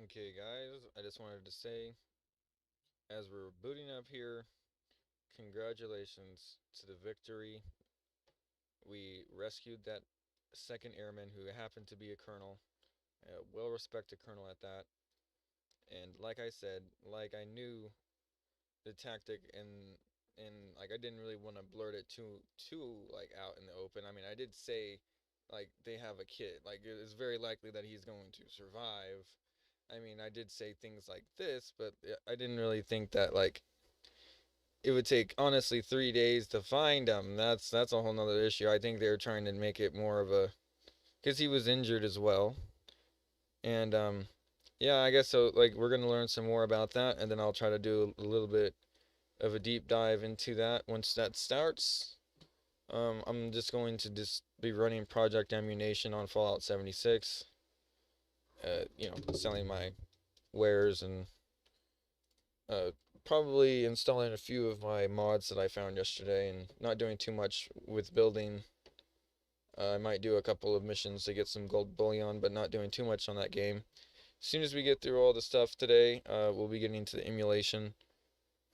Okay, guys, I just wanted to say, as we're booting up here, congratulations to the victory. We rescued that second airman who happened to be a colonel, a well respected colonel at that. And like I said, like I knew the tactic and like I didn't really want to blurt it too like out in the open. I mean, I did say like they have a kid. Like it is very likely that he's going to survive. I mean, I did say things like this, but I didn't really think that like it would take honestly 3 days to find him. That's a whole nother issue. I think they were trying to make it more of a because he was injured as well, and yeah, I guess so. Like we're gonna learn some more about that, and then I'll try to do a little bit of a deep dive into that once that starts. I'm just going to just be running Project Ammunition on Fallout 76. Selling my wares and uh, probably installing a few of my mods that I found yesterday, and not doing too much with building. I might do a couple of missions to get some gold bullion, but not doing too much on that game. As soon as we get through all the stuff today, we'll be getting to the emulation,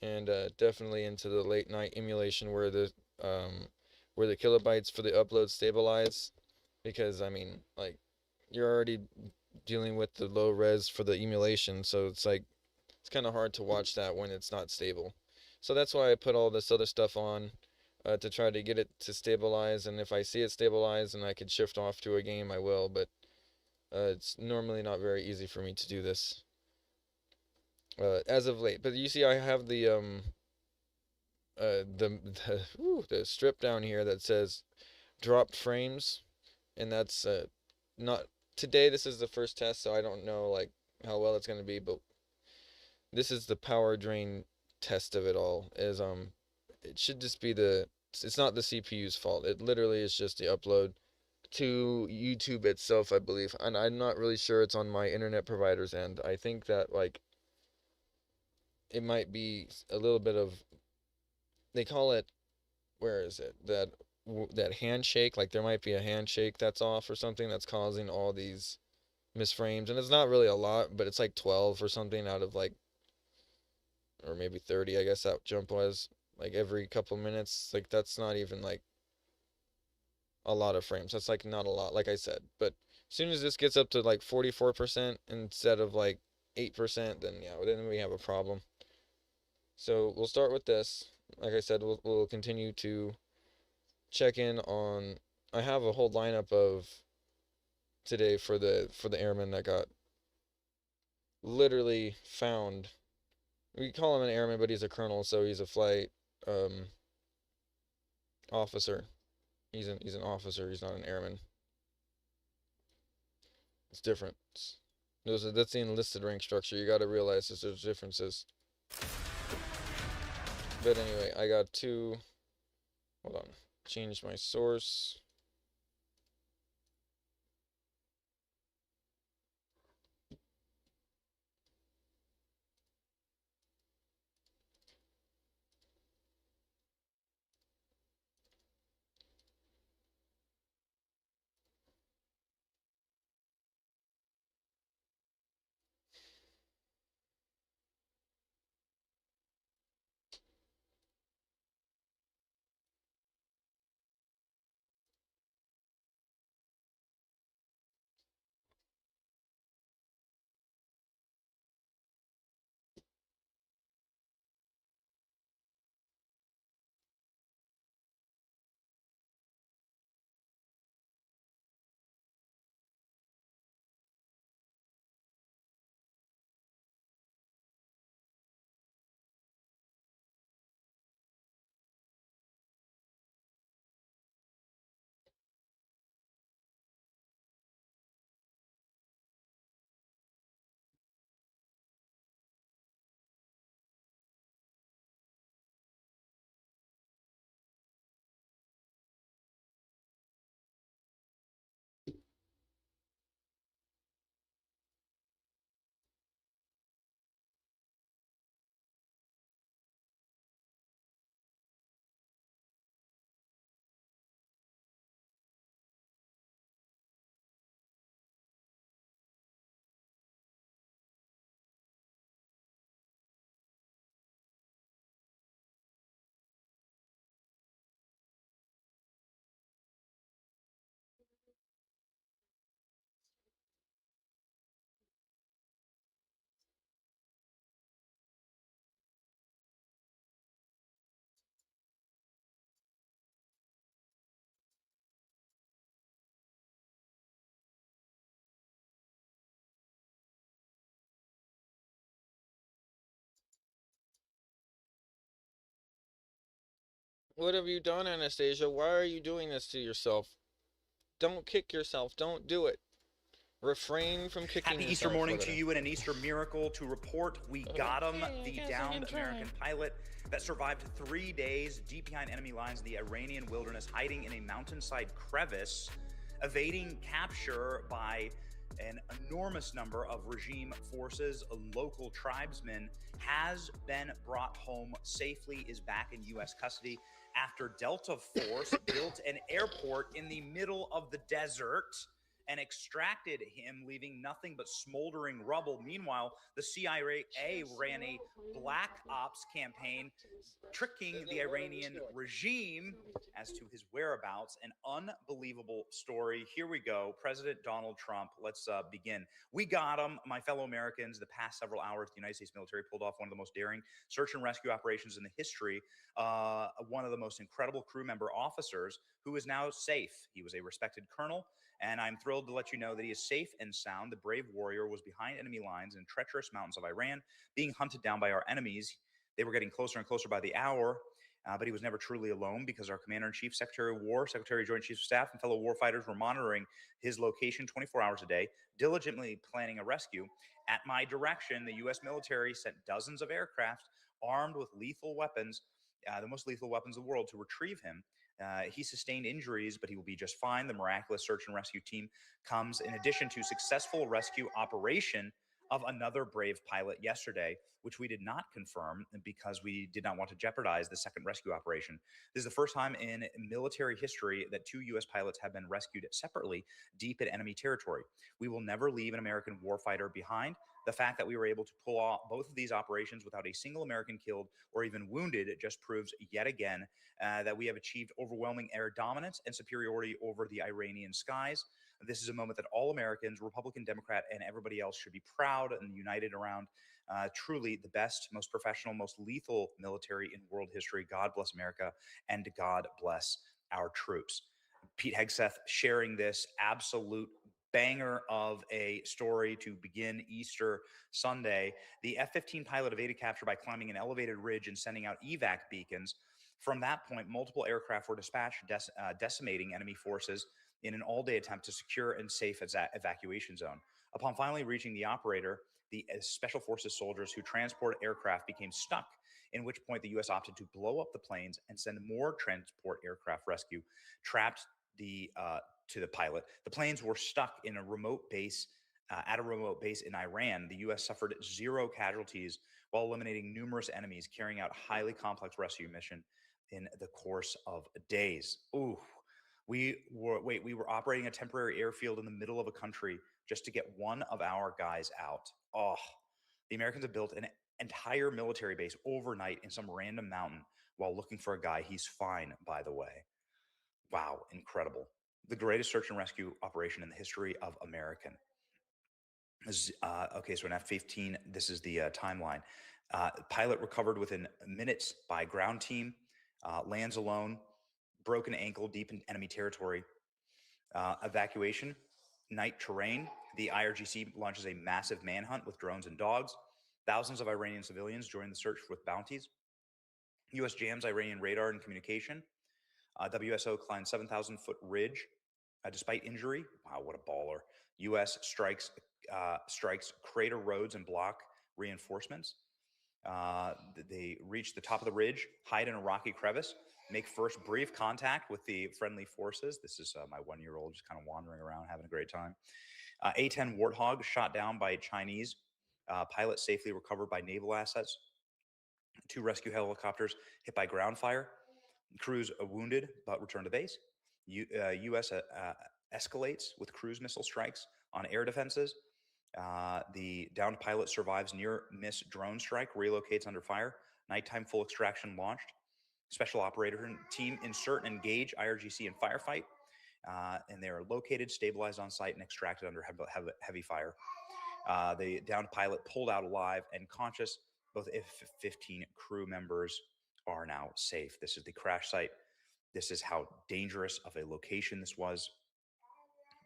and definitely into the late night emulation um, where the kilobytes for the upload stabilize. Because I mean, like, you're already dealing with the low res for the emulation, so it's like it's kind of hard to watch that when it's not stable. So that's why I put all this other stuff on to try to get it to stabilize. And if I see it stabilize and I could shift off to a game, I will. But it's normally not very easy for me to do this as of late. But you see, I have the strip down here that says dropped frames, and that's not today. This is the first test, so I don't know like how well it's gonna be. But this is the power drain test of it all. It should just be it's not the CPU's fault. It literally is just the upload to YouTube itself, I believe. And I'm not really sure it's on my internet provider's end. I think that like it might be a little bit of they call it where is it that handshake, like there might be a handshake that's off or something that's causing all these misframes, and it's not really a lot, but it's like 12 or something out of like or maybe 30, I guess that jump was like every couple minutes. Like that's not even like a lot of frames. That's like not a lot, like I said. But as soon as this gets up to like 44% instead of like 8%, then yeah, then we have a problem. So we'll start with this. Like I said, we'll continue to check in on. I have a whole lineup of today for the airman that got literally found. We call him an airman, but he's a colonel, so he's a flight um, officer. He's an officer. He's not an airman. It's different. That's the enlisted rank structure. You got to realize that there's differences. But anyway, I got two. Hold on. Change my source. What have you done, Anastasia? Why are you doing this to yourself? Don't kick yourself. Don't do it. Refrain from kicking Happy Easter yourself, morning to Loretta. you and an Easter miracle to report we got him, Okay, I the guess I can downed try. American pilot that survived 3 days deep behind enemy lines in the Iranian wilderness, hiding in a mountainside crevice, evading capture by an enormous number of regime forces. Local tribesmen has been brought home safely, is back in U.S. custody after Delta Force built an airport in the middle of the desert and extracted him, leaving nothing but smoldering rubble. Meanwhile, the CIA ran a black ops campaign tricking the Iranian regime as to his whereabouts. An unbelievable story. Here we go. President Donald Trump. Let's begin. We got him, my fellow Americans. The past several hours, the United States military pulled off one of the most daring search and rescue operations in the history. One of the most incredible crew member officers who is now safe. He was a respected colonel, and I'm thrilled to let you know that he is safe and sound. The brave warrior was behind enemy lines in treacherous mountains of Iran, being hunted down by our enemies. They were getting closer and closer by the hour, but he was never truly alone because our Commander in Chief, Secretary of War, Secretary of Joint Chiefs of Staff, and fellow warfighters were monitoring his location 24 hours a day, diligently planning a rescue. At my direction, the U.S. military sent dozens of aircraft armed with lethal weapons, the most lethal weapons in the world, to retrieve him. He sustained injuries, but he will be just fine. The miraculous search and rescue team comes in addition to successful rescue operation of another brave pilot yesterday, which we did not confirm because we did not want to jeopardize the second rescue operation. This is the first time in military history that two U.S. pilots have been rescued separately deep in enemy territory. We will never leave an American warfighter behind. The fact that we were able to pull off both of these operations without a single American killed or even wounded just proves yet again that we have achieved overwhelming air dominance and superiority over the Iranian skies. This is a moment that all Americans, Republican, Democrat, and everybody else should be proud and united around. Truly the best, most professional, most lethal military in world history. God bless America, and God bless our troops. Pete Hegseth sharing this absolute banger of a story to begin Easter Sunday. The F 15 pilot evaded capture by climbing an elevated ridge and sending out evac beacons. From that point, multiple aircraft were dispatched, decimating enemy forces in an all day attempt to secure and safe evacuation zone. Upon finally reaching the operator, the Special Forces soldiers who transport aircraft became stuck, in which point the U.S. opted to blow up the planes and send more transport aircraft rescue trapped to the pilot. The planes were stuck in a remote base. At a remote base in Iran, the U.S. suffered zero casualties while eliminating numerous enemies, carrying out a highly complex rescue mission in the course of days. Ooh, we were operating a temporary airfield in the middle of a country just to get one of our guys out. Oh, the Americans have built an entire military base overnight in some random mountain while looking for a guy. He's fine, by the way. Wow, incredible. The greatest search and rescue operation in the history of American. Okay, so in F-15, this is the timeline. Pilot recovered within minutes by ground team, lands alone, broken ankle deep in enemy territory. Evacuation, night terrain. The IRGC launches a massive manhunt with drones and dogs. Thousands of Iranian civilians join the search with bounties. U.S. jams Iranian radar and communication. WSO climbs 7,000-foot ridge despite injury. Wow, what a baller. U.S. strikes crater roads and block reinforcements. They reach the top of the ridge, hide in a rocky crevice, make first brief contact with the friendly forces. This is my 1-year-old just kind of wandering around, having a great time. A-10 Warthog shot down by Chinese. Pilot safely recovered by naval assets. 2 rescue helicopters hit by ground fire. Crews wounded but returned to base. U.S. Escalates with cruise missile strikes on air defenses. The downed pilot survives near miss drone strike, relocates under fire. Nighttime full extraction launched. Special operator team insert and engage IRGC and firefight. And they are located, stabilized on site, and extracted under heavy fire. The downed pilot pulled out alive and conscious. Both F-15 crew members are now safe. This is the crash site. This is how dangerous of a location this was.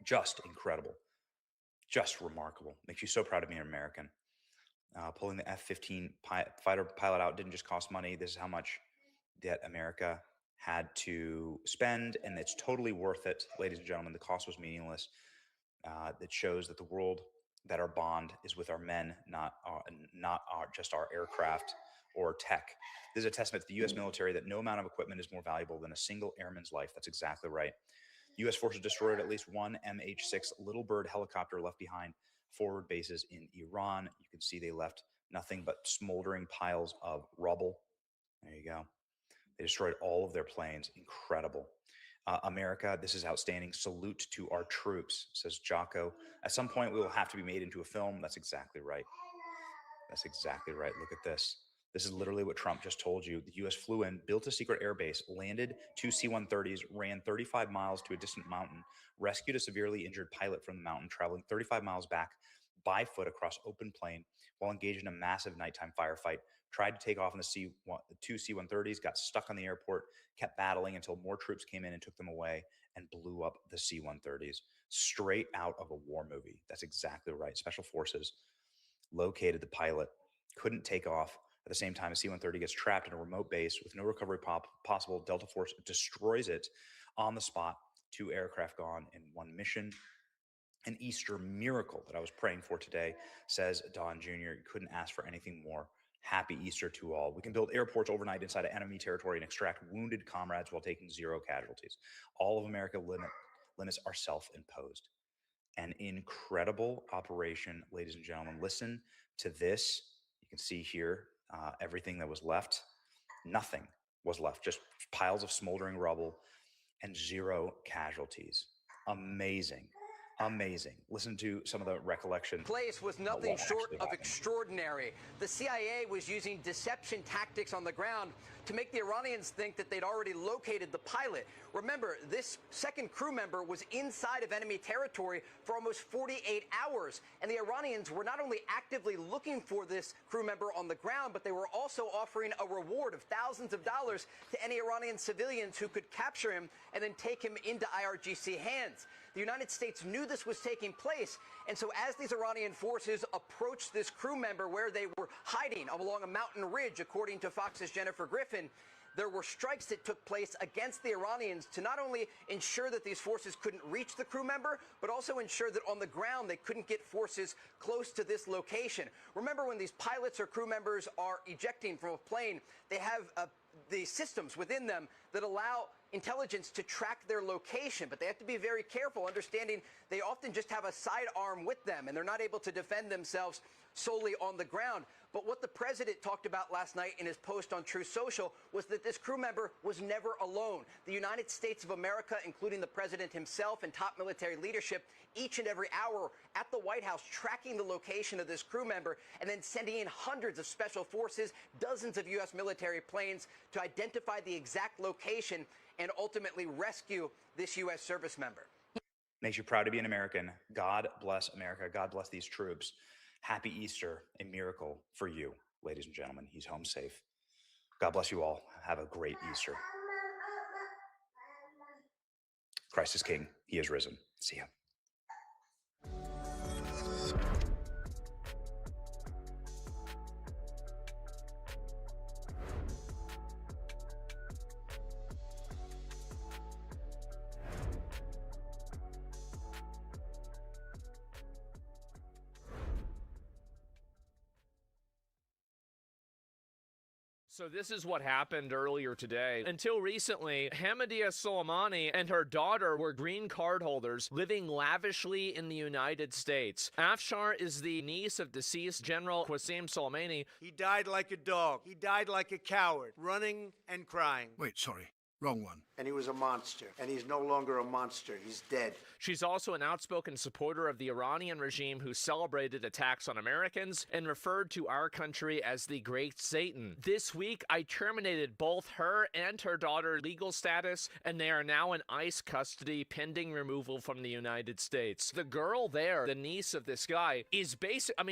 Just incredible. Just remarkable. Makes you so proud of being an American. Pulling the F-15 fighter pilot out didn't just cost money. This is how much that America had to spend, and it's totally worth it, ladies and gentlemen. The cost was meaningless. That shows that the world, that our bond is with our men, not just our aircraft or tech. This is a testament to the U.S. military that no amount of equipment is more valuable than a single airman's life. That's exactly right. U.S. forces destroyed at least one MH-6 Little Bird helicopter left behind forward bases in Iran. You can see they left nothing but smoldering piles of rubble. There you go. They destroyed all of their planes. Incredible. America, this is outstanding. Salute to our troops, says Jocko. At some point, we will have to be made into a film. That's exactly right. That's exactly right. Look at this. This is literally what Trump just told you. The U.S. flew in, built a secret airbase, landed two C-130s, ran 35 miles to a distant mountain, rescued a severely injured pilot from the mountain, traveling 35 miles back by foot across open plain while engaged in a massive nighttime firefight. Tried to take off in the two C-130s, got stuck on the airport, kept battling until more troops came in and took them away and blew up the C-130s. Straight out of a war movie. That's exactly right. Special Forces located the pilot, couldn't take off. At the same time, a C-130 gets trapped in a remote base with no recovery possible. Delta Force destroys it on the spot. 2 aircraft gone in one mission. An Easter miracle that I was praying for today, says Don Jr. You couldn't ask for anything more. Happy Easter to all. We can build airports overnight inside of enemy territory and extract wounded comrades while taking 0 casualties. All of America limits are self-imposed. An incredible operation, ladies and gentlemen. Listen to this. You can see here everything that was left. Nothing was left, just piles of smoldering rubble and 0 casualties. Amazing. Amazing. Listen to some of the recollection. Place was nothing short of extraordinary. The CIA was using deception tactics on the ground to make the Iranians think that they'd already located the pilot. Remember, this second crew member was inside of enemy territory for almost 48 hours, and the Iranians were not only actively looking for this crew member on the ground, but they were also offering a reward of thousands of dollars to any Iranian civilians who could capture him and then take him into IRGC hands. The United States knew this was taking place, and so as these Iranian forces approached this crew member where they were hiding along a mountain ridge, according to Fox's Jennifer Griffin, there were strikes that took place against the Iranians to not only ensure that these forces couldn't reach the crew member, but also ensure that on the ground they couldn't get forces close to this location. Remember, when these pilots or crew members are ejecting from a plane, they have the systems within them that allow intelligence to track their location, but they have to be very careful, understanding they often just have a sidearm with them and they're not able to defend themselves solely on the ground. But what the president talked about last night in his post on Truth Social was that this crew member was never alone. The United States of America, including the president himself and top military leadership, each and every hour at the White House tracking the location of this crew member and then sending in hundreds of special forces, dozens of U.S. military planes to identify the exact location and ultimately rescue this U.S. service member. Makes you proud to be an American. God bless America. God bless these troops. Happy Easter, a miracle for you, ladies and gentlemen. He's home safe. God bless you all. Have a great Easter. Christ is King. He is risen. See ya. So this is what happened earlier today. Until recently, Hamidia Soleimani and her daughter were green card holders living lavishly in the United States. Afshar is the niece of deceased General Qasem Soleimani. He died like a dog. He died like a coward, running and crying. Wait, sorry. Wrong one. And he was a monster. And he's no longer a monster. He's dead. She's also an outspoken supporter of the Iranian regime who celebrated attacks on Americans and referred to our country as the Great Satan. This week, I terminated both her and her daughter's legal status, and they are now in ICE custody pending removal from the United States. The girl there, the niece of this guy, is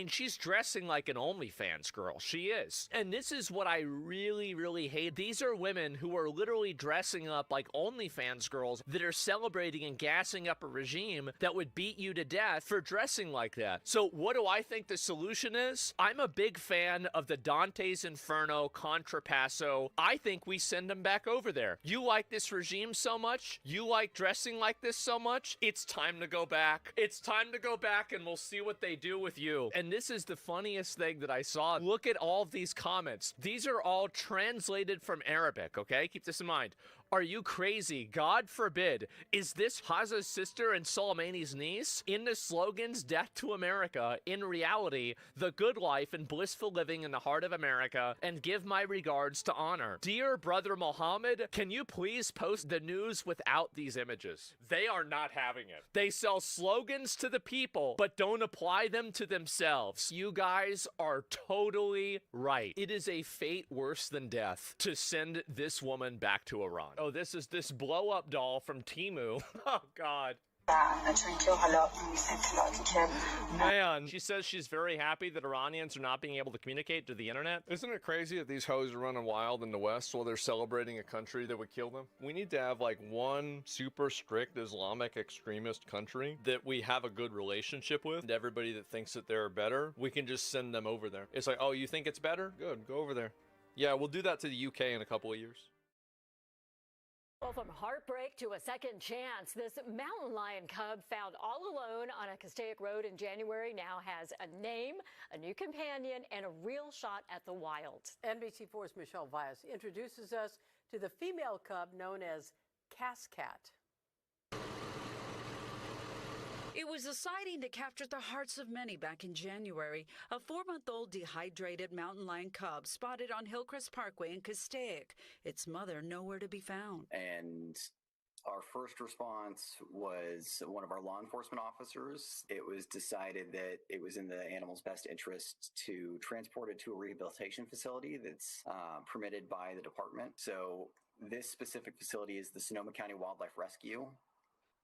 she's dressing like an OnlyFans girl. She is. And this is what I really, really hate. These are women who are literally dressing dressing up like OnlyFans girls that are celebrating and gassing up a regime that would beat you to death for dressing like that. So what do I think the solution is? I'm a big fan of the Dante's Inferno Contrapasso. I think we send them back over there. You like this regime so much? You like dressing like this so much? It's time to go back. It's time to go back, and we'll see what they do with you. And this is the funniest thing that I saw. Look at all of these comments. These are all translated from Arabic, okay? Keep this in mind. Are you crazy? God forbid. Is this Haza's sister and Soleimani's niece? In the slogans, Death to America, in reality, the good life and blissful living in the heart of America, and give my regards to honor. Dear brother Mohammed, can you please post the news without these images? They are not having it. They sell slogans to the people, but don't apply them to themselves. You guys are totally right. It is a fate worse than death to send this woman back to Iran. Oh, this is this blow-up doll from Temu. Oh, God. Man, she says she's very happy that Iranians are not being able to communicate to the internet. Isn't it crazy that these hoes are running wild in the West while they're celebrating a country that would kill them? We need to have like one super strict Islamic extremist country that we have a good relationship with, and everybody that thinks that they're better, we can just send them over there. It's like, oh, you think it's better? Good, go over there. Yeah, we'll do that to the UK in a couple of years. Well, from heartbreak to a second chance, this mountain lion cub found all alone on a Castaic road in January now has a name, a new companion, and a real shot at the wild. NBC4's Michelle Vyas introduces us to the female cub known as Cascat. It was a sighting that captured the hearts of many back in January. A 4-month-old dehydrated mountain lion cub spotted on Hillcrest Parkway in Castaic. Its mother nowhere to be found. And our first response was one of our law enforcement officers. It was decided that it was in the animal's best interest to transport it to a rehabilitation facility that's permitted by the department. So this specific facility is the Sonoma County Wildlife Rescue.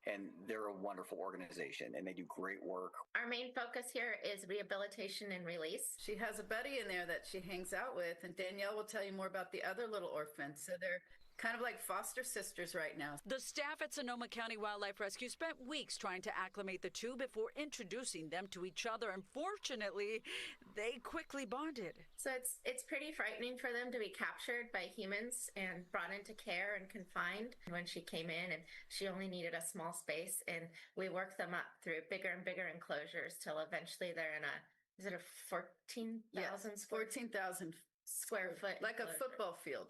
And they're a wonderful organization, and they do great work. Our main focus here is rehabilitation and release. She has a buddy in there that she hangs out with, and Danielle will tell you more about the other little orphans. So they're kind of like foster sisters right now. The staff at Sonoma County Wildlife Rescue spent weeks trying to acclimate the two before introducing them to each other, and fortunately, they quickly bonded. So it's pretty frightening for them to be captured by humans and brought into care and confined. When she came in, and she only needed a small space, and we worked them up through bigger and bigger enclosures till eventually they're in is it a 14,000 yes, 14,000 square foot like enclosure. A football field.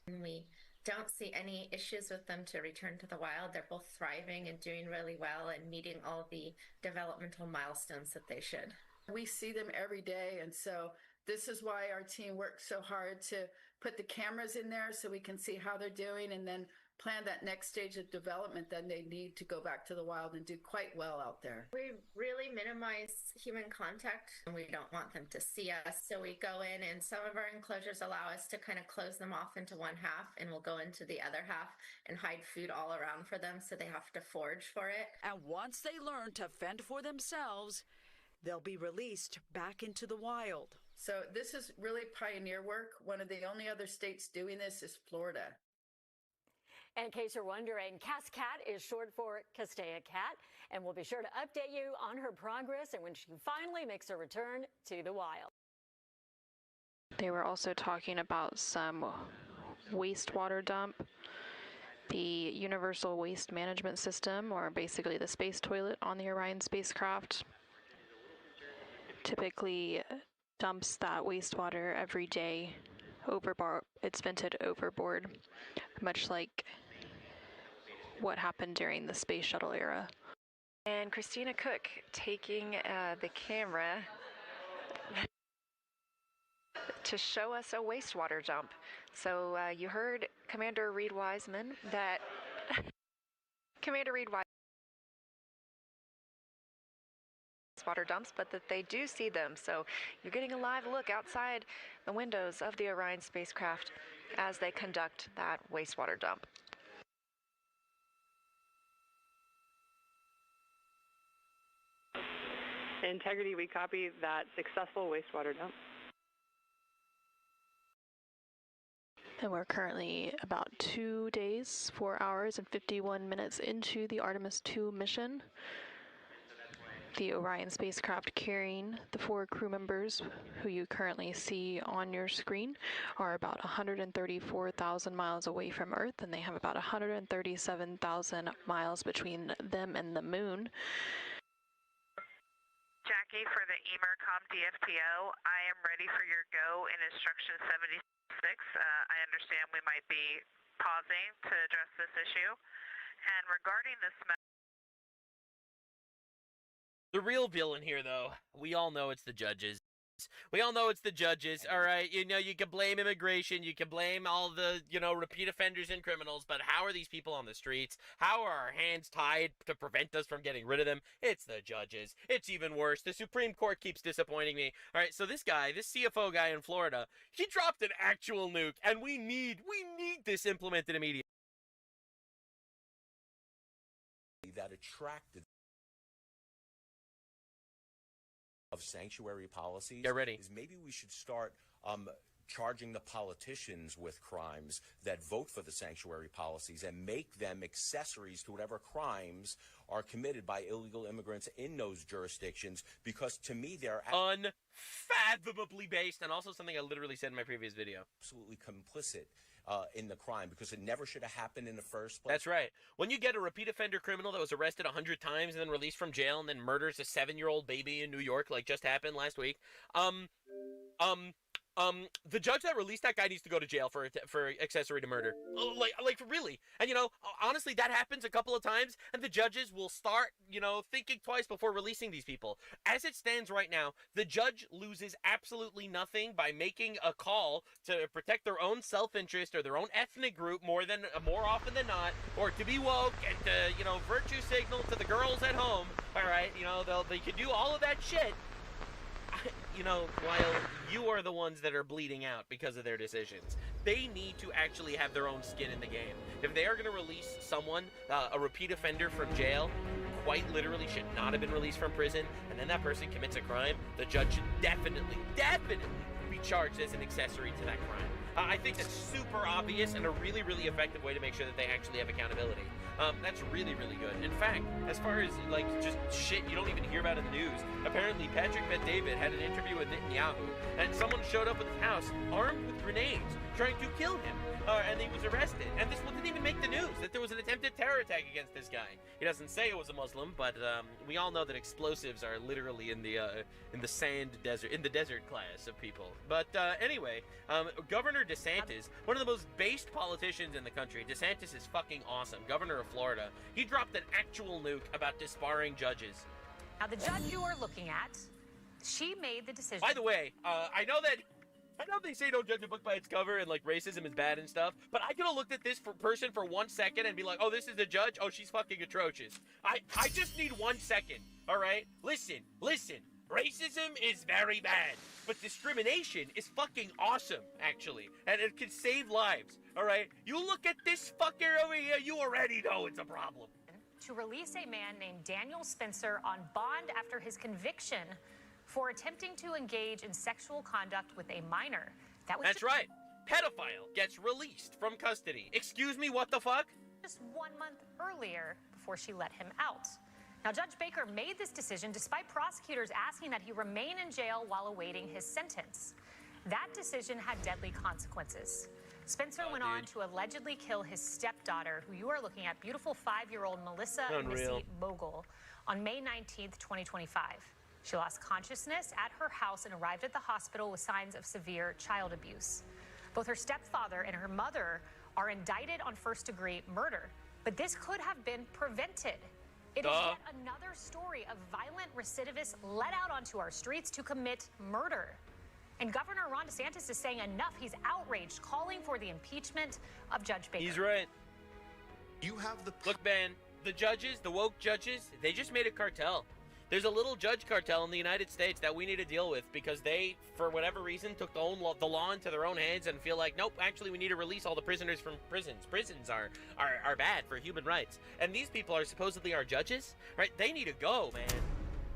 And we don't see any issues with them to return to the wild. They're both thriving and doing really well and meeting all the developmental milestones that they should. We see them every day, and so this is why our team works so hard to put the cameras in there so we can see how they're doing and then plan that next stage of development that they need to go back to the wild and do quite well out there. We really minimize human contact, and we don't want them to see us. So we go in, and some of our enclosures allow us to kind of close them off into one half, and we'll go into the other half and hide food all around for them so they have to forage for it. And once they learn to fend for themselves, they'll be released back into the wild. So this is really pioneer work. One of the only other states doing this is Florida. And in case you're wondering, Cascat is short for Castaic cat, and we'll be sure to update you on her progress and when she finally makes her return to the wild. They were also talking about some wastewater dump. The Universal Waste Management System, or basically the space toilet on the Orion spacecraft, typically dumps that wastewater every day overboard. It's vented overboard, much like what happened during the space shuttle era. And Christina Cook taking the camera to show us a wastewater dump. So you heard Commander Reed Wiseman that Commander Reed Wiseman water dumps, but that they do see them. So you're getting a live look outside the windows of the Orion spacecraft as they conduct that wastewater dump. Integrity, we copy that successful wastewater dump. And we're currently about 2 days, 4 hours, and 51 minutes into the Artemis II mission. The Orion spacecraft carrying the 4 crew members who you currently see on your screen are about 134,000 miles away from Earth, and they have about 137,000 miles between them and the moon. Jackie for the EMERCOM DFTO. I am ready for your go in instruction 76. I understand we might be pausing to address this issue. And regarding this The real villain here, though, we all know it's the judges. We all know it's the judges, all right? You know, you can blame immigration, you can blame all the, repeat offenders and criminals, but how are these people on the streets? How are our hands tied to prevent us from getting rid of them? It's the judges. It's even worse. The Supreme Court keeps disappointing me. All right, so this guy, this CFO guy in Florida, he dropped an actual nuke, and we need this implemented immediately. That attracted of sanctuary policies is maybe we should start charging the politicians with crimes that vote for the sanctuary policies and make them accessories to whatever crimes are committed by illegal immigrants in those jurisdictions, because to me they're unfathomably based, and also something I literally said in my previous video. Absolutely complicit in the crime, because it never should have happened in the first place. That's right. When you get a repeat offender criminal that was arrested 100 times and then released from jail and then murders a 7-year-old baby in New York, like just happened last week, the judge that released that guy needs to go to jail for accessory to murder. Like really. And honestly, that happens a couple of times, and the judges will start, thinking twice before releasing these people. As it stands right now, the judge loses absolutely nothing by making a call to protect their own self-interest or their own ethnic group more often than not, or to be woke and to, virtue signal to the girls at home. All right, they can do all of that shit. While you are the ones that are bleeding out because of their decisions. They need to actually have their own skin in the game. If they are going to release someone, a repeat offender from jail, quite literally should not have been released from prison, and then that person commits a crime, the judge should definitely be charged as an accessory to that crime. I think that's super obvious and a really, really effective way to make sure that they actually have accountability. That's really, really good. In fact, as far as, just shit you don't even hear about in the news, apparently Patrick Bet-David had an interview with Netanyahu, and someone showed up at his house armed with grenades, trying to kill him, and he was arrested. And this one didn't even make the news, that there was an attempted terror attack against this guy. He doesn't say it was a Muslim, but we all know that explosives are literally in the desert class of people. But anyway, Governor DeSantis, one of the most based politicians in the country. DeSantis is fucking awesome. Governor of Florida. He dropped an actual nuke about disbarring judges. Now, the judge you are looking at, she made the decision. By the way, I know they say don't judge a book by its cover and racism is bad and stuff, but I could have looked at this person for 1 second and be like, oh, this is the judge? Oh, she's fucking atrocious. I just need 1 second, all right? Listen. Racism is very bad, but discrimination is fucking awesome, actually, and it can save lives, all right? You look at this fucker over here, you already know it's a problem. To release a man named Daniel Spencer on bond after his conviction for attempting to engage in sexual conduct with a minor. That's right. Pedophile gets released from custody. Excuse me, what the fuck? Just 1 month earlier before she let him out. Now, Judge Baker made this decision despite prosecutors asking that he remain in jail while awaiting his sentence. That decision had deadly consequences. Spencer went on to allegedly kill his stepdaughter, who you are looking at, beautiful 5-year-old Melissa Missy Bogle, on May 19th, 2025. She lost consciousness at her house and arrived at the hospital with signs of severe child abuse. Both her stepfather and her mother are indicted on first-degree murder, but this could have been prevented. It is yet another story of violent recidivists let out onto our streets to commit murder. And Governor Ron DeSantis is saying enough. He's outraged, calling for the impeachment of Judge Baker. He's right. Look, man, the judges, the woke judges, they just made a cartel. There's a little judge cartel in the United States that we need to deal with because they, for whatever reason, took the law into their own hands and feel like, nope, actually we need to release all the prisoners from prisons. Prisons are bad for human rights. And these people are supposedly our judges, right? They need to go, man.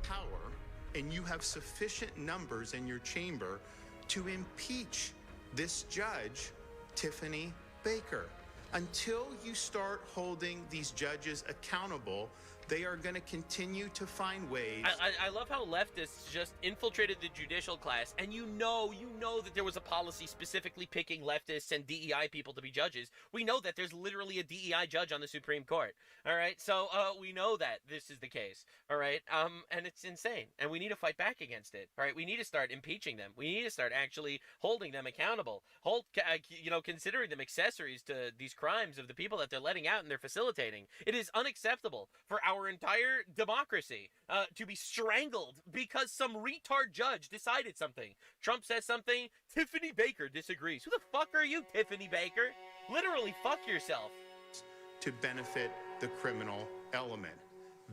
Power, and you have sufficient numbers in your chamber to impeach this judge Tiffany Baker. Until you start holding these judges accountable, they are going to continue to find ways. I love how leftists just infiltrated the judicial class, and you know that there was a policy specifically picking leftists and DEI people to be judges. We know that there's literally a DEI judge on the Supreme Court. All right, so we know that this is the case. All right, and it's insane, and we need to fight back against it. All right, we need to start impeaching them. We need to start actually holding them accountable. Considering them accessories to these crimes of the people that they're letting out and they're facilitating. It is unacceptable for our entire democracy to be strangled because some retard judge decided something. Trump says something, Tiffany Baker disagrees. Who the fuck are you, Tiffany Baker? Literally, fuck yourself. To benefit the criminal element.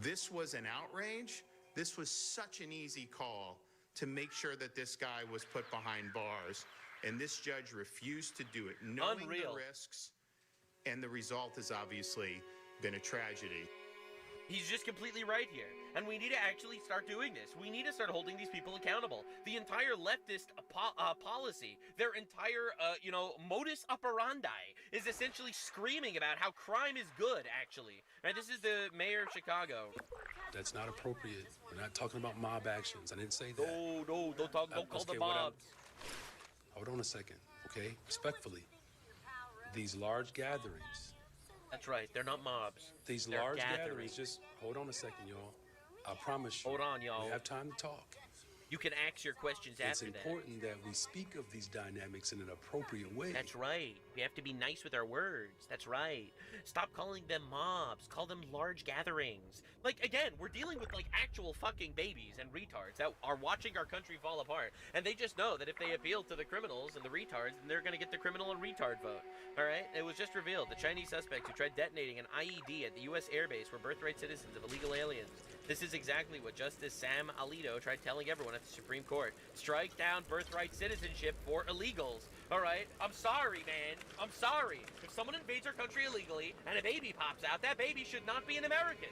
This was an outrage. This was such an easy call to make sure that this guy was put behind bars. And this judge refused to do it, knowing the risks. And the result has obviously been a tragedy. He's just completely right here. And we need to actually start doing this. We need to start holding these people accountable. The entire leftist policy, their entire, modus operandi is essentially screaming about how crime is good, actually. Right? This is the mayor of Chicago. That's not appropriate. We're not talking about mob actions. I didn't say that. No, don't call them mobs. Hold on a second, okay? Respectfully. These large gatherings. That's right, they're not mobs. These large gatherings, just hold on a second, y'all. I promise you. Hold on, y'all. We have time to talk. You can ask your questions after that. It's important that we speak of these dynamics in an appropriate way. That's right. We have to be nice with our words. That's right. Stop calling them mobs. Call them large gatherings. Like, again, we're dealing with, like, actual fucking babies and retards that are watching our country fall apart. And they just know that if they appeal to the criminals and the retards, then they're going to get the criminal and retard vote. All right? It was just revealed. The Chinese suspects who tried detonating an IED at the U.S. airbase were birthright citizens of illegal aliens. This is exactly what Justice Sam Alito tried telling everyone at the Supreme Court. Strike down birthright citizenship for illegals. All right? I'm sorry, man. I'm sorry. If someone invades our country illegally and a baby pops out, that baby should not be an American.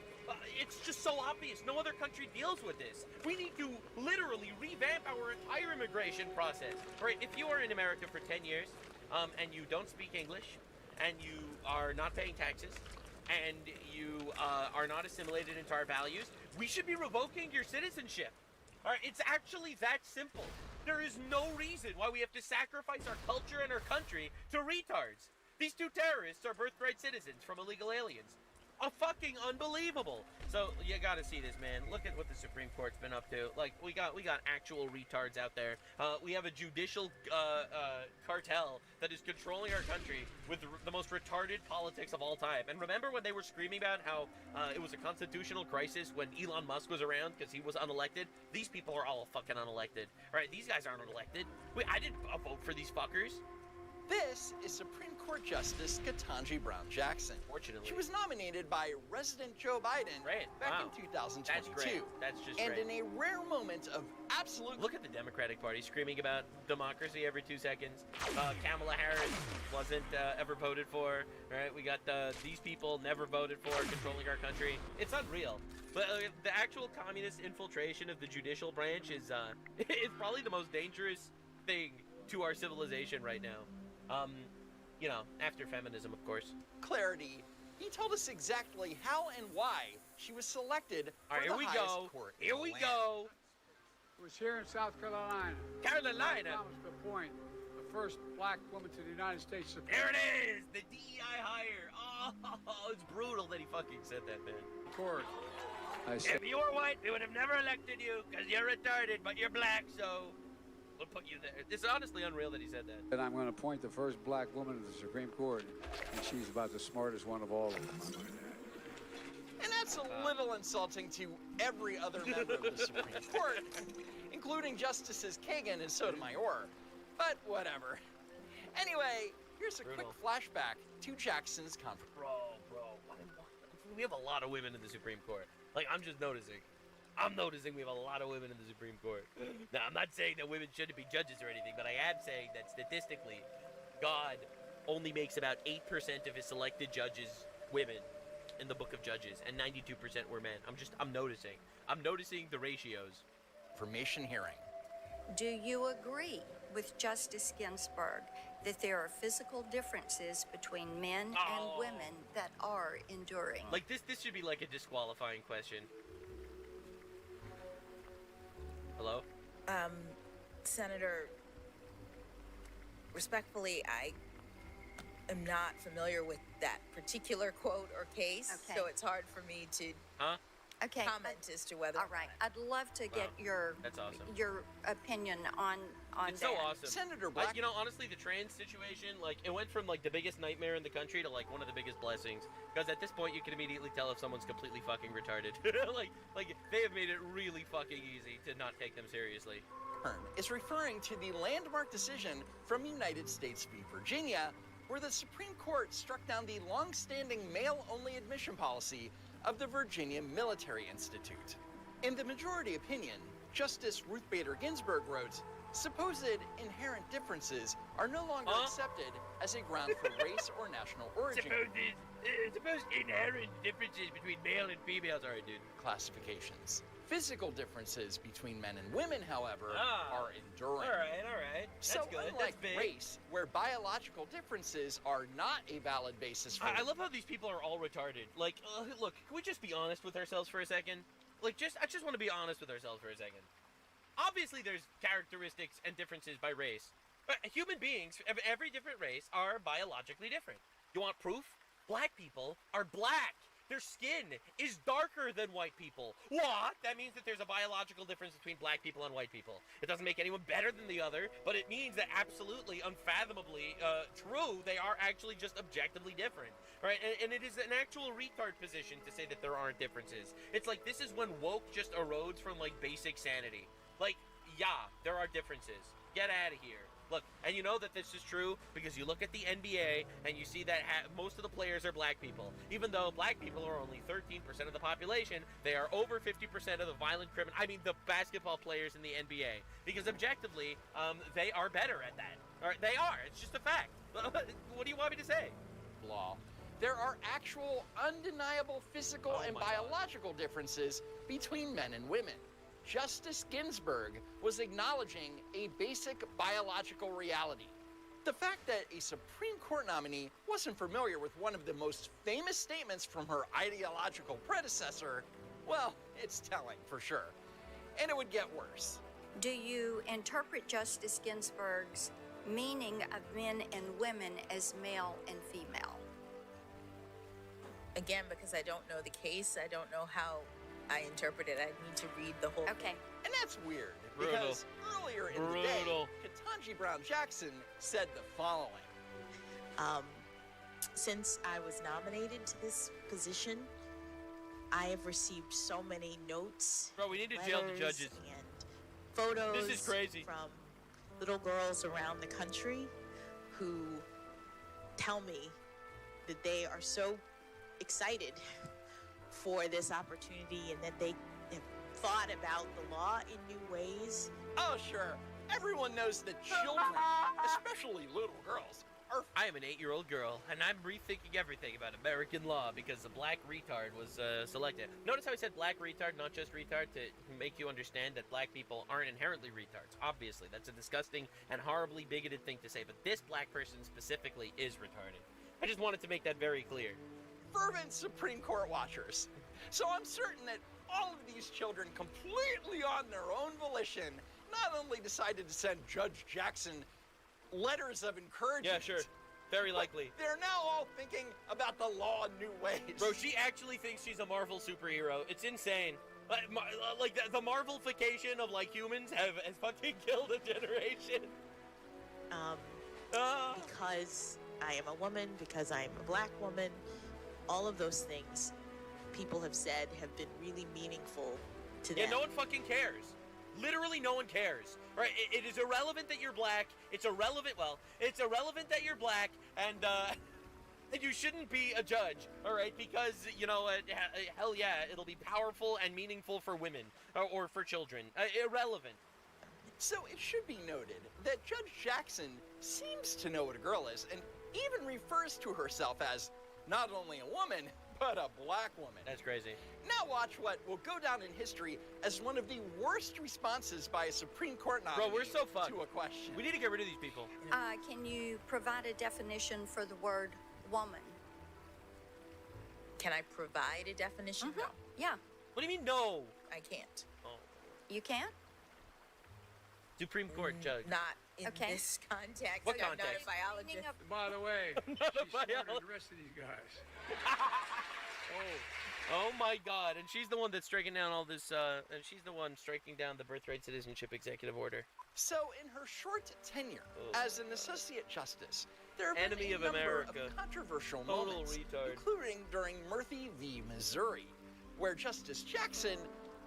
It's just so obvious. No other country deals with this. We need to literally revamp our entire immigration process. All right? If you are in America for 10 years and you don't speak English and you are not paying taxes and you are not assimilated into our values, we should be revoking your citizenship. All right, it's actually that simple. There is no reason why we have to sacrifice our culture and our country to retards. These two terrorists are birthright citizens from illegal aliens. Fucking unbelievable. So you gotta see this, man. Look at what the Supreme Court's been up to. Like, we got actual retards out there. We have a judicial cartel that is controlling our country with the most retarded politics of all time. And remember when they were screaming about how it was a constitutional crisis when Elon Musk was around because he was unelected? These people are all fucking unelected. All right, these guys aren't elected. I didn't vote for these fuckers. This is Supreme Court Justice Ketanji Brown Jackson. Fortunately. She was nominated by resident Joe Biden back in 2022. That's great. That's just and great. in a rare moment of absolute... Look at the Democratic Party screaming about democracy every 2 seconds. Kamala Harris wasn't ever voted for. Right? We got these people never voted for controlling our country. It's unreal. But the actual communist infiltration of the judicial branch is probably the most dangerous thing to our civilization right now. After feminism, of course. Clarity. He told us exactly how and why she was selected for the highest court in the land. Here we go. It was here in South Carolina. Carolina. Thomas LaPointe, the first black woman to the United States Supreme There it is, the DEI hire. Oh, it's brutal that he fucking said that, man. Court. If you were white, we would have never elected you because you're retarded, but you're black, so we'll put you there. It's honestly unreal that he said that. And I'm going to appoint the first black woman to the Supreme Court, and she's about the smartest one of all of them. And that's a little insulting to every other member of the Supreme Court, including Justices Kagan and Sotomayor. But whatever. Anyway, here's a quick flashback to Jackson's conference. Bro. We have a lot of women in the Supreme Court. Like, I'm just noticing. I'm noticing we have a lot of women in the Supreme Court. Now, I'm not saying that women shouldn't be judges or anything, but I am saying that statistically, God only makes about 8% of his selected judges women in the Book of Judges, and 92% were men. I'm noticing. I'm noticing the ratios. Information hearing. Do you agree with Justice Ginsburg that there are physical differences between men and women that are enduring. Like this should be like a disqualifying question. Hello? Senator, respectfully, I am not familiar with that particular quote or case, so it's hard for me to comment as to whether. All right, I'd love to get That's awesome. your opinion on It's that. so awesome. Senator Black. You know, honestly, the trans situation, like, it went from, like, the biggest nightmare in the country to, like, one of the biggest blessings. Because at this point, you can immediately tell if someone's completely fucking retarded. like, they have made it really fucking easy to not take them seriously. Is referring to the landmark decision from United States v. Virginia, where the Supreme Court struck down the long-standing male-only admission policy of the Virginia Military Institute. In the majority opinion, Justice Ruth Bader Ginsburg wrote, "Supposed inherent differences are no longer accepted as a ground for race or national origin." Supposed inherent differences between male and female. Sorry, dude. Classifications. Physical differences between men and women, however, are enduring. All right. That's So good. unlike That's big. race, where biological differences are not a valid basis for... I love how these people are all retarded. Like, look, can we just be honest with ourselves for a second? Like, I just want to be honest with ourselves for a second. Obviously, there's characteristics and differences by race. But human beings of every different race are biologically different. You want proof? Black people are black. Their skin is darker than white people. What? That means that there's a biological difference between black people and white people. It doesn't make anyone better than the other, but it means that absolutely, unfathomably true, they are actually just objectively different, right? And it is an actual retard position to say that there aren't differences. It's like, this is when woke just erodes from, like, basic sanity. Like, yeah, there are differences. Get out of here. Look, and you know that this is true because you look at the NBA and you see that most of the players are black people. Even though black people are only 13% of the population, they are over 50% of the violent criminal. I mean, the basketball players in the NBA. Because objectively, they are better at that. Or they are. It's just a fact. What do you want me to say? Law. There are actual, undeniable physical and biological differences between men and women. Justice Ginsburg was acknowledging a basic biological reality. The fact that a Supreme Court nominee wasn't familiar with one of the most famous statements from her ideological predecessor, well, it's telling for sure. And it would get worse. Do you interpret Justice Ginsburg's meaning of men and women as male and female? Again, because I don't know the case, I don't know how I interpret it. I need to read the whole thing. And that's weird, Brutal. because earlier in the day, Ketanji Brown Jackson said the following. Since I was nominated to this position, I have received so many notes, Bro, we need to jail the judges. and photos This is crazy. from little girls around the country who tell me that they are so excited for this opportunity and that they have thought about the law in new ways. Oh, sure. Everyone knows that children, especially little girls, are... I am an 8-year-old girl, and I'm rethinking everything about American law because the black retard was selected. Notice how I said black retard, not just retard, to make you understand that black people aren't inherently retards. Obviously, that's a disgusting and horribly bigoted thing to say, but this black person specifically is retarded. I just wanted to make that very clear. Fervent Supreme Court watchers. So I'm certain that all of these children, completely on their own volition, not only decided to send Judge Jackson letters of encouragement. Yeah, sure. Very likely. They're now all thinking about the law in new ways. Bro, she actually thinks she's a Marvel superhero. It's insane. Like the Marvelification of, like, humans has fucking killed a generation. Because I am a woman, because I am a black woman, all of those things people have said have been really meaningful to them. Yeah, no one fucking cares. Literally no one cares. Right? It is irrelevant that you're black. It's irrelevant that you're black, and you shouldn't be a judge, all right? Because, you know, hell yeah, it'll be powerful and meaningful for women or for children. Irrelevant. So it should be noted that Judge Jackson seems to know what a girl is, and even refers to herself as not only a woman, but a black woman. That's crazy. Now watch what will go down in history as one of the worst responses by a Supreme Court nominee Bro, we're so fucked. To a question. We need to get rid of these people. Can you provide a definition for the word woman? Can I provide a definition? No. Yeah. What do you mean, no? I can't. Oh. You can't? Supreme Court judge. Not in this context. What I'm context? not a biologist. By the way, she's smarter than the rest of these guys. Oh my God! And she's the one that's striking down all this. And she's the one striking down the birthright citizenship executive order. So, in her short tenure as an associate justice, there have Enemy been a of number America. of controversial Total moments, retard. including during Murphy v. Missouri, where Justice Jackson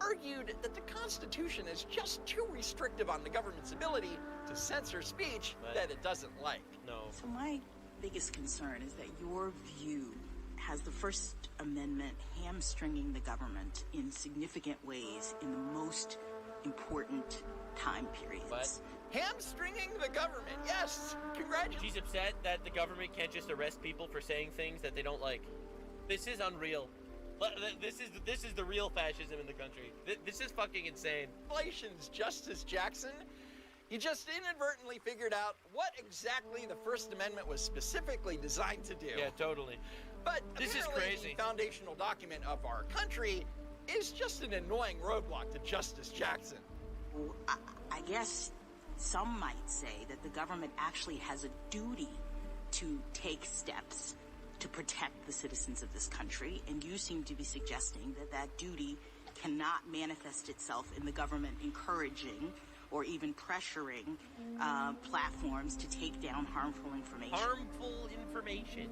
argued that the Constitution is just too restrictive on the government's ability to censor speech that it doesn't like. No. So my biggest concern is that your view has the First Amendment hamstringing the government in significant ways in the most important time periods. What? Hamstringing the government, yes! Congratulations! She's upset that the government can't just arrest people for saying things that they don't like. This is unreal. This is the real fascism in the country. This is fucking insane. Congratulations, Justice Jackson. You just inadvertently figured out what exactly the First Amendment was specifically designed to do. Yeah, totally. But this is crazy. The foundational document of our country is just an annoying roadblock to Justice Jackson. Well, I guess some might say that the government actually has a duty to take steps to protect the citizens of this country, and you seem to be suggesting that that duty cannot manifest itself in the government encouraging or even pressuring platforms to take down harmful information. Harmful information.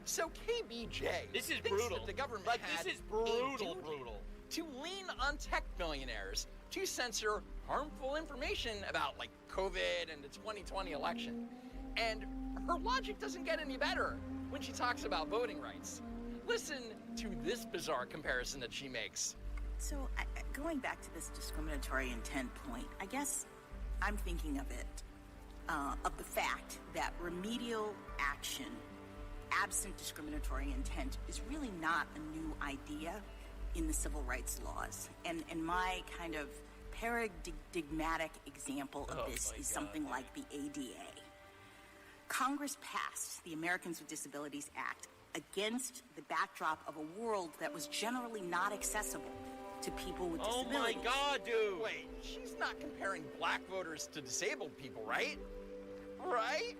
So KBJ, this is thinks brutal. That the government like had this is brutal, a duty brutal. to lean on tech millionaires to censor harmful information about like COVID and the 2020 election. And her logic doesn't get any better when she talks about voting rights. Listen to this bizarre comparison that she makes. So, going back to this discriminatory intent point, I guess I'm thinking of it, of the fact that remedial action, absent discriminatory intent, is really not a new idea in the civil rights laws. And my kind of paradigmatic example of this is something like the ADA. Congress passed the Americans with Disabilities Act against the backdrop of a world that was generally not accessible to people with disabilities. Oh my God, dude! Wait, she's not comparing black voters to disabled people, right? Right?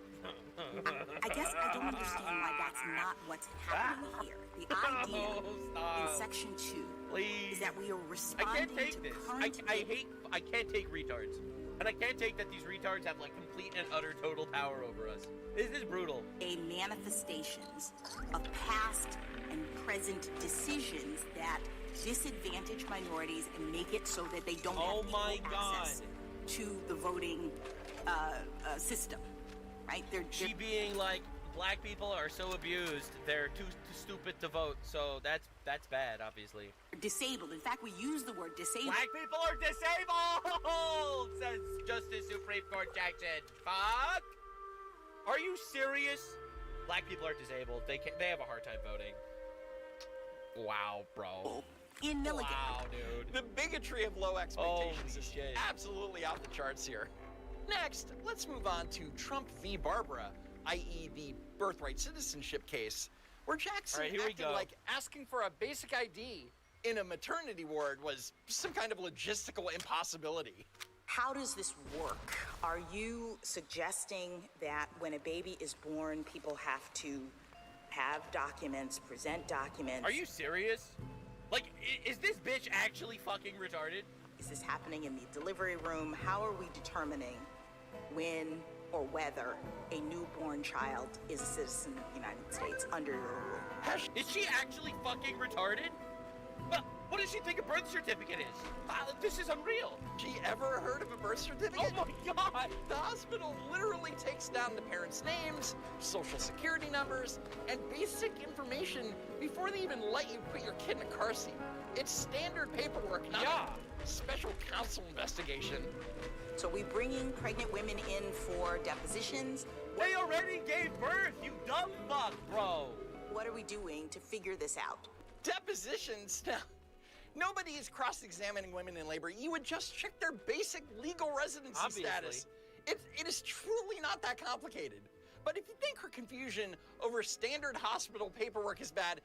I guess I don't understand why that's not what's happening here. The idea in Section 2 is that we are responding I can't take to this. current... I can't take retards. And I can't take that these retards have like complete and utter total power over us. This is brutal. Manifestations of past and present decisions that disadvantage minorities and make it so that they don't have equal access to the voting system, right? She being like, black people are so abused, they're too stupid to vote, so that's bad, obviously. Disabled. In fact, we use the word disabled. Black people are disabled, says Justice Supreme Court Jackson. Fuck! Are you serious? Black people are disabled. They have a hard time voting. Wow, bro. In Milligan. Wow, dude. The bigotry of low expectations Holy is shit. absolutely off the charts here. Next, let's move on to Trump v. Barbara, i.e. the birthright citizenship case, where Jackson acted like asking for a basic ID in a maternity ward was some kind of logistical impossibility. How does this work? Are you suggesting that when a baby is born, people have to have documents, present documents? Are you serious? Like, is this bitch actually fucking retarded? Is this happening in the delivery room? How are we determining when or whether a newborn child is a citizen of the United States under your rule? Is she actually fucking retarded? What does she think a birth certificate is? This is unreal. She ever heard of a birth certificate? Oh my God! The hospital literally takes down the parents' names, social security numbers, and basic information before they even let you put your kid in a car seat. It's standard paperwork, not a special counsel investigation. So we bringing pregnant women in for depositions? They already gave birth, you dumb fuck, bro. What are we doing to figure this out? Depositions? Now, nobody is cross-examining women in labor. You would just check their basic legal residency status. It is truly not that complicated. But if you think her confusion over standard hospital paperwork is bad,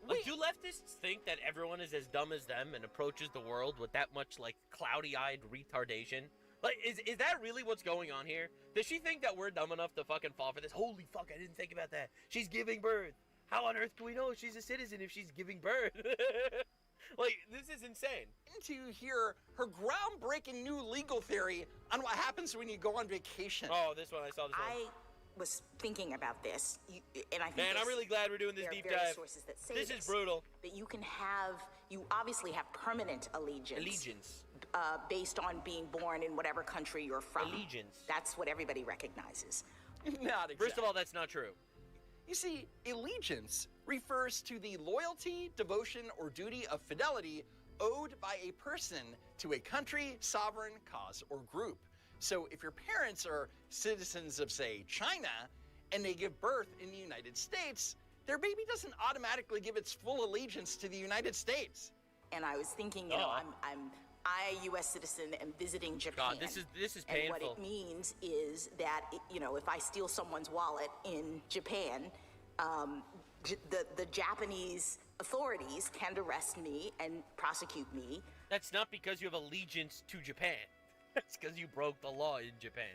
like, do leftists think that everyone is as dumb as them and approaches the world with that much, like, cloudy-eyed retardation? Like, is that really what's going on here? Does she think that we're dumb enough to fucking fall for this? Holy fuck, I didn't think about that. She's giving birth. How on earth can we know she's a citizen if she's giving birth? Like, this is insane. To hear her groundbreaking new legal theory on what happens when you go on vacation. Oh, this one, I saw this one. I was thinking about this, and I think I'm really glad we're doing this deep dive. Sources that say this is brutal. That you obviously have permanent allegiance. Based on being born in whatever country you're from. Allegiance. That's what everybody recognizes. Not exactly. First of all, that's not true. You see, allegiance refers to the loyalty, devotion, or duty of fidelity owed by a person to a country, sovereign, cause, or group. So if your parents are citizens of, say, China, and they give birth in the United States, their baby doesn't automatically give its full allegiance to the United States. And I was thinking, you know, I, a U.S. citizen, am visiting Japan. God, this is painful. And what it means is that, you know, if I steal someone's wallet in Japan, the Japanese authorities can arrest me and prosecute me. That's not because you have allegiance to Japan. That's because you broke the law in Japan.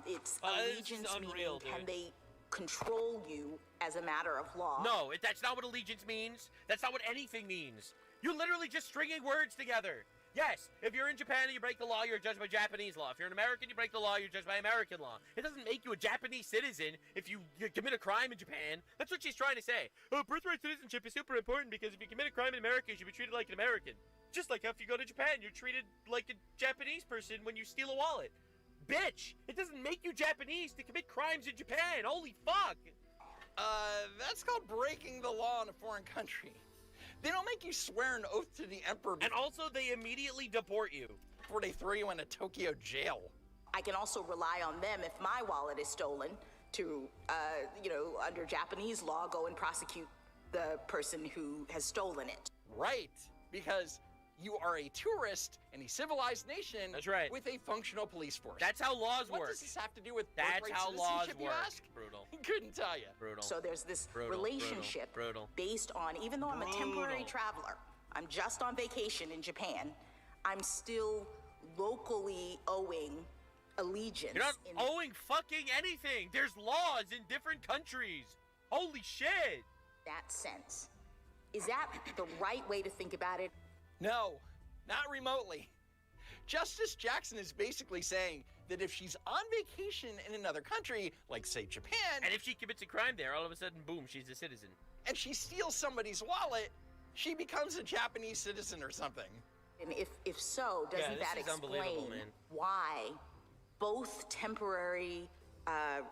It's allegiance meaning can they control you as a matter of law? No, that's not what allegiance means. That's not what anything means. You're literally just stringing words together. Yes, if you're in Japan and you break the law, you're judged by Japanese law. If you're an American, you break the law, you're judged by American law. It doesn't make you a Japanese citizen if you commit a crime in Japan. That's what she's trying to say. Oh, birthright citizenship is super important because if you commit a crime in America, you should be treated like an American. Just like if you go to Japan, you're treated like a Japanese person when you steal a wallet. Bitch, it doesn't make you Japanese to commit crimes in Japan. Holy fuck. That's called breaking the law in a foreign country. They don't make you swear an oath to the emperor. And also, they immediately deport you. Before they throw you in a Tokyo jail. I can also rely on them if my wallet is stolen to, you know, under Japanese law, go and prosecute the person who has stolen it. Right, because you are a tourist in a civilized nation. That's right. With a functional police force. That's how laws work. What does this have to do with That's how laws work? You ask? Brutal. Couldn't tell you. Brutal. So there's this relationship based on, even though I'm a temporary traveler, I'm just on vacation in Japan, I'm still locally owing allegiance. You're not owing fucking anything. There's laws in different countries. Holy shit. That sense. Is that the right way to think about it? No, not remotely. Justice Jackson is basically saying that if she's on vacation in another country, like say Japan, and if she commits a crime there, all of a sudden, boom, she's a citizen. And she steals somebody's wallet, she becomes a Japanese citizen or something. And if so, doesn't that explain why both temporary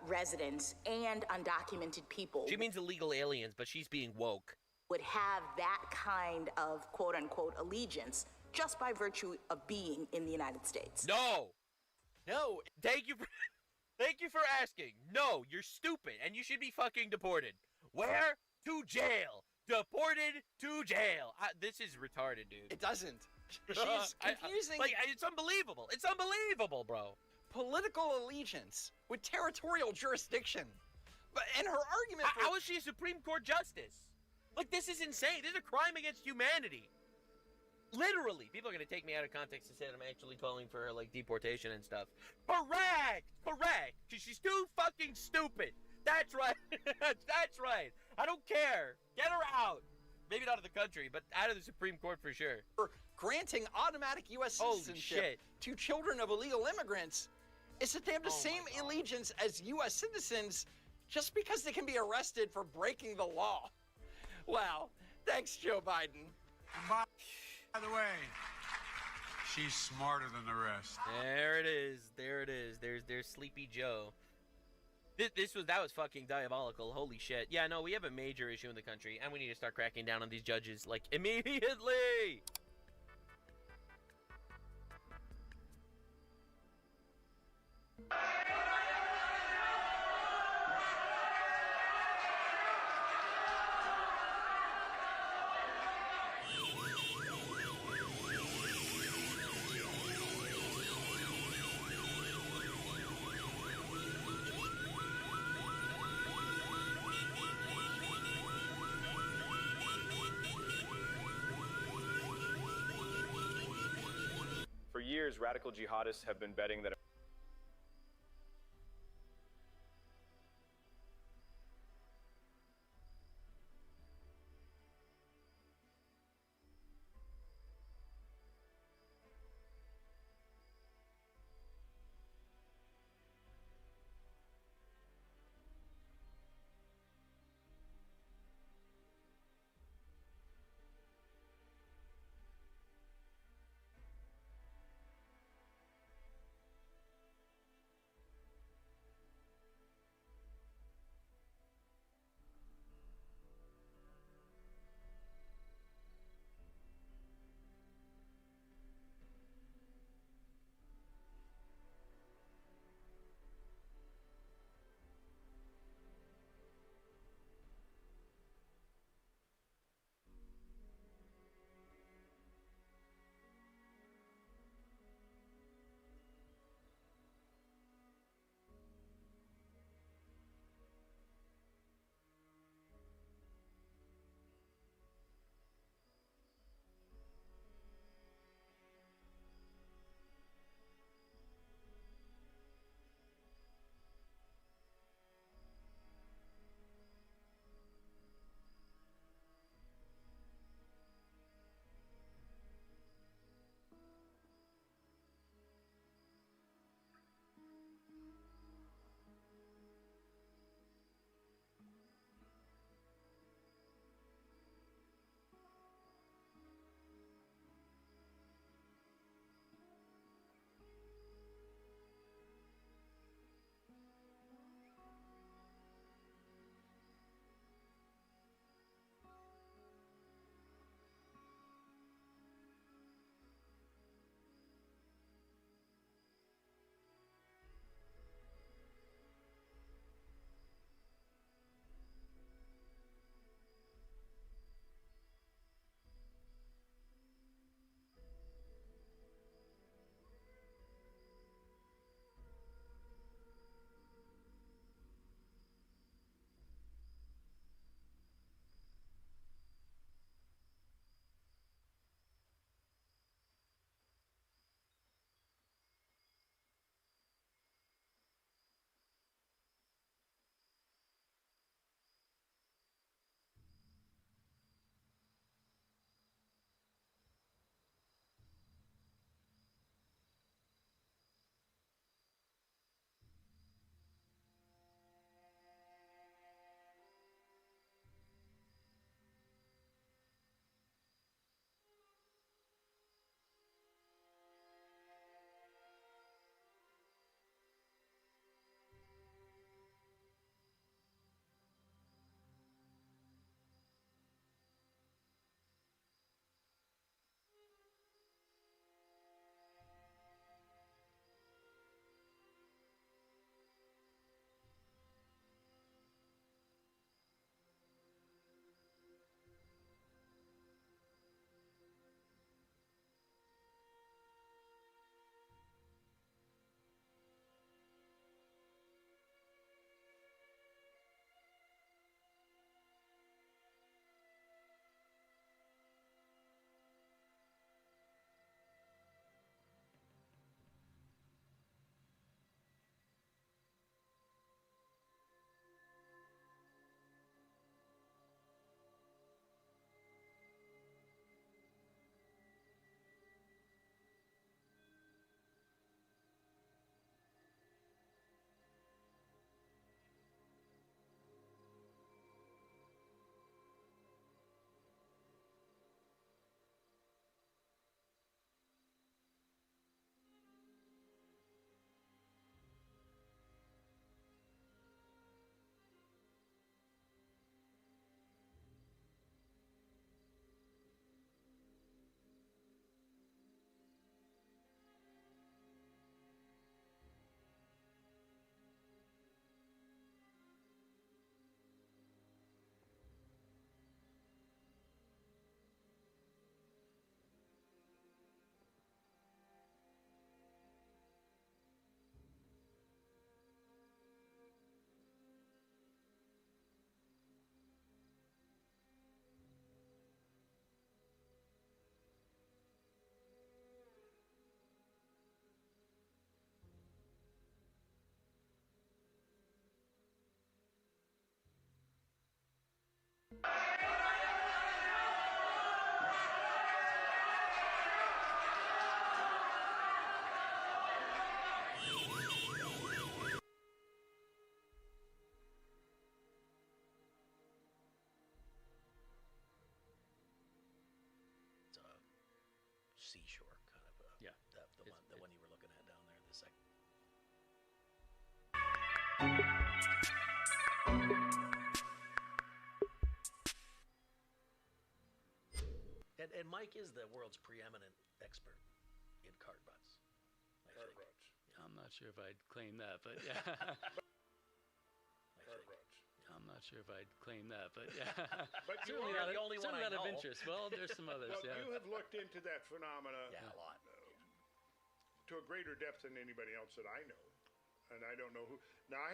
residents and undocumented people... She means illegal aliens, but she's being woke. ...would have that kind of quote-unquote allegiance just by virtue of being in the United States. No. Thank you for asking. No, you're stupid, and you should be fucking deported. Where? To jail. Deported to jail. This is retarded, dude. It doesn't. She's confusing... it's unbelievable. It's unbelievable, bro. Political allegiance with territorial jurisdiction. And her argument for... How is she a Supreme Court justice? Like, this is insane. This is a crime against humanity. Literally. People are going to take me out of context and say that I'm actually calling for, like, deportation and stuff. Correct. She's too fucking stupid. That's right. That's right. I don't care. Get her out. Maybe not of the country, but out of the Supreme Court for sure. For granting automatic U.S. citizenship to children of illegal immigrants is that they have the same allegiance as U.S. citizens just because they can be arrested for breaking the law. Wow. Thanks, Joe Biden. By the way, she's smarter than the rest. There it is. There's Sleepy Joe. That was fucking diabolical. Holy shit. Yeah, no, we have a major issue in the country, and we need to start cracking down on these judges, like, immediately. years, radical jihadists have been betting that seashore kind of the one you were looking at down there. The second. And Mike is the world's preeminent expert in cart butts. Cart butts. I'm not sure if I'd claim that, but yeah. I'm not sure if I'd claim that, but yeah. But you certainly are not, the only certainly one I not of know. interest. Well, there's some others. Well, yeah. you have looked into that phenomena. Yeah, a lot. To a greater depth than anybody else that I know, and I don't know who. Now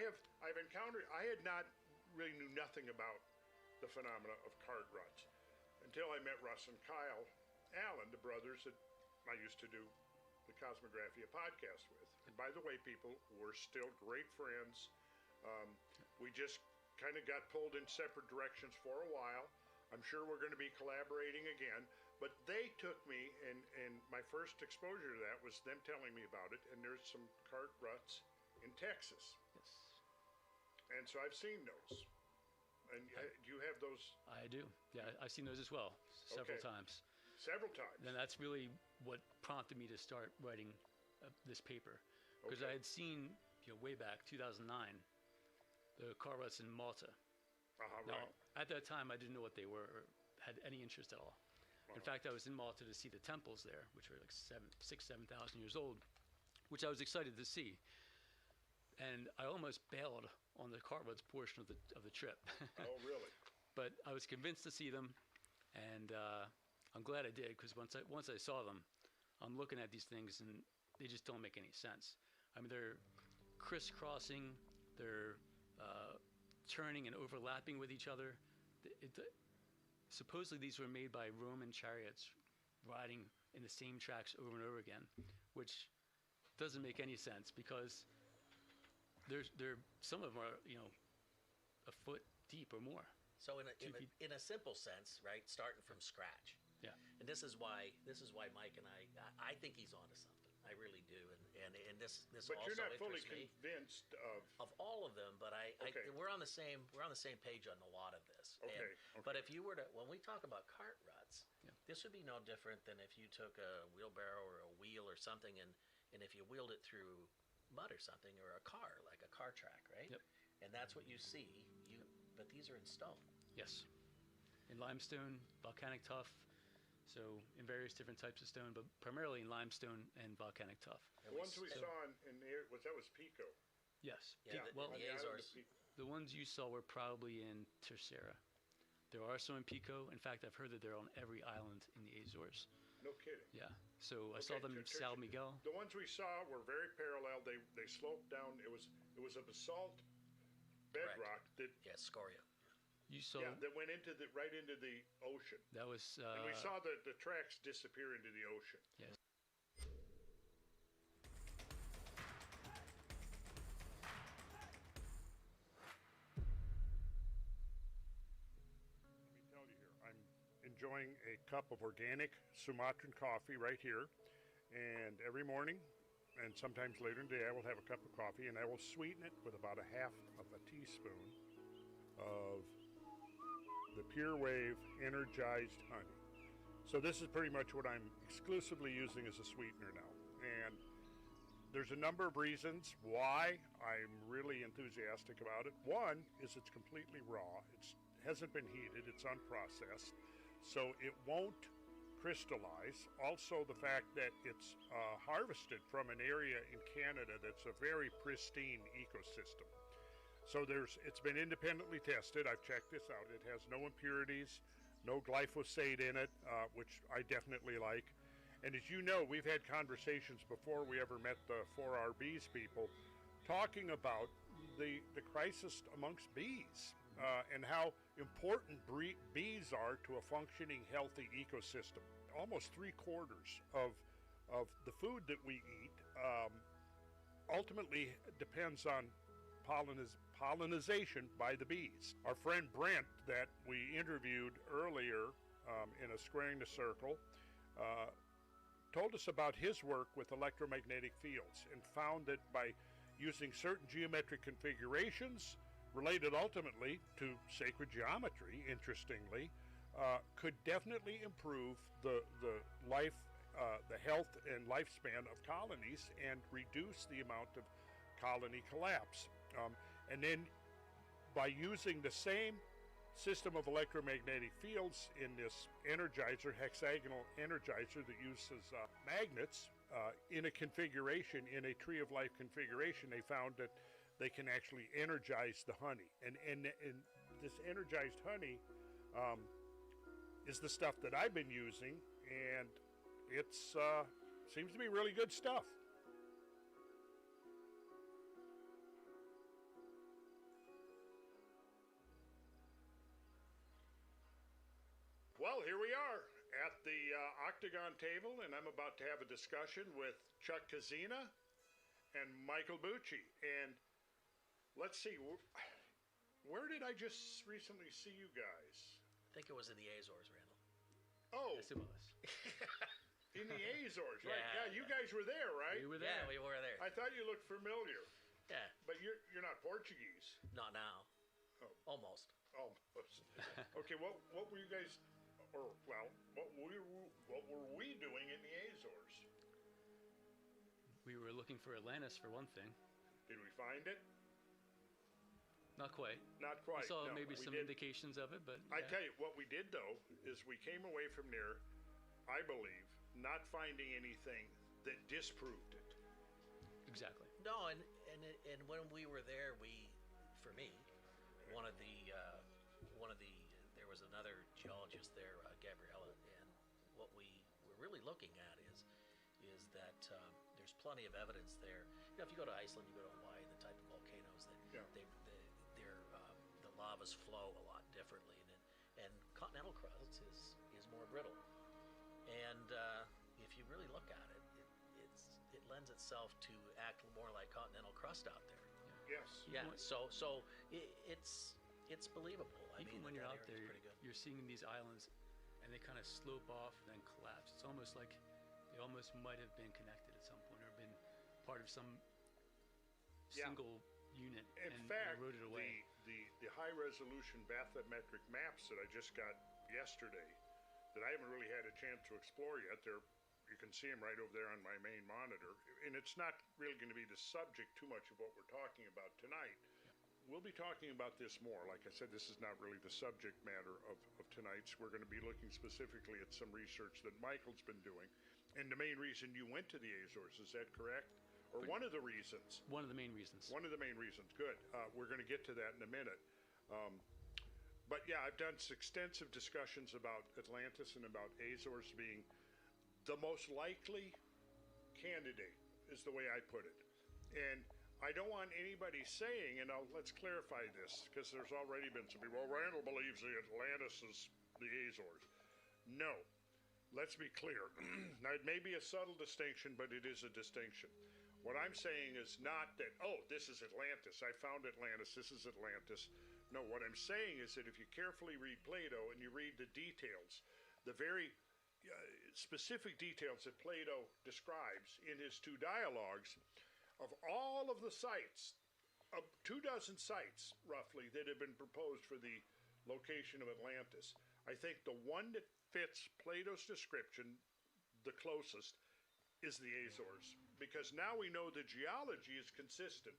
I've encountered. I had not really knew nothing about the phenomena of cart ruts until I met Russ and Kyle Allen, the brothers that I used to do the Cosmographia podcast with. And by the way, people, we're still great friends. We just kind of got pulled in separate directions for a while. I'm sure we're going to be collaborating again. But they took me, and my first exposure to that was them telling me about it. And there's some cart ruts in Texas. Yes. And so I've seen those. And do you have those? I do. Yeah, I've seen those as well, several Okay. times. Several times. And that's really what prompted me to start writing this paper, because I had seen, way back 2009, the car ruts in Malta. Now, Right. at that time, I didn't know what they were or had any interest at all. In fact, I was in Malta to see the temples there, which were like 7,000 years old, which I was excited to see. And I almost bailed on the car ruts portion of the trip. Oh, really? But I was convinced to see them, and I'm glad I did, because once I saw them, I'm looking at these things and they just don't make any sense. I mean, they're crisscrossing, they're turning and overlapping with each other. Supposedly these were made by Roman chariots riding in the same tracks over and over again, which doesn't make any sense, because some of them are a foot deep or more. So in a simple sense, right, starting from scratch. Yeah. And this is why Mike and I think he's onto something. I really do, and this But also you're not fully interests me. convinced Of all of them, but Okay. we're on the same page on a lot of this. Okay, But if you were to, when we talk about cart ruts, this would be no different than if you took a wheelbarrow or a wheel or something, and if you wheeled it through mud or something, or a car, like a car track, right? Yep. And that's what you see. But these are in stone. Yes. In limestone, volcanic tuff, so in various different types of stone, but primarily in limestone and volcanic tuff. The ones we saw in the air, that was Pico. Yes. Yeah, Well, the Azores. the ones you saw were probably in Terceira. There are some in Pico. In fact, I've heard that they're on every island in the Azores. No kidding. Yeah. So I saw them in São Miguel. The ones we saw were very parallel. They sloped down. It was a basalt bedrock that scoria. You saw that went right into the ocean. That was and we saw the tracks disappear into the ocean. Yes. Let me tell you here, I'm enjoying a cup of organic Sumatran coffee right here, and every morning and sometimes later in the day I will have a cup of coffee, and I will sweeten it with about a half of a teaspoon of the Pure Wave energized honey. So this is pretty much what I'm exclusively using as a sweetener now. And there's a number of reasons why I'm really enthusiastic about it. One is it's completely raw. It hasn't been heated. It's unprocessed. So it won't crystallize. Also the fact that it's harvested from an area in Canada that's a very pristine ecosystem. So it's been independently tested. I've checked this out. It has no impurities, no glyphosate in it, which I definitely like. And as you know, we've had conversations before we ever met the 4RBs people talking about the crisis amongst bees and how important bees are to a functioning, healthy ecosystem. Almost 3/4 of the food that we eat ultimately depends on pollinization by the bees. Our friend Brent that we interviewed earlier in a Squaring the Circle told us about his work with electromagnetic fields and found that by using certain geometric configurations related ultimately to sacred geometry, interestingly, could definitely improve the life the health and lifespan of colonies and reduce the amount of colony collapse. And then by using the same system of electromagnetic fields in this energizer, hexagonal energizer that uses magnets in a configuration, in a tree of life configuration, they found that they can actually energize the honey. And this energized honey is the stuff that I've been using, and it's seems to be really good stuff. Well, here we are at the octagon table, and I'm about to have a discussion with Chuck Kazina and Michael Bucci. And let's see, where did I just recently see you guys? I think it was in the Azores, Randall. Oh, Yes, it was. in the Azores, right? Yeah, you guys were there, right? We were there. Yeah, we were there. I thought you looked familiar. Yeah. But you're not Portuguese. Not now. Oh. Almost. Almost. Okay, what were you guys, or well, what were we doing in the Azores? We were looking for Atlantis for one thing. Did we find it? Not quite. Not quite. We saw no, maybe we some did. indications of it, but I yeah. tell you, what we did though is we came away from there, I believe, not finding anything that disproved it. Exactly. No, and when we were there, for me, there was another geologist there, Gabriella, and what we were really looking at is that there's plenty of evidence there. You know, if you go to Iceland, you go to Hawaii, the type of volcanoes that the lavas flow a lot differently, and continental crust is more brittle. And if you really look at it, it lends itself to act more like continental crust out there. Yes. Yeah. So it's believable. Even when you're out there, pretty good. you're seeing these islands, and they kind of slope off and then collapse. It's almost like they almost might have been connected at some point, or been part of some single unit In and fact, eroded away. the high resolution bathymetric maps that I just got yesterday, that I haven't really had a chance to explore yet, you can see them right over there on my main monitor, and it's not really going to be the subject too much of what we're talking about tonight. We'll be talking about this more. Like I said, this is not really the subject matter of tonight's. We're going to be looking specifically at some research that Michael's been doing. And the main reason you went to the Azores, is that correct? Or one of the reasons? One of the main reasons. One of the main reasons. Good. We're going to get to that in a minute. But yeah, I've done extensive discussions about Atlantis and about Azores being the most likely candidate, is the way I put it. And I don't want anybody saying, and let's clarify this, because there's already been some people, well, Randall believes the Atlantis is the Azores. No. Let's be clear. Now, it may be a subtle distinction, but it is a distinction. What I'm saying is not that, oh, this is Atlantis. I found Atlantis. This is Atlantis. No, what I'm saying is that if you carefully read Plato and you read the details, the very specific details that Plato describes in his two dialogues, of all of the sites, 24 sites roughly, that have been proposed for the location of Atlantis, I think the one that fits Plato's description the closest is the Azores, because now we know the geology is consistent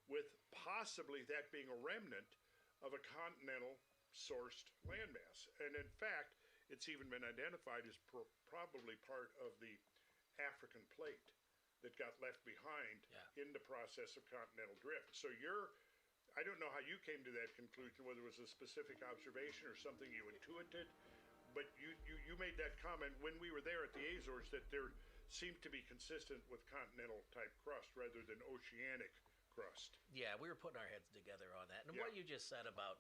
with possibly that being a remnant of a continental sourced landmass. And in fact, it's even been identified as probably part of the African plate that got left behind in the process of continental drift. So I don't know how you came to that conclusion, whether it was a specific observation or something you intuited, but you made that comment when we were there at the Azores that there seemed to be consistent with continental type crust rather than oceanic crust. Yeah, we were putting our heads together on that. And what you just said about,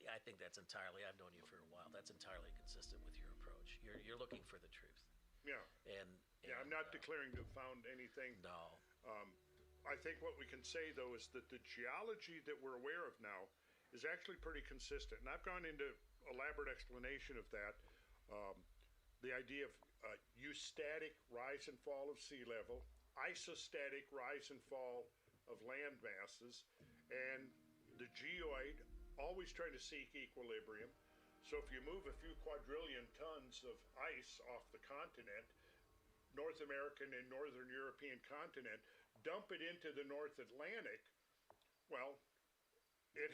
I think that's entirely, I've known you for a while, that's entirely consistent with your approach. You're looking for the truth. Yeah. And I'm not declaring to have found anything. No. I think what we can say, though, is that the geology that we're aware of now is actually pretty consistent. And I've gone into elaborate explanation of that. The idea of eustatic rise and fall of sea level, isostatic rise and fall of land masses, and the geoid always trying to seek equilibrium. So if you move a few quadrillion tons of ice off the continent, North American and Northern European continent, dump it into the North Atlantic, well, it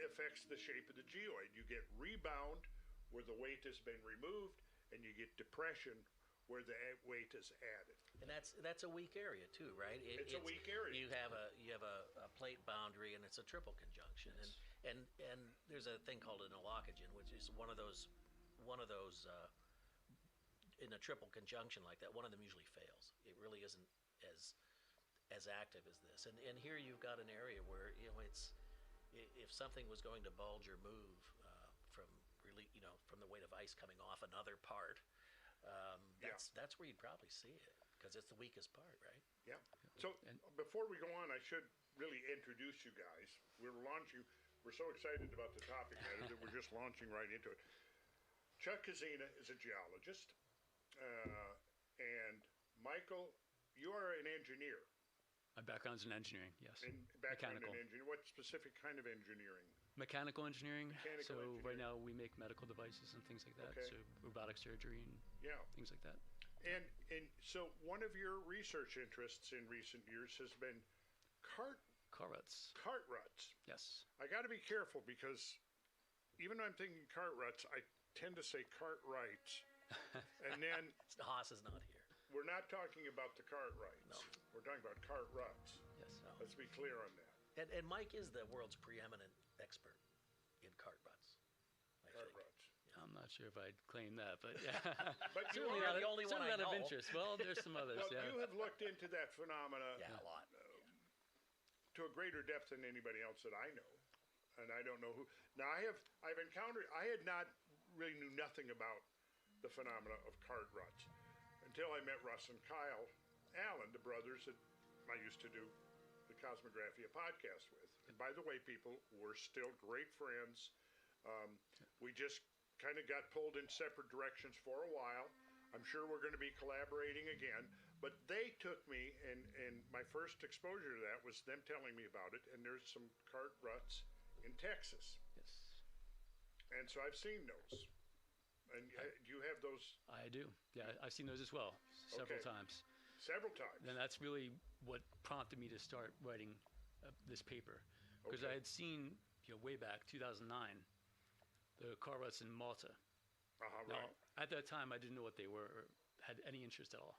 affects the shape of the geoid. You get rebound where the weight has been removed, and you get depression where the weight is added. And that's a weak area too, right? It's a weak area. You have a plate boundary, and it's a triple conjunction, and there's a thing called an allocogen, which is one of those in a triple conjunction like that. One of them usually fails. It really isn't as active as this. And here you've got an area where it's if something was going to bulge or move from the weight of ice coming off another part. That's where you'd probably see it, because it's the weakest part, right? Yeah. So before we go on, I should really introduce you guys. We're so excited about the topic matter that we're just launching right into it. Chuck Kazina is a geologist, and Michael, you are an engineer. My background's in engineering, yes. Mechanical. In engineering. What specific kind of engineering? Mechanical engineering. Engineering. Right now we make medical devices and things like that. Okay. So robotic surgery and things like that. And so one of your research interests in recent years has been cart ruts. Cart ruts. Yes. I got to be careful, because even though I'm thinking cart ruts, I tend to say cart rights. And then Haas is not here. We're not talking about the cart rights. No. We're talking about cart ruts. Yes. No. Let's be clear on that. And Mike is the world's preeminent expert in cart ruts. Cart ruts. I'm not sure if I'd claim that, but yeah. But you certainly are not, the only one certainly I not of know. interest. Well, there's some others. Well, you have looked into that phenomena a lot. To a greater depth than anybody else that I know, and I don't know who. Now I've encountered. I had not really knew nothing about the phenomena of cart ruts until I met Russ and Kyle Allen, the brothers that I used to do the Cosmographia podcast with. And by the way, people, we're still great friends. We just kind of got pulled in separate directions for a while. I'm sure we're going to be collaborating again. But they took me, and my first exposure to that was them telling me about it. And there's some cart ruts in Texas. Yes. And so I've seen those. And do you have those? I do. Yeah, I've seen those as well, several Okay. times. Several times. And that's really what prompted me to start writing this paper, because Okay. I had seen, way back 2009, the car ruts in Malta. Now, Right. at that time, I didn't know what they were or had any interest at all.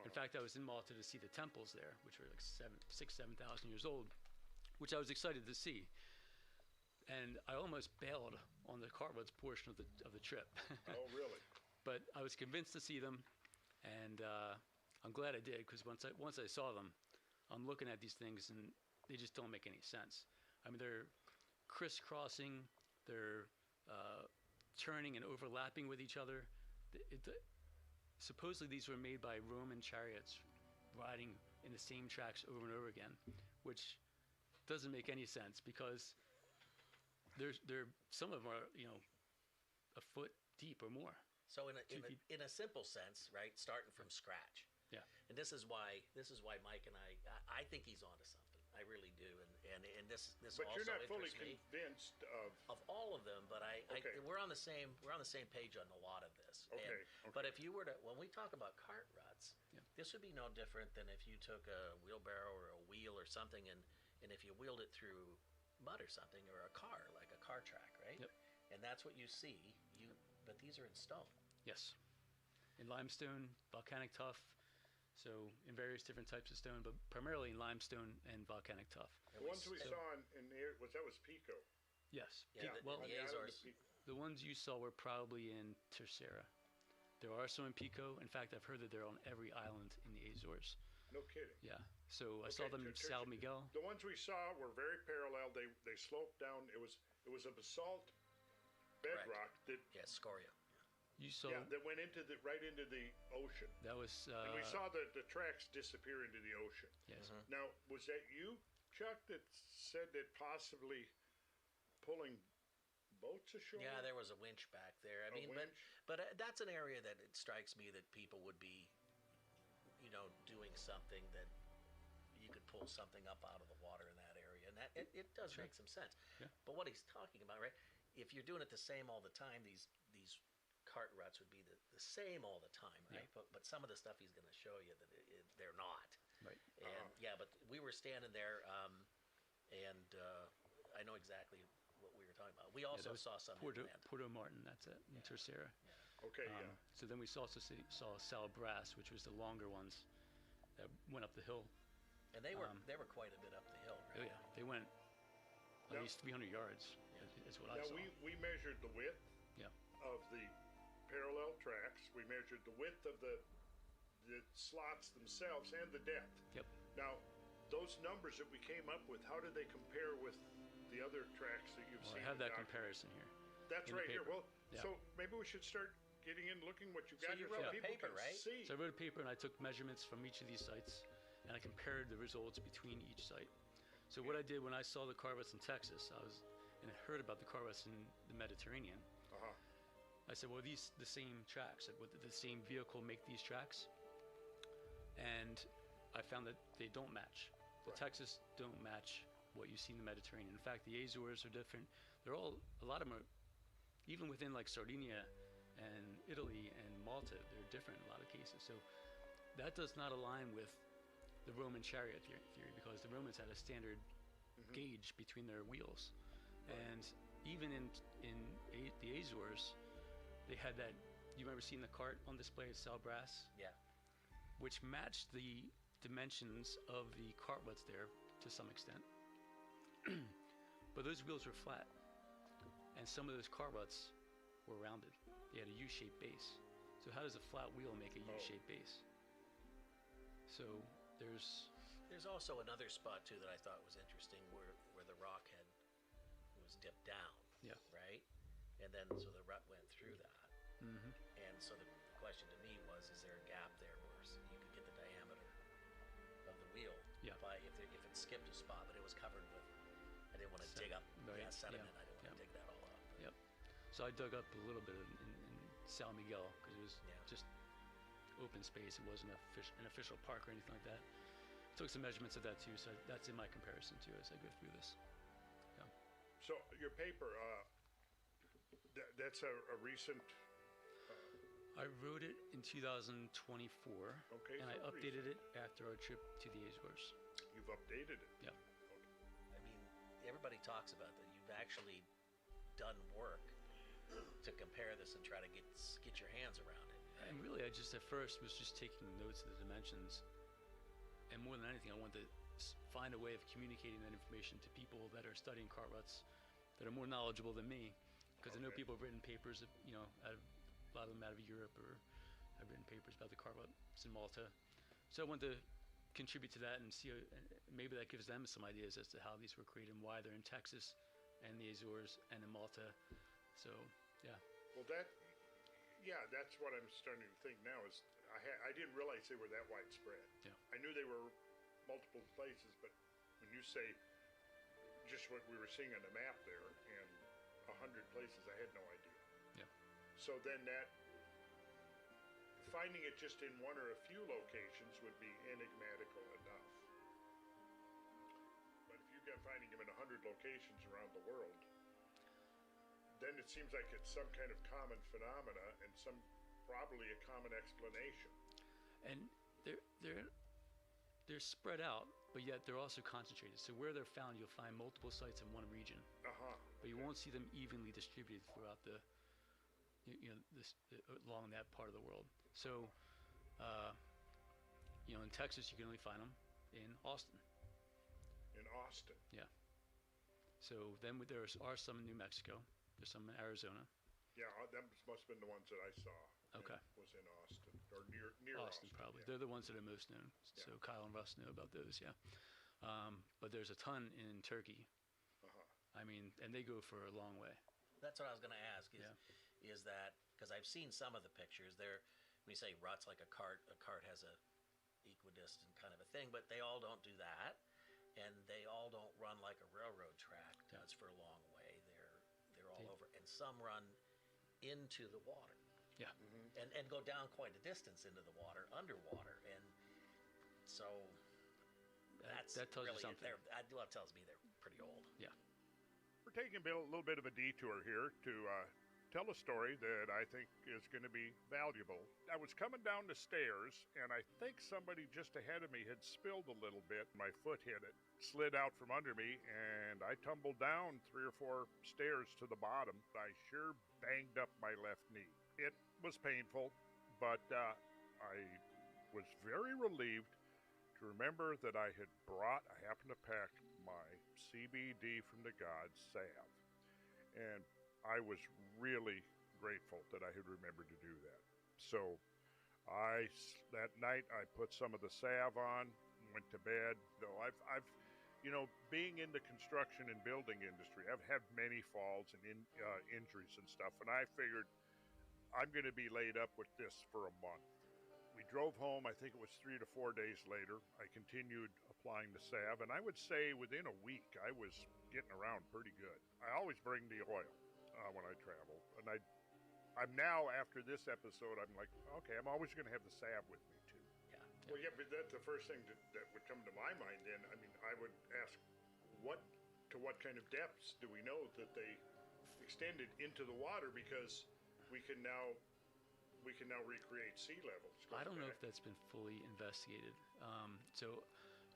In fact, I was in Malta to see the temples there, which were like 7,000 years old, which I was excited to see. And I almost bailed on the car ruts portion of the trip. Oh, really? But I was convinced to see them, and I'm glad I did, because once I saw them, I'm looking at these things and they just don't make any sense. I mean, they're crisscrossing, they're turning and overlapping with each other. Supposedly these were made by Roman chariots riding in the same tracks over and over again, which doesn't make any sense, because some of them are a foot deep or more. So in a simple sense, right, starting from scratch. Yeah. And this is why Mike and I think he's onto something. I really do, and this But also you're not fully interests me. convinced of All of them, but Okay. we're on the same page on a lot of this. Okay, But if you were to, when we talk about cart ruts, this would be no different than if you took a wheelbarrow or a wheel or something, and if you wheeled it through mud or something, or a car, like a car track, right? Yep. And that's what you see. But these are in stone. Yes. In limestone, volcanic tuff, so in various different types of stone, but primarily in limestone and volcanic tuff. the ones we saw in the air. That was Pico. Yes. Yeah, Well, the Azores. the ones you saw were probably in Terceira. There are some in Pico. In fact, I've heard that they're on every island in the Azores. No kidding. Yeah. So I saw Okay, them in São Miguel. The ones we saw were very parallel. They sloped down. It was a basalt bedrock that scoria. You saw that went right into the ocean. that was And we saw the tracks disappear into the ocean. yes. Now, was that you, Chuck, that said that possibly pulling boats ashore? Yeah, there was a winch back there. I A mean, winch? but that's an area that it strikes me that people would be, doing something that you could pull something up out of the water in that area, and that it does make some sense. Yeah. But what he's talking about, right? If you're doing it the same all the time, these cart ruts would be the same all the time, right? But some of the stuff he's going to show you that they're not. Right. And but we were standing there, and I know exactly what we were talking about. We also saw some inland. Porto Martin, that's it, in Tercera. Okay, So then we also saw Sal Brass, which was the longer ones that went up the hill. And they were quite a bit up the hill, right? Oh yeah, they went at least 300 yards. Is what I saw. Now we measured the width of the parallel tracks. We measured the width of the slots themselves and the depth. Yep. Now, those numbers that we came up with, how do they compare with the other tracks that you've seen? I have that comparison here. That's right here. Well, yeah. so maybe we should start getting in, looking what you got you here, wrote so a people paper, can right? see. So I wrote a paper and I took measurements from each of these sites, and I compared the results between each site. So what I did when I saw the car ruts in Texas, and I heard about the car ruts in the Mediterranean. I said, well, these the same tracks? Would the same vehicle make these tracks? And I found that they don't match. The Texas don't match what you see in the Mediterranean. In fact, the Azores are different. A lot of them are, even within like Sardinia and Italy and Malta, they're different in a lot of cases. So that does not align with the Roman chariot theory, because the Romans had a standard gauge between their wheels. And even in the Azores, they had that. You remember seeing the cart on display at Sal Brass? Yeah. Which matched the dimensions of the cart ruts there to some extent. But those wheels were flat, and some of those cart ruts were rounded. They had a U-shaped base. So how does a flat wheel make a U-shaped base? So there's also another spot too that I thought was interesting, where the rock was dipped down. Yeah. Right. And then so the rut went through that. Mm-hmm. And so the question to me was, is there a gap there where you could get the diameter of the wheel? Yeah. If it skipped a spot, but it was covered with, I didn't want to dig up sediment. I didn't want to dig that all up. Yep. So I dug up a little bit in San Miguel, because it was just open space. It wasn't an official park or anything like that. Took some measurements of that too, so that's in my comparison too as I go through this. Yeah. So your paper, that's a recent. I wrote it in 2024, and I updated it after our trip to the Azores. You've updated it? Yeah. I mean, everybody talks about that. You've actually done work to compare this and try to get your hands around it. And really, I just at first was just taking notes of the dimensions, and more than anything, I wanted to find a way of communicating that information to people that are studying cart ruts, that are more knowledgeable than me, because I know people have written papers, a lot of them out of Europe, or have written papers about the cart ruts in Malta. So I wanted to contribute to that and see, maybe that gives them some ideas as to how these were created and why they're in Texas and the Azores and in Malta. So, yeah. Well, that's what I'm starting to think now. Is I didn't realize they were that widespread. Yeah. I knew they were multiple places, but when you say just what we were seeing on the map there and 100 places, I had no idea. Yeah. So then that finding it just in one or a few locations would be enigmatical enough. But if you get finding them in 100 locations around the world, then it seems like it's some kind of common phenomena and probably a common explanation. And they're spread out, but yet they're also concentrated. So where they're found, you'll find multiple sites in one region, but you won't see them evenly distributed throughout along that part of the world. So, in Texas, you can only find them in Austin. In Austin. Yeah. So then there are some in New Mexico. There's some in Arizona. Yeah, that must have been the ones that I saw. Okay. Was in Austin or near Austin, probably. Yeah. They're the ones that are most known. So Kyle and Russ know about those. Yeah. But there's a ton in Turkey. I mean, and they go for a long way. That's what I was going to ask. Is that because I've seen some of the pictures there? When you say ruts, like a cart has a equidistant kind of a thing, but they all don't do that, and they all don't run like a railroad track does for a long way. They're all over, and some run into the water. Yeah. And go down quite a distance into the water, underwater, and so that tells really you something. That tells me they're pretty old. Yeah. We're taking a little bit of a detour here to tell a story that I think is going to be valuable. I was coming down the stairs, and I think somebody just ahead of me had spilled a little bit. My foot hit it, slid out from under me, and I tumbled down 3 or 4 stairs to the bottom. I sure banged up my left knee. It was painful, but I was very relieved to remember that I happened to pack my CBD from the gods salve. And I was really grateful that I had remembered to do that. So that night I put some of the salve on, went to bed. Though I've being in the construction and building industry, I've had many falls and injuries and stuff, and I figured I'm going to be laid up with this for a month. We drove home, I think it was 3 to 4 days later. I continued applying the salve, and I would say within a week, I was getting around pretty good. I always bring the oil when I travel, and I'm now, after this episode, I'm like, okay, I'm always going to have the salve with me, too. Yeah. Well, yeah, but that's the first thing that would come to my mind then. I mean, I would ask, to what kind of depths do we know that they extended into the water, because we can now recreate sea levels. I don't know if that's been fully investigated. So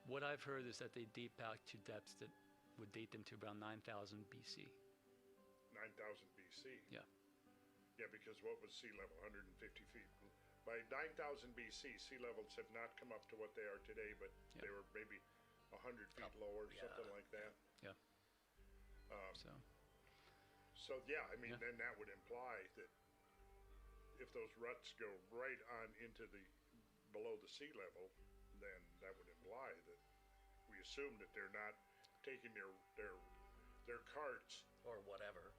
what I've heard is that they date back to depths that would date them to around 9,000 BC. 9,000 BC? Yeah. Yeah, because what was sea level? 150 feet. By 9,000 BC, sea levels have not come up to what they are today, but they were maybe 100 feet lower, something like that. Yeah. So yeah, I mean, then that would imply that if those ruts go right on into below the sea level, then that would imply that we assume that they're not taking their carts or whatever,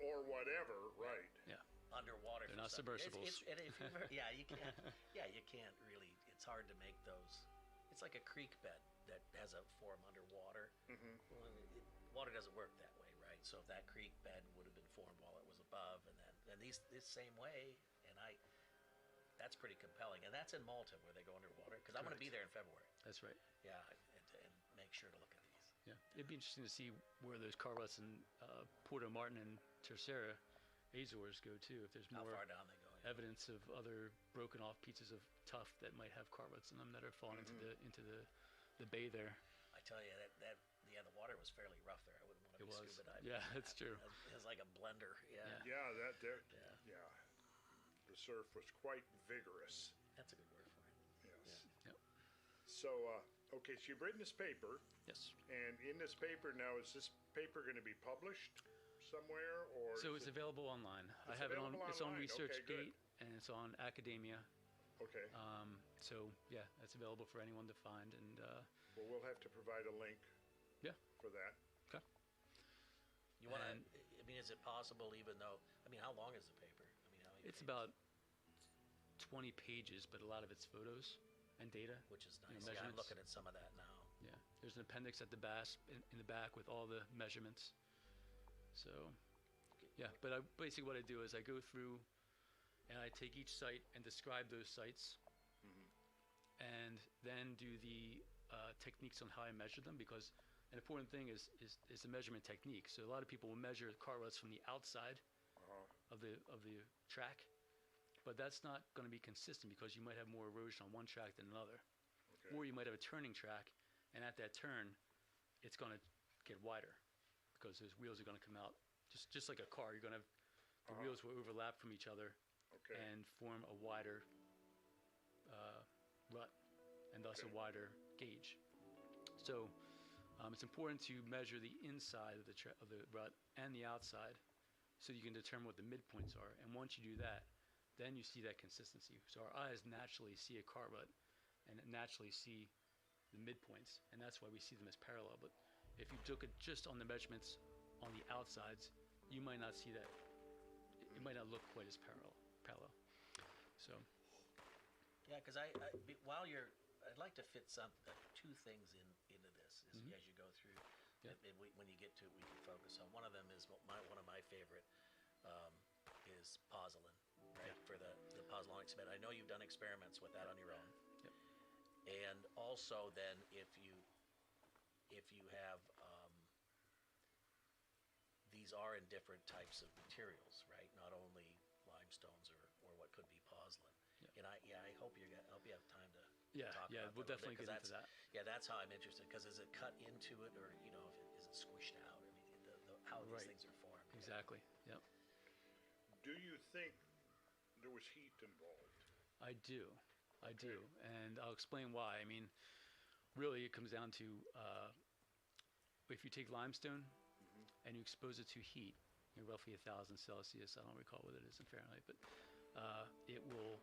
or whatever, right? Yeah. Underwater. They're not submersibles. You can't. Yeah, you can't really. It's hard to make those. It's like a creek bed that has a form underwater. Mm-hmm. Well, water doesn't work that way, right? So if that creek bed would have been formed while it was above, and these this same way, and that's pretty compelling. And that's in Malta where they go underwater, because I'm going to be there in February. That's right. Yeah, and make sure to look at these. Yeah, it'd be interesting to see where those car ruts in Puerto Martin and Terceira, Azores go too. If there's How more far down they go? evidence of other broken off pieces of tuff that might have car ruts in them that are falling into the bay there. I tell you that the water was fairly rough there. I wouldn't want to be scuba diving. Yeah, that's true. It was like a blender. Yeah. Yeah, the surf was quite vigorous. That's a good word for it. Yes. Yep. So, okay, so you've written this paper. Yes. And in this paper now, is this paper going to be published somewhere, or? So it's available online. I have it on. It's on ResearchGate, and it's on Academia. Okay. So yeah, it's available for anyone to find, and well, we'll have to provide a link. Yeah. For that. Okay. You want to? I mean, is it possible? Even though, I mean, how long is the paper? I mean, how many it's pages? about 20 pages, but a lot of it's photos and data, which is nice. You know, yeah, I'm looking at some of that now. Yeah, there's an appendix at the back in the back with all the measurements. So, yeah, but basically what I do is I go through and I take each site and describe those sites, and then do the techniques on how I measure them, because an important thing is the measurement technique. So a lot of people will measure car ruts from the outside of the track, but that's not going to be consistent, because you might have more erosion on one track than another, or you might have a turning track, and at that turn, it's going to get wider, because those wheels are going to come out just like a car. You're going to have the wheels will overlap from each other and form a wider rut, and thus a wider gauge. So it's important to measure the inside of the rut and the outside, so you can determine what the midpoints are. And once you do that, then you see that consistency. So our eyes naturally see a car rut and naturally see the midpoints, and that's why we see them as parallel. But if you took it just on the measurements on the outsides, you might not see that. It might not look quite as parallel. So. Yeah, because while I'd like to fit two things into this as you go through. Yeah. When you get to it, we can focus on. One of them is one of my favorite is pozzolan, right? For the pozzolanic cement. I know you've done experiments with that on your own. Yep. And also, then if you have these these are in different types of materials, right? Not only limestones or what could be pozzolan. And I hope you have time to talk about we'll that definitely get into that. Yeah, that's how I'm interested, because is it cut into it, or is it squished out? I mean, how these things are formed. Exactly. Yep. Do you think there was heat involved? I do, and I'll explain why. I mean, really, it comes down to if you take limestone and you expose it to heat, roughly 1,000 Celsius. I don't recall what it is in Fahrenheit, but it will.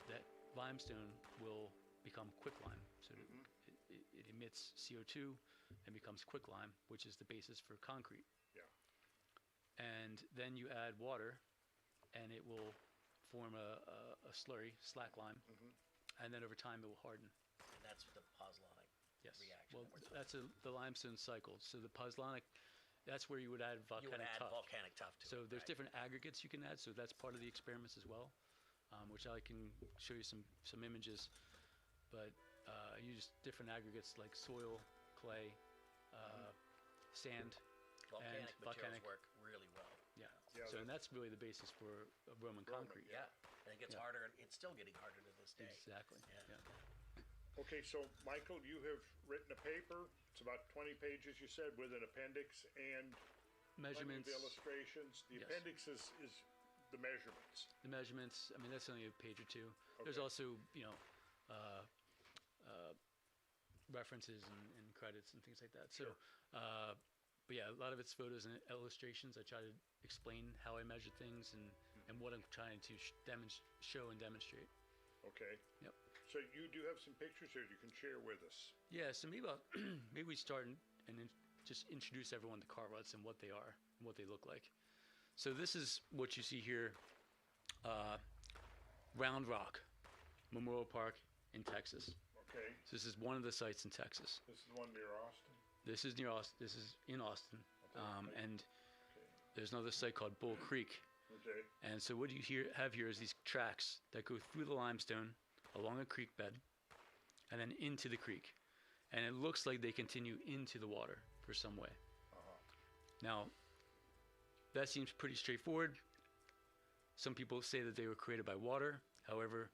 That limestone will become quicklime. So it emits CO2 and becomes quicklime, which is the basis for concrete. Yeah. And then you add water, and it will form a slurry, slack lime, and then over time it will harden. And that's the pozzolanic reaction. Well, that's the limestone cycle. So the pozzolanic, that's where you would add volcanic tuff. Volcanic tuff to so it. There's different aggregates you can add. So that's part of the experiments as well, which I can show you some images. But I use different aggregates like soil, clay, sand, Volcanic and materials work really well. Yeah. So and that's really the basis for Roman concrete. Yeah. And it gets harder, and it's still getting harder to this day. Exactly. Yeah. Okay, so Michael, you have written a paper. It's about 20 pages, you said, with an appendix and measurements, the illustrations. The appendix is the measurements. The measurements. I mean, that's only a page or two. Okay. There's also, references and credits and things like that. Sure. So, but yeah, a lot of it's photos and illustrations. I try to explain how I measure things and what I'm trying to show and demonstrate. Okay. Yep. So you do have some pictures here you can share with us. Yeah. So maybe maybe we start and just introduce everyone to car ruts and what they are and what they look like. So this is what you see here, Round Rock Memorial Park in Texas. Okay. So this is one of the sites in Texas. This is one near Austin? This is near Austin. This is in Austin. And there's another site called Bull Creek. Okay. And so what you have here is these tracks that go through the limestone along a creek bed and then into the creek. And it looks like they continue into the water for some way. Now, that seems pretty straightforward. Some people say that they were created by water. However,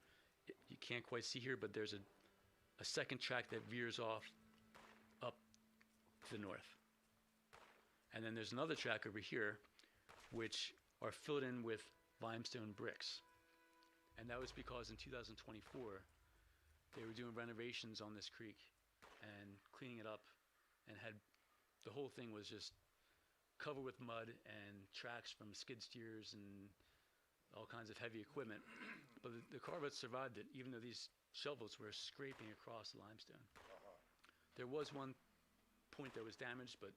you can't quite see here, but there's a second track that veers off up to the north. And then there's another track over here, which are filled in with limestone bricks. And that was because in 2024, they were doing renovations on this creek and cleaning it up, and the whole thing was just covered with mud and tracks from skid steers and all kinds of heavy equipment. But the car ruts survived it, even though these shovels were scraping across the limestone. There was one point that was damaged, but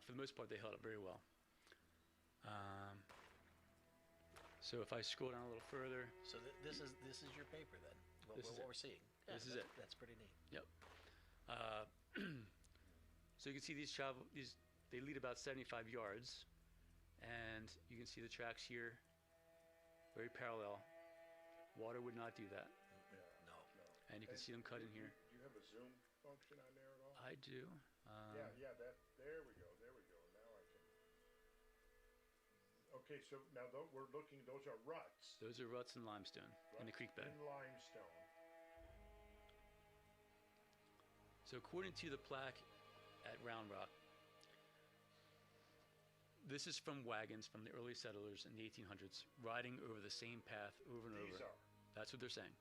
for the most part, they held up very well. So if I scroll down a little further, So this is your paper then. What we're seeing. Yeah, this is it. That's pretty neat. Yep. So you can see they lead about 75 yards, and you can see the tracks here, very parallel. Water would not do that. No. And you can see them cut in here. Do you have a zoom function on there at all? I do. Yeah, there we go. Now I can. Okay, so now we're looking, those are ruts. Those are ruts in limestone in the creek bed. In limestone. So according to the plaque at Round Rock, this is from wagons from the early settlers in the 1800s, riding over the same path over and over. These are. That's what they're saying.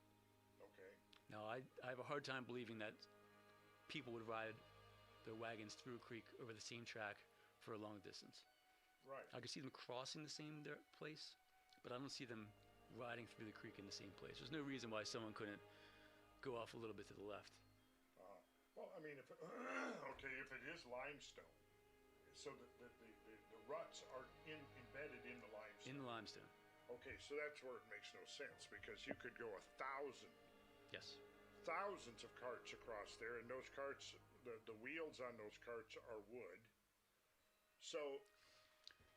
Okay. Now, I have a hard time believing that people would ride their wagons through a creek over the same track for a long distance. Right. I can see them crossing the same place, but I don't see them riding through the creek in the same place. There's no reason why someone couldn't go off a little bit to the left. Well, I mean, if it is limestone, so the ruts are embedded in the limestone. In the limestone. Okay, so that's where it makes no sense, because you could go 1,000. Yes. Thousands of carts across there, and those carts, the wheels on those carts are wood. So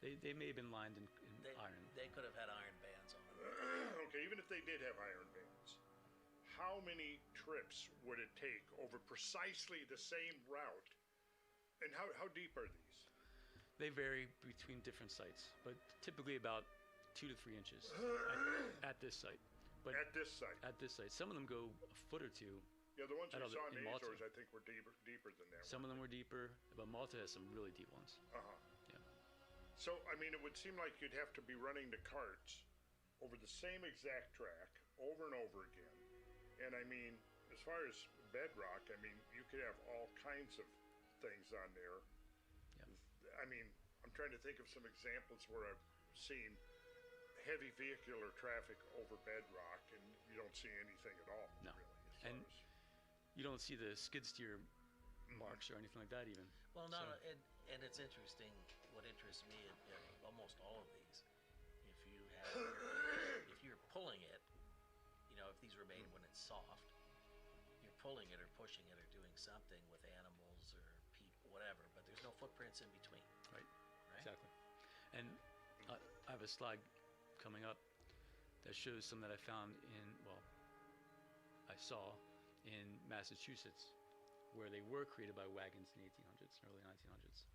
they may have been lined in iron. They could have had iron bands on them. Okay, even if they did have iron bands, how many trips would it take over precisely the same route? And how deep are these? They vary between different sites, but typically about 2 to 3 inches at this site. But at this site. At this site, some of them go a foot or two. Yeah, the ones we saw in the Malta. Azores, I think, were deeper than that. Some of them were deeper, but Malta has some really deep ones. Yeah. So, I mean, it would seem like you'd have to be running the carts over the same exact track over and over again. And I mean, as far as bedrock, I mean, you could have all kinds of things on there. I mean, I'm trying to think of some examples where I've seen heavy vehicular traffic over bedrock, and you don't see anything at all. No. Really, and you don't see the skid steer marks or anything like that even. Well, no, and it's interesting. What interests me in almost all of these, if you're pulling it, you know, if these were made when it's soft, you're pulling it or pushing it or doing something with animals or people, whatever, but there's no footprints in between. Right. Exactly. And I have a slide coming up that shows some that I found I saw in Massachusetts, where they were created by wagons in the 1800s and early 1900s.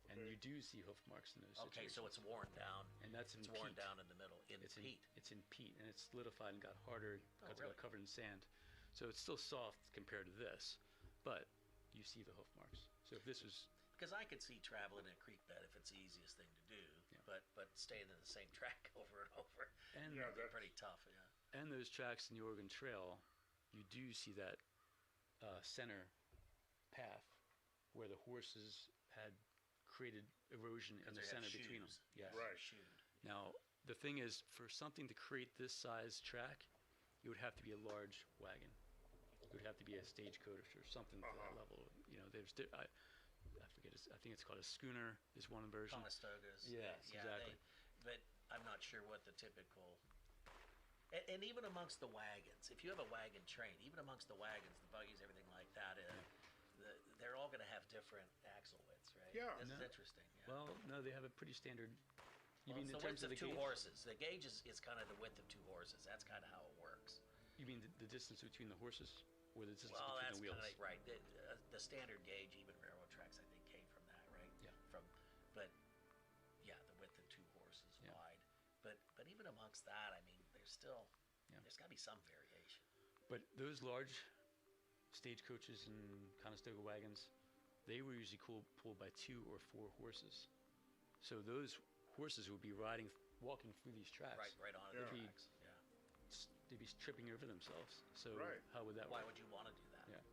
And you do see hoof marks in those situations. So it's worn down. And that's in it's peat. worn down in the middle, it's peat. It's in peat, and it's solidified and got harder because it got covered in sand. So it's still soft compared to this, but you see the hoof marks. So if this was... Because I could see traveling in a creek bed if it's the easiest thing to do, but staying in the same track over and over, and that's pretty tough. Yeah. And those tracks in the Oregon Trail, you do see that center path where the horses had created erosion in the center between them. Yeah, right. Now the thing is, for something to create this size track, it would have to be a large wagon. It would have to be a stagecoach or something to that level. You know, there's I forget. I think it's called a schooner. Is one version. Conestogas. Yes, exactly. But I'm not sure what the typical. And even amongst the wagons, if you have a wagon train, even amongst the wagons, the buggies, everything like that, they're all going to have different axle widths, right? Yeah. This is interesting. Yeah. Well, no, they have a pretty standard. You mean it's in the terms width of of the two gauge? horses. The gauge is kind of the width of two horses. That's kind of how it works. You mean the distance between the horses, or the distance Well, between that's the wheels? kind of right. The standard gauge, even railroad tracks, I think, came from that, right? Yeah. But the width of two horses wide. But even amongst that, I mean, there's got to be some variation. But those large stagecoaches and Conestoga wagons, they were usually pulled by 2 or 4 horses. So those horses would be walking through these tracks. Right onto the tracks. Yeah. They'd be tripping over themselves. So how would that Why work? would you want to do that? Yeah.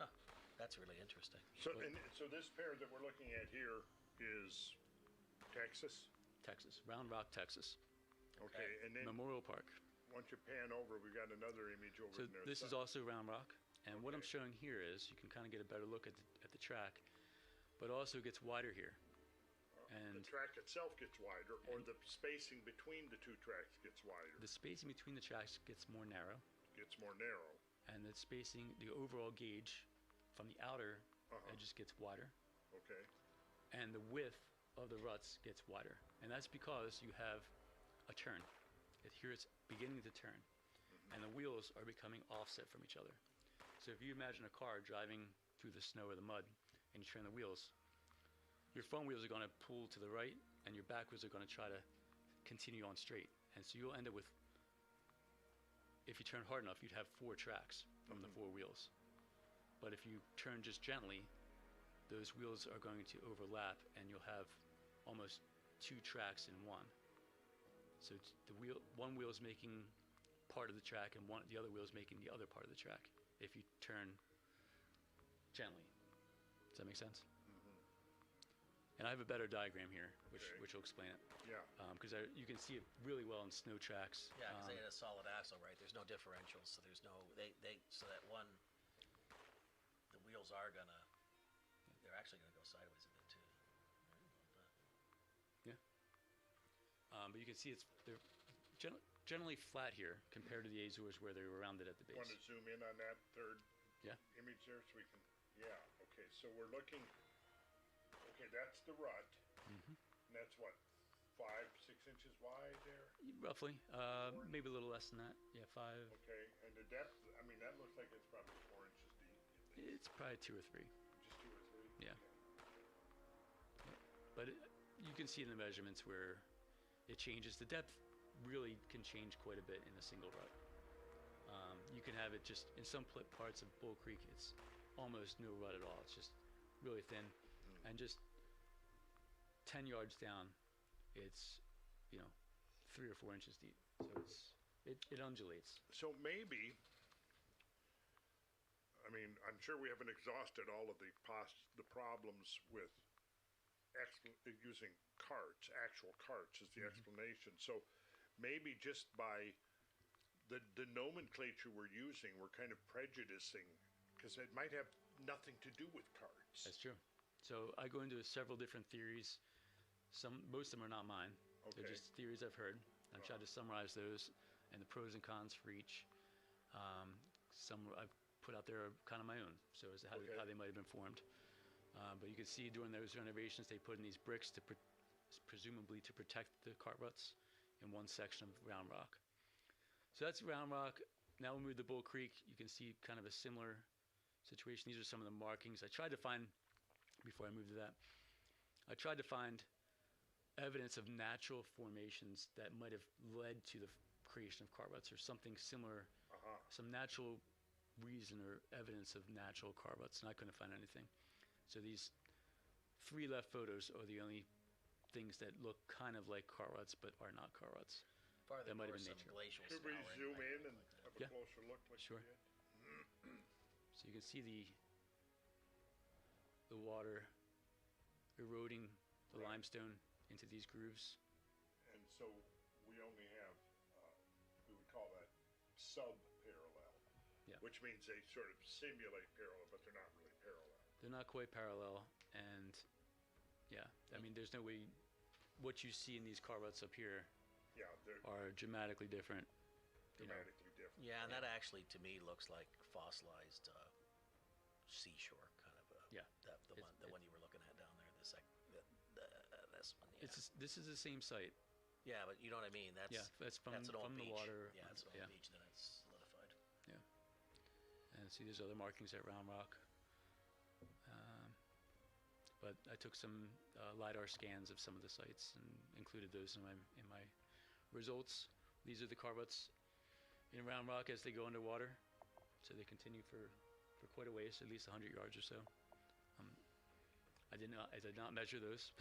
Huh. That's really interesting. So this pair that we're looking at here is Texas? Texas. Round Rock, Texas. Okay, and then Memorial Park. once you pan over, we've got another image over So there. this is also Round Rock, and what I'm showing here is you can kind of get a better look at the track, but also it gets wider here. And the track itself gets wider, or the spacing between the two tracks gets wider. the spacing between the tracks gets more narrow, Gets more narrow. and the spacing, the overall gauge from the outer edges gets wider, Okay. and the width of the ruts gets wider. And that's because you have a turn. Here it's beginning to turn, and the wheels are becoming offset from each other. So if you imagine a car driving through the snow or the mud, and you turn the wheels, your front wheels are going to pull to the right, and your back wheels are going to try to continue on straight. And so you'll end up with, if you turn hard enough, you'd have 4 tracks from the 4 wheels. But if you turn just gently, those wheels are going to overlap, and you'll have almost 2 tracks in one. So one wheel is making part of the track, and the other wheel is making the other part of the track. If you turn gently, does that make sense? And I have a better diagram here, which will explain it. Yeah. Because you can see it really well in snow tracks. Yeah, because they had a solid axle, right? There's no differentials, so there's no so that one, the wheels are they're actually gonna go sideways a bit too. But you can see they're generally flat here compared to the Azores where they were rounded at the base. Want to zoom in on that third Yeah. image there so we can, okay, so we're looking, okay, that's the rut, and that's what, 5-6 inches wide there? Roughly, maybe a little less than that. Yeah, 5. Okay, and the depth, I mean, that looks like it's probably 4 inches deep. It's probably 2 or 3. Just 2 or 3? Yeah. Okay. but you can see in the measurements where it changes. The depth really can change quite a bit in a single rut. You can have it just in some parts of Bull Creek, it's almost no rut at all. It's just really thin, and just 10 yards down, it's 3 or 4 inches deep. So it undulates. So maybe, I mean, I'm sure we haven't exhausted all of the problems with using carts, actual carts is the explanation. So maybe just by the nomenclature we're using, we're kind of prejudicing, because it might have nothing to do with carts. That's true. So I go into several different theories. Most of them are not mine. Okay. They're just theories I've heard. I've tried to summarize those and the pros and cons for each. Some I've put out there are kind of my own, so as to how they might have been formed. But you can see during those renovations, they put in these bricks to presumably to protect the cart ruts in one section of Round Rock. So that's Round Rock. Now we move to Bull Creek. You can see kind of a similar situation. These are some of the markings. I tried to find, before I move to that, I tried to find evidence of natural formations that might have led to the creation of cart ruts or something similar, some natural reason or evidence of natural cart ruts, and I couldn't find anything. So these 3 left photos are the only things that look kind of like cart ruts but are not cart ruts. Farther That might have north, been some nature. glacial Could we snow zoom anyway. in and have a closer look like Sure. we did? So you can see the water eroding the limestone into these grooves. And so we only have, we would call that sub-parallel, which means they sort of simulate parallel, but they're not really parallel. They're not quite parallel, and I mean, there's no way what you see in these cart ruts up here They're are dramatically different. dramatically different. Yeah, and that actually to me looks like fossilized seashore kind of. The one you were looking at down there. This one. Yeah. This is the same site. Yeah, but you know what I mean. That's from an old the beach. water. Yeah, it's an old beach that it's solidified. Yeah. And see, there's other markings at Round Rock. But I took some LiDAR scans of some of the sites and included those in my results. These are the cart ruts in Round Rock as they go underwater. So they continue for quite a ways, at least 100 yards or so. I did not measure those.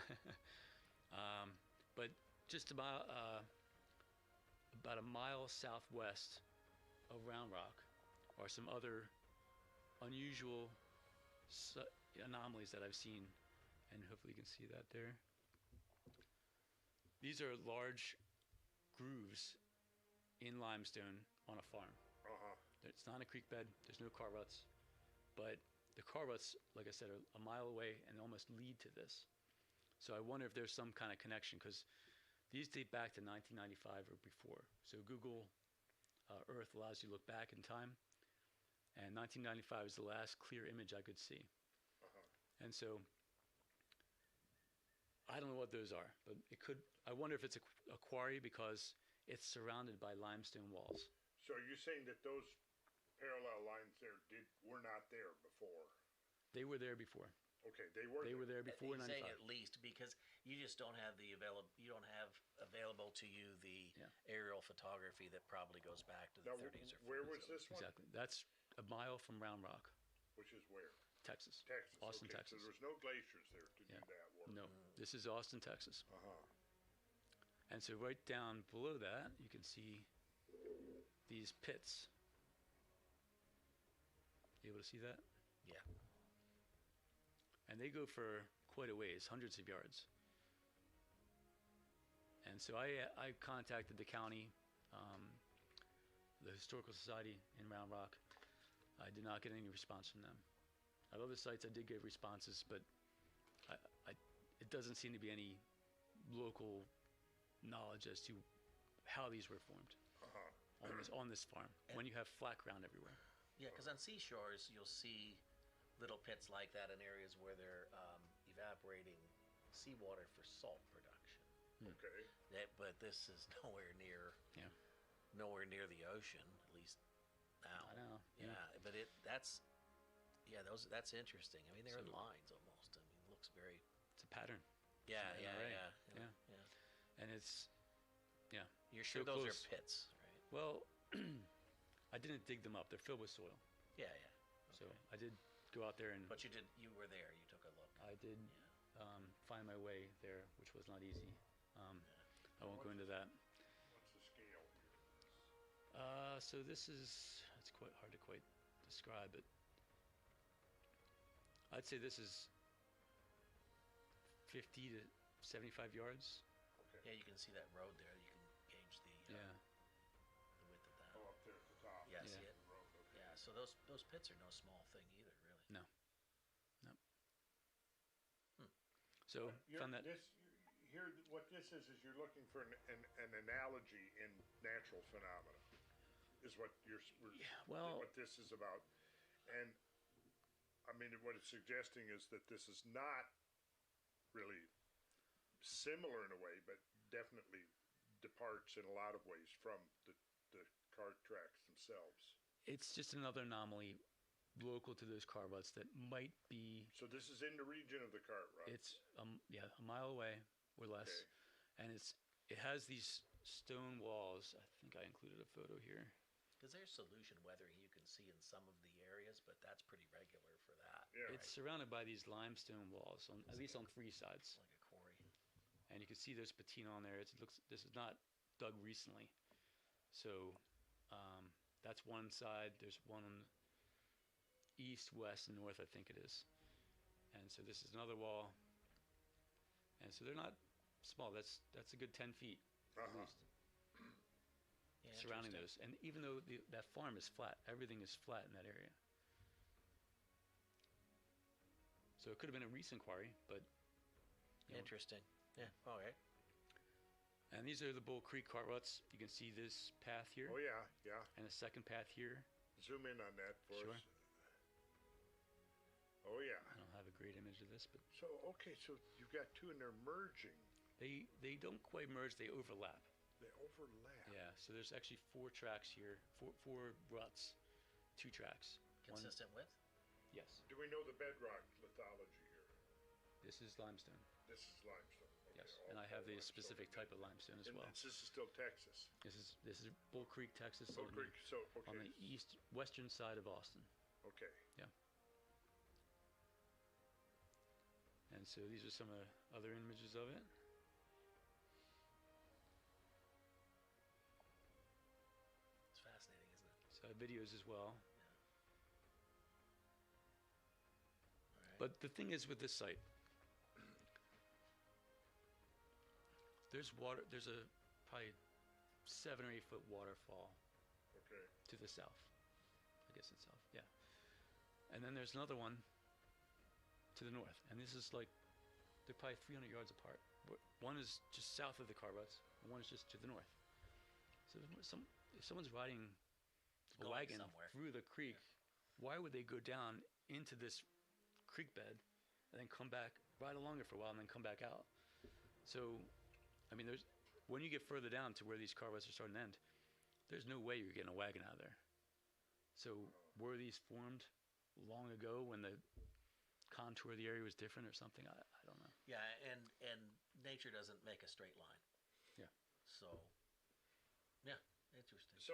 But just about a mile southwest of Round Rock are some other unusual anomalies that I've seen, and hopefully you can see that there. These are large grooves in limestone on a farm. It's not a creek bed. There's no cart ruts, but the cart ruts, like I said, are a mile away and almost lead to this. So I wonder if there's some kind of connection, because these date back to 1995 or before. So Google Earth allows you to look back in time, and 1995 is the last clear image I could see. And so I don't know what those are, but it could. I wonder if it's a quarry because it's surrounded by limestone walls. So are you saying that those parallel lines there were not there before? They were there before. Okay, they were there before He's 95. saying at least because you just don't have available to you the aerial photography that probably goes back to the 30s or 40s. Where was this one? Exactly. That's a mile from Round Rock. Which is where? Texas. Okay, Austin, Texas. So there was no glaciers there to do that work. No, this is Austin, Texas. And so right down below that, you can see these pits. You able to see that? Yeah. And they go for quite a ways, hundreds of yards. And so I contacted the county, the Historical Society in Round Rock. I did not get any response from them. At other sites, I did get responses, but it doesn't seem to be any local knowledge as to how these were formed on this farm when you have flat ground everywhere. Yeah, because on seashores, you'll see little pits like that in areas where they're evaporating seawater for salt production. Okay. But this is nowhere near the ocean, at least now. I know. Yeah, but that's interesting. I mean, they're in lines almost. I mean, it looks very. It's a pattern. Yeah, an yeah, array. yeah, yeah. And it's, yeah. You're sure so those close. are pits, right? Well, I didn't dig them up. They're filled with soil. Yeah, yeah. So I did go out there and. But you were there. You took a look. I did find my way there, which was not easy. I won't go into that. What's the scale here? So it's quite hard to quite describe, but I'd say this is 50 to 75 yards. Okay. Yeah, you can see that road there. You can gauge the the width of that. Oh, up there at the top. Yeah, Yeah. see it? Yeah, so those pits are no small thing either, really. No. So found that. Here, what this is you're looking for an analogy in natural phenomena, is what what this is about, and I mean what it's suggesting is that this is not really similar in a way, but definitely departs in a lot of ways from the cart tracks themselves. It's just another anomaly local to those car ruts that might be. So this is in the region of the cart ruts. It's a mile away or less, and it has these stone walls. I think I included a photo here. Because there's solution weathering you can see in some of the areas, but that's pretty regular for that. Yeah. It's surrounded by these limestone walls, at least on 3 sides. Like a quarry. And you can see there's patina on there. This is not dug recently, so that's one side. There's one on east, west, and north, I think it is. And so this is another wall. And so they're not small. That's a good 10 feet at least. Yeah, surrounding those. And even though that farm is flat, everything is flat in that area. So it could have been a recent quarry, but. Interesting. Yeah. All right. And these are the Bull Creek cart ruts. You can see this path here. Oh yeah, yeah. And a second path here. Zoom in on that for Sure. us. Oh yeah. I don't have a great image of this, but So okay, so you've got two and they're merging. they don't quite merge. They overlap. They overlap. Yeah. So there's actually 4 tracks here, four ruts, 2 tracks. Consistent with? Yes. Do we know the bedrock lithology here? This is limestone. This is limestone. Okay, Yes. all- And I have all the limestone. specific type of limestone as And well. this is still Texas. This is Bull Creek, Texas. Bull on Creek. So on okay. the western side of Austin. Okay. Yeah. And so these are some other images of it. It's fascinating, isn't it? So I have videos as well. All right. But the thing is with this site, there's water. There's a probably 7 or 8 foot waterfall Okay. to the south. I guess it's south. Yeah. And then there's another one to the north, and this is like they're probably 300 yards apart. One is just south of the car ruts, and one is just to the north. So if someone's riding a Going wagon somewhere. through the creek, why would they go down into this creek bed and then come back, ride along it for a while, and then come back out? So, I mean, when you get further down to where these car ruts are starting to end, there's no way you're getting a wagon out of there. So were these formed long ago when the contour of the area was different or something? I don't know. Yeah, and nature doesn't make a straight line. Yeah. So, yeah, interesting. So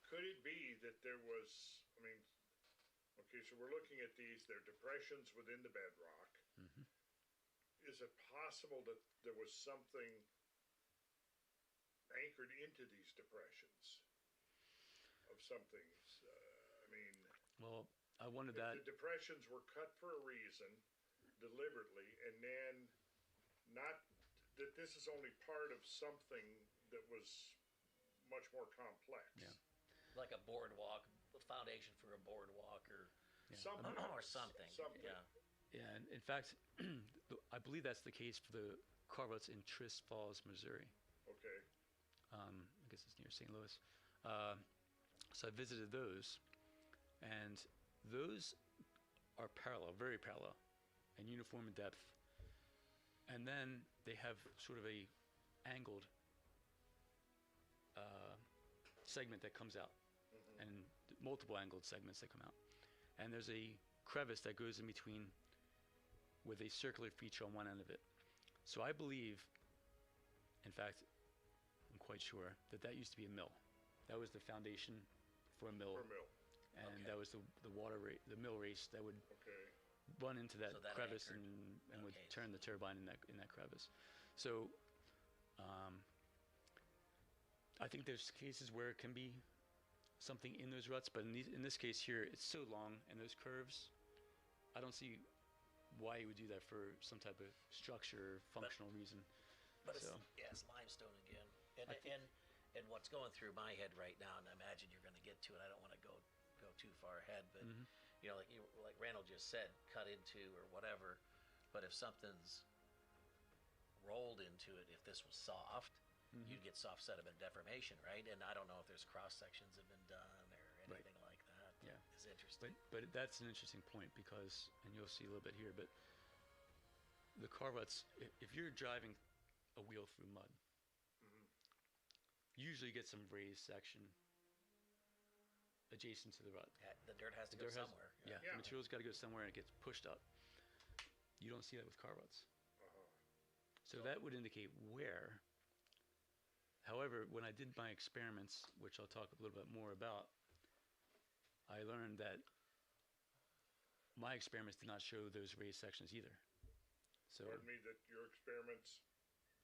could it be that there was? I mean, okay, so we're looking at these. They're depressions within the bedrock. Mm-hmm. Is it possible that there was something anchored into these depressions of something? I mean, well, I wondered if that. the depressions were cut for a reason, deliberately, and then not that this is only part of something that was much more complex. Yeah. Like a boardwalk, a foundation for a boardwalk, or Something. or something. Something. Yeah. Yeah, and in fact, I believe that's the case for the car ruts in Trist Falls, Missouri. Okay. I guess it's near St. Louis. So I visited those, and those are parallel, very parallel, and uniform in depth. And then they have sort of a angled segment that comes out, and multiple angled segments that come out. And there's a crevice that goes in between with a circular feature on one end of it. So I believe, in fact, I'm quite sure that used to be a mill. That was the foundation for a mill. And that was the mill race that would run into that, crevice and would turn the turbine in that crevice. So I think there's cases where it can be something in those ruts, but in this case here, it's so long and those curves, I don't see why you would do that for some type of structure, functional reason. But it's limestone again. And what's going through my head right now, and I imagine you're going to get to it. I don't want to go too far ahead, but like Randall just said, cut into or whatever. But if something's rolled into it, if this was soft, you'd get soft sediment deformation, right? And I don't know if there's cross sections have been done or anything like that. Yeah, it's interesting. But that's an interesting point because, and you'll see a little bit here, but the car ruts, if you're driving a wheel through mud, usually get some raised section adjacent to the rut. The dirt has to go somewhere. The material's got to go somewhere and it gets pushed up. You don't see that with car ruts. So that would indicate where. However, when I did my experiments, which I'll talk a little bit more about, I learned that my experiments did not show those raised sections either. So Pardon me, that your experiments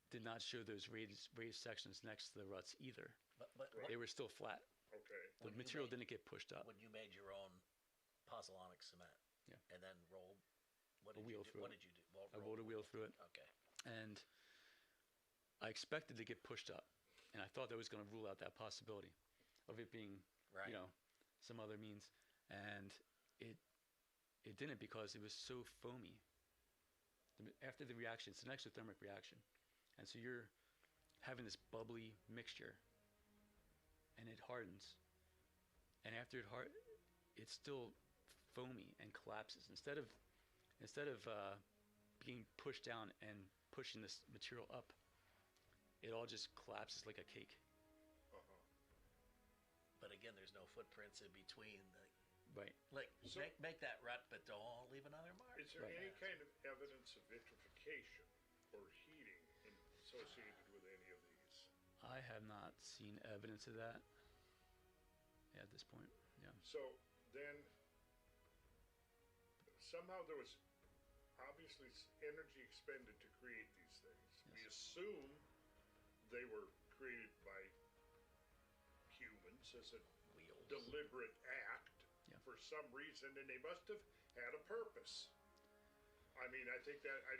did not show those raised sections next to the ruts either. But they were still flat. Okay. The material didn't get pushed up. When you made your own pozzolanic cement, and then rolled, what did you do? I rolled a wheel through it. Okay. And I expected to get pushed up, and I thought that was going to rule out that possibility of it being, some other means, and it didn't because it was so foamy. After the reaction, it's an exothermic reaction, and so you're having this bubbly mixture, and it hardens, and after it's still foamy and collapses. Instead of being pushed down and pushing this material up, it all just collapses like a cake. But again, there's no footprints in between. Right. Like, make that rut, but don't leave another mark. Is there any kind of evidence of vitrification or heating associated with any of these? I have not seen evidence of that at this point. Yeah. So then, somehow there was obviously energy expended to create these things. Yes. We assume they were created by humans as a deliberate act for some reason, and they must have had a purpose. I mean, I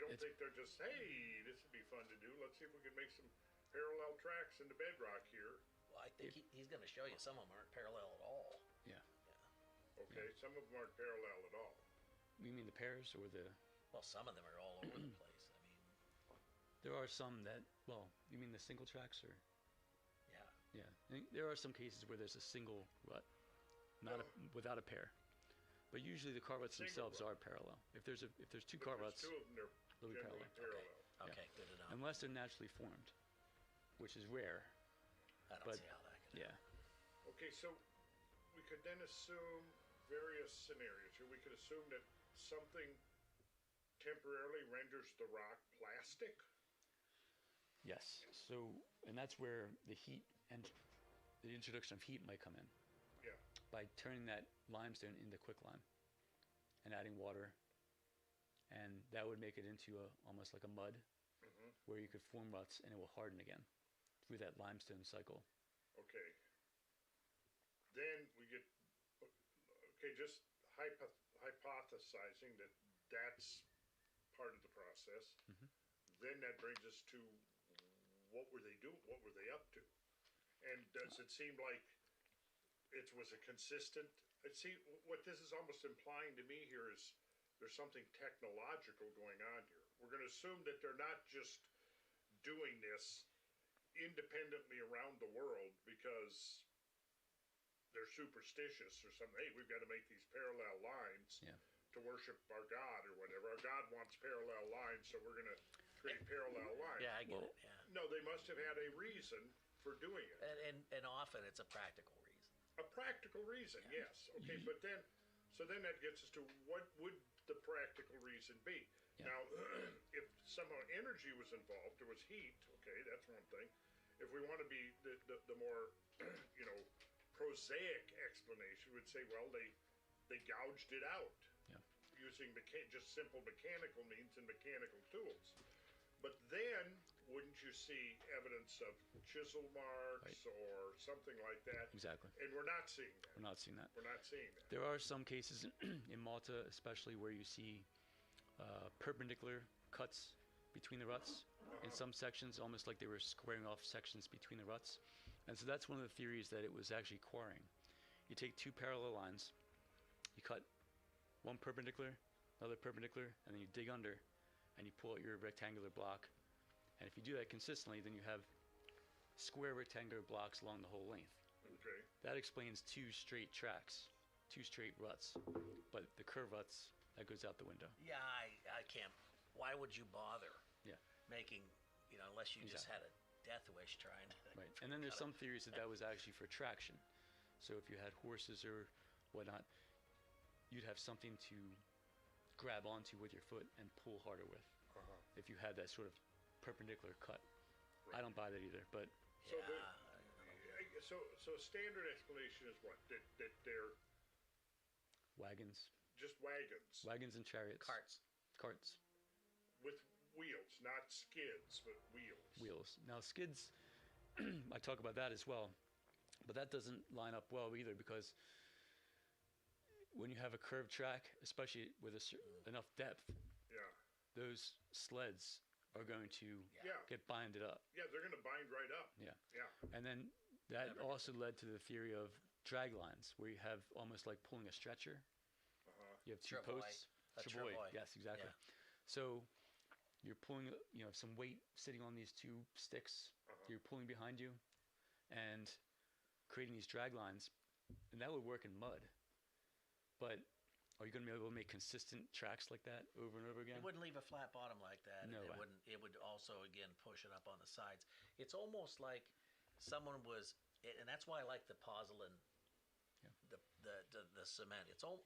don't think they're just, hey, this would be fun to do. Let's see if we can make some parallel tracks in the bedrock here. Well, I think he's going to show you some of them aren't parallel at all. Yeah. Okay, some of them aren't parallel at all. You mean the pairs or the... Well, some of them are all over the place. I mean... There are some that... Well, you mean the single tracks or... Yeah. Yeah. There are some cases where there's a single rut, without a pair. But usually the car ruts themselves are parallel. If there's two car ruts, two of them, they'll be parallel. Okay, good enough. Unless they're naturally formed, which is rare. I don't see how that could happen. Okay, so we could then assume various scenarios here. We could assume that something temporarily renders the rock plastic. Yes. So, and that's where the heat and the introduction of heat might come in. Yeah. By turning that limestone into quicklime and adding water, and that would make it into almost like a mud, where you could form ruts and it will harden again through that limestone cycle. Okay. Then we get just hypothesizing that that's part of the process. Then that brings us to what were they doing? What were they up to? And does it seem like it was a consistent? What this is almost implying to me here is there's something technological going on here. We're going to assume that they're not just doing this independently around the world because they're superstitious or something. Hey, we've got to make these parallel lines to worship our God or whatever. Our God wants parallel lines, so we're going to create parallel lines. Yeah, I get it. Yeah. No, they must have had a reason for doing it. And often it's a practical reason. A practical reason, yes. Okay, but then that gets us to what would the practical reason be? Now, if somehow energy was involved, there was heat. Okay, that's one thing. If we want to be the more, prosaic explanation, would say, well, they gouged it out using just simple mechanical means and mechanical tools. But then, wouldn't you see evidence of chisel marks or something like that? Exactly. And we're not seeing that. We're not seeing that. We're not seeing that. There are some cases in Malta, especially where you see perpendicular cuts between the ruts. In some sections, almost like they were squaring off sections between the ruts. And so that's one of the theories, that it was actually quarrying. You take two parallel lines, you cut one perpendicular, another perpendicular, and then you dig under and you pull out your rectangular block. And if you do that consistently, then you have square rectangular blocks along the whole length. Okay. That explains two straight tracks, two straight ruts. But the curved ruts, that goes out the window. Yeah, I can't. Why would you bother making, unless you just had a death wish trying to. Right. And then there's some theories that was actually for traction. So if you had horses or whatnot, you'd have something to grab onto with your foot and pull harder with. If you had that sort of perpendicular cut. I don't buy that either, but so standard explanation is what? That they're wagons. Just wagons. Wagons and chariots. Carts. With wheels, not skids, but wheels. Wheels. Now skids, I talk about that as well, but that doesn't line up well either, because when you have a curved track, especially with enough depth, those sleds are going to get binded up. Yeah, they're going to bind right up. Yeah. Yeah. And then that also led to the theory of drag lines, where you have almost like pulling a stretcher. You have two posts. Travoy. Yes, exactly. Yeah. So you're pulling, some weight sitting on these two sticks. You're pulling behind you and creating these drag lines. And that would work in mud. But are you going to be able to make consistent tracks like that over and over again? It wouldn't leave a flat bottom like that. No and way. It would also, again, push it up on the sides. It's almost like someone was, and that's why I like the pozzolan, the cement. It's all.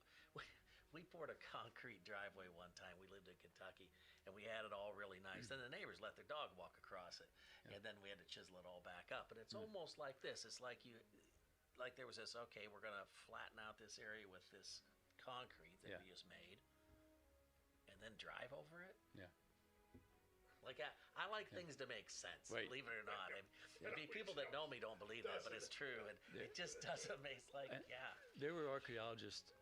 We poured a concrete driveway one time. We lived in Kentucky, and we had it all really nice. Then the neighbors let their dog walk across it, and then we had to chisel it all back up. And it's almost like this. It's like there was this. Okay, we're gonna flatten out this area with this concrete that we just made, and then drive over it. Yeah. Like I like things to make sense, believe it or not. People that know me don't believe that, but it's true, and it just doesn't make There were archaeologists,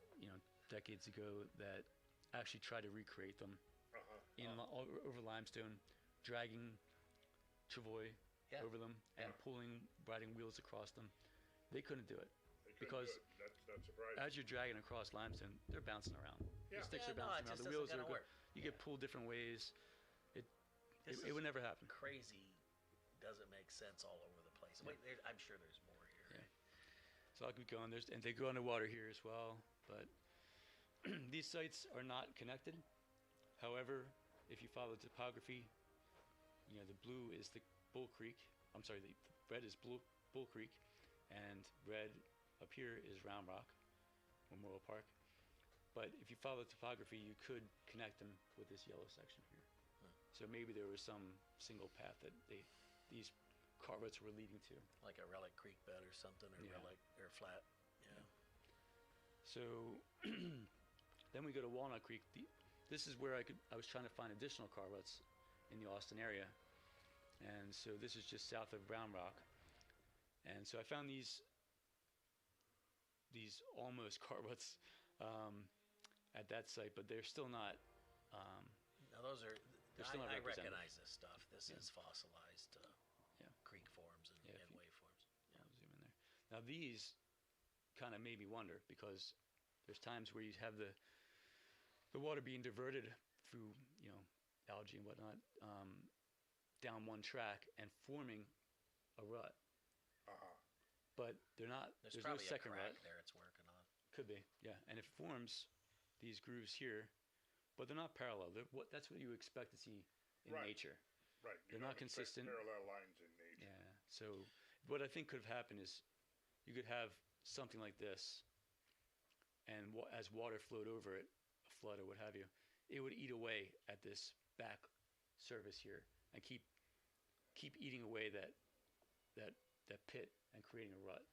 decades ago that actually tried to recreate them over limestone, dragging travoy over them and riding wheels across them. They couldn't do it because that's surprising. as you're dragging across limestone, they're bouncing around. The sticks are bouncing around. The wheels are good. You get pulled different ways. It would never happen. Crazy doesn't make sense all over the place. Wait, I'm sure there's more here. Yeah. So I'll keep going. And they go underwater here as well, but these sites are not connected. However, if you follow the topography, the blue is the Bull Creek. I'm sorry, the red is Bull Creek, and red up here is Round Rock, Memorial Park. But if you follow the topography, you could connect them with this yellow section here. So maybe there was some single path that these cartwheels were leading to, like a relic creek bed or something, or relic or flat. Yeah. So then we go to Walnut Creek. This is where I was trying to find additional car ruts in the Austin area. And so this is just south of Round Rock. And so I found these almost car ruts at that site, but they're still not. Now those are. They're still not I represented. recognize this stuff. This is fossilized creek forms and wave forms. Yeah, I'll zoom in there. Now these kind of made me wonder, because there's times where you have the water being diverted through algae and whatnot down one track and forming a rut. But they're not. There's no second a crack rut. There it's working on. Could be, yeah. And it forms these grooves here, but they're not parallel. That's what you expect to see in nature. Right. They're not consistent. Parallel lines in nature. Yeah. So what I think could have happened is you could have something like this, and as water flowed over it, a flood or what have you, it would eat away at this back surface here and keep eating away that pit and creating a rut.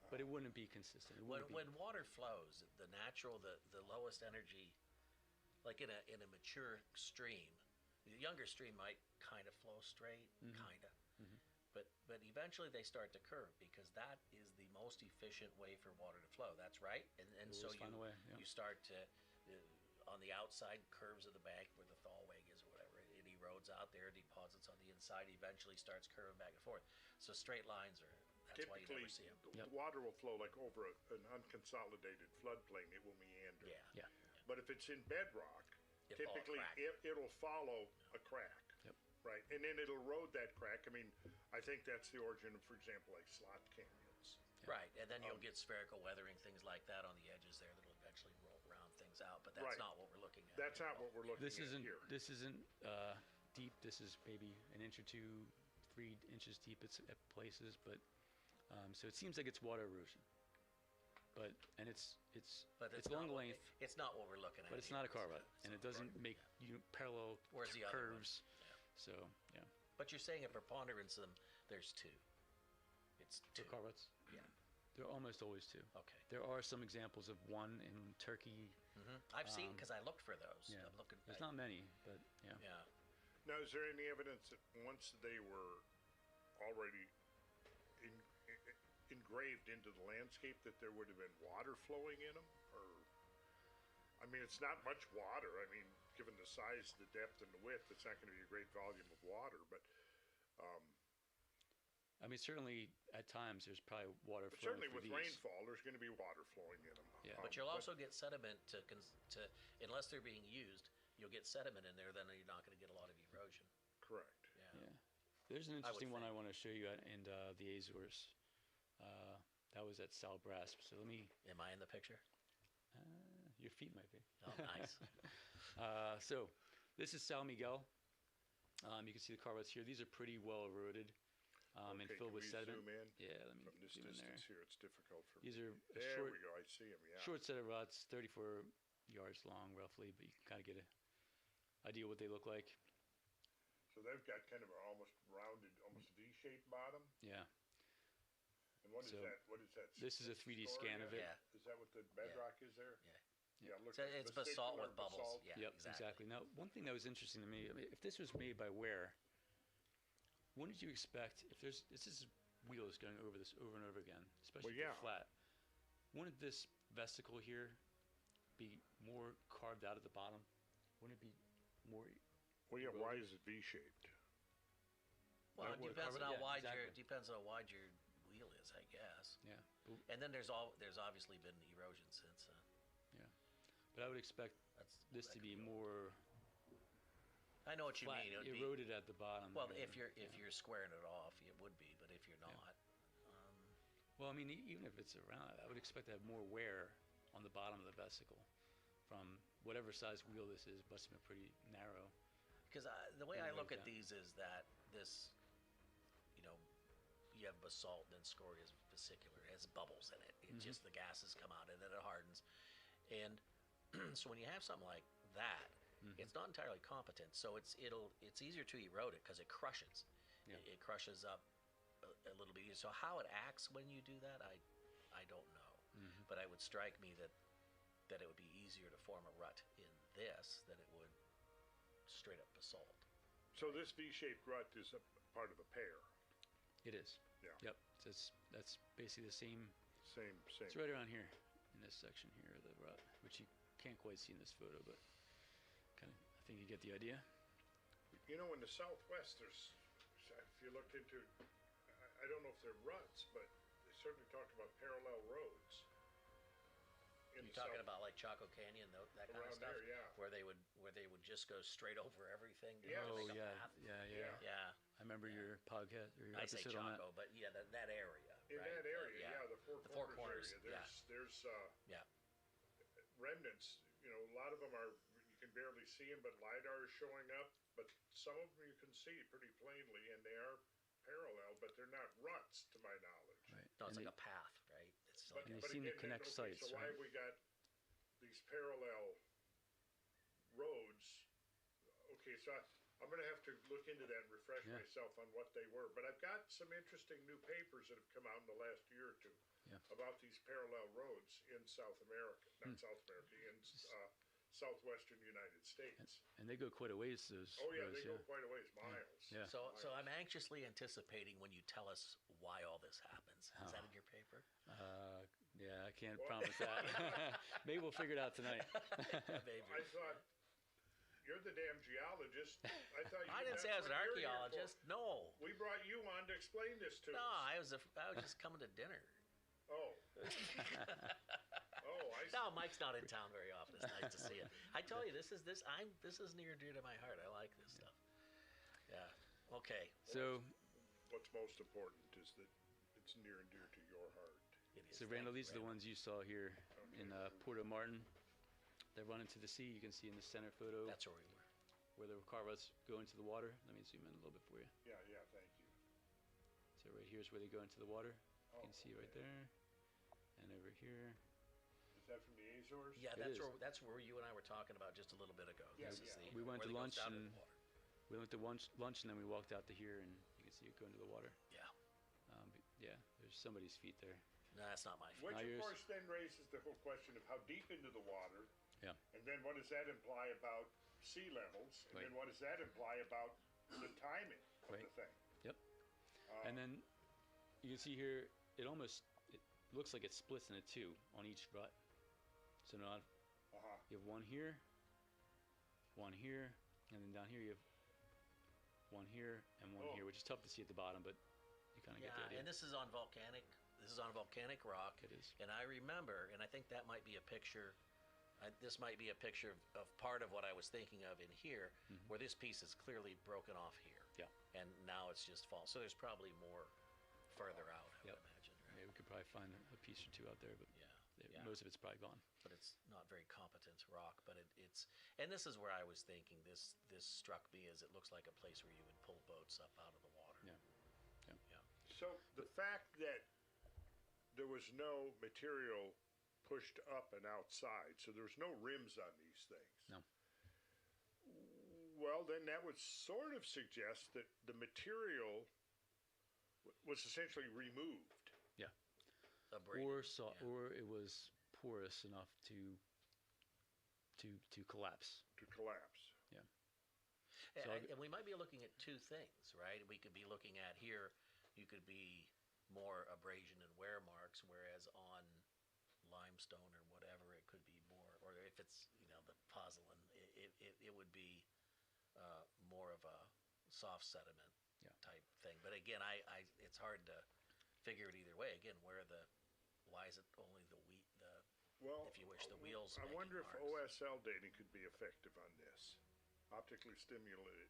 But it wouldn't be consistent. When water flows, the lowest energy, like in a mature stream, the younger stream might kind of flow straight, kind of. But eventually they start to curve because that is the most efficient way for water to flow. That's right. And so you start to on the outside curves of the bank where the thaw wave is or whatever, it erodes out there, deposits on the inside, eventually starts curving back and forth. So straight lines are. That's why you never see them. The water will flow like over an unconsolidated floodplain. It will meander. Yeah. But if it's in bedrock, typically it'll follow a crack. Yep. Right, and then it'll erode that crack. I mean, I think that's the origin of, for example, like slot canyons. Right, and then you'll get spherical weathering, things like that on the edges there that'll eventually roll around things out. But that's not what we're looking at. That's not what we're looking at here. This isn't deep. This is maybe an inch or 2, 3 inches deep at places, but so it seems like it's water erosion. But it's long length. It's not what we're looking at. But it's not a car rut, and it doesn't make parallel Where's the other curves. So yeah. But you're saying a preponderance of them. There's 2. It's 2 car ruts. Yeah. They're almost always 2. Okay. There are some examples of 1 in Turkey. I've seen because I looked for those. Yeah. I'm looking. There's not many, but yeah. Yeah. Now, is there any evidence that once they were already engraved into the landscape that there would have been water flowing in them? Or, I mean, it's not much water. I mean, given the size, the depth, and the width, it's not going to be a great volume of water. But I mean, certainly at times there's probably water flowing. Certainly with rainfall, there's going to be water flowing in them. Yeah. But you'll also get sediment to unless they're being used, you'll get sediment in there. Then you're not going to get a lot of erosion. Correct. Yeah. There's an interesting one I want to show you in the Azores. That was at Sal Brasp. So let me. Am I in the picture? Your feet might be. Oh, nice. So this is Sal Miguel. You can see the car ruts here. These are pretty well eroded and filled with sediment. Zoom in? Yeah, let me From this zoom in there. distance here, it's difficult for These me. are There we go. I see them. Yeah. short set of ruts, 34 yards long roughly, but you can kind of get an idea what they look like. So they've got kind of an almost rounded, almost V-shaped bottom. Yeah. And what is that? What is that? This is a 3D scan of it. Yeah. Is that what the bedrock is there? Yeah. Yeah. Look, So it's basalt with bubbles. basalt. Yeah. Yep, exactly. Now, one thing that was interesting to me, I mean, if this was made by Ware, wouldn't you expect, if this is wheels going over this over and over again, especially if they're flat, wouldn't this vesicle here be more carved out at the bottom? Wouldn't it be more? Well, yeah. Why is it V-shaped? Well, it depends on how wide your wheel is, I guess. Yeah. And then there's obviously been erosion since. Yeah. But I would expect this to be more. I know what you flat, mean. It would eroded at the bottom. Well, if you're squaring it off, it would be. But if you're not, well, I mean, even if it's around, I would expect to have more wear on the bottom of the vesicle from whatever size wheel this is. Must have been pretty narrow. Because the way I look at these is that this, you have basalt and then scoria's vesicular. It has bubbles in it. It just the gases come out and then it hardens. And so when you have something like that, it's not entirely competent. So it's easier to erode it because it crushes. Yeah. It crushes up a little bit. So how it acts when you do that, I don't know. But it would strike me that it would be easier to form a rut in this than it would straight up basalt. So this V-shaped rut is a part of a pear. It is. Yeah. Yep. That's basically the same. Same. It's right around here in this section here of the rut, which you can't quite see in this photo, but kind of I think you get the idea. In the Southwest, if you looked into, I don't know if they're ruts, but they certainly talked about parallel roads. You're talking about like Chaco Canyon, that kind of stuff, there, yeah. where they would just go straight over everything. To Yeah. make a yeah, path. yeah. I remember your podcast or your I say episode on that. Chaco, but yeah, that area. In right? that area, the Four Corners area. There's remnants. A lot of them you can barely see them, but LiDAR is showing up. But some of them you can see pretty plainly, and they are parallel, but they're not ruts to my knowledge. Right. No, it's like a path, right? It's like they seem to connect sites. So why have we got these parallel roads. Okay, so I'm going to have to look into that and refresh myself on what they were. But I've got some interesting new papers that have come out in the last year or two about these parallel roads in South America, not South America, in southwestern United States. And they go quite a ways, those Oh, yeah, roads, they go quite a ways, miles. Yeah. So I'm anxiously anticipating when you tell us why all this happens. Is that in your paper? Yeah, I can't promise that. Maybe we'll figure it out tonight. Maybe. I thought, you're the damn geologist. I thought you I didn't say I was an archaeologist. No. We brought you on to explain this to No, us. I was just coming to dinner. Oh. Oh, I see. No, Mike's not in town very often. It's nice to see it. I tell you, this is near and dear to my heart. I like this stuff. Yeah. Okay. So, what's most important is that it's near and dear to your heart. It is. So Randall, these are the ones you saw here in Puerto Martin. They run into the sea. You can see in the center photo. That's where we were. Where the car ruts go into the water. Let me zoom in a little bit for you. Yeah, thank you. So right here is where they go into the water. You can see right there, and over here. Is that from the Azores? Yeah, that's where you and I were talking about just a little bit ago. Yeah, we went to lunch and then we walked out to here, and you can see it go into the water. Yeah. Yeah, there's somebody's feet there. No, that's not my feet. Which, of course, then raises the whole question of how deep into the water. Yeah. And then what does that imply about sea levels? And then what does that imply about the timing of the thing? Yep. And then you can see here, it looks like it splits into two on each rut. So now you have one here, and then down here you have one here and one here, which is tough to see at the bottom, but you kind of get the idea. And this is on volcanic rock. It is. And I remember, and I think that might be a picture. This might be a picture of part of what I was thinking of in here, where this piece is clearly broken off here. Yeah. And now it's just false. So there's probably more further out, I would imagine. Right? Yeah, we could probably find a piece or two out there, but most of it's probably gone. But it's not very competent rock. But it's, and this is where I was thinking. This struck me as it looks like a place where you would pull boats up out of the water. Yeah. So the fact that there was no material pushed up and outside, so there's no rims on these things. No. Well, then that would sort of suggest that the material was essentially removed. Yeah. Abraded. Or it was porous enough to collapse. To collapse. Yeah. And we might be looking at two things, right? We could be looking at here, you could be more abrasion and wear marks, whereas on limestone or whatever, it could be more, or if it's, the pozzolan, it would be more of a soft sediment type thing. But again, it's hard to figure it either way. Again, why is it only if you wish, the wheels? I wonder if marks. OSL dating could be effective on this. Optically stimulated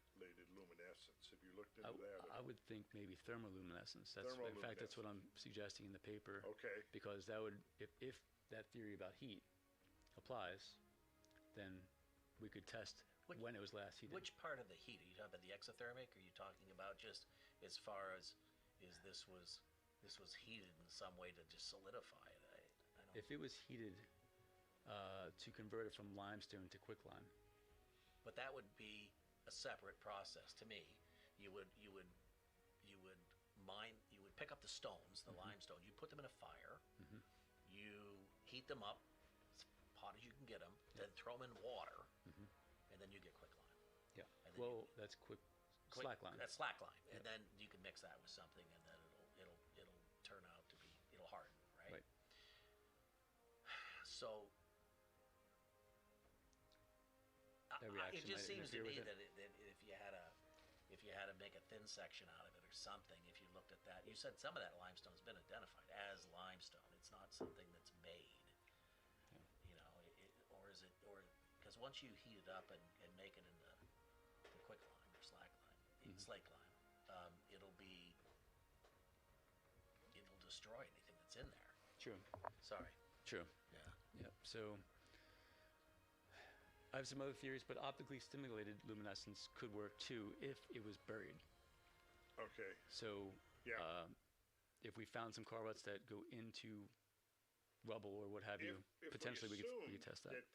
luminescence. Have you looked into that? I would think maybe thermoluminescence. In fact, that's what I'm suggesting in the paper. Okay. Because that would, if that theory about heat applies, then we could test when it was last heated. Which part of the heat? Are you talking about the exothermic? Or are you talking about just as far as this was heated in some way to just solidify it? I don't. If it was heated to convert it from limestone to quicklime. But that would be a separate process to me. You would pick up the stones, the limestone. You put them in a fire. You heat them up as hot as you can get them. Then throw them in water, and then you get quicklime. Yeah. And Well, that's slack lime. That's slack lime, and then you can mix that with something, and then it'll turn out to be harden, right? Right. So. It just seems to me that if you had to make a thin section out of it or something, if you looked at that, you said some of that limestone's been identified as limestone. It's not something that's made, or is it? Or because once you heat it up and make it into the quicklime or slack lime, slake lime, it'll destroy anything that's in there. True. Sorry. True. Yeah. Yep. So. I have some other theories, but optically stimulated luminescence could work too if it was buried. Okay. So, if we found some car ruts that go into rubble or what have you, potentially we could test that. That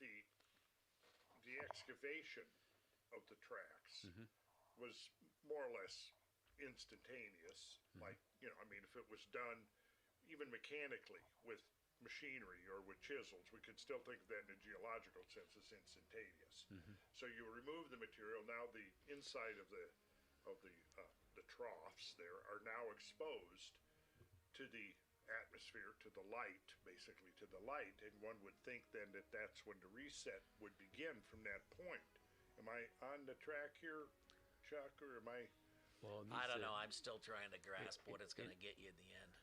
the excavation of the tracks was more or less instantaneous. Like, you know, I mean, if it was done even mechanically with machinery or with chisels, we could still think of that in a geological sense as instantaneous. So you remove the material. Now the inside of the troughs there are now exposed to the atmosphere, to the light, basically to the light, and one would think then that that's when the reset would begin from that point. Am I on the track here, Chuck, or am I? Well, I don't know. I'm still trying to grasp what it's going to get you in the end.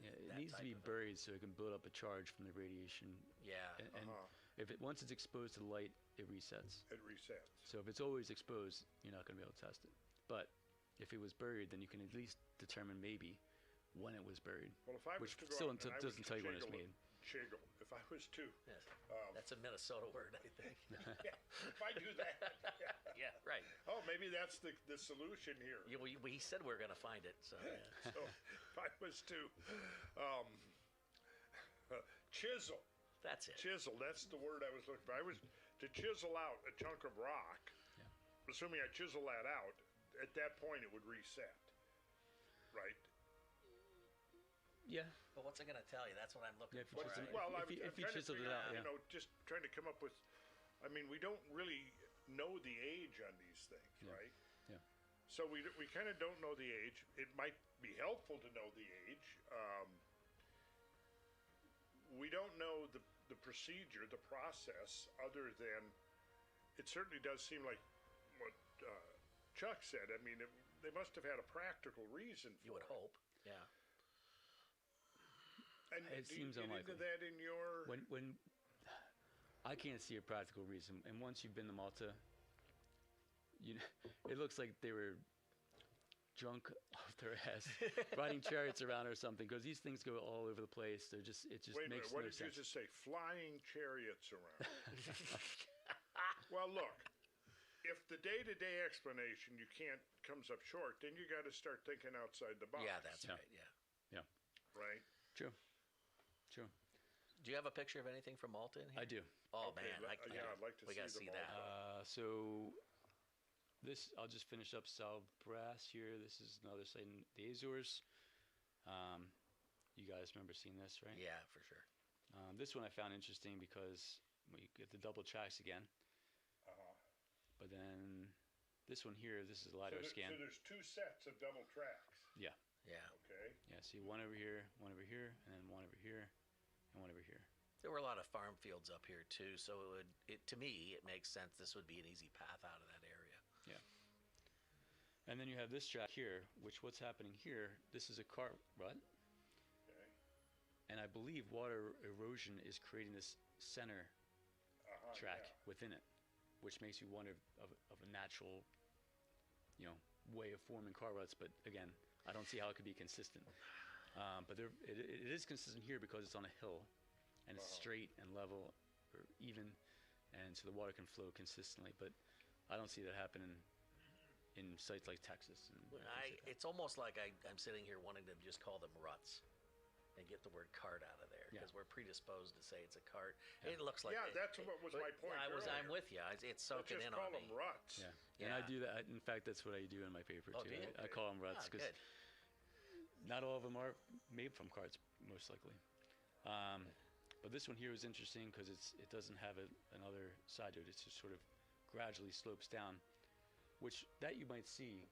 Yeah, it needs to be buried so it can build up a charge from the radiation. Yeah. And if once it's exposed to the light, it resets. It resets. So if it's always exposed, you're not going to be able to test it. But if it was buried, then you can at least determine maybe when it was buried. Well, if I was which to go still out and I doesn't was to tell you when it's made. Chiggle. If I was to. Yes. That's a Minnesota word, I think. Yeah, if I do that. Yeah, right. Oh, maybe that's the solution here. We said we were going to find it. So, yeah. So if I was to chisel. That's it. Chisel. That's the word I was looking for. I was to chisel out a chunk of rock. Assuming I chisel that out, at that point it would reset. Right? Yeah. But what's it going to tell you? That's what I'm looking for. Well, if you chiseled it out, you know, just trying to come up with. I mean, we don't really know the age on these things, right? Yeah. So we kind of don't know the age. It might be helpful to know the age. We don't know the procedure, the process, other than it certainly does seem like what Chuck said. I mean, they must have had a practical reason for it. You would hope. Yeah. And it seems you get unlikely. into that in your When I can't see a practical reason, and once you've been to Malta, it looks like they were drunk off their ass, riding chariots around or something. Because these things go all over the place. It just Wait a makes minute, what no did sense. you just say? Flying chariots around. Well, look, if the day-to-day explanation comes up short, then you got to start thinking outside the box. Yeah, that's right. Yeah. Right. True. Do you have a picture of anything from Malta in here? I do. Oh Okay, man, I'd like to we got to see see the that. So this, I'll just finish up Sal Brass here. This is another site in the Azores. You guys remember seeing this, right? Yeah, for sure. This one I found interesting because we get the double tracks again. But then this one here, this is a LiDAR scan. So there's two sets of double tracks. Yeah. Yeah. Okay. Yeah, see one over here, and then one over here, and one over here. There were a lot of farm fields up here too, so to me it makes sense. This would be an easy path out of that area. Yeah. And then you have this track here, which what's happening here? This is a cart rut. Okay. And I believe water erosion is creating this center track within it, which makes you wonder of a natural, way of forming car ruts. But again, I don't see how it could be consistent. But it is consistent here because it's on a hill, and it's straight and level, or even, and so the water can flow consistently. But I don't see that happening in sites like Texas. It's almost like I'm sitting here wanting to just call them ruts and get the word cart out of there because we're predisposed to say it's a cart. It looks like that's what was my point. I'm with you. It's soaking in on me. Just call them ruts. Yeah. And I do that. In fact, that's what I do in my paper too. Do you? I call them ruts because not all of them are made from carts, most likely. But this one here is interesting because it doesn't have another side to it. It just sort of gradually slopes down, which that you might see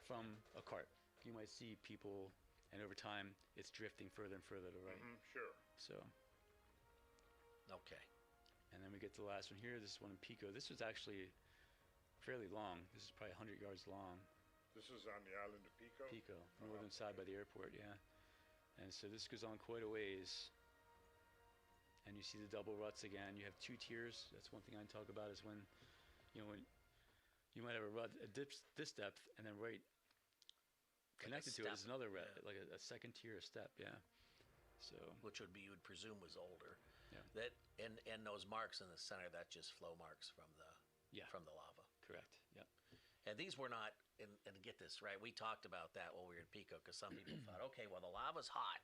from a cart. You might see people, and over time it's drifting further and further to the right. Sure. So. Okay. And then we get to the last one here. This is one in Pico. This was actually fairly long. This is probably 100 yards long. This is on the island of Pico? Pico, northern side by the airport, yeah. And so this goes on quite a ways. And you see the double ruts again. You have two tiers. That's one thing I talk about is when you might have a rut at this depth, and then right connected to it is another rut, like a second tier of step, So which you would presume was older. Yeah. That and those marks in the center, that's just flow marks from the lava. Correct. Yep. And these were not, and get this right, we talked about that while we were in Pico because some people thought, okay, well, the lava's hot,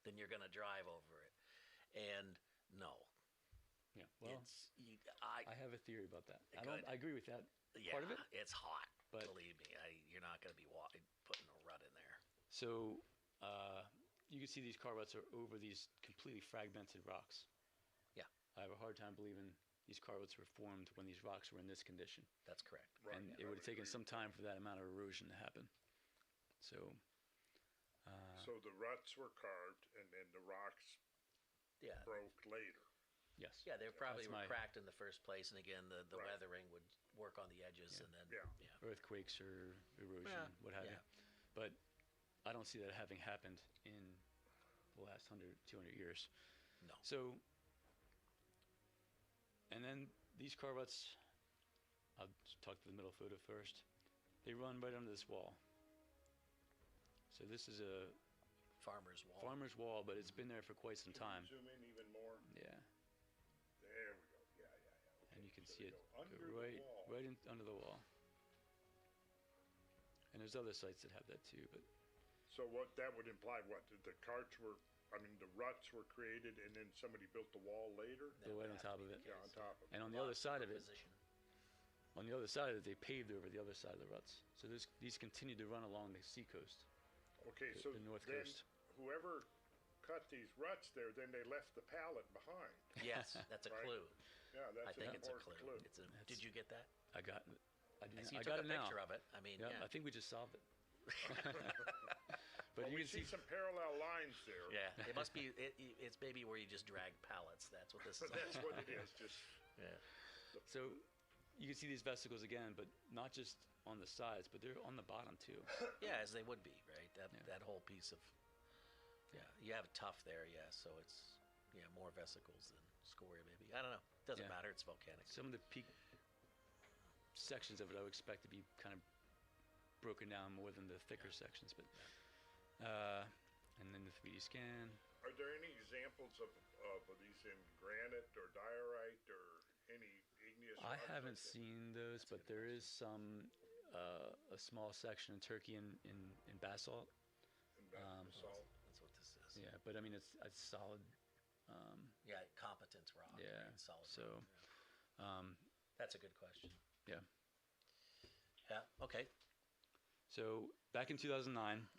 then you're going to drive over it. And no, Yeah. Well, I have a theory about that. I agree with that Yeah, part of it. it's hot. But believe me, you're not going to be putting a rut in there. So you can see these car ruts are over these completely fragmented rocks. Yeah. I have a hard time believing these car ruts were formed when these rocks were in this condition. That's correct. Right. And it would have taken some time for that amount of erosion to happen. So. So the ruts were carved, and then the rocks broke later. Yes. Yeah, they probably were my- cracked in the first place, and again, the Right. weathering would work on the edges, and then Earthquakes or erosion, Yeah. what have Yeah. you. But I don't see that having happened in the last 100, 200 years. No. So, and then these car ruts, I'll talk to the middle photo first. They run right under this wall. So this is a farmer's wall. Farmer's wall, but it's been there for quite some time. Zoom in even more. Yeah. There we go. Yeah, yeah, yeah. And you can So see they it go under go the right, wall. right under the wall. And there's other sites that have that too, but So what that would imply? What the carts were? I mean, the ruts were created, and then somebody built the wall later. they're right on top of it. Yeah, on top of it. And on the other side of it, Position. on the other side of it, they paved over the other side of the ruts. So these continue to run along the seacoast. Okay, the- so the north then coast. whoever cut these ruts there, then they left the pallet behind. Yes, that's a Right? clue. Yeah, that's I think an it's a important clue. clue. Did you get that? I got. I see you I took got a it now. picture of it. I mean, yeah, yeah. I think we just solved it. But you we can see some parallel lines there. Yeah, it must be. It's maybe where you just drag pallets. That's what this is. That's what it is. Just Yeah. So you can see these vesicles again, but not just on the sides, but they're on the bottom too. Yeah, as they would be, right? That whole piece of. Yeah, you have tuff there, yeah. So it's more vesicles than scoria, maybe. I don't know. Doesn't Yeah. matter. It's volcanic. Some of the peak sections of it I would expect to be kind of broken down more than the thicker sections, but and then the 3D scan. Are there any examples of these in granite or diorite or any igneous? I rocks haven't like that? seen those, but there is some a small section in Turkey in basalt. In basalt. That's what this is. Yeah, but I mean it's solid. Yeah, competence rock. Yeah. right? Solid So, rock, that's a good question. yeah. Yeah. Okay. So back in 2009,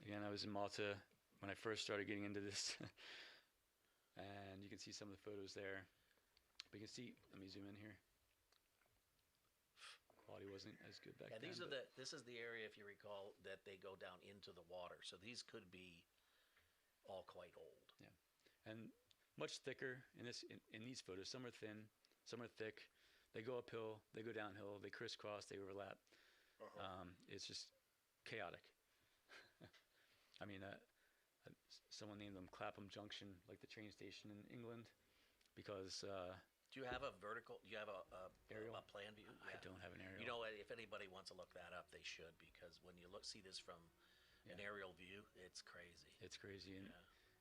again I was in Malta when I first started getting into this, and you can see some of the photos there. But you can see. Let me zoom in here. Quality wasn't as good back Yeah, then. these are but- this is the area, if you recall, that they go down into the water. So these could be all quite old. Yeah, and much thicker in these photos. Some are thin, some are thick. They go uphill, they go downhill, they crisscross, they overlap. It's just chaotic. I mean, someone named them Clapham Junction, like the train station in England, because. Do you have a vertical? Do you have Aerial? a plan view? I don't have an aerial. You know what? If anybody wants to look that up, they should, because when you see this from an aerial view, it's crazy. It's crazy, and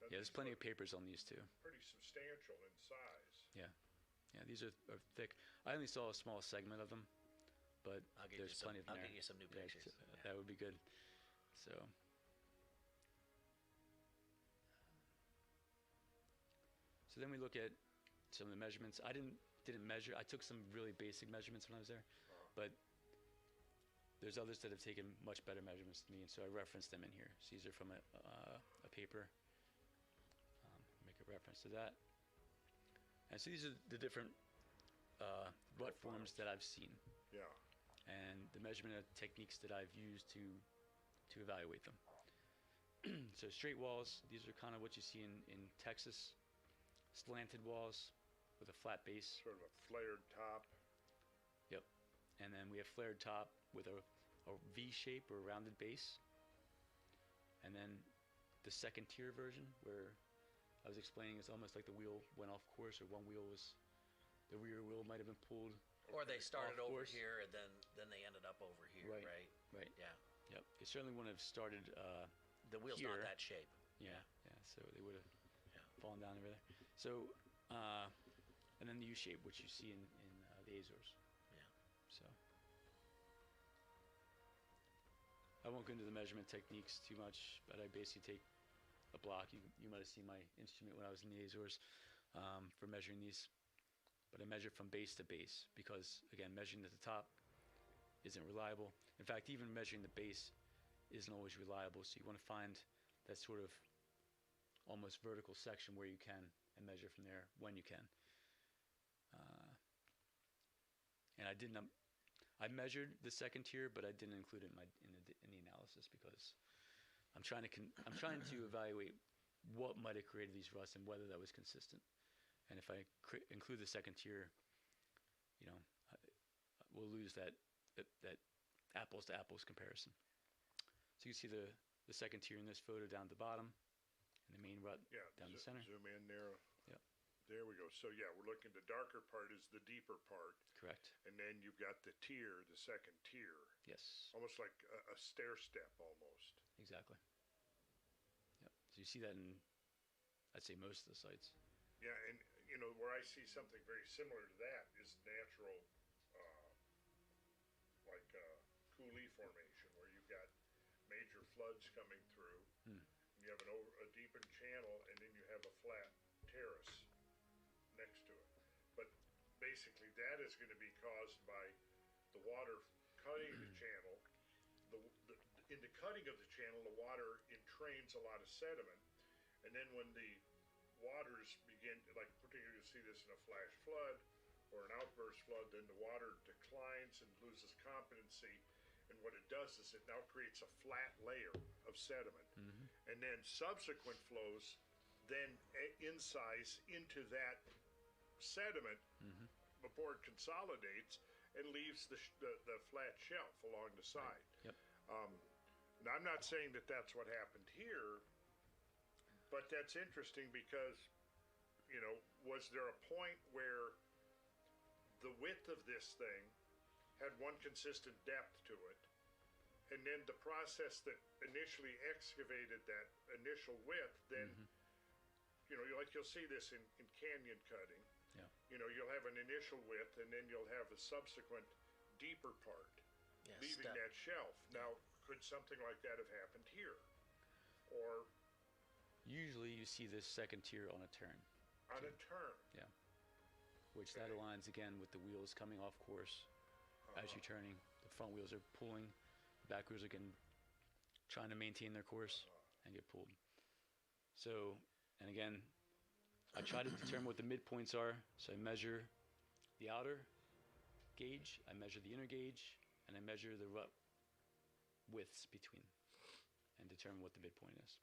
That there's these plenty look of papers on these too. Pretty substantial in size. Yeah, these are thick. I only saw a small segment of them, but I'll get there's you some. plenty of them I'll there. get you some new Yeah, pictures. That would be good. So. So then we look at some of the measurements. I didn't measure. I took some really basic measurements when I was there, but there's others that have taken much better measurements than me, and so I referenced them in here. So these are from a paper. Make a reference to that. And so these are the different rut forms that I've seen, Yeah. and the measurement techniques that I've used to evaluate them. So straight walls, these are kind of what you see in Texas. Slanted walls with a flat base. Sort of a flared top. Yep. And then we have flared top with a V shape or rounded base. And then the second tier version, where I was explaining, it's almost like the wheel went off course, or the rear wheel might have been pulled. Or they started off over course. here, and then they ended up over here, right? Right. Yeah. Yep. It certainly wouldn't have started. The wheel's here. not that shape. Yeah. So they would have fallen down over there. So, and then the U shape, which you see in the Azores. Yeah. So, I won't go into the measurement techniques too much, but I basically take a block. You might have seen my instrument when I was in the Azores for measuring these. but I measure from base to base because, again, measuring at the top isn't reliable. In fact, even measuring the base isn't always reliable, so you want to find that sort of almost vertical section where you can and measure from there when you can. And I measured the second tier, but I didn't include it in the analysis because I'm trying to evaluate what might have created these ruts and whether that was consistent. And if I include the second tier, we'll lose that apples to apples comparison. So you can see the second tier in this photo down at the bottom, and the main rut down the center. Zoom in there. Yep. There we go. So yeah, we're looking. The darker part is the deeper part. Correct. And then you've got the tier, the second tier. Yes. Almost like a stair step, almost. Exactly. Yep. So you see that in, I'd say, most of the sites. Yeah, and where I see something very similar to that is natural, coulee formation, where you've got major floods coming through. And you have a deepened channel, and then you have a flat terrace next to it. But basically, that is going to be caused by the water cutting the channel. In the cutting of the channel, the water entrains a lot of sediment, and then when the waters begin, like particularly you see this in a flash flood or an outburst flood, then the water declines and loses competency, and what it does is it now creates a flat layer of sediment, and then subsequent flows then incise into that sediment before it consolidates and leaves the flat shelf along the side. Yep. Now, I'm not saying that that's what happened here, but that's interesting because, was there a point where the width of this thing had one consistent depth to it, and then the process that initially excavated that initial width, then, you'll see this in canyon cutting. Yeah. You'll have an initial width, and then you'll have a subsequent deeper part, leaving that shelf. Now, could something like that have happened here? Or usually you see this second tier on a turn. On a turn? Yeah. Which that aligns again with the wheels coming off course as you're turning. The front wheels are pulling, the back wheels are trying to maintain their course and get pulled. So, and again, I try to determine what the midpoints are. So I measure the outer gauge, I measure the inner gauge, and I measure the rut widths between and determine what the midpoint is.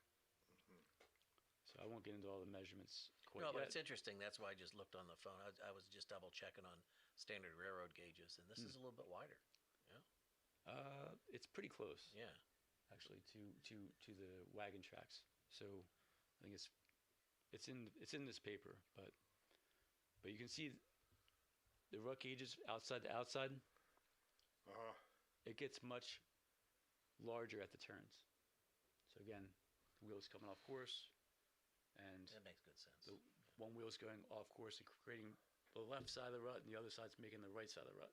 So I won't get into all the measurements quite yet. No, but it's interesting. That's why I just looked on the phone. I was just double checking on standard railroad gauges, and this is a little bit wider. Yeah. It's pretty close. Yeah. Actually, to the wagon tracks. So I think it's in this paper, but you can see the rut gauges outside to outside. It gets much larger at the turns. So again, the wheel's coming off course, and that makes good sense. The one wheel's going off course and creating the left side of the rut, and the other side's making the right side of the rut.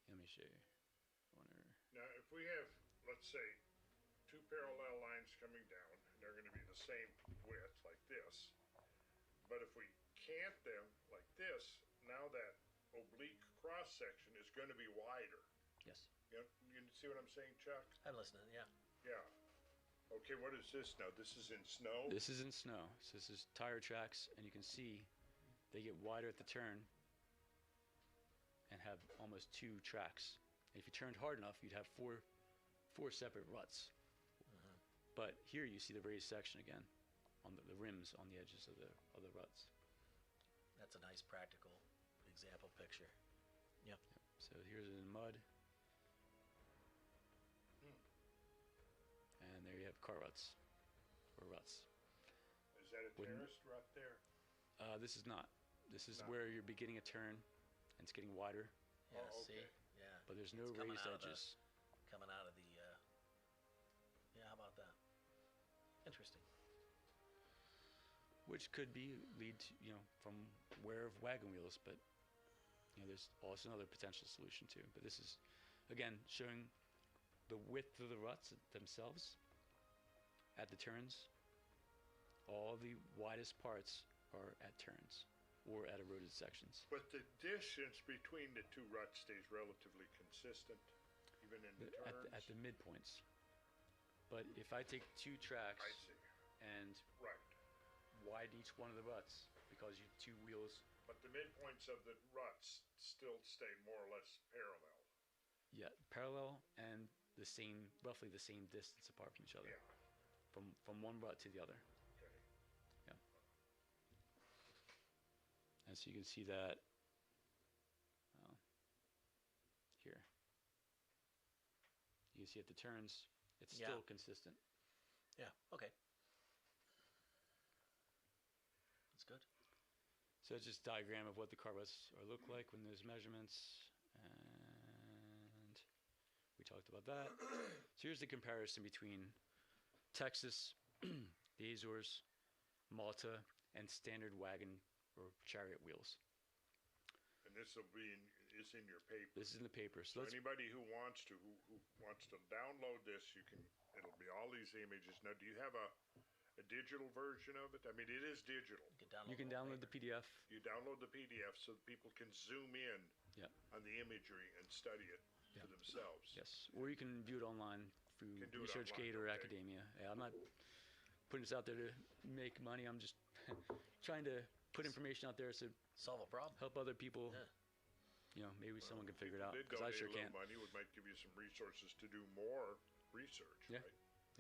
Let me show you. Now, if we have, let's say, two parallel lines coming down, and they're going to be the same width, like this, but if we cant them like this, now that oblique cross-section is going to be wider. Yes. You see what I'm saying, Chuck? I'm listening, yeah. Yeah. Okay, what is this now? This is in snow? This is in snow. So this is tire tracks, and you can see they get wider at the turn and have almost two tracks. And if you turned hard enough, you'd have four separate ruts. But here you see the raised section again on the rims on the edges of the ruts. That's a nice practical example picture. Yep. So here's it in mud. And there you have car ruts, or ruts. Is that a terraced rut there? This is not. This is where you're beginning a turn, and it's getting wider. Yeah, see? Yeah. But there's no raised edges. Coming out of the, yeah, how about that? Interesting. Which could lead to, from wear of wagon wheels, but, there's also another potential solution too. But this is, again, showing the width of the ruts themselves at the turns. All the widest parts are at turns or at eroded sections. But the distance between the two ruts stays relatively consistent, even in the turns? At the midpoints. But if I take two tracks and widen each one of the ruts, because you two wheels. But the midpoints of the ruts still stay more or less parallel. Yeah, parallel and the same, roughly the same distance apart from each other. Yeah. From one rut to the other. Okay. Yeah. And so you can see that here. You can see at the turns, it's still consistent. Yeah, okay. That's good. So it's just a diagram of what the car ruts look like when there's measurements. And we talked about that. So here's the comparison between Texas, the Azores, Malta, and standard wagon or chariot wheels. And this will be is in your paper. This is in the paper. So anybody who wants to download this, it'll be all these images. Now, do you have a digital version of it? I mean, it is digital. You can download the PDF. You download the PDF so that people can zoom in on the imagery and study it for themselves. Yes, or you can view it online through ResearchGate or Academia. Yeah, I'm not putting this out there to make money. I'm just trying to put information out there to solve a problem, help other people. Yeah. You know, maybe someone can figure it out, because I sure can't. Money might give you some resources to do more research, right?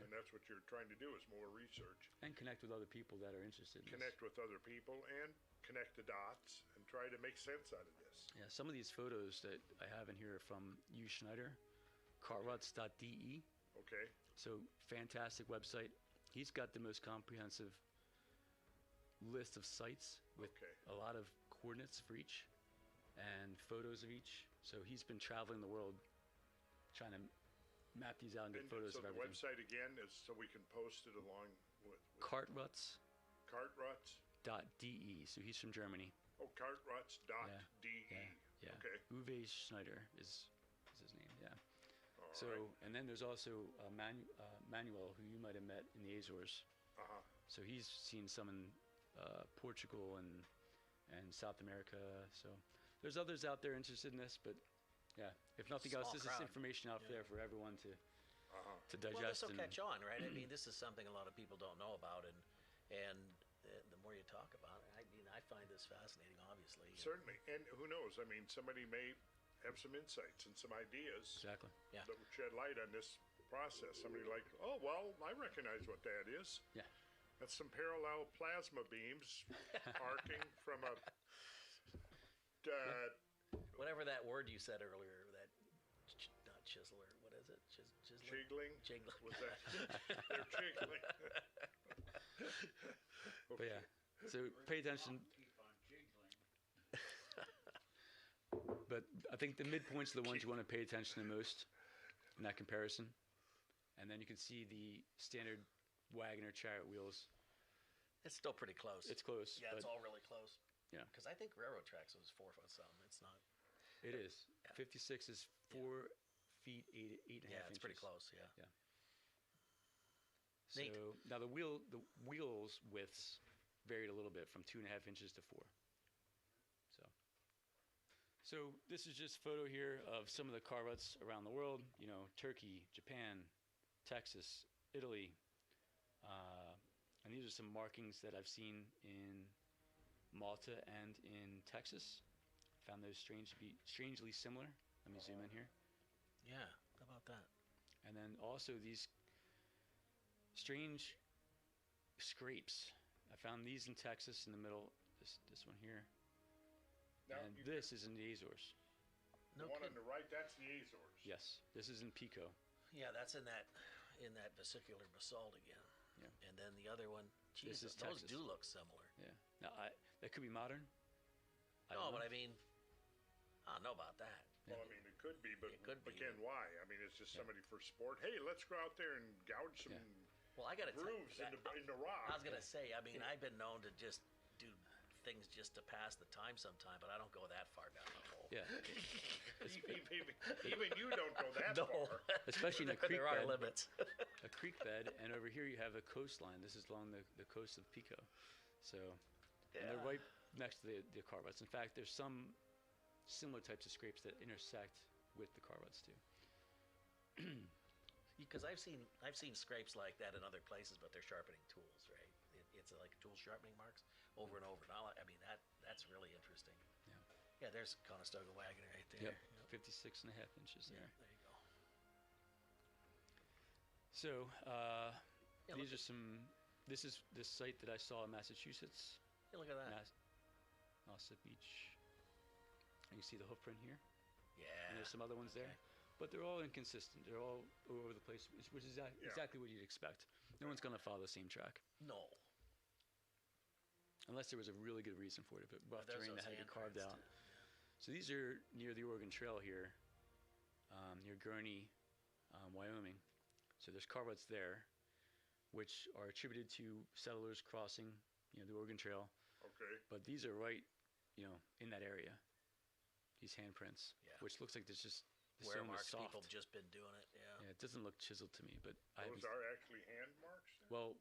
And that's what you're trying to do is more research. And connect with other people that are interested in Connect with other people and connect the dots and try to make sense out of this. Yeah, some of these photos that I have in here are from Hugh Schneider, carruts.de. Okay. So fantastic website. He's got the most comprehensive list of sites with a lot of coordinates for each and photos of each. So he's been traveling the world trying to map these out and get photos of everything. So the website again is so we can post it along with Cartruts. Cartruts.de. So he's from Germany. Oh, Cartruts.de. Yeah. Okay. Uwe Schneider is his name. Yeah. All so right. and then there's also Manuel, who you might have met in the Azores. So he's seen some in Portugal and South America. So there's others out there interested in this, but yeah, if nothing else, this is information out there for everyone to digest. Well, this will catch on, right? I mean, this is something a lot of people don't know about, and the more you talk about it, I mean, I find this fascinating, obviously. Certainly, and who knows? I mean, somebody may have some insights and some ideas that would shed light on this process. Somebody like, oh, well, I recognize what that is. Yeah. That's some parallel plasma beams arcing from a... whatever that word you said earlier, that not chiseler, what is it? Jiggling? Jiggling. Was that? They're jiggling. But yeah, so pay attention. But I think the midpoints are the ones you want to pay attention to most in that comparison. And then you can see the standard wagon or chariot wheels. It's still pretty close. It's close. Yeah, it's all really close. Yeah. Because I think railroad tracks was 4 foot something. It's not. It is. 56 is 4 feet 8.5 inches. Yeah, it's pretty close. Yeah. Yeah. Neat. So now the wheels widths varied a little bit from 2.5 inches to 4. So this is just a photo here of some of the car ruts around the world. You know, Turkey, Japan, Texas, Italy. And these are some markings that I've seen in Malta and in Texas. Found those strangely similar. Let me zoom in here. Yeah, how about that? And then also these strange scrapes. I found these in Texas in the middle. This one here. Now, and this is in the Azores. The one on the right, that's the Azores. Yes, this is in Pico. Yeah, that's in that vesicular basalt again. Yeah. And then the other one, geez, This is those Texas. do look similar. Yeah. Now that could be modern. No, but I mean, I don't know about that. Well, I mean, it could be, but again, why? I mean, it's just somebody for sport. Hey, let's go out there and gouge some Well, I got to grooves in the rock. I was gonna say, I mean, I've been known to just do things just to pass the time sometime, but I don't go that far down the hole. Yeah. Even you don't go that far. Especially in a creek there bed. are limits. A creek bed, and over here you have a coastline. This is along the coast of Pico. So And they're right next to the car ruts. In fact, there's some similar types of scrapes that intersect with the car ruts too. Because I've seen scrapes like that in other places, but they're sharpening tools, right? It's like tool sharpening marks over and over. And I mean that's really interesting. Yeah, there's Conestoga wagon right there. Yep, 56.5 inches there. There you go. So these are some. This is the site that I saw in Massachusetts. Yeah, look at that. Nauset Beach. And you see the hoof print here. Yeah. And there's some other ones there. But they're all inconsistent. They're all over the place, which is exactly what you'd expect. No one's going to follow the same track. No. Unless there was a really good reason for it, if it rough terrain that had to be carved out. So these are near the Oregon Trail here, near Gurnee, Wyoming. So there's car ruts there, which are attributed to settlers crossing, the Oregon Trail. Okay. But these are right, in that area. These handprints, which looks like there's just the Wear stone was marks, soft. people just been doing it. Yeah. Yeah, it doesn't look chiseled to me, but Those are actually hand marks? Well,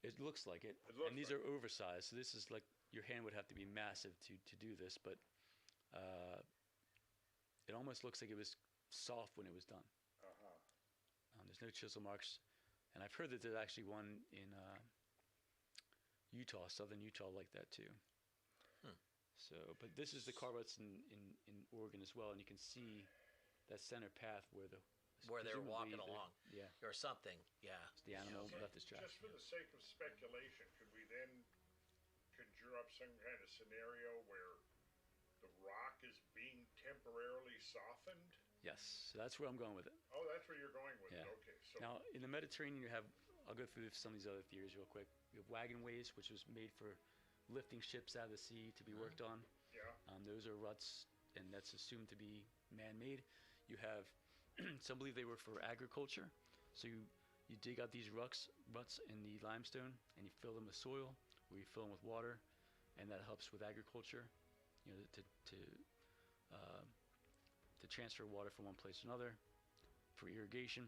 it looks like it. And these are oversized, so this is like your hand would have to be massive to do this, but it almost looks like it was soft when it was done. There's no chisel marks, and I've heard that there's actually one in Utah, southern Utah, like that too. So, but this is the car ruts in Oregon as well, and you can see that center path where they're walking along. Yeah. Or something. Yeah. The animal left his track. Just for the sake of speculation, could we then conjure up some kind of scenario where the rock is being temporarily softened? Yes, so that's where I'm going with it. Oh, that's where you're going with it. Okay. So now in the Mediterranean, I'll go through some of these other theories real quick. You have wagon ways, which was made for lifting ships out of the sea to be worked on. Yeah. Those are ruts, and that's assumed to be man-made. You have some believe they were for agriculture, so you dig out these ruts in the limestone, and you fill them with soil, or you fill them with water, and that helps with agriculture, to transfer water from one place to another for irrigation,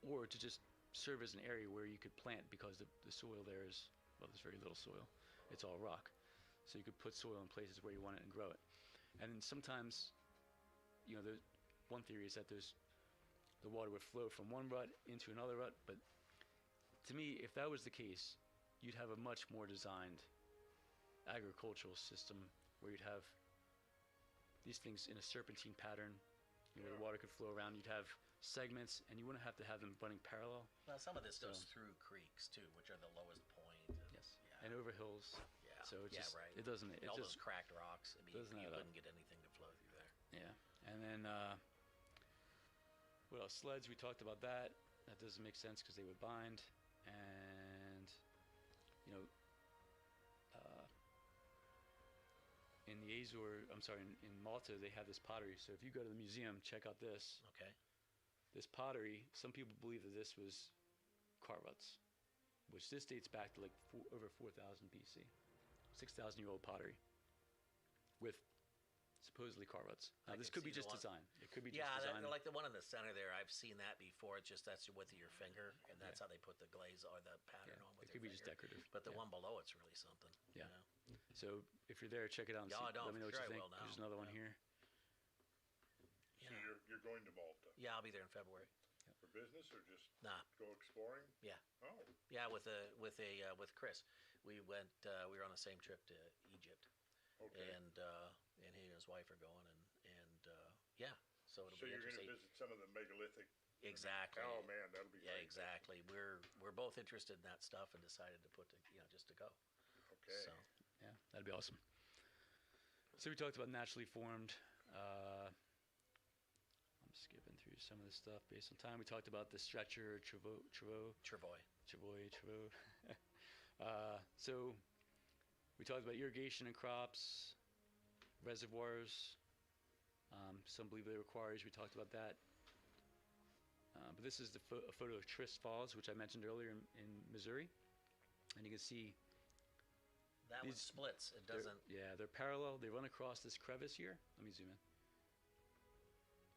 or to just serve as an area where you could plant, because the soil there is, well, there's very little soil. It's all rock. So you could put soil in places where you want it and grow it. And then sometimes, the one theory is that the water would flow from one rut into another rut, but to me, if that was the case, you'd have a much more designed agricultural system where you'd have these things in a serpentine pattern, where the water could flow around. You'd have segments, and you wouldn't have to have them running parallel. Well, some of this goes through creeks too, which are the lowest point. Yes. And over hills. Yeah. So it just right. it doesn't. It all just those cracked rocks. I mean, you add up. couldn't get anything to flow through there. Yeah. And then what else? Sleds. We talked about that. That doesn't make sense because they would bind. And in the in Malta, they have this pottery. So if you go to the museum, check out this. Okay. This pottery, some people believe that this was car ruts, which this dates back to like over 4,000 BC, 6,000-year-old pottery with supposedly car ruts. Now, this could be just design. It could be just design. Like the one in the center there, I've seen that before. It's just that's the width of your finger, and that's how they put the glaze or the pattern on with it could be just decorative. But the one below, it's really something. Yeah. So if you're there, check it out and let me know what you think. There's another one here. So you're going to Malta? Yeah, I'll be there in February. For business or just go exploring? Yeah. Oh. Yeah, with Chris, we went. We were on the same trip to Egypt. Okay. And he and his wife are going, and yeah. So it'll So be you're going interesting. to visit some of the megalithic. Exactly. Oh man, that'll be great. Yeah, exactly. We're both interested in that stuff and decided to just to go. Okay. So yeah, that'd be awesome. So we talked about naturally formed. I'm skipping through some of this stuff based on time. We talked about the stretcher, Travois. So we talked about irrigation and crops, reservoirs. Some believe they were quarries. We talked about that. But this is a photo of Trist Falls, which I mentioned earlier in Missouri. And you can see that one splits. It doesn't. They're parallel. They run across this crevice here. Let me zoom in.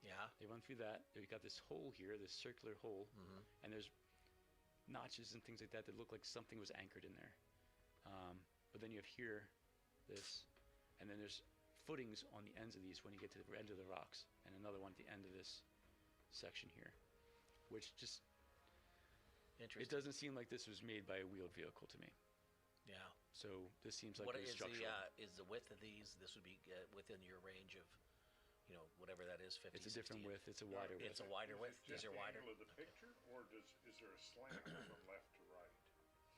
Yeah. They run through that. You've got this hole here, this circular hole, and there's notches and things like that that look like something was anchored in there. but then you have here this, and then there's footings on the ends of these when you get to the end of the rocks, and another one at the end of this section here, which just, it doesn't seem like this was made by a wheeled vehicle to me. Yeah. So this seems like What it was is structural. is the width of these? This would be within your range of, whatever that is, 50. It's a different width. It's a wider width. It's a wider width. These are wider. Angle of the picture, or is there a slant from left to right,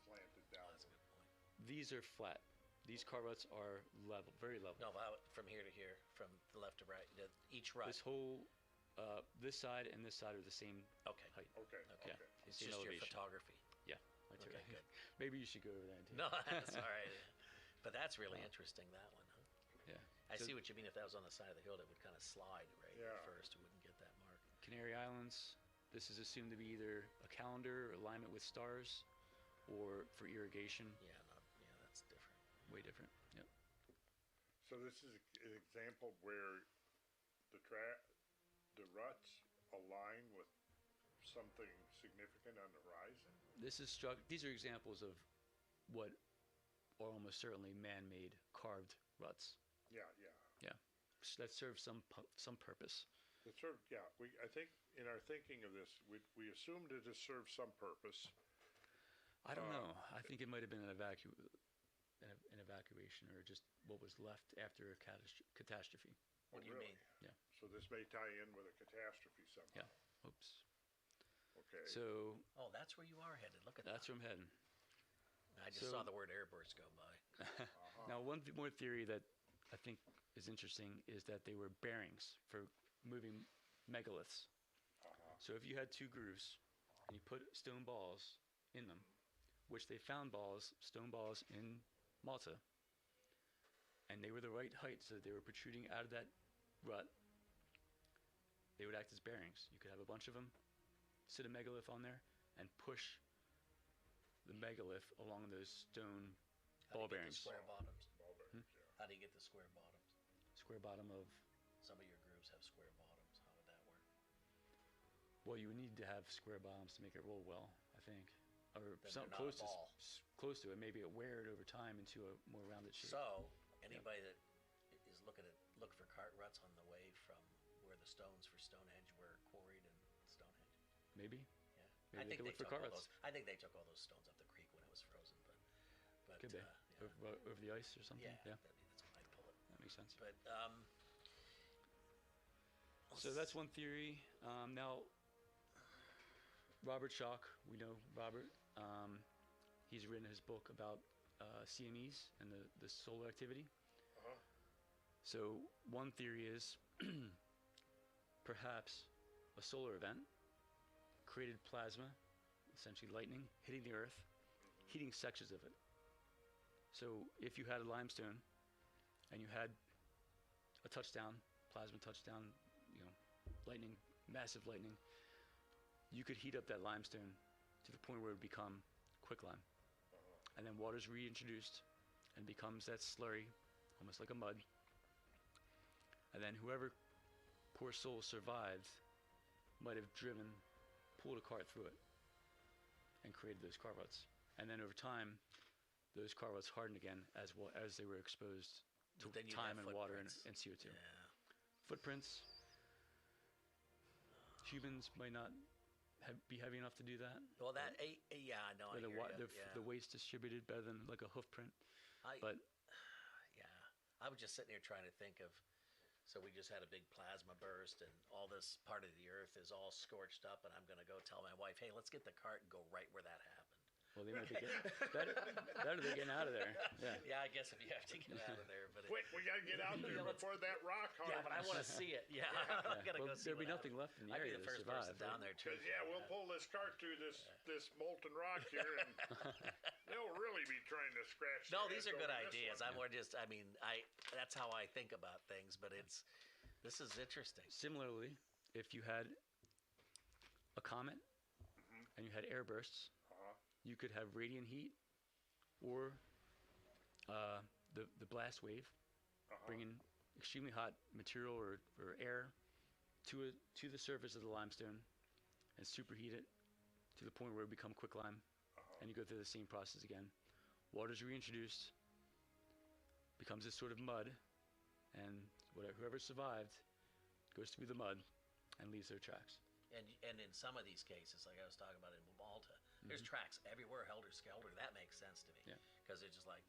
slanted down? That's a good point. These are flat. These car ruts are level, very level. No, from here to here, from the left to right, each rut. This whole, this side and this side are the same height. Okay. Yeah. It's just your photography. Yeah. Okay, good. Maybe you should go over that too. No, that's all right. But that's really interesting, that one, huh? Yeah. I see what you mean. If that was on the side of the hill, it would kind of slide right at first. It wouldn't get that mark. Canary Islands, this is assumed to be either a calendar, alignment with stars, or for irrigation. Yeah, that's different. Way different. Yep. So this is an example where the ruts align with something significant on the horizon. These are examples of what are almost certainly man-made carved ruts. Yeah. That serve some purpose. I think in our thinking of this, we assumed it has served some purpose. I don't know. I think it might have been an evacuation, or just what was left after a catastrophe. What do you mean? Yeah. So this may tie in with a catastrophe somehow. Yeah. Oops. Okay. So. Oh, that's where you are headed. Look at that. That's where I'm heading. I just saw the word airburst go by. Now, one more theory that I think is interesting is that they were bearings for moving megaliths. So if you had two grooves and you put stone balls in them, which they found stone balls in Malta, and they were the right height, so they were protruding out of that rut, they would act as bearings. You could have a bunch of them, sit a megalith on there, and push the megalith along those stone ball bearings. Square bottoms. Yeah. How do you get the square bottoms? Square bottom of? Some of your grooves have square bottoms. How would that work? Well, you would need to have square bottoms to make it roll well, I think. Or Then something they're not close to it. Maybe it wear it over time into a more rounded shape. So, anybody that is look for cart ruts on the way from where the stones for Stonehenge were quarried in Stonehenge. Maybe. Yeah. Maybe I think they took all those. I think they took all those stones up the creek when it was frozen, but could be over the ice or something. Yeah. That's one way to pull it. That makes sense. But so that's one theory. Now, Robert Schoch, we know Robert. He's written his book about CMEs and the solar activity. So one theory is perhaps a solar event created plasma, essentially lightning, hitting the Earth, heating sections of it. So if you had a limestone and you had a touchdown, plasma touchdown, lightning, massive lightning, you could heat up that limestone to the point where it would become quicklime. And then water's reintroduced and becomes that slurry, almost like a mud. And then whoever, poor soul, survived might have pulled a cart through it and created those car ruts. And then over time, those car ruts hardened again as they were exposed to time and water and CO2. Yeah. Footprints. Humans might not be heavy enough to do that. Well, I know. I hear you. The weight's distributed better than like a hoof print. I was just sitting here trying to think of. So we just had a big plasma burst, and all this part of the Earth is all scorched up, and I'm going to go tell my wife, hey, let's get the cart and go right where that happened. Well, they might be better they're getting out of there. Yeah, I guess if you have to get out of there. But quick, we got to get out there before that rock hardens. Yeah, but I want to see it. Yeah, I'm going to go see there'll be nothing left in the area I'd be the first to survive. person down there, too. We'll pull this cart through this molten rock here, and they'll really be trying to scratch. No, these are good ideas. That's how I think about things, but this is interesting. Similarly, if you had a comet and you had air bursts, you could have radiant heat or the blast wave, bringing extremely hot material or air to the surface of the limestone and superheat it to the point where it become quicklime, and you go through the same process again. Water's reintroduced, becomes this sort of mud, and whoever survived goes through the mud and leaves their tracks. And in some of these cases, like I was talking about in Malta, there's tracks everywhere, helter skelter. That makes sense to me because it's just like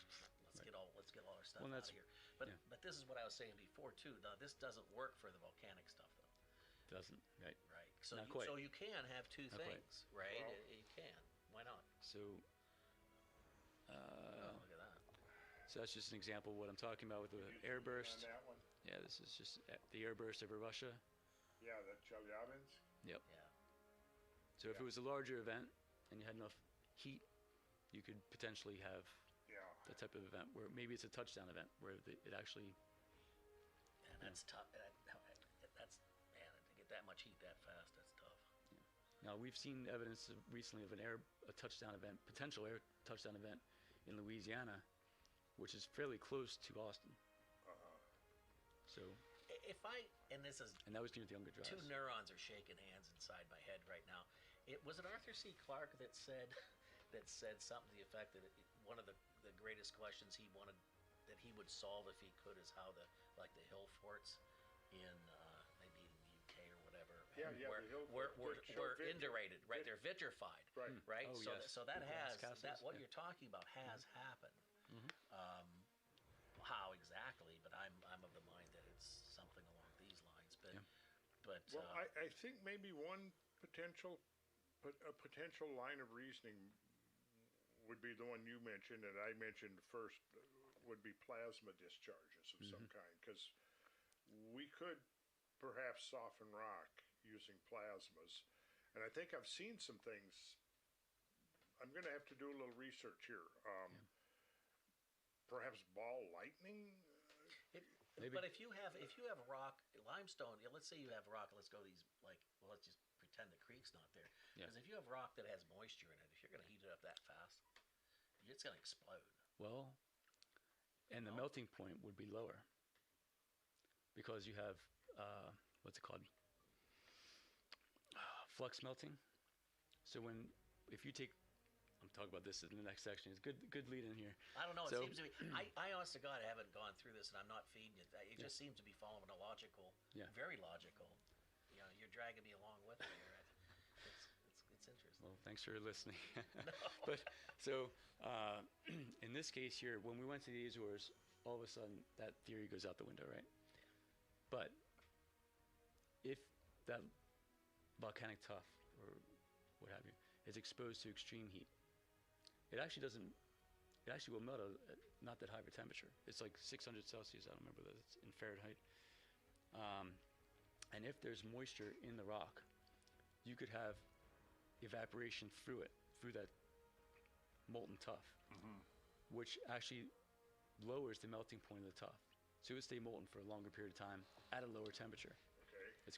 let's get all our stuff out of here. But this is what I was saying before too. Now this doesn't work for the volcanic stuff though. Doesn't, right? Right. So you can have two things, right? Well, you can. Why not? So. Look at that. So that's just an example of what I'm talking about with the airburst. On that one? Yeah, this is just the airburst over Russia. Yeah, the Chelyabinsk. Yep. Yeah. So if it was a larger event and you had enough heat, you could potentially have that type of event where maybe it's a touchdown event where it actually. And that's tough. That's man, to get that much heat that fast, that's tough. Yeah. Now we've seen evidence recently of a touchdown event, potential air touchdown event in Louisiana, which is fairly close to Austin. So. And that was near the Younger Drive. Two neurons are shaking hands inside my head right now. Was it Arthur C. Clarke that said something to the effect that one of the greatest questions he wanted that he would solve if he could is how the hill forts in maybe in the UK or whatever were indurated, right? They're vitrified, right? Oh, so yes. so that has Castles, that what you're talking about has happened. How exactly? But I'm of the mind that it's something along these lines. But well, I think maybe one potential line of reasoning would be the one you mentioned and I mentioned first would be plasma discharges of some kind, because we could perhaps soften rock using plasmas, and I think I've seen some things. I'm going to have to do a little research here. Perhaps ball lightning. Maybe. But if you have rock limestone, let's say you have rock. Let's go these let's just pretend the creek's not there. Because if you have rock that has moisture in it, if you're going to heat it up that fast, it's going to explode. Well, and the melting point would be lower because you have what's it called? Flux melting. So if you take, I'm talking about this in the next section. It's good lead in here. I don't know. It seems to be. I honest to God, I haven't gone through this, and I'm not feeding it. It just seems to be following a logical, very logical. You know, you're dragging me along with it here. It's interesting. Well, thanks for listening. But so in this case here, when we went to the Azores, all of a sudden that theory goes out the window, right? But if that volcanic tuff or what have you is exposed to extreme heat, it actually will melt at not that high of a temperature. It's like 600 Celsius. I don't remember that. It's in Fahrenheit. And if there's moisture in the rock, you could have evaporation through that molten tuff, which actually lowers the melting point of the tuff. So it would stay molten for a longer period of time at a lower temperature. Okay.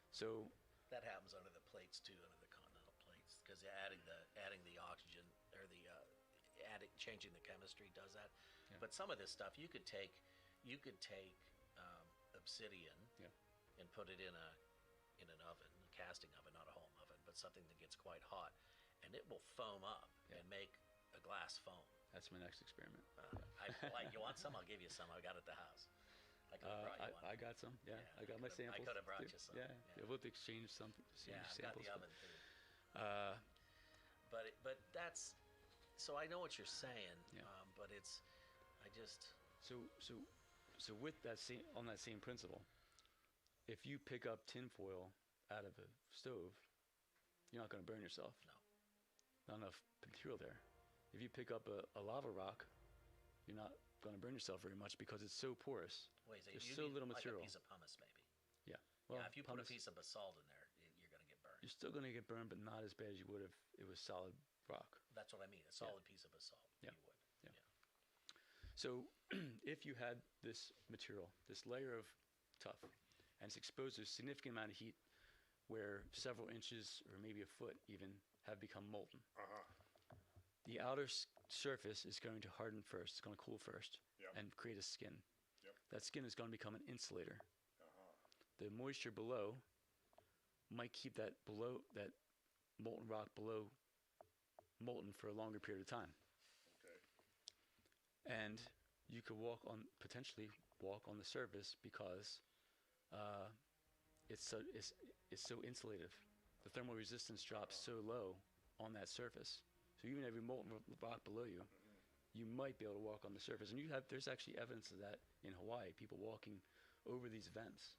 So that happens under the plates too, under the continental plates, because adding the oxygen or changing the chemistry does that. Yeah. But some of this stuff you could take obsidian and put it in an oven, a casting oven, not a home oven, but something that gets quite hot, and it will foam up and make a glass foam. That's my next experiment. You want some? I'll give you some. I got it at the house. I could have brought you one. I got some. Yeah, I got my samples. I could have brought you some. Yeah, we'll exchange some. I've got samples. the oven too. But that's. So I know what you're saying. But it's. I just. So with that on that same principle, if you pick up tinfoil out of a stove, you're not going to burn yourself. No. Not enough material there. If you pick up a lava rock, you're not going to burn yourself very much because it's so porous. Wait, so there's so little material. Like a piece of pumice, maybe. Yeah. Well, if you put a piece of basalt in there, you're going to get burned. You're still going to get burned, but not as bad as you would if it was solid rock. That's what I mean. A solid piece of basalt. Yeah. You would. Yeah. So if you had this material, this layer of tuff, and it's exposed to a significant amount of heat where several inches or maybe a foot even have become molten. The outer surface is going to harden first. It's going to cool first and create a skin. That skin is going to become an insulator. The moisture below might keep that molten rock below molten for a longer period of time. Okay. And you could potentially walk on the surface because it's so insulative. The thermal resistance drops so low on that surface. So even if you molten rock below you, you might be able to walk on the surface. And there's actually evidence of that in Hawaii. People walking over these vents.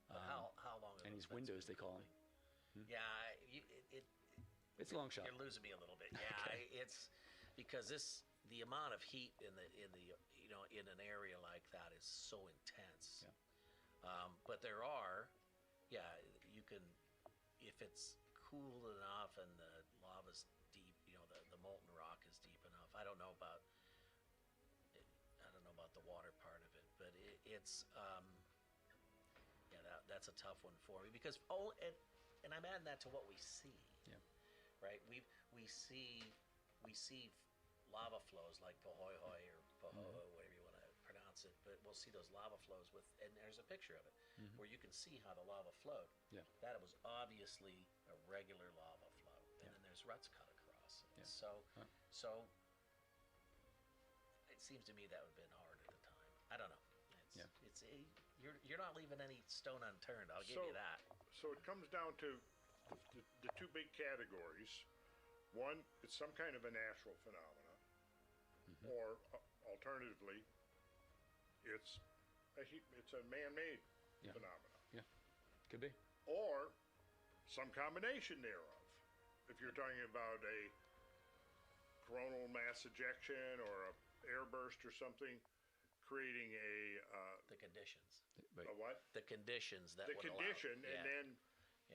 How long? And these windows they call them. Yeah, it's a long shot. You're losing me a little bit. Yeah, Okay. It's because the amount of heat in an area like that is so intense. Yeah. But there are, you can, if it's cool enough and the lava's deep, the molten rock is deep enough. I don't know about the water part of it, but it's that's a tough one for me because and I'm adding that to what we see. Yeah. Right. We see lava flows like Pohoihoi or Pohoho, whatever you want to pronounce it, but we'll see those lava flows and there's a picture of it where you can see how the lava flowed. Yeah. That it was obviously a regular lava flow, and then there's ruts cut across. Yeah. So it seems to me that would have been hard at the time. I don't know. You're not leaving any stone unturned. I'll give you that. So it comes down to the two big categories. One, it's some kind of a natural phenomena, or alternatively, it's a man-made phenomena. Yeah, could be. Or some combination thereof. If you're talking about a coronal mass ejection or a airburst or something, creating the conditions. A what? The conditions that the would condition, allow,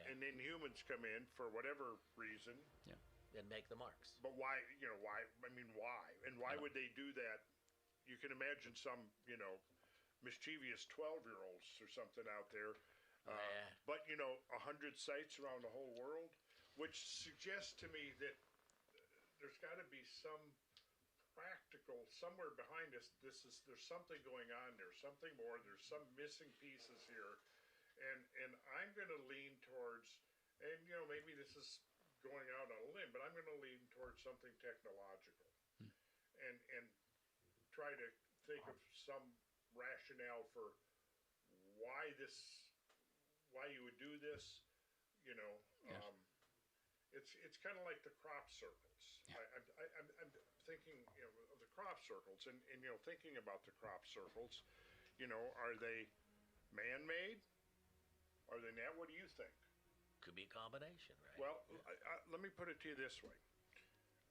and then humans come in for whatever reason. Yeah. And make the marks. But why? Why? I mean, why? And why would they do that? You can imagine some, mischievous 12-year-olds or something out there. But 100 sites around the whole world, which suggests to me that there's got to be some practical somewhere behind us. There's something going on there, something more. There's some missing pieces here, and I'm going to lean towards, and maybe this is going out on a limb, but I'm going to lean towards something technological, and try to think of some rationale for why you would do this. It's kind of like the crop circles. Yeah. I'm thinking of the crop circles, and thinking about the crop circles. Are they man-made? Are they not? What do you think? Could be a combination, right? Well, let me put it to you this way.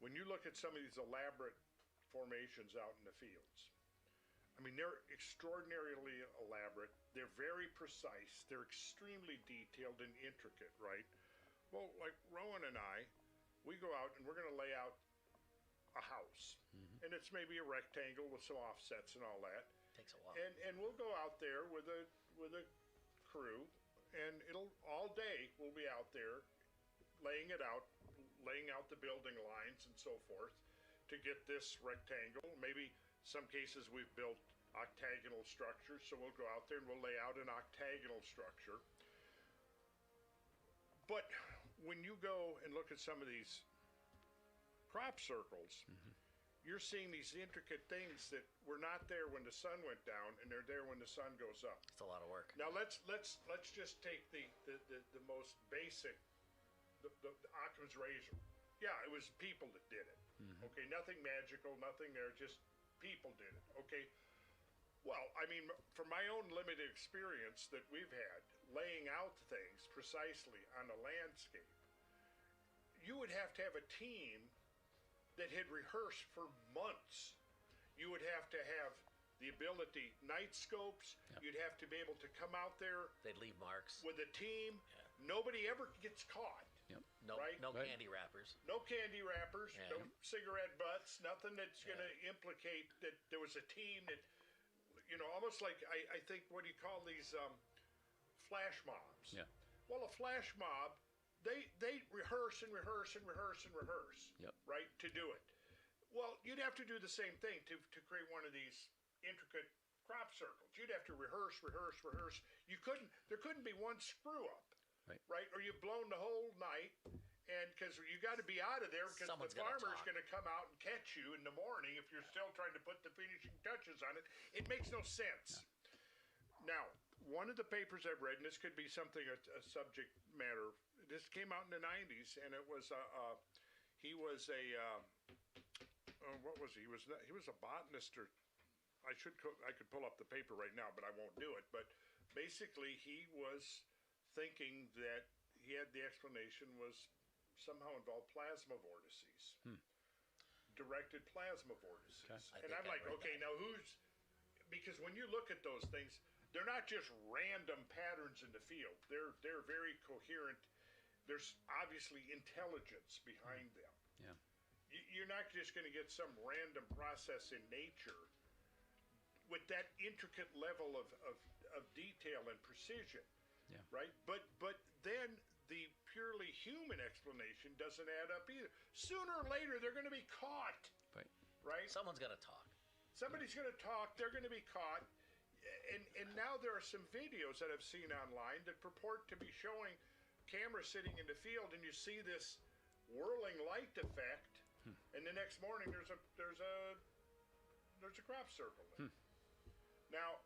When you look at some of these elaborate formations out in the fields, I mean, they're extraordinarily elaborate. They're very precise. They're extremely detailed and intricate, right? Well, like Rowan and I, we go out and we're going to lay out a house. And it's maybe a rectangle with some offsets and all that. Takes a while. And we'll go out there with a crew, and all day we'll be out there laying out the building lines and so forth to get this rectangle. Maybe some cases we've built octagonal structures, so we'll go out there and we'll lay out an octagonal structure. But when you go and look at some of these crop circles, you're seeing these intricate things that were not there when the sun went down, and they're there when the sun goes up. It's a lot of work. Now let's just take the most basic, the Occam's razor. Yeah, it was people that did it. Okay, nothing magical, nothing there, just people did it. Okay. Well, I mean, from my own limited experience that we've had laying out things precisely on the landscape, you would have to have a team that had rehearsed for months. You would have to have the ability, night scopes. You'd have to be able to come out there. They'd leave marks. With a team. Nobody ever gets caught. No, right? no candy wrappers. No candy wrappers. No cigarette butts. Nothing that's going to implicate that there was a team that, almost like I think, what do you call these flash mobs? Yeah. Well, a flash mob, they rehearse and rehearse and rehearse and rehearse, right, to do it. Well, you'd have to do the same thing to create one of these intricate crop circles. You'd have to rehearse. There couldn't be one screw up, right? Or you've blown the whole night, And because you got to be out of there because Someone's the farmer's going to come out and catch you in the morning if you're still trying to put the finishing touches on it. It makes no sense. Now, one of the papers I've read, and this could be something, a subject matter, this came out in the 90s, and it was he was a what was he? He was a botanist, or I could pull up the paper right now, but I won't do it. But basically, he was thinking that he had the explanation was somehow involved plasma vortices, directed plasma vortices, and I'm like, okay, now who's? Because when you look at those things, they're not just random patterns in the field. They're very coherent. There's obviously intelligence behind them. Yeah. You're not just going to get some random process in nature with that intricate level of detail and precision. Yeah. Right? But then the purely human explanation doesn't add up either. Sooner or later, they're going to be caught. Right. Right? Someone's going to talk. Somebody's going to talk. They're going to be caught. And now there are some videos that I've seen online that purport to be showing cameras sitting in the field, and you see this whirling light effect, and the next morning there's a crop circle there. Now,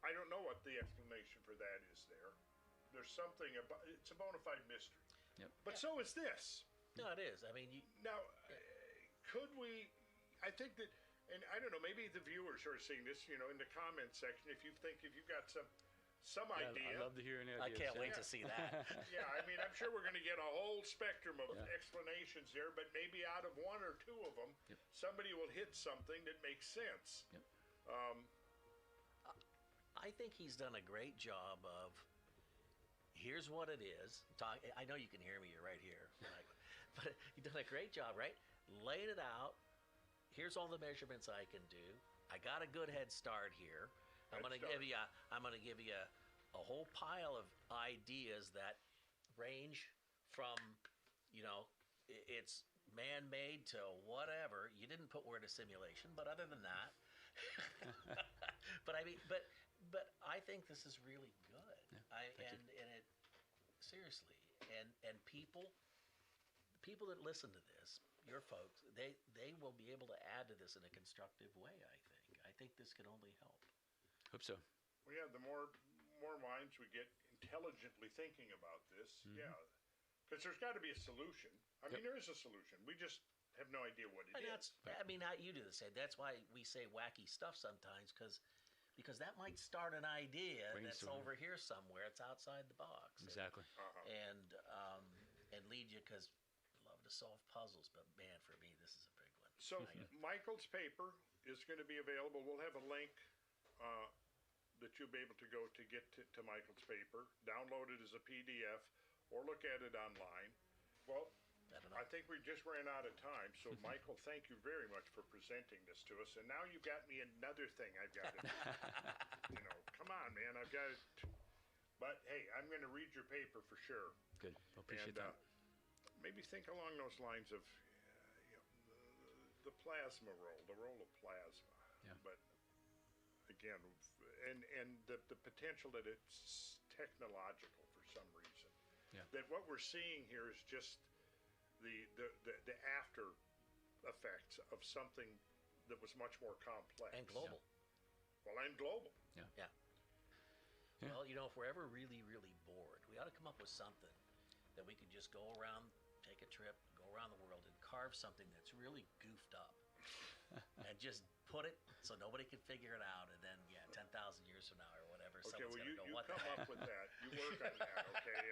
I don't know what the explanation for that is there. There's something about it's a bona fide mystery. Yep. But so is this. No, it is. I mean, now, could we? I think that, and I don't know. Maybe the viewers are seeing this. In the comment section, if you've got some idea. I'd love to hear an idea. I can't wait to see that. Yeah, I mean, I'm sure we're going to get a whole spectrum of explanations there, but maybe out of one or two of them, somebody will hit something that makes sense. Yep. I think he's done a great job of, here's what it is. I know you can hear me, you're right here. But he's done a great job, right? Laid it out. Here's all the measurements I can do. I got a good head start here. I'm going to give you a whole pile of ideas that range from, it's man-made to whatever. You didn't put word of simulation, but other than that, but I think this is really good. And it seriously, and people that listen to this, your folks, they will be able to add to this in a constructive way. I think this can only help. Hope so. Well, yeah, the more minds we get intelligently thinking about this, because there's got to be a solution. I mean, there is a solution. We just have no idea what it is. You do the same. That's why we say wacky stuff sometimes, because that might start an idea that's over here somewhere. It's outside the box. Exactly. And lead you, because I love to solve puzzles, but man, for me, this is a big one. So Michael's paper is going to be available. We'll have a link that you'll be able to go to get to Michael's paper, download it as a PDF, or look at it online. Well, I think we just ran out of time, so Michael, thank you very much for presenting this to us. And now you've got me another thing I've got to do. Come on, man, I've got it. But hey, I'm going to read your paper for sure. Good, I appreciate that. Maybe think along those lines of the plasma role, the role of plasma. Yeah. But again, and the potential that it's technological for some reason. Yeah. That what we're seeing here is just the after effects of something that was much more complex and global. Well, and global. Yeah. Well, if we're ever really, really bored, we ought to come up with something that we could just go around, take a trip, go around the world, and carve something that's really goofed up, and just put it so nobody can figure it out. And then, 10,000 years from now or whatever, Okay, someone's well, going to go, you what come the heck? up with that. You work on that, okay?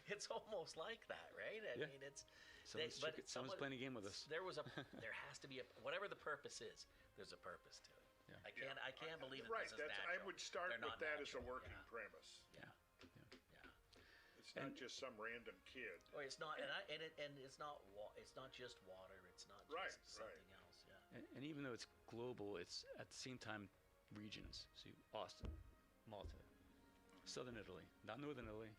It's almost like that, right? I mean, it's. Someone's playing a game with us. There has to be whatever the purpose is. There's a purpose to it. Yeah. I can't believe right. This is natural. I would start They're with not that as a natural. working premise. Yeah. It's not just some random kid. Oh, it's not, and it's not. It's not just water. It's not just something else. Yeah. And even though it's global, it's at the same time regions. So Boston, Malta, Southern Italy, not Northern Italy,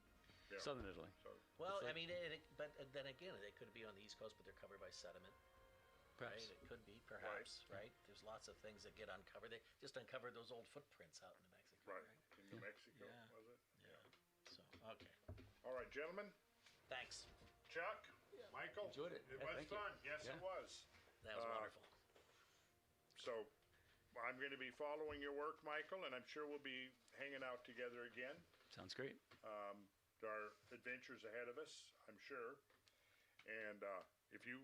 Southern Italy. Well, I mean, but then again, it could be on the East Coast, but they're covered by sediment. Perhaps. Right? It could be, perhaps, right? There's lots of things that get uncovered. They just uncovered those old footprints out in New Mexico, right? In New Mexico, was it? Yeah. So, Okay. All right, gentlemen. Thanks. Chuck, Michael. Enjoyed it. It Yeah, was thank you. fun. Yes, Yeah. it was. That was wonderful. So I'm going to be following your work, Michael, and I'm sure we'll be hanging out together again. Sounds great. There are adventures ahead of us, I'm sure. And if you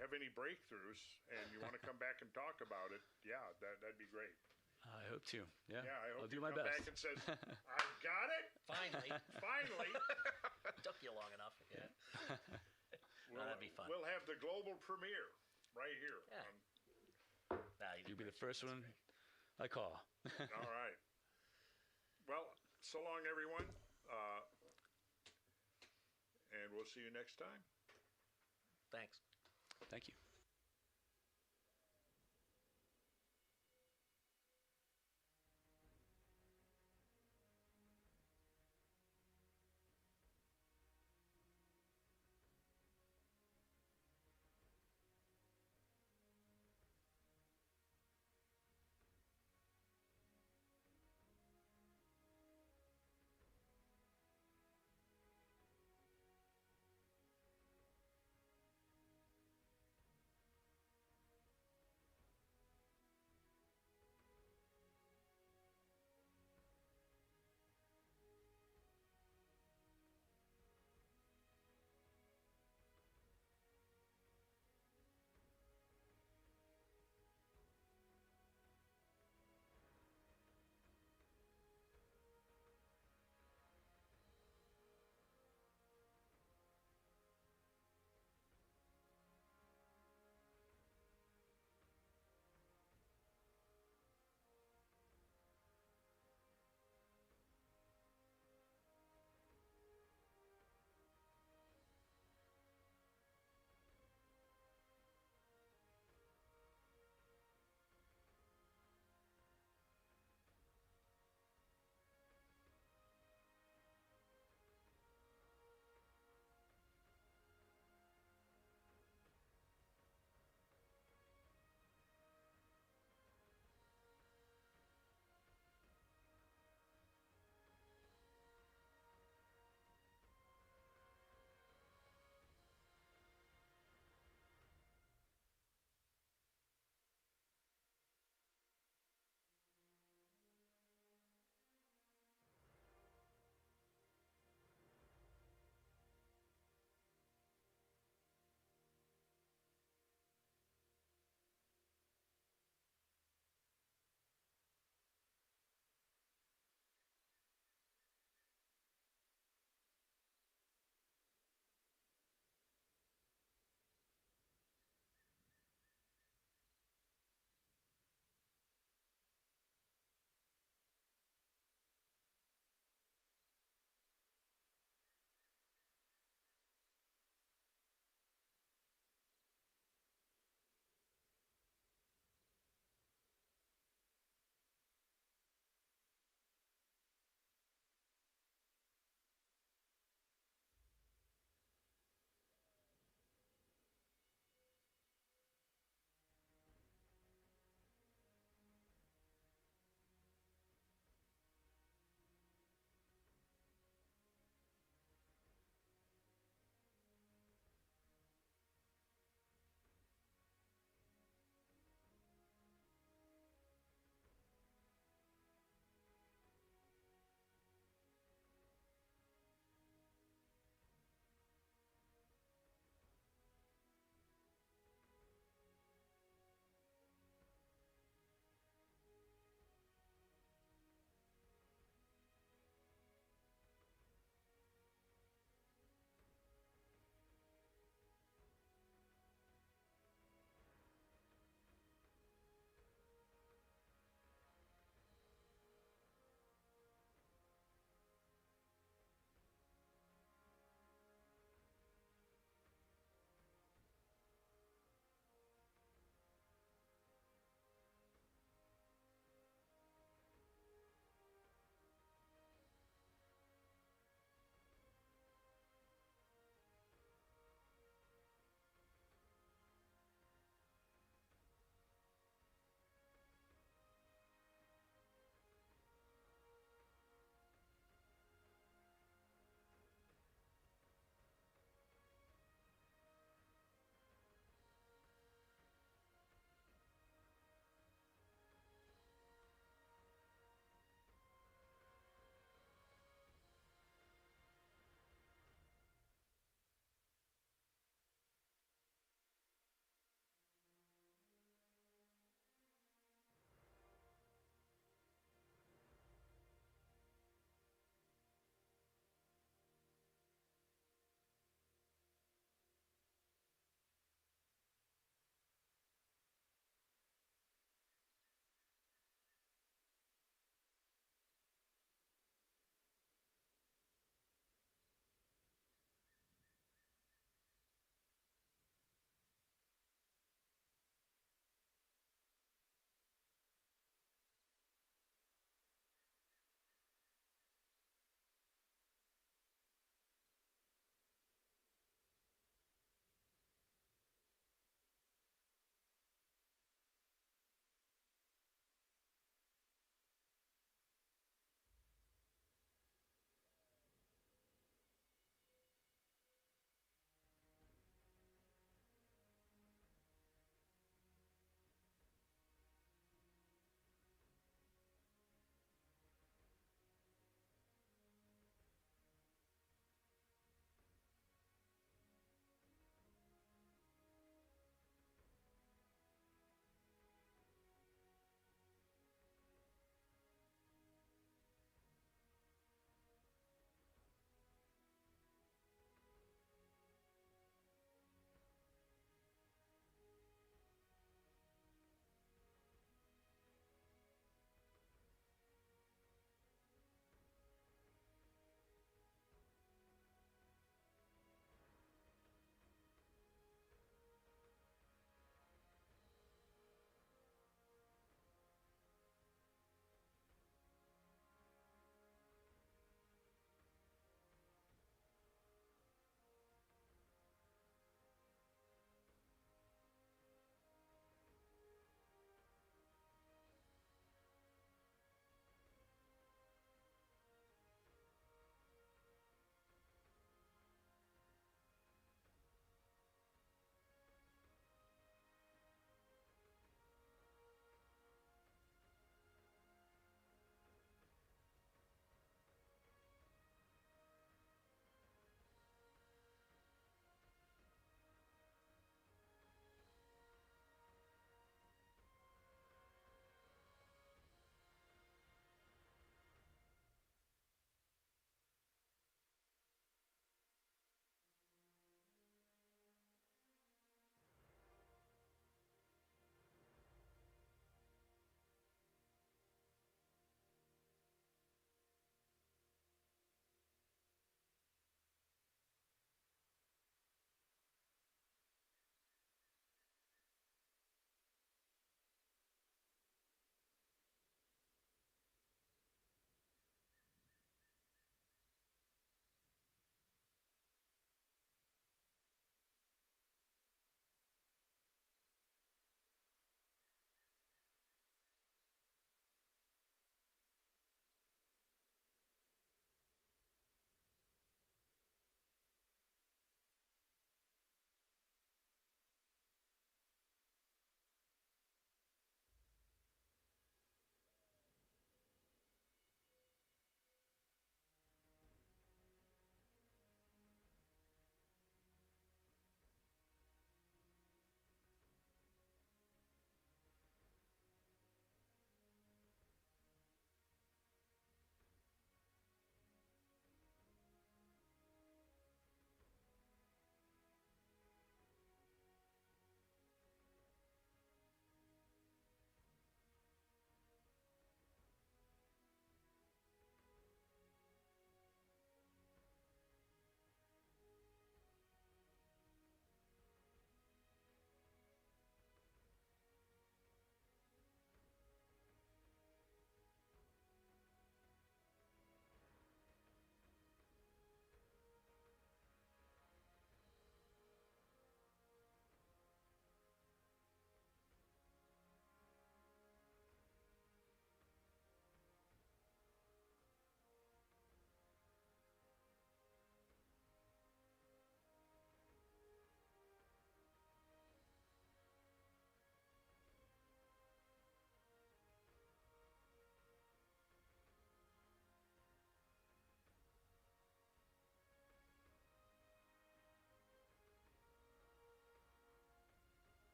have any breakthroughs and you want to come back and talk about it, yeah, that'd be great. I hope to. Yeah, Yeah, I hope I'll do you my come best. back and says, I got it. Finally. Finally. Took you long enough. Yeah. That'd be fun. We'll have the global premiere right here. Yeah. You'll be the first one I call. All right. Well, so long, everyone. And we'll see you next time. Thanks. Thank you.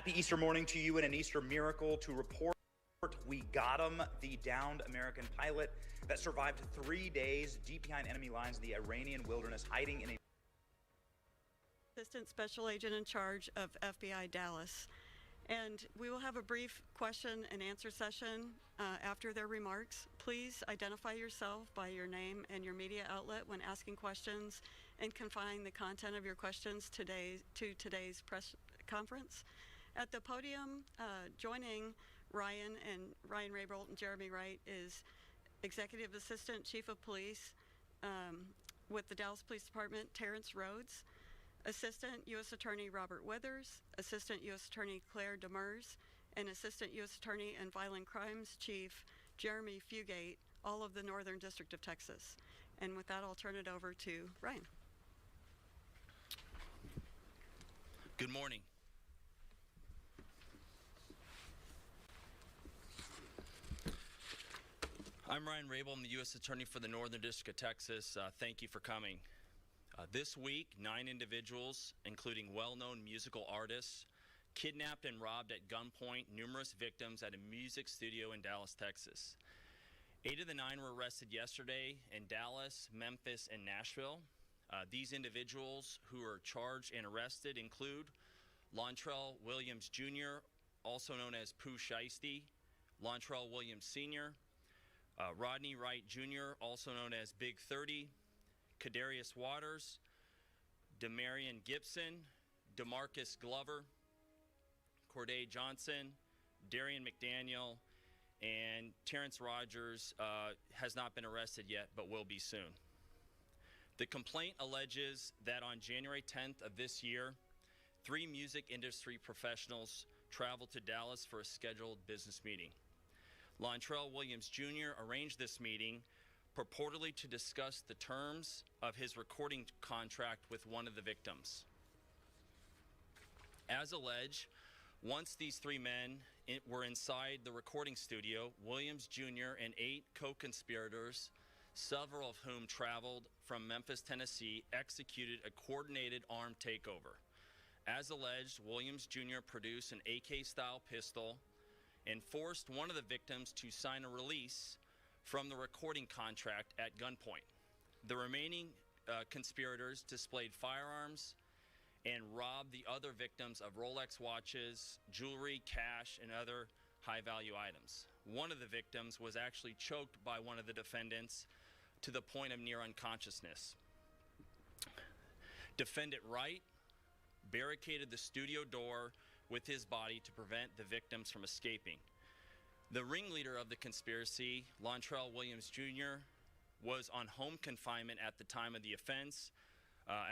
Happy Easter morning to you and an Easter miracle to report. We got him, the downed American pilot that survived 3 days deep behind enemy lines in the Iranian wilderness, hiding in a Assistant Special Agent in charge of FBI Dallas. And we will have a brief question and answer session after their remarks. Please identify yourself by your name and your media outlet when asking questions, and confine the content of your questions to today's press conference. At the podium, joining Ryan Raybould and Jeremy Wright is Executive Assistant Chief of Police with the Dallas Police Department, Terrence Rhodes, Assistant U.S. Attorney Robert Withers, Assistant U.S. Attorney Claire Demers, and Assistant U.S. Attorney and Violent Crimes Chief Jeremy Fugate, all of the Northern District of Texas. And with that, I'll turn it over to Ryan. Good morning. I'm Ryan Raybould. I'm the U.S. Attorney for the Northern District of Texas. Thank you for coming. This week, 9 individuals, including well-known musical artists, kidnapped and robbed at gunpoint numerous victims at a music studio in Dallas, Texas. 8 of the 9 were arrested yesterday in Dallas, Memphis, and Nashville. These individuals who are charged and arrested include Lontrell Williams Jr., also known as Pooh Shiesty, Lontrell Williams Sr., Rodney Wright Jr., also known as Big 30, Kadarius Waters, Demarion Gibson, DeMarcus Glover, Corday Johnson, Darian McDaniel, and Terrence Rogers has not been arrested yet, but will be soon. The complaint alleges that on January 10th of this year, 3 music industry professionals traveled to Dallas for a scheduled business meeting. Lontrell Williams Jr. arranged this meeting purportedly to discuss the terms of his recording contract with one of the victims. As alleged, once these 3 men were inside the recording studio, Williams Jr. and 8 co-conspirators, several of whom traveled from Memphis, Tennessee, executed a coordinated armed takeover. As alleged, Williams Jr. produced an AK-style pistol and forced one of the victims to sign a release from the recording contract at gunpoint. The remaining conspirators displayed firearms and robbed the other victims of Rolex watches, jewelry, cash, and other high-value items. One of the victims was actually choked by one of the defendants to the point of near unconsciousness. Defendant Wright barricaded the studio door with his body to prevent the victims from escaping. The ringleader of the conspiracy, Lontrell Williams Jr., was on home confinement at the time of the offense,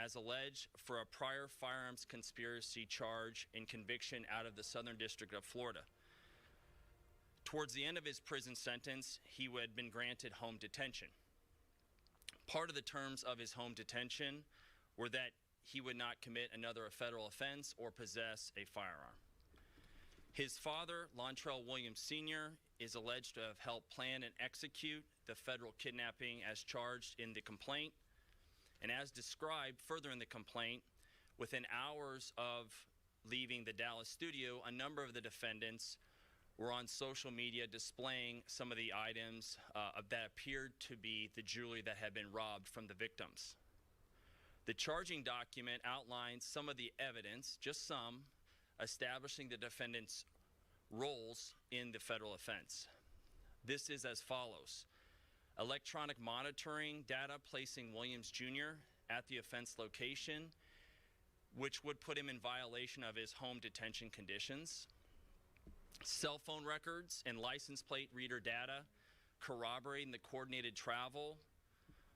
as alleged, for a prior firearms conspiracy charge and conviction out of the Southern District of Florida. Towards the end of his prison sentence, he had been granted home detention. Part of the terms of his home detention were that he would not commit another federal offense or possess a firearm. His father, Lontrell Williams Sr., is alleged to have helped plan and execute the federal kidnapping as charged in the complaint. And as described further in the complaint, within hours of leaving the Dallas studio, a number of the defendants were on social media displaying some of the items that appeared to be the jewelry that had been robbed from the victims. The charging document outlines some of the evidence, just some, establishing the defendants' roles in the federal offense. This is as follows: electronic monitoring data placing Williams Jr. at the offense location, which would put him in violation of his home detention conditions. Cell phone records and license plate reader data corroborating the coordinated travel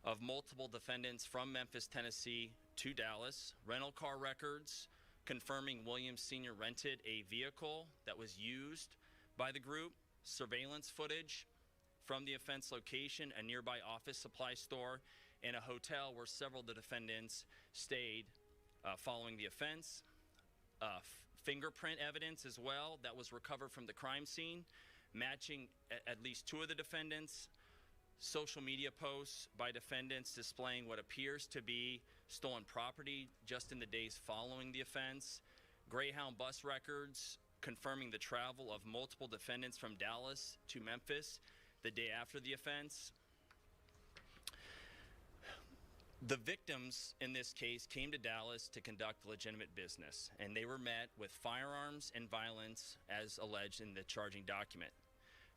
of multiple defendants from Memphis, Tennessee to Dallas. Rental car records confirming Williams Sr. rented a vehicle that was used by the group. Surveillance footage from the offense location, a nearby office supply store, and a hotel where several of the defendants stayed following the offense. Fingerprint evidence as well that was recovered from the crime scene, matching at least 2 of the defendants. Social media posts by defendants displaying what appears to be stolen property just in the days following the offense. Greyhound bus records confirming the travel of multiple defendants from Dallas to Memphis the day after the offense. The victims in this case came to Dallas to conduct legitimate business, and they were met with firearms and violence as alleged in the charging document.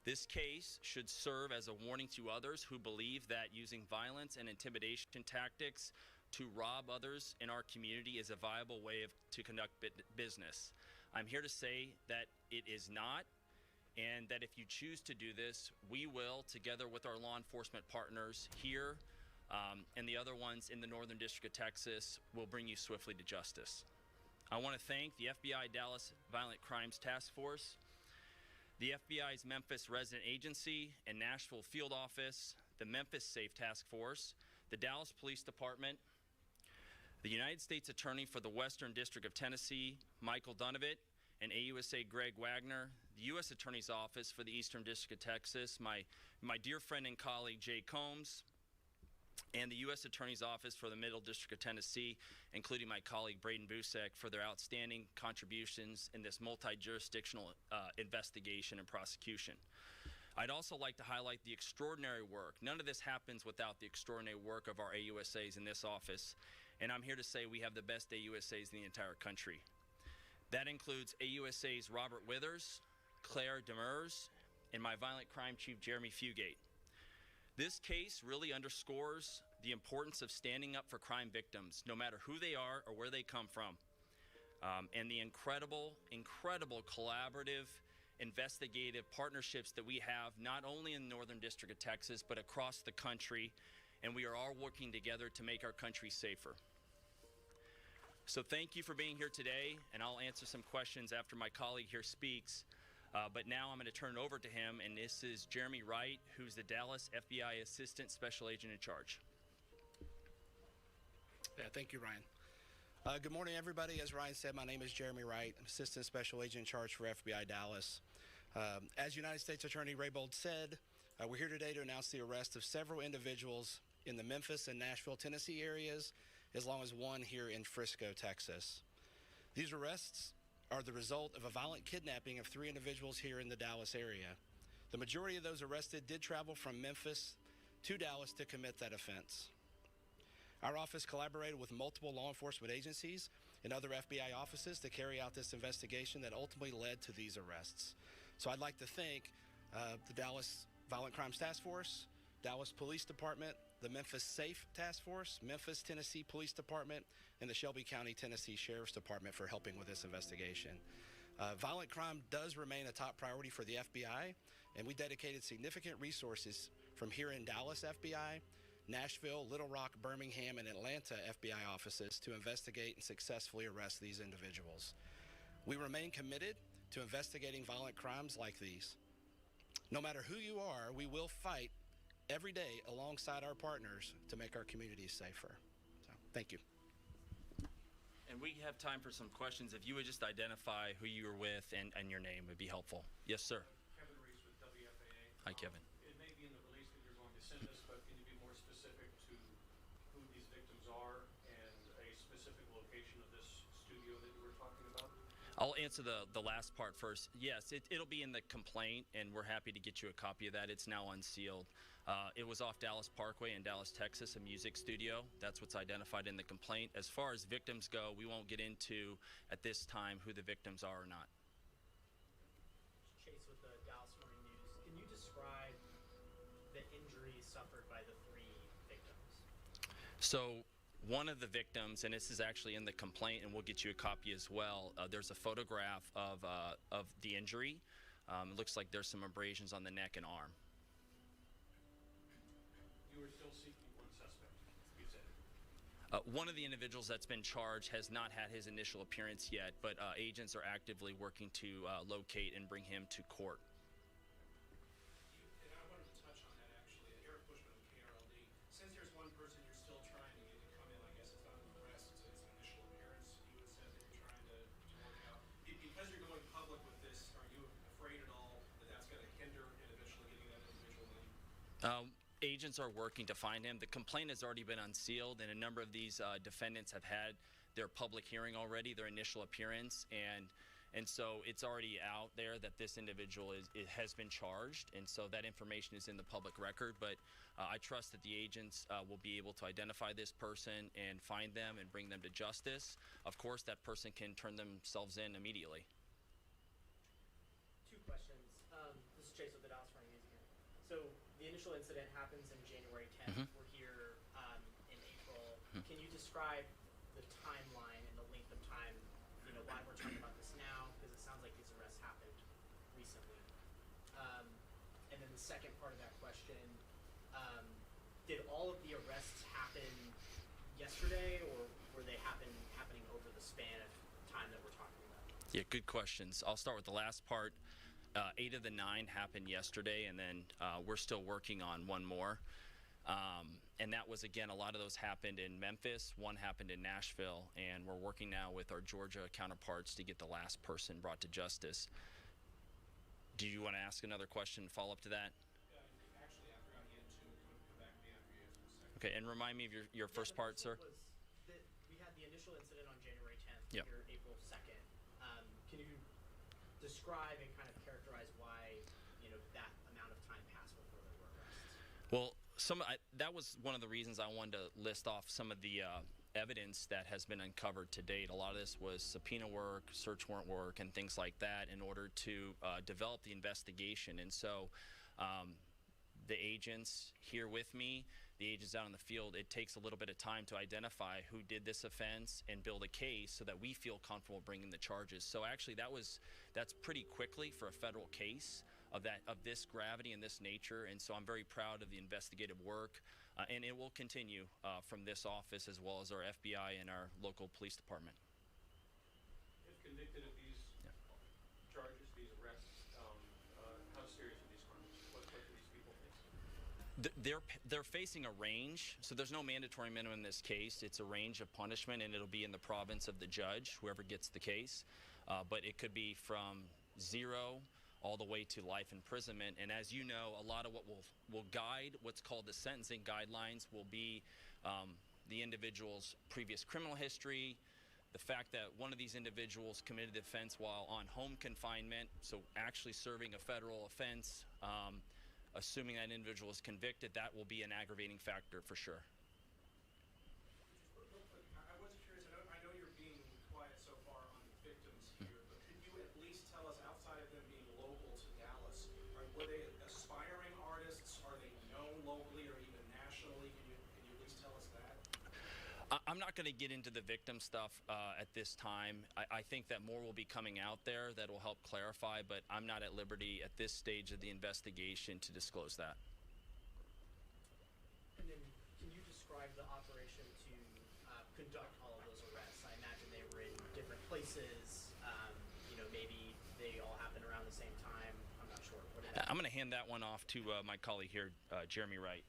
This case should serve as a warning to others who believe that using violence and intimidation tactics to rob others in our community is a viable way to conduct business. I'm here to say that it is not, and that if you choose to do this, we will, together with our law enforcement partners here and the other ones in the Northern District of Texas, will bring you swiftly to justice. I want to thank the FBI Dallas Violent Crimes Task Force, the FBI's Memphis Resident Agency and Nashville Field Office, the Memphis Safe Task Force, the Dallas Police Department, the United States Attorney for the Western District of Tennessee, Michael Dunovit, and AUSA Greg Wagner, the U.S. Attorney's Office for the Eastern District of Texas, my dear friend and colleague Jay Combs, and the U.S. Attorney's Office for the Middle District of Tennessee, including my colleague Braden Busek, for their outstanding contributions in this multi-jurisdictional investigation and prosecution. I'd also like to highlight the extraordinary work. None of this happens without the extraordinary work of our AUSAs in this office, and I'm here to say we have the best AUSAs in the entire country. That includes AUSAs Robert Withers, Claire Demers, and my violent crime chief, Jeremy Fugate. This case really underscores the importance of standing up for crime victims, no matter who they are or where they come from, and the incredible collaborative, investigative partnerships that we have, not only in the Northern District of Texas, but across the country, and we are all working together to make our country safer. So thank you for being here today, and I'll answer some questions after my colleague here speaks. But now I'm going to turn it over to him, and this is Jeremy Wright, who's the Dallas FBI Assistant Special Agent in charge. Yeah, thank you, Ryan. Good morning, everybody. As Ryan said, my name is Jeremy Wright. I'm Assistant Special Agent in charge for FBI Dallas. As United States Attorney Raybold said, we're here today to announce the arrest of several individuals in the Memphis and Nashville, Tennessee areas, as long as one here in Frisco, Texas. These arrests are the result of a violent kidnapping of 3 individuals here in the Dallas area. The majority of those arrested did travel from Memphis to Dallas to commit that offense. Our office collaborated with multiple law enforcement agencies and other FBI offices to carry out this investigation that ultimately led to these arrests. So I'd like to thank the Dallas Violent Crimes Task Force, Dallas Police Department, the Memphis Safe Task Force, Memphis, Tennessee Police Department, and the Shelby County, Tennessee Sheriff's Department for helping with this investigation. Violent crime does remain a top priority for the FBI, and we dedicated significant resources from here in Dallas FBI, Nashville, Little Rock, Birmingham, and Atlanta FBI offices to investigate and successfully arrest these individuals. We remain committed to investigating violent crimes like these. No matter who you are, we will fight every day alongside our partners to make our communities safer. So, thank you. And we have time for some questions. If you would just identify who you were with and your name would be helpful. Yes, sir. Kevin Reese with WFAA. Hi, Kevin. It may be in the release that you're going to send us, but can you be more specific to who these victims are and a specific location of this studio that you were talking about? I'll answer the last part first. Yes, it'll be in the complaint, and we're happy to get you a copy of that. It's now unsealed. It was off Dallas Parkway in Dallas, Texas, a music studio. That's what's identified in the complaint. As far as victims go, we won't get into, at this time, who the victims are or not. Chase with the Dallas Morning News. Can you describe the injuries suffered by the 3 victims? So one of the victims, and this is actually in the complaint, and we'll get you a copy as well, there's a photograph of the injury. It looks like there's some abrasions on the neck and arm. You are still seeking one suspect, you said. One of the individuals that's been charged has not had his initial appearance yet, but agents are actively working to locate and bring him to court. And I wanted to touch on that, actually. Eric Bushman with KRLD. Since there's one person you're still trying to get to come in, I guess it's not an arrest, it's an initial appearance. You had said that you're trying to work out. Because you're going public with this, are you afraid at all that that's going to hinder and eventually getting that individual in? Agents are working to find him. The complaint has already been unsealed, and a number of these defendants have had their public hearing already, their initial appearance, and And so it's already out there that this individual has been charged, and so that information is in the public record. But I trust that the agents will be able to identify this person and find them and bring them to justice. Of course, that person can turn themselves in immediately. Two questions. This is Chase with the Dallas Morning News again. So the initial incident happens in January 10th. We're here in April. Can you describe the timeline and the length of time, you know, why we're talking about this now? Because it sounds like these arrests happened recently. And then the second part of that question, did all of the arrests happen yesterday, or were they happening over the span of time that we're talking about? Yeah, good questions. I'll start with the last part. 8 of the 9 happened yesterday, and then we're still working on one more. And that was, again, a lot of those happened in Memphis. One happened in Nashville, and we're working now with our Georgia counterparts to get the last person brought to justice. Do you want to ask another question, follow up to that? Actually, after I get to come back to me after you answer the second. Okay, and remind me of your first part, sir. We had the initial incident on January 10th, Yep. here April 2nd. Can you describe and kind of characterize why, you know, that amount of time passed before there were arrests? Well, that was one of the reasons I wanted to list off some of the evidence that has been uncovered to date. A lot of this was subpoena work, search warrant work, and things like that in order to develop the investigation. And so the agents here with me, the agents out in the field, it takes a little bit of time to identify who did this offense and build a case so that we feel comfortable bringing the charges. So actually that's pretty quickly for a federal case of this gravity and this nature. And so I'm very proud of the investigative work, and it will continue from this office as well as our FBI and our local police department. If convicted of these charges, these arrests, how serious are these crimes? What do these people face? They're facing a range, so there's no mandatory minimum in this case. It's a range of punishment, and it'll be in the province of the judge, whoever gets the case. But it could be from 0 all the way to life imprisonment. And as you know, a lot of what will guide what's called the sentencing guidelines will be the individual's previous criminal history, the fact that one of these individuals committed the offense while on home confinement, so actually serving a federal offense. Assuming that individual is convicted, that will be an aggravating factor for sure. Real quick, I was curious, I know you're being quiet so far on the victims here, but could you at least tell us, outside of them being local to Dallas, were they aspiring artists? Are they known locally or even nationally? Can you at least tell us that? I'm not going to get into the victim stuff at this time. I think that more will be coming out there that will help clarify, but I'm not at liberty at this stage of the investigation to disclose that. And then can you describe the operation to conduct all of those arrests? I imagine they were in different places. You know, maybe they all happened around the same time. I'm not sure. I'm going to hand that one off to my colleague here, Jeremy Wright.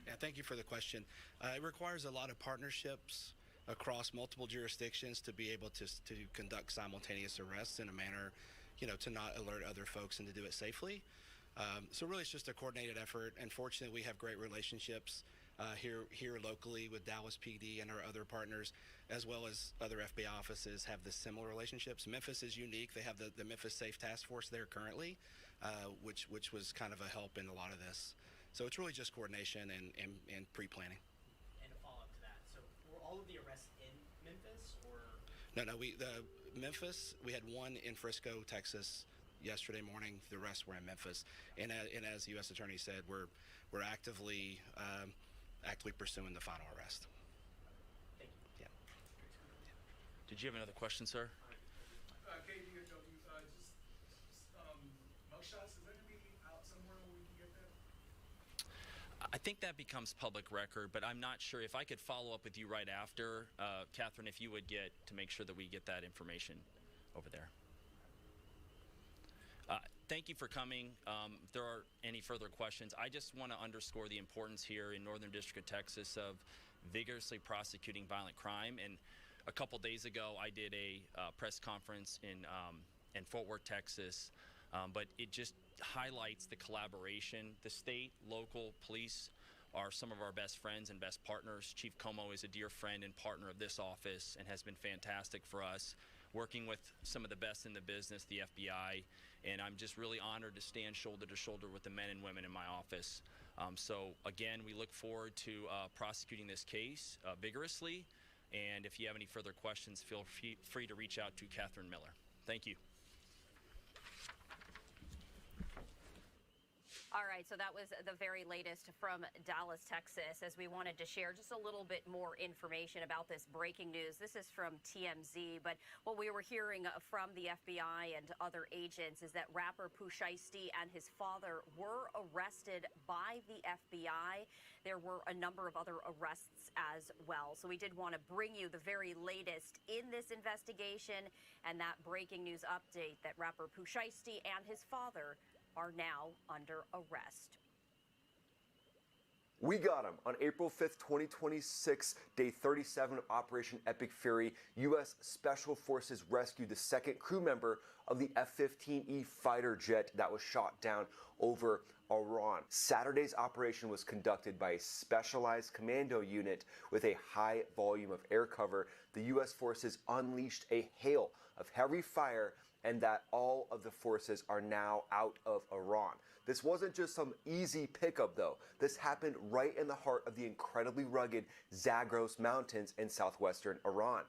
Yeah, thank you for the question. It requires a lot of partnerships across multiple jurisdictions to be able to conduct simultaneous arrests in a manner, you know, to not alert other folks and to do it safely. So really it's just a coordinated effort. And fortunately, we have great relationships here locally with Dallas PD and our other partners, as well as other FBI offices have the similar relationships. Memphis is unique. They have the Memphis Safe Task Force there currently, which was kind of a help in a lot of this. So it's really just coordination and pre-planning. And a follow-up to that. So were all of the arrests in Memphis, or? No, Memphis, we had one in Frisco, Texas yesterday morning. The rest were in Memphis. And as the U.S. Attorney said, we're actively pursuing the final arrest. Thank you. Yeah. Did you have another question, sir? KD or W, mugshots, is that going to be out somewhere where we can get that? I think that becomes public record, but I'm not sure. If I could follow up with you right after, Catherine, if you would get to make sure that we get that information over there. Thank you for coming. If there are any further questions, I just want to underscore the importance here in Northern District of Texas of vigorously prosecuting violent crime. And a couple days ago, I did a press conference in Fort Worth, Texas, but it just highlights the collaboration. The state, local police are some of our best friends and best partners. Chief Como is a dear friend and partner of this office and has been fantastic for us. working with some of the best in the business, the FBI, and I'm just really honored to stand shoulder to shoulder with the men and women in my office. So again, we look forward to prosecuting this case vigorously, and if you have any further questions, feel free to reach out to Catherine Miller. Thank you. All right, so that was the very latest from Dallas, Texas, as we wanted to share just a little bit more information about this breaking news. This is from TMZ, but what we were hearing from the FBI and other agents is that rapper Pooh Shiesty and his father were arrested by the FBI. There were a number of other arrests as well. So we did want to bring you the very latest in this investigation and that breaking news update that rapper Pooh Shiesty and his father are now under arrest. We got him. On April 5th, 2026, day 37 of Operation Epic Fury, U.S. Special Forces rescued the second crew member of the F-15E fighter jet that was shot down over Iran. Saturday's operation was conducted by a specialized commando unit with a high volume of air cover. The U.S. forces unleashed a hail of heavy fire, and that all of the forces are now out of Iran. This wasn't just some easy pickup though. This happened right in the heart of the incredibly rugged Zagros Mountains in southwestern Iran.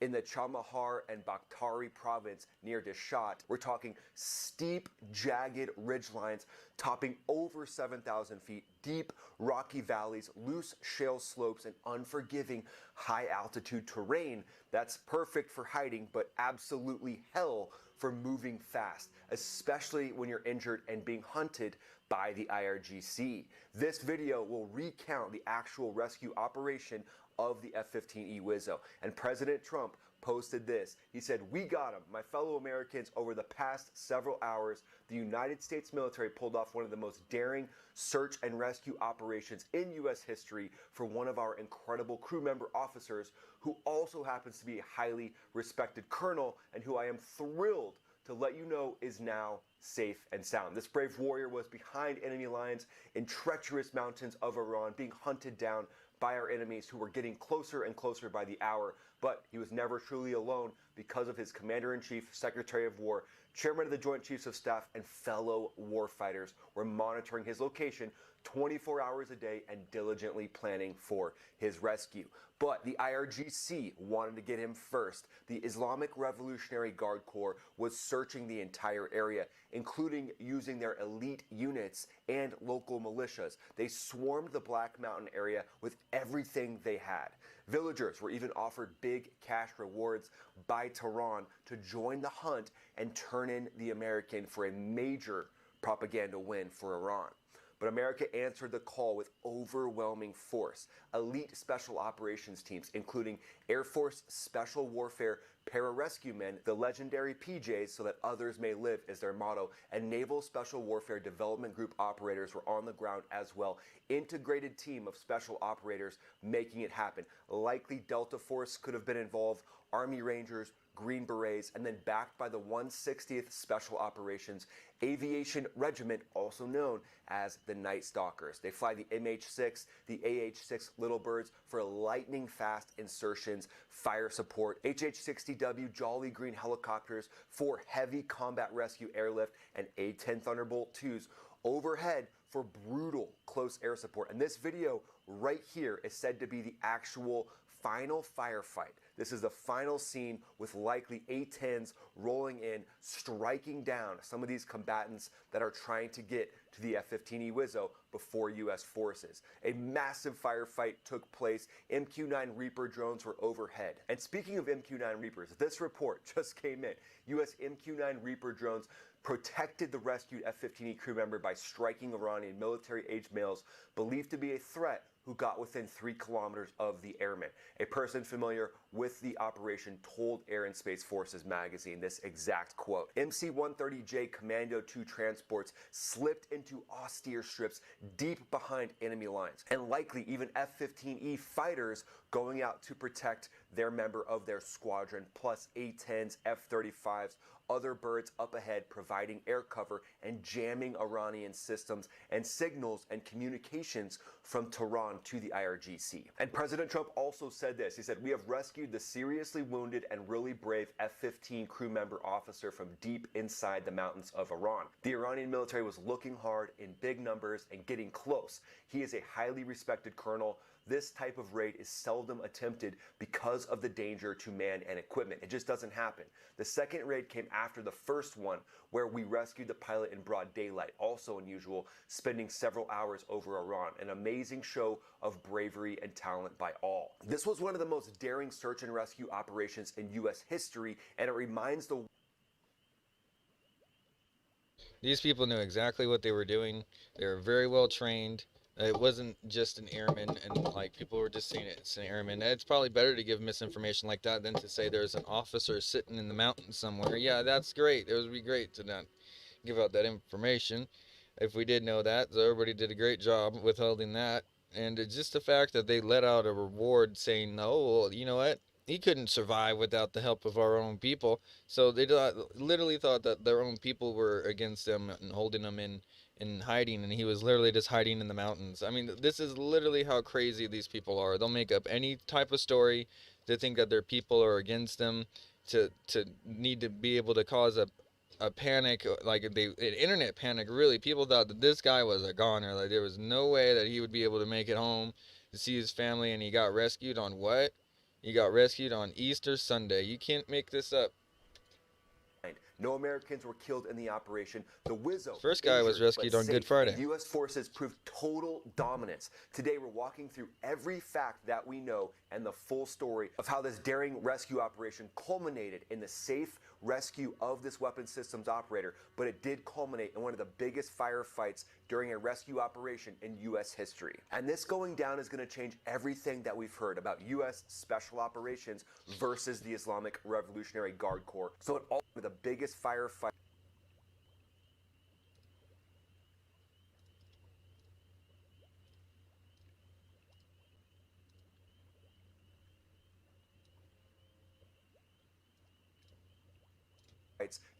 In the Chamahar and Bakhtari province near Dishat, we're talking steep, jagged ridgelines topping over 7,000 feet, deep, rocky valleys, loose shale slopes, and unforgiving high-altitude terrain that's perfect for hiding, but absolutely hell for moving fast, especially when you're injured and being hunted by the IRGC. This video will recount the actual rescue operation of the F-15E Wizzo. And President Trump posted this. He said, "We got him. My fellow Americans, over the past several hours, the United States military pulled off one of the most daring search and rescue operations in U.S. history for one of our incredible crew member officers, who also happens to be a highly respected colonel and who I am thrilled to let you know is now safe and sound." This brave warrior was behind enemy lines in treacherous mountains of Iran, being hunted down by our enemies who were getting closer and closer by the hour, but he was never truly alone because of his Commander-in-Chief, Secretary of War, Chairman of the Joint Chiefs of Staff, and fellow warfighters were monitoring his location 24 hours a day and diligently planning for his rescue. But the IRGC wanted to get him first. The Islamic Revolutionary Guard Corps was searching the entire area, including using their elite units and local militias. They swarmed the Black Mountain area with everything they had. Villagers were even offered big cash rewards by Tehran to join the hunt and turn in the American for a major propaganda win for Iran. But America answered the call with overwhelming force. Elite special operations teams, including Air Force Special Warfare Pararescue Men, the legendary PJs, so that others may live is their motto, and Naval Special Warfare Development Group operators were on the ground as well. Integrated team of special operators making it happen. Likely Delta Force could have been involved, Army Rangers, Green Berets, and then backed by the 160th Special Operations Aviation Regiment, also known as the Night Stalkers. They fly the MH-6, the AH-6 Little Birds for lightning-fast insertions, fire support, HH-60W Jolly Green helicopters for heavy combat rescue airlift, and A-10 Thunderbolt IIs overhead for brutal close air support. And this video right here is said to be the actual final firefight. This is the final scene with likely A-10s rolling in, striking down some of these combatants that are trying to get to the F-15E Wizzo before U.S. forces. A massive firefight took place. MQ-9 Reaper drones were overhead. And speaking of MQ-9 Reapers, this report just came in. U.S. MQ-9 Reaper drones protected the rescued F-15E crew member by striking Iranian military-aged males believed to be a threat who got within 3 kilometers of the airman. A person familiar with the operation told Air and Space Forces magazine this exact quote. MC-130J Commando 2 transports slipped into austere strips deep behind enemy lines, and likely even F-15E fighters going out to protect their member of their squadron, plus A-10s, F-35s, other birds up ahead providing air cover and jamming Iranian systems and signals and communications from Tehran to the IRGC. And President Trump also said this. He said, "We have rescued the seriously wounded and really brave F-15 crew member officer from deep inside the mountains of Iran." The Iranian military was looking hard in big numbers and getting close. He is a highly respected colonel. This type of raid is seldom attempted because of the danger to man and equipment. It just doesn't happen. The second raid came after the first one, where we rescued the pilot in broad daylight, also unusual, spending several hours over Iran. An amazing show of bravery and talent by all. This was one of the most daring search and rescue operations in U.S. history, and it reminds the These people knew exactly what they were doing. They were very well trained. It wasn't just an airman, and like people were just saying it's an airman. It's probably better to give misinformation like that than to say there's an officer sitting in the mountains somewhere. Yeah, that's great. It would be great to not give out that information if we did know that. So everybody did a great job withholding that. And it's just the fact that they let out a reward saying, no, well, you know what? He couldn't survive without the help of our own people. So they literally thought that their own people were against them and holding them in hiding, and he was literally just hiding in the mountains. I mean, this is literally how crazy these people are. They'll make up any type of story to think that their people are against them, to need to be able to cause a panic, like an internet panic. Really, people thought that this guy was a goner. Like there was no way that he would be able to make it home to see his family, and he got rescued on what? He got rescued on Easter Sunday. You can't make this up. No Americans were killed in the operation. The Wizzo First guy was rescued on Good Friday. U.S. forces proved total dominance. Today we're walking through every fact that we know and the full story of how this daring rescue operation culminated in the safe rescue of this weapons systems operator, but it did culminate in one of the biggest firefights during a rescue operation in U.S. history. And this going down is going to change everything that we've heard about U.S. Special Operations versus the Islamic Revolutionary Guard Corps. So it all the biggest firefight.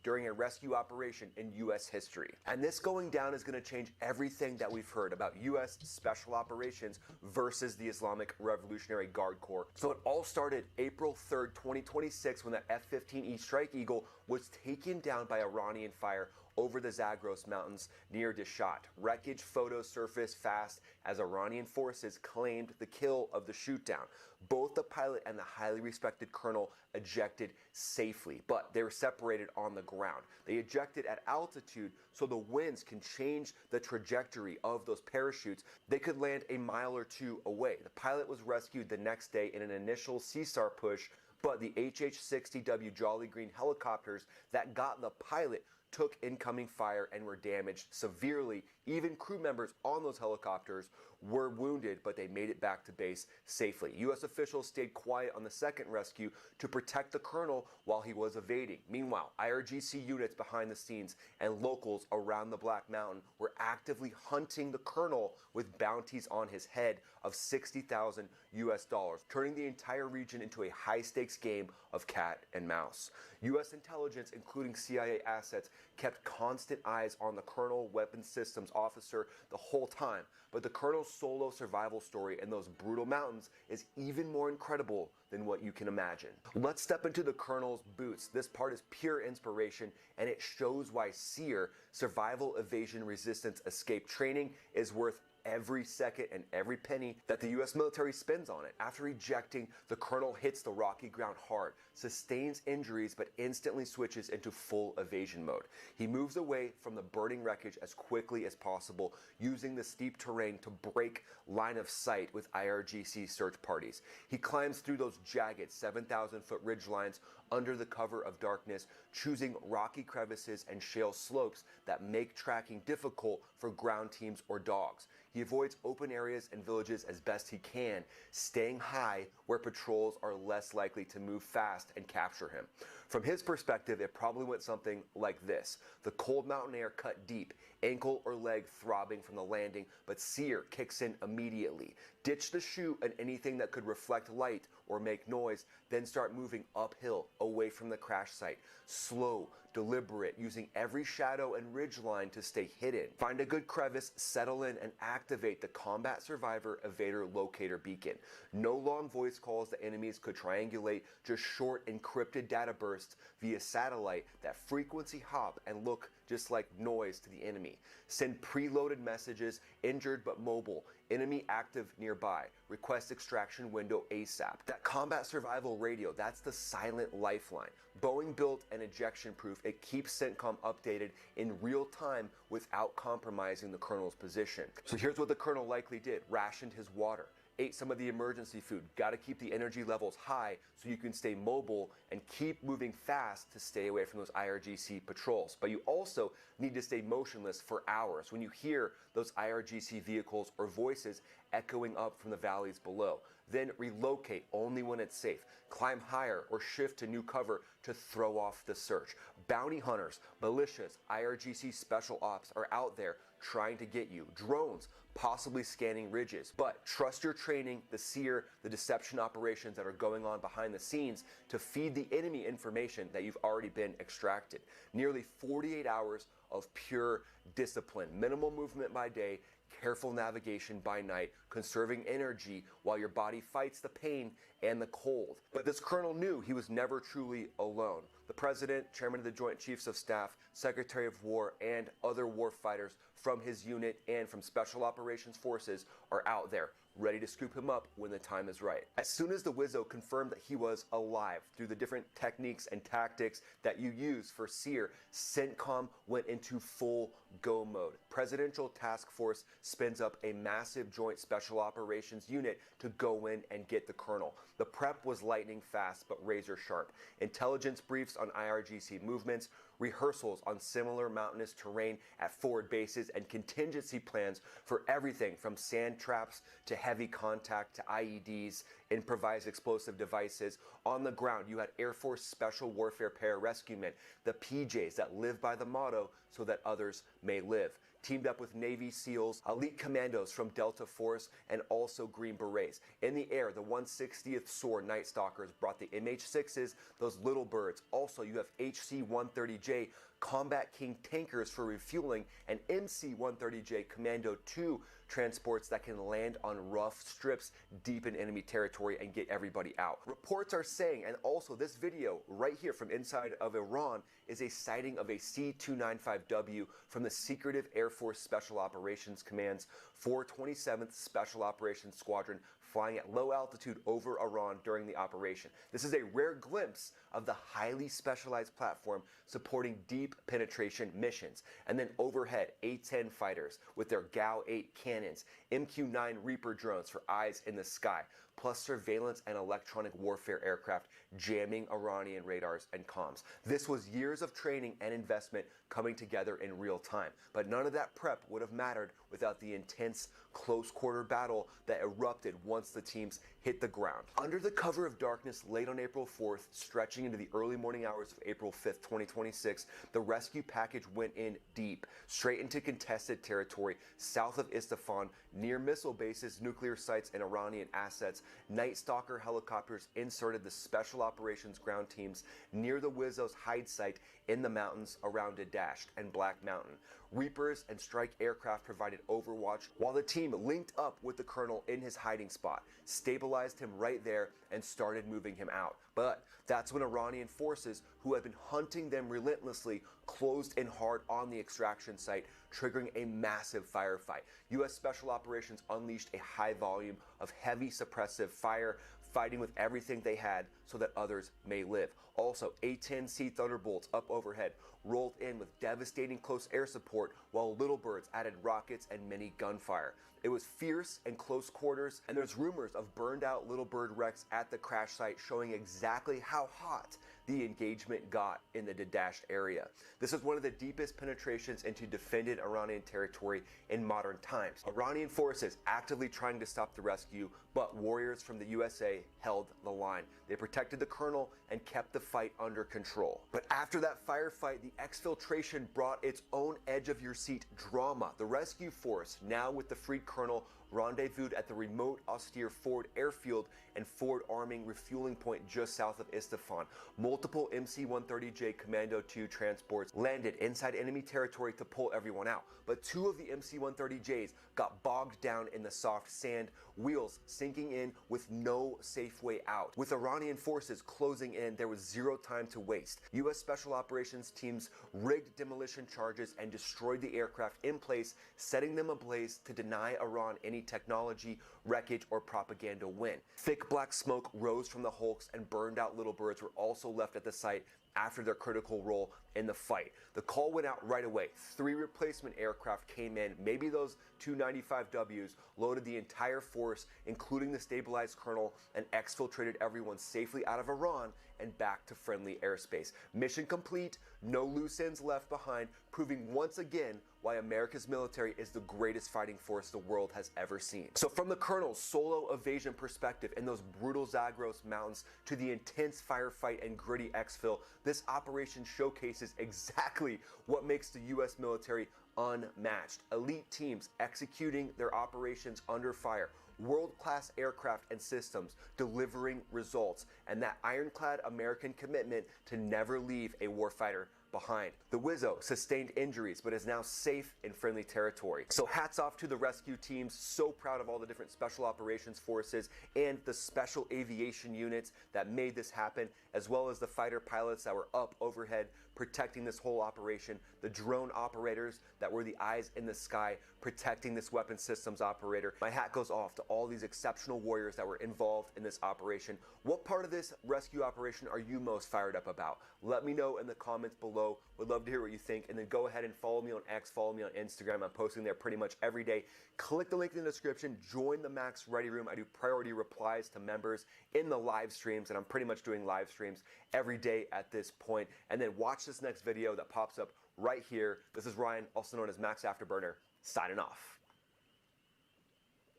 During a rescue operation in U.S. history. And this going down is going to change everything that we've heard about U.S. Special Operations versus the Islamic Revolutionary Guard Corps. So it all started April 3rd, 2026, when the F-15E Strike Eagle was taken down by Iranian fire over the Zagros Mountains near Dishat. Wreckage photos surfaced fast as Iranian forces claimed the kill of the shootdown. Both the pilot and the highly respected colonel ejected safely, but they were separated on the ground. They ejected at altitude so the winds can change the trajectory of those parachutes. They could land a mile or two away. The pilot was rescued the next day in an initial CSAR push, but the HH-60W Jolly Green helicopters that got the pilot took incoming fire and were damaged severely. Even crew members on those helicopters were wounded, but they made it back to base safely. U.S. officials stayed quiet on the second rescue to protect the colonel while he was evading. Meanwhile, IRGC units behind the scenes and locals around the Black Mountain were actively hunting the colonel with bounties on his head of $60,000 US, turning the entire region into a high-stakes game of cat and mouse. U.S. intelligence, including CIA assets, kept constant eyes on the colonel weapons systems officer the whole time, but the colonel's solo survival story in those brutal mountains is even more incredible than what you can imagine. Let's step into the colonel's boots. This part is pure inspiration, and it shows why SEER, Survival Evasion Resistance Escape Training, is worth every second and every penny that the U.S. military spends on it. After ejecting, the colonel hits the rocky ground hard, sustains injuries, but instantly switches into full evasion mode. He moves away from the burning wreckage as quickly as possible, using the steep terrain to break line of sight with IRGC search parties. He climbs through those jagged 7,000-foot ridge lines under the cover of darkness, choosing rocky crevices and shale slopes that make tracking difficult for ground teams or dogs. He avoids open areas and villages as best he can, staying high where patrols are less likely to move fast and capture him. From his perspective, it probably went something like this. The cold mountain air cut deep, ankle or leg throbbing from the landing, but SEER kicks in immediately. Ditch the chute and anything that could reflect light or make noise, then start moving uphill away from the crash site. Slow, deliberate, using every shadow and ridgeline to stay hidden. Find a good crevice, settle in, and activate the Combat Survivor Evader Locator Beacon. No long voice calls that enemies could triangulate, just short encrypted data bursts via satellite that frequency hop and look just like noise to the enemy. Send preloaded messages, injured but mobile, enemy active nearby, request extraction window ASAP. That combat survival radio, that's the silent lifeline. Boeing built and ejection proof, it keeps CENTCOM updated in real time without compromising the colonel's position. So here's what the colonel likely did: rationed his water, ate some of the emergency food. Got to keep the energy levels high so you can stay mobile and keep moving fast to stay away from those IRGC patrols. But you also need to stay motionless for hours when you hear those IRGC vehicles or voices echoing up from the valleys below. Then relocate only when it's safe. Climb higher or shift to new cover to throw off the search. Bounty hunters, militias, IRGC special ops are out there trying to get you. Drones, possibly scanning ridges. But trust your training, the seer, the deception operations that are going on behind the scenes to feed the enemy information that you've already been extracted. Nearly 48 hours of pure discipline. Minimal movement by day, careful navigation by night, conserving energy while your body fights the pain and the cold. But this colonel knew he was never truly alone. The President, Chairman of the Joint Chiefs of Staff, Secretary of War, and other war fighters from his unit and from Special Operations Forces are out there, ready to scoop him up when the time is right. As soon as the Wizzo confirmed that he was alive through the different techniques and tactics that you use for SEER, CENTCOM went into full go mode. Presidential Task Force spins up a massive Joint Special Operations unit to go in and get the colonel. The prep was lightning fast but razor sharp. Intelligence briefs on IRGC movements, rehearsals on similar mountainous terrain at forward bases, and contingency plans for everything from sand traps to heavy contact to IEDs, improvised explosive devices. On the ground, you had Air Force Special Warfare Pararescuemen, the PJs that live by the motto so that others may live. Teamed up with Navy SEALs, elite commandos from Delta Force, and also Green Berets. In the air, the 160th SOAR Night Stalkers brought the MH6s, those little birds. Also, you have HC-130J Combat King tankers for refueling, and MC-130J Commando 2 transports that can land on rough strips deep in enemy territory and get everybody out. Reports are saying, and also this video right here from inside of Iran is a sighting of a C-295W from the secretive Air Force Special Operations Command's 427th Special Operations Squadron flying at low altitude over Iran during the operation. This is a rare glimpse of the highly specialized platform supporting deep penetration missions. And then overhead, A-10 fighters with their GAU-8 cannons, MQ-9 Reaper drones for eyes in the sky, plus surveillance and electronic warfare aircraft jamming Iranian radars and comms. This was years of training and investment coming together in real time. But none of that prep would have mattered without the intense close-quarter battle that erupted once the teams hit the ground. Under the cover of darkness late on April 4th, stretching into the early morning hours of April 5th, 2026, the rescue package went in deep, straight into contested territory south of Isfahan, near missile bases, nuclear sites, and Iranian assets. Night Stalker helicopters inserted the Special Operations ground teams near the Wizzo's hide site in the mountains around Dadasht and Black Mountain. Reapers and strike aircraft provided overwatch while the team linked up with the colonel in his hiding spot, stabilized him right there, and started moving him out. But that's when Iranian forces, who had been hunting them relentlessly, closed in hard on the extraction site, triggering a massive firefight. U.S. Special Operations unleashed a high volume of heavy suppressive fire, fighting with everything they had so that others may live. Also, A-10C Thunderbolts up overhead rolled in with devastating close air support, while Little Birds added rockets and mini gunfire. It was fierce and close quarters, and there's rumors of burned out Little Bird wrecks at the crash site showing exactly how hot the engagement got in the Dadasht area. This is one of the deepest penetrations into defended Iranian territory in modern times. Iranian forces actively trying to stop the rescue, but warriors from the USA held the line. They protected the colonel and kept the fight under control. But after that firefight, the exfiltration brought its own edge of your seat drama. The rescue force, now with the freed colonel, rendezvoused at the remote, austere Ford airfield and Ford arming refueling point just south of Isfahan. Multiple MC-130J Commando II transports landed inside enemy territory to pull everyone out, but 2 of the MC-130Js got bogged down in the soft sand, wheels sinking in with no safe way out. With Iranian forces closing in, there was zero time to waste. U.S. Special Operations teams rigged demolition charges and destroyed the aircraft in place, setting them ablaze to deny Iran any technology, wreckage, or propaganda win. Thick black smoke rose from the hulks and burned out little birds were also left at the site after their critical role in the fight. The call went out right away. 3 replacement aircraft came in, maybe those 295Ws, loaded the entire force, including the stabilized colonel, and exfiltrated everyone safely out of Iran and back to friendly airspace. Mission complete, no loose ends left behind, proving once again why America's military is the greatest fighting force the world has ever seen. So from the colonel's solo evasion perspective in those brutal Zagros mountains to the intense firefight and gritty exfil, this operation showcases exactly what makes the U.S. military unmatched. Elite teams executing their operations under fire, world-class aircraft and systems delivering results, and that ironclad American commitment to never leave a warfighter behind. The Wizzo sustained injuries but is now safe in friendly territory. So hats off to the rescue teams, so proud of all the different special operations forces and the special aviation units that made this happen, as well as the fighter pilots that were up overhead protecting this whole operation, the drone operators that were the eyes in the sky protecting this weapon systems operator. My hat goes off to all these exceptional warriors that were involved in this operation. What part of this rescue operation are you most fired up about? Let me know in the comments below. Would love to hear what you think. And then go ahead and follow me on X, follow me on Instagram. I'm posting there pretty much every day. Click the link in the description. Join the Max Ready Room. I do priority replies to members in the live streams, and I'm pretty much doing live streams every day at this point. And then watch this next video that pops up right here. This is Ryan, also known as Max Afterburner, signing off.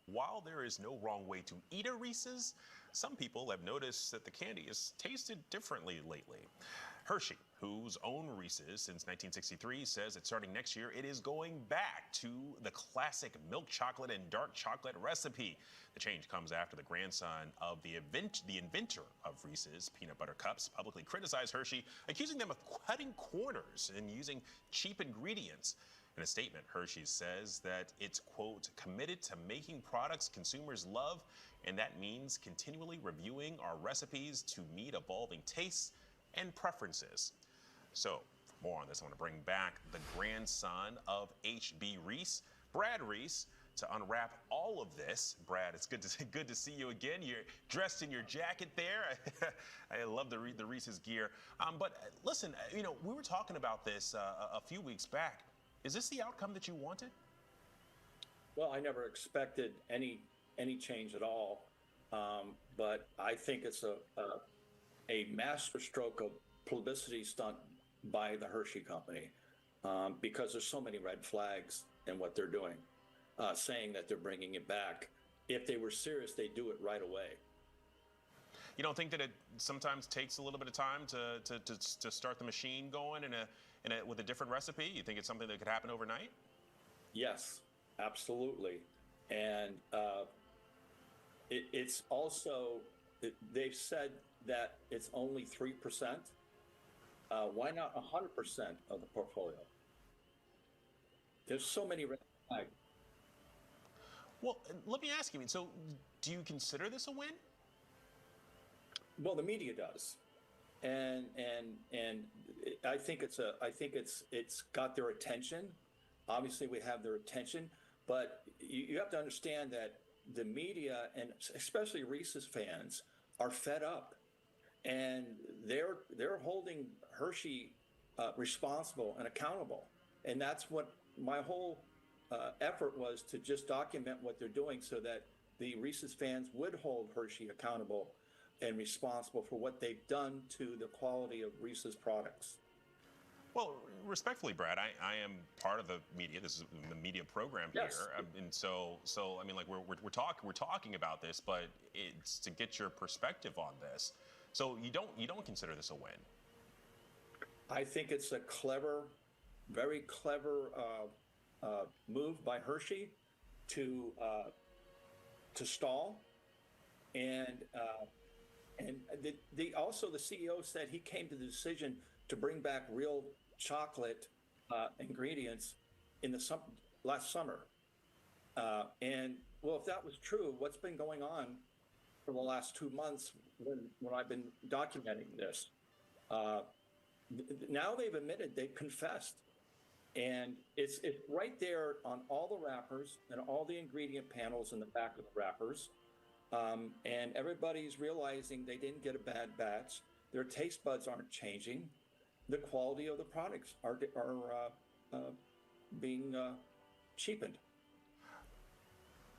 While there is no wrong way to eat a Reese's, some people have noticed that the candy has tasted differently lately. Hershey, whose owned Reese's since 1963, says that starting next year it is going back to the classic milk chocolate and dark chocolate recipe. The change comes after the grandson of the inventor of Reese's peanut butter cups publicly criticized Hershey, accusing them of cutting corners and using cheap ingredients. In a statement, Hershey says that it's, quote, committed to making products consumers love, and that means continually reviewing our recipes to meet evolving tastes and preferences. So, for more on this, I want to bring back the grandson of H.B. Reese, Brad Reese, to unwrap all of this. Brad, it's good to see you again. You're dressed in your jacket there. I love the Reese's gear. But listen, you know, we were talking about this a few weeks back. Is this the outcome that you wanted? Well, I never expected any change at all, but I think it's a masterstroke of publicity stunt by the Hershey Company, because there's so many red flags in what they're doing, saying that they're bringing it back. If they were serious, they'd do it right away. You don't think that it sometimes takes a little bit of time to start the machine going with a different recipe? You think it's something that could happen overnight? Yes, absolutely. And it's also, they've said that it's only 3%. Why not 100% of the portfolio? There's so many red flags. Well, let me ask you, so do you consider this a win? Well, the media does. And I think it's got their attention. Obviously, we have their attention, but you have to understand that the media, and especially Reese's fans, are fed up, and they're holding Hershey responsible and accountable. And that's what my whole effort was, to just document what they're doing, so that the Reese's fans would hold Hershey accountable and responsible for what they've done to the quality of Reese's products. Well, respectfully, Brad, I am part of the media. This is the media program here, Yes. And so I mean, like we're talking about this, but it's to get your perspective on this. So you don't consider this a win? I think it's a clever, very clever move by Hershey to stall, and also the CEO said he came to the decision to bring back real chocolate ingredients in the last summer. And well, if that was true, what's been going on for the last 2 months when I've been documenting this? Now they've admitted, they've confessed. And it's right there on all the wrappers and all the ingredient panels in the back of the wrappers. And everybody's realizing they didn't get a bad batch. Their taste buds aren't changing. The quality of the products are being cheapened.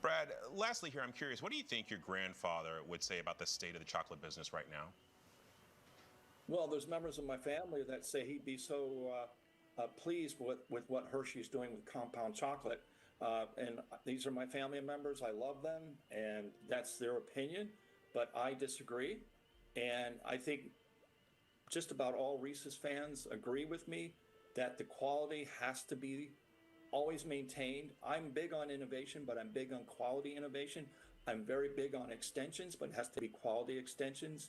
Brad, lastly here, I'm curious, what do you think your grandfather would say about the state of the chocolate business right now? Well, there's members of my family that say he'd be so pleased with what Hershey's doing with compound chocolate. And these are my family members. I love them, and that's their opinion, but I disagree. And I think just about all Reese's fans agree with me that the quality has to be always maintained. I'm big on innovation, but I'm big on quality innovation. I'm very big on extensions, but it has to be quality extensions.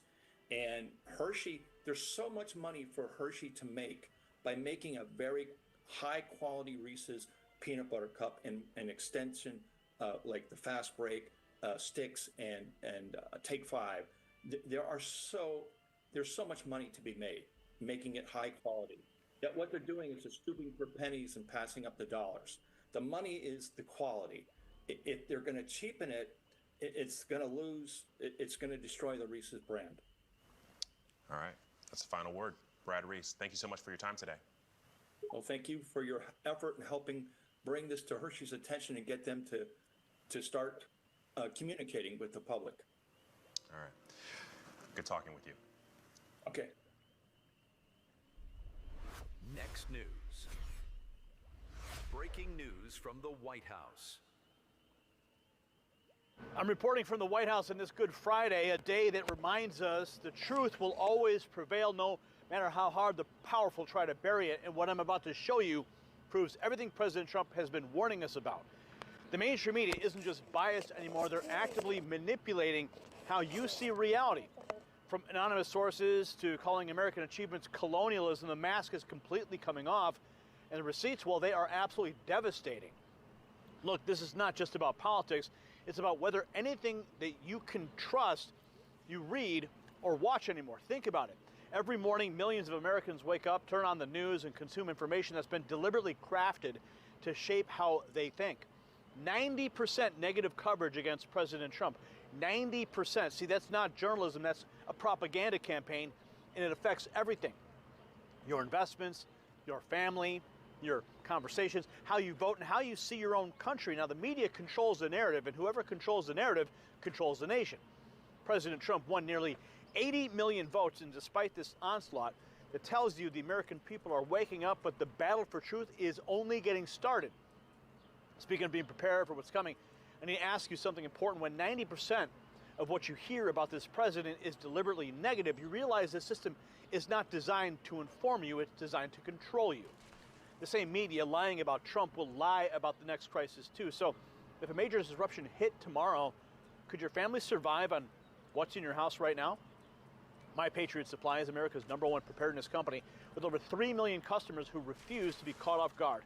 And Hershey, there's so much money for Hershey to make by making a very high quality Reese's peanut butter cup and an extension like the Fast Break, Sticks, and Take 5. There's so much money to be made, making it high quality. That what they're doing is they're stooping for pennies and passing up the dollars. The money is the quality. If they're going to cheapen it, it's going to lose. It's going to destroy the Reese's brand. All right, that's the final word. Brad Reese, thank you so much for your time today. Well, thank you for your effort in helping bring this to Hershey's attention and get them to start communicating with the public. All right, good talking with you. Okay. Next news. Breaking news from the White House. I'm reporting from the White House on this Good Friday, a day that reminds us the truth will always prevail no matter how hard the powerful try to bury it. And what I'm about to show you proves everything President Trump has been warning us about. The mainstream media isn't just biased anymore, they're actively manipulating how you see reality. From anonymous sources to calling American achievements colonialism, the mask is completely coming off, and the receipts, well, they are absolutely devastating. Look, this is not just about politics, it's about whether anything that you can trust, you read or watch anymore. Think about it. Every morning, millions of Americans wake up, turn on the news, and consume information that's been deliberately crafted to shape how they think. 90% negative coverage against President Trump. 90%. See, that's not journalism, that's a propaganda campaign, and it affects everything. Your investments, your family, your conversations, how you vote, and how you see your own country. Now, the media controls the narrative, and whoever controls the narrative controls the nation. President Trump won nearly 80 million votes, and despite this onslaught, it tells you the American people are waking up, but the battle for truth is only getting started. Speaking of being prepared for what's coming, I need to ask you something important. When 90% of what you hear about this president is deliberately negative, you realize the system is not designed to inform you, it's designed to control you. The same media lying about Trump will lie about the next crisis too. So if a major disruption hit tomorrow, could your family survive on what's in your house right now? My Patriot Supply is America's #1 preparedness company with over 3 million customers who refuse to be caught off guard.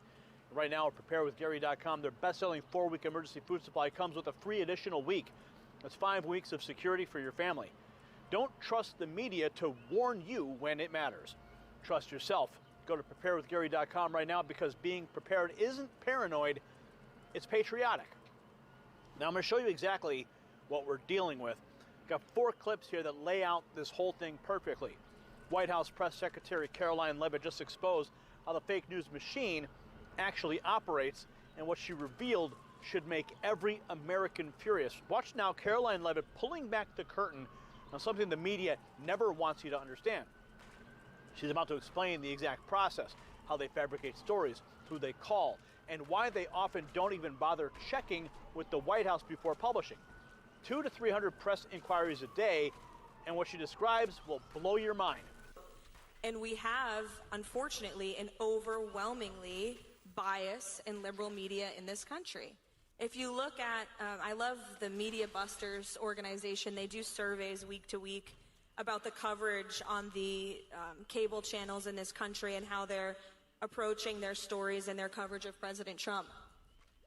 Right now at preparewithgary.com, their best-selling 4-week emergency food supply comes with a free additional week. That's 5 weeks of security for your family. Don't trust the media to warn you when it matters. Trust yourself. Go to preparewithgary.com right now, because being prepared isn't paranoid, it's patriotic. Now I'm going to show you exactly what we're dealing with. Got 4 clips here that lay out this whole thing perfectly. White House Press Secretary Caroline Leavitt just exposed how the fake news machine actually operates, and what she revealed should make every American furious. Watch now Caroline Leavitt pulling back the curtain on something the media never wants you to understand. She's about to explain the exact process, how they fabricate stories, who they call, and why they often don't even bother checking with the White House before publishing. 200 to 300 press inquiries a day, and what she describes will blow your mind. And we have, unfortunately, an overwhelmingly biased and liberal media in this country. If you look at, I love the Media Busters organization. They do surveys week to week about the coverage on the cable channels in this country and how they're approaching their stories and their coverage of President Trump.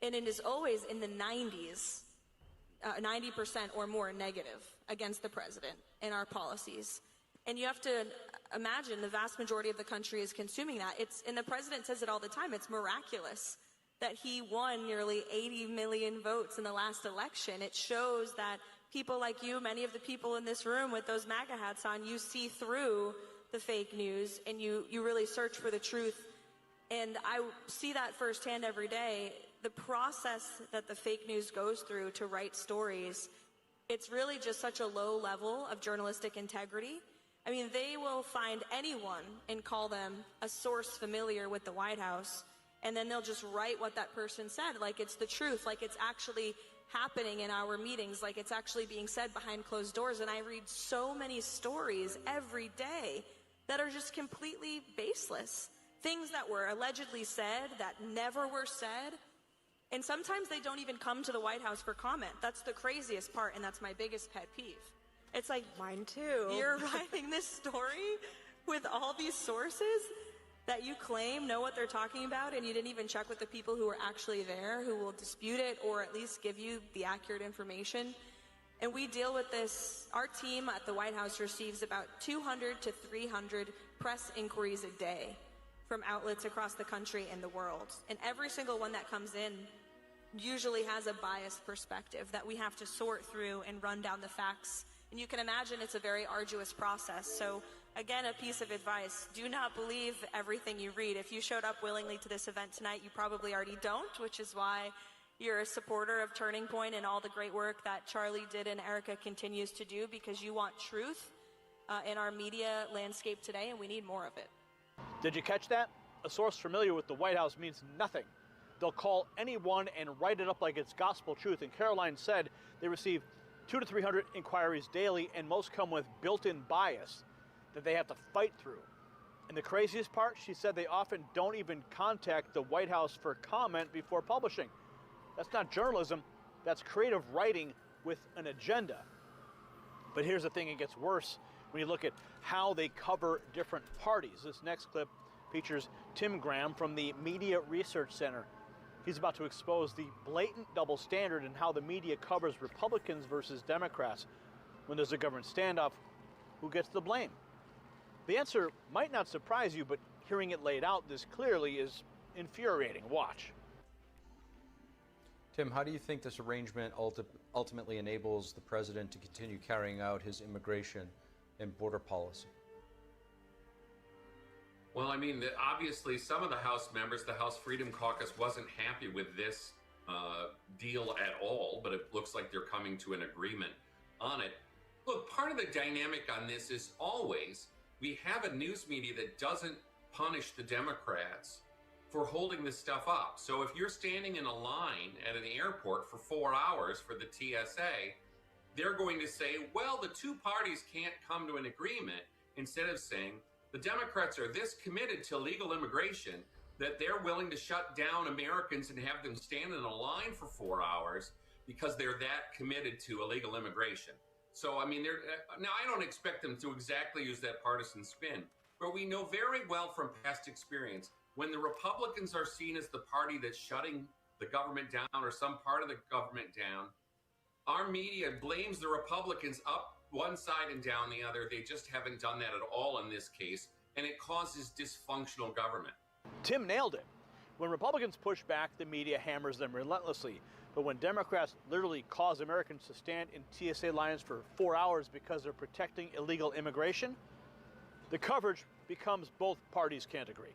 And it is always in the 90s, 90% or more negative against the president and our policies. And you have to imagine the vast majority of the country is consuming that. And the president says it all the time, it's miraculous that he won nearly 80 million votes in the last election. It shows that people like you, many of the people in this room with those MAGA hats on, you see through the fake news and you really search for the truth. And I see that firsthand every day. The process that the fake news goes through to write stories, it's really just such a low level of journalistic integrity. I mean, they will find anyone and call them a source familiar with the White House, and then they'll just write what that person said, like it's the truth, like it's actually happening in our meetings, like it's actually being said behind closed doors. And I read so many stories every day that are just completely baseless. Things that were allegedly said that never were said. And sometimes they don't even come to the White House for comment. That's the craziest part, and that's my biggest pet peeve. It's like, mine too. You're writing this story with all these sources that you claim know what they're talking about, and you didn't even check with the people who were actually there, who will dispute it or at least give you the accurate information. And we deal with this. Our team at the White House receives about 200 to 300 press inquiries a day from outlets across the country and the world. And every single one that comes in usually has a biased perspective that we have to sort through and run down the facts. And you can imagine it's a very arduous process. So again, a piece of advice, do not believe everything you read. If you showed up willingly to this event tonight, you probably already don't, which is why you're a supporter of Turning Point and all the great work that Charlie did and Erica continues to do, because you want truth in our media landscape today, and we need more of it. Did you catch that? A source familiar with the White House means nothing. They'll call anyone and write it up like it's gospel truth. And Caroline said they receive 200 to 300 inquiries daily, and most come with built-in bias that they have to fight through. And the craziest part, she said they often don't even contact the White House for comment before publishing. That's not journalism, that's creative writing with an agenda. But here's the thing, it gets worse when you look at how they cover different parties. This next clip features Tim Graham from the Media Research Center. He's about to expose the blatant double standard in how the media covers Republicans versus Democrats. When there's a government standoff, who gets the blame? The answer might not surprise you, but hearing it laid out this clearly is infuriating. Watch. Tim, how do you think this arrangement ultimately enables the president to continue carrying out his immigration and border policy? Well, I mean, obviously some of the House members, the House Freedom Caucus, wasn't happy with this deal at all, but it looks like they're coming to an agreement on it. Look, part of the dynamic on this is always we have a news media that doesn't punish the Democrats for holding this stuff up. So if you're standing in a line at an airport for 4 hours for the TSA, they're going to say, well, the two parties can't come to an agreement, instead of saying the Democrats are this committed to illegal immigration that they're willing to shut down Americans and have them stand in a line for 4 hours because they're that committed to illegal immigration. So, I mean, now I don't expect them to exactly use that partisan spin, but we know very well from past experience, when the Republicans are seen as the party that's shutting the government down or some part of the government down, our media blames the Republicans up one side and down the other. They just haven't done that at all in this case, and it causes dysfunctional government. Tim nailed it. When Republicans push back, the media hammers them relentlessly. But when Democrats literally cause Americans to stand in TSA lines for 4 hours because they're protecting illegal immigration, the coverage becomes both parties can't agree.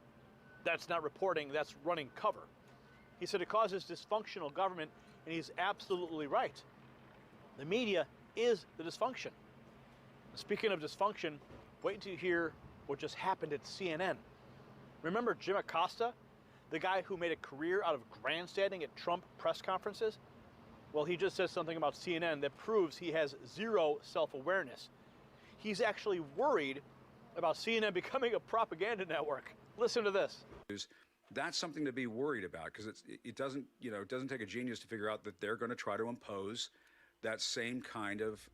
That's not reporting, that's running cover. He said it causes dysfunctional government, and he's absolutely right. The media is the dysfunction. Speaking of dysfunction, wait until you hear what just happened at CNN. Remember Jim Acosta, the guy who made a career out of grandstanding at Trump press conferences? Well, he just said something about CNN that proves he has zero self-awareness. He's actually worried about CNN becoming a propaganda network. Listen to this. That's something to be worried about, because it doesn't, it doesn't take a genius to figure out that they're going to try to impose that same kind of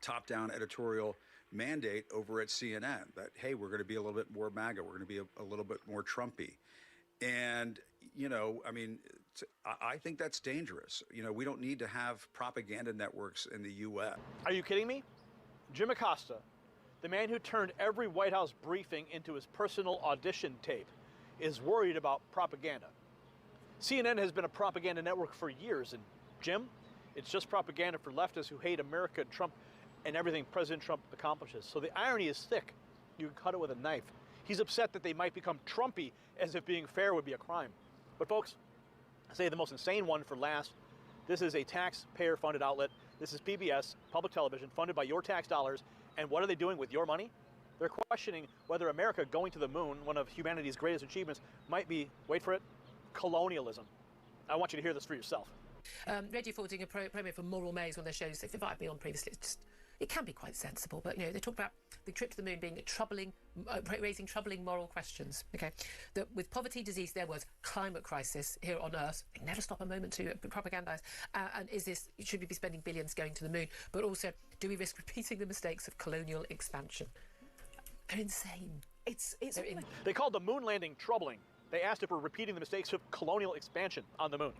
top-down editorial mandate over at CNN, that, hey, we're going to be a little bit more MAGA, we're going to be a little bit more Trumpy. And, I mean, I think that's dangerous. We don't need to have propaganda networks in the U.S. Are you kidding me? Jim Acosta, the man who turned every White House briefing into his personal audition tape, is worried about propaganda. CNN has been a propaganda network for years, and Jim, it's just propaganda for leftists who hate America and Trump and everything President Trump accomplishes. So the irony is thick. You can cut it with a knife. He's upset that they might become Trumpy, as if being fair would be a crime. But folks, I say the most insane one for last. This is a taxpayer-funded outlet. This is PBS, public television, funded by your tax dollars. And what are they doing with your money? They're questioning whether America going to the moon, one of humanity's greatest achievements, might be, wait for it, colonialism. I want you to hear this for yourself. Radio 4 doing a promo for Moral Maze, one of their shows they've invited me on previously. It can be quite sensible, but they talk about the trip to the moon being raising troubling moral questions. Okay, that with poverty, disease, there was climate crisis here on Earth. They never stop a moment to propagandise. And should we be spending billions going to the moon? But also, do we risk repeating the mistakes of colonial expansion? They're insane. They called the moon landing troubling. They asked if we're repeating the mistakes of colonial expansion on the moon.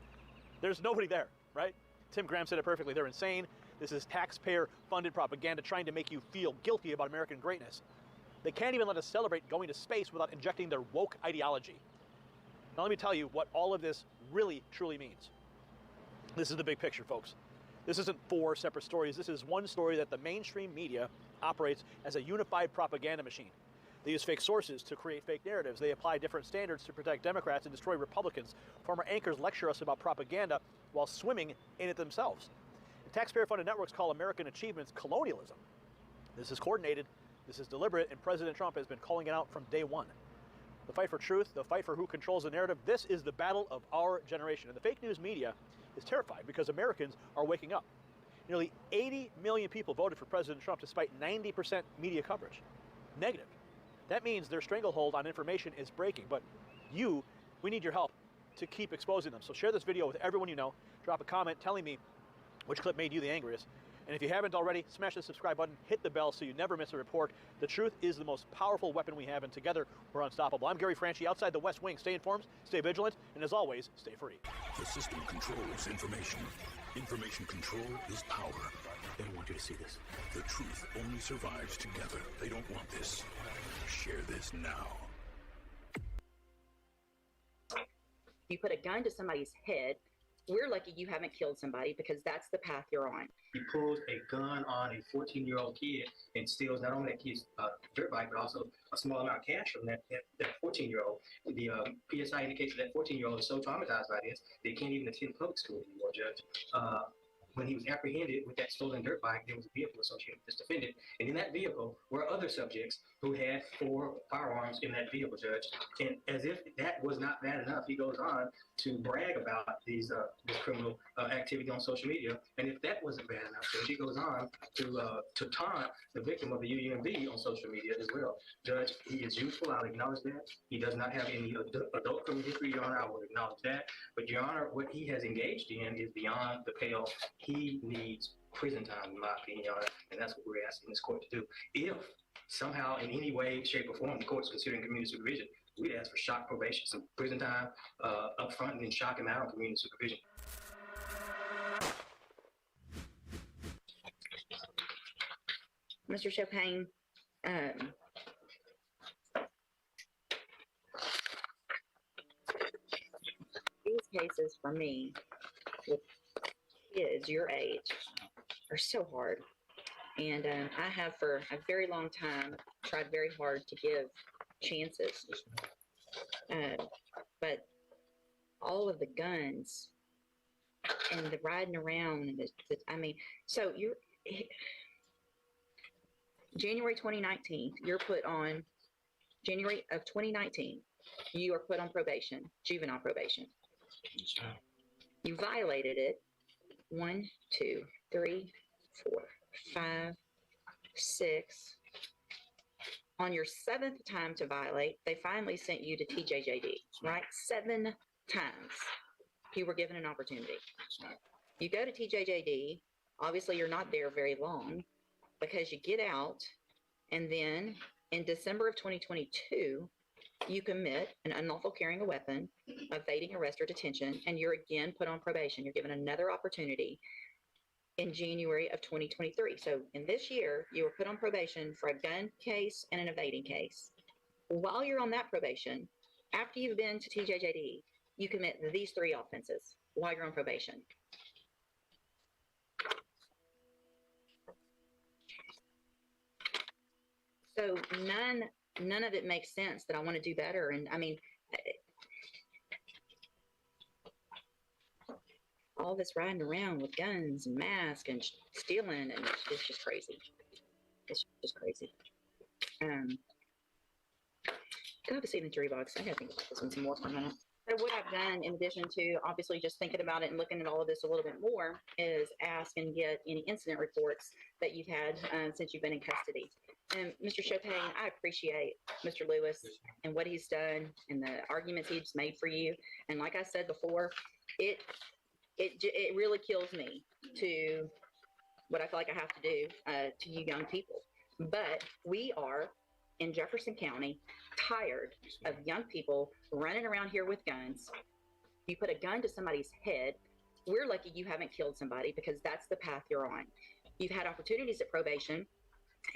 There's nobody there, right? Tim Graham said it perfectly. They're insane. This is taxpayer-funded propaganda trying to make you feel guilty about American greatness. They can't even let us celebrate going to space without injecting their woke ideology. Now let me tell you what all of this really, truly means. This is the big picture, folks. This isn't 4 separate stories. This is one story that the mainstream media operates as a unified propaganda machine. They use fake sources to create fake narratives. They apply different standards to protect Democrats and destroy Republicans. Former anchors lecture us about propaganda while swimming in it themselves. Taxpayer-funded networks call American achievements colonialism. This is coordinated, this is deliberate, and President Trump has been calling it out from day one. The fight for truth, the fight for who controls the narrative, this is the battle of our generation. And the fake news media is terrified because Americans are waking up. Nearly 80 million people voted for President Trump despite 90% media coverage. Negative. That means their stranglehold on information is breaking, but we need your help to keep exposing them. So share this video with everyone you know. Drop a comment telling me which clip made you the angriest. And if you haven't already, smash the subscribe button, hit the bell so you never miss a report. The truth is the most powerful weapon we have, and together we're unstoppable. I'm Gary Franchi, outside the West Wing. Stay informed, stay vigilant, and as always, stay free. The system controls information. Information control is power. They don't want you to see this. The truth only survives together. They don't want this. Share this now. You put a gun to somebody's head, we're lucky you haven't killed somebody, because that's the path you're on. He pulls a gun on a 14-year-old kid and steals not only that kid's dirt bike, but also a small amount of cash from that 14-year-old. The PSI indicates that 14-year-old is so traumatized by this, they can't even attend public school anymore, Judge. When he was apprehended with that stolen dirt bike, there was a vehicle associated with this defendant. And in that vehicle were other subjects who had 4 firearms in that vehicle, Judge. And as if that was not bad enough, he goes on to brag about this criminal activity on social media. And if that wasn't bad enough, Judge, he goes on to taunt the victim of the UUMB on social media as well. Judge, he is youthful, I'll acknowledge that. He does not have any adult criminal history, Your Honor, I will acknowledge that. But Your Honor, what he has engaged in is beyond the pale. He needs prison time, in my opinion, Your Honor, and that's what we're asking this court to do. If somehow, in any way, shape, or form, the court's considering community supervision, we'd ask for shock probation, some prison time up front, and then shock him out on community supervision. Mr. Chopin, these cases for me with kids your age are so hard. And I have for a very long time tried very hard to give chances. But all of the guns and the riding around, and so you're January 2019, you're put on January of 2019, you are put on probation, juvenile probation. You violated it 1, 2, 3, 4, 5, 6, On your 7th time to violate, they finally sent you to TJJD, right? 7 times you were given an opportunity. You go to TJJD, obviously you're not there very long because you get out, and then in December of 2022, you commit an unlawful carrying a weapon, evading arrest or detention, and you're again put on probation. You're given another opportunity in January of 2023. So in this year, you were put on probation for a gun case and an evading case. While you're on that probation, after you've been to TJJD, you commit these 3 offenses while you're on probation. So none of it makes sense that I want to do better. And I mean, all this riding around with guns and masks and stealing, and it's just crazy. It's just crazy. Go have a seat in the jury box. I gotta think about this one some more for a minute. So what I've done, in addition to obviously just thinking about it and looking at all of this a little bit more, is ask and get any incident reports that you've had since you've been in custody. And Mr. Chopin, I appreciate Mr. Lewis and what he's done and the arguments he's made for you. And like I said before, it really kills me to what I feel like I have to do to you young people. But we are in Jefferson County tired of young people running around here with guns. You put a gun to somebody's head. We're lucky you haven't killed somebody, because that's the path you're on. You've had opportunities at probation,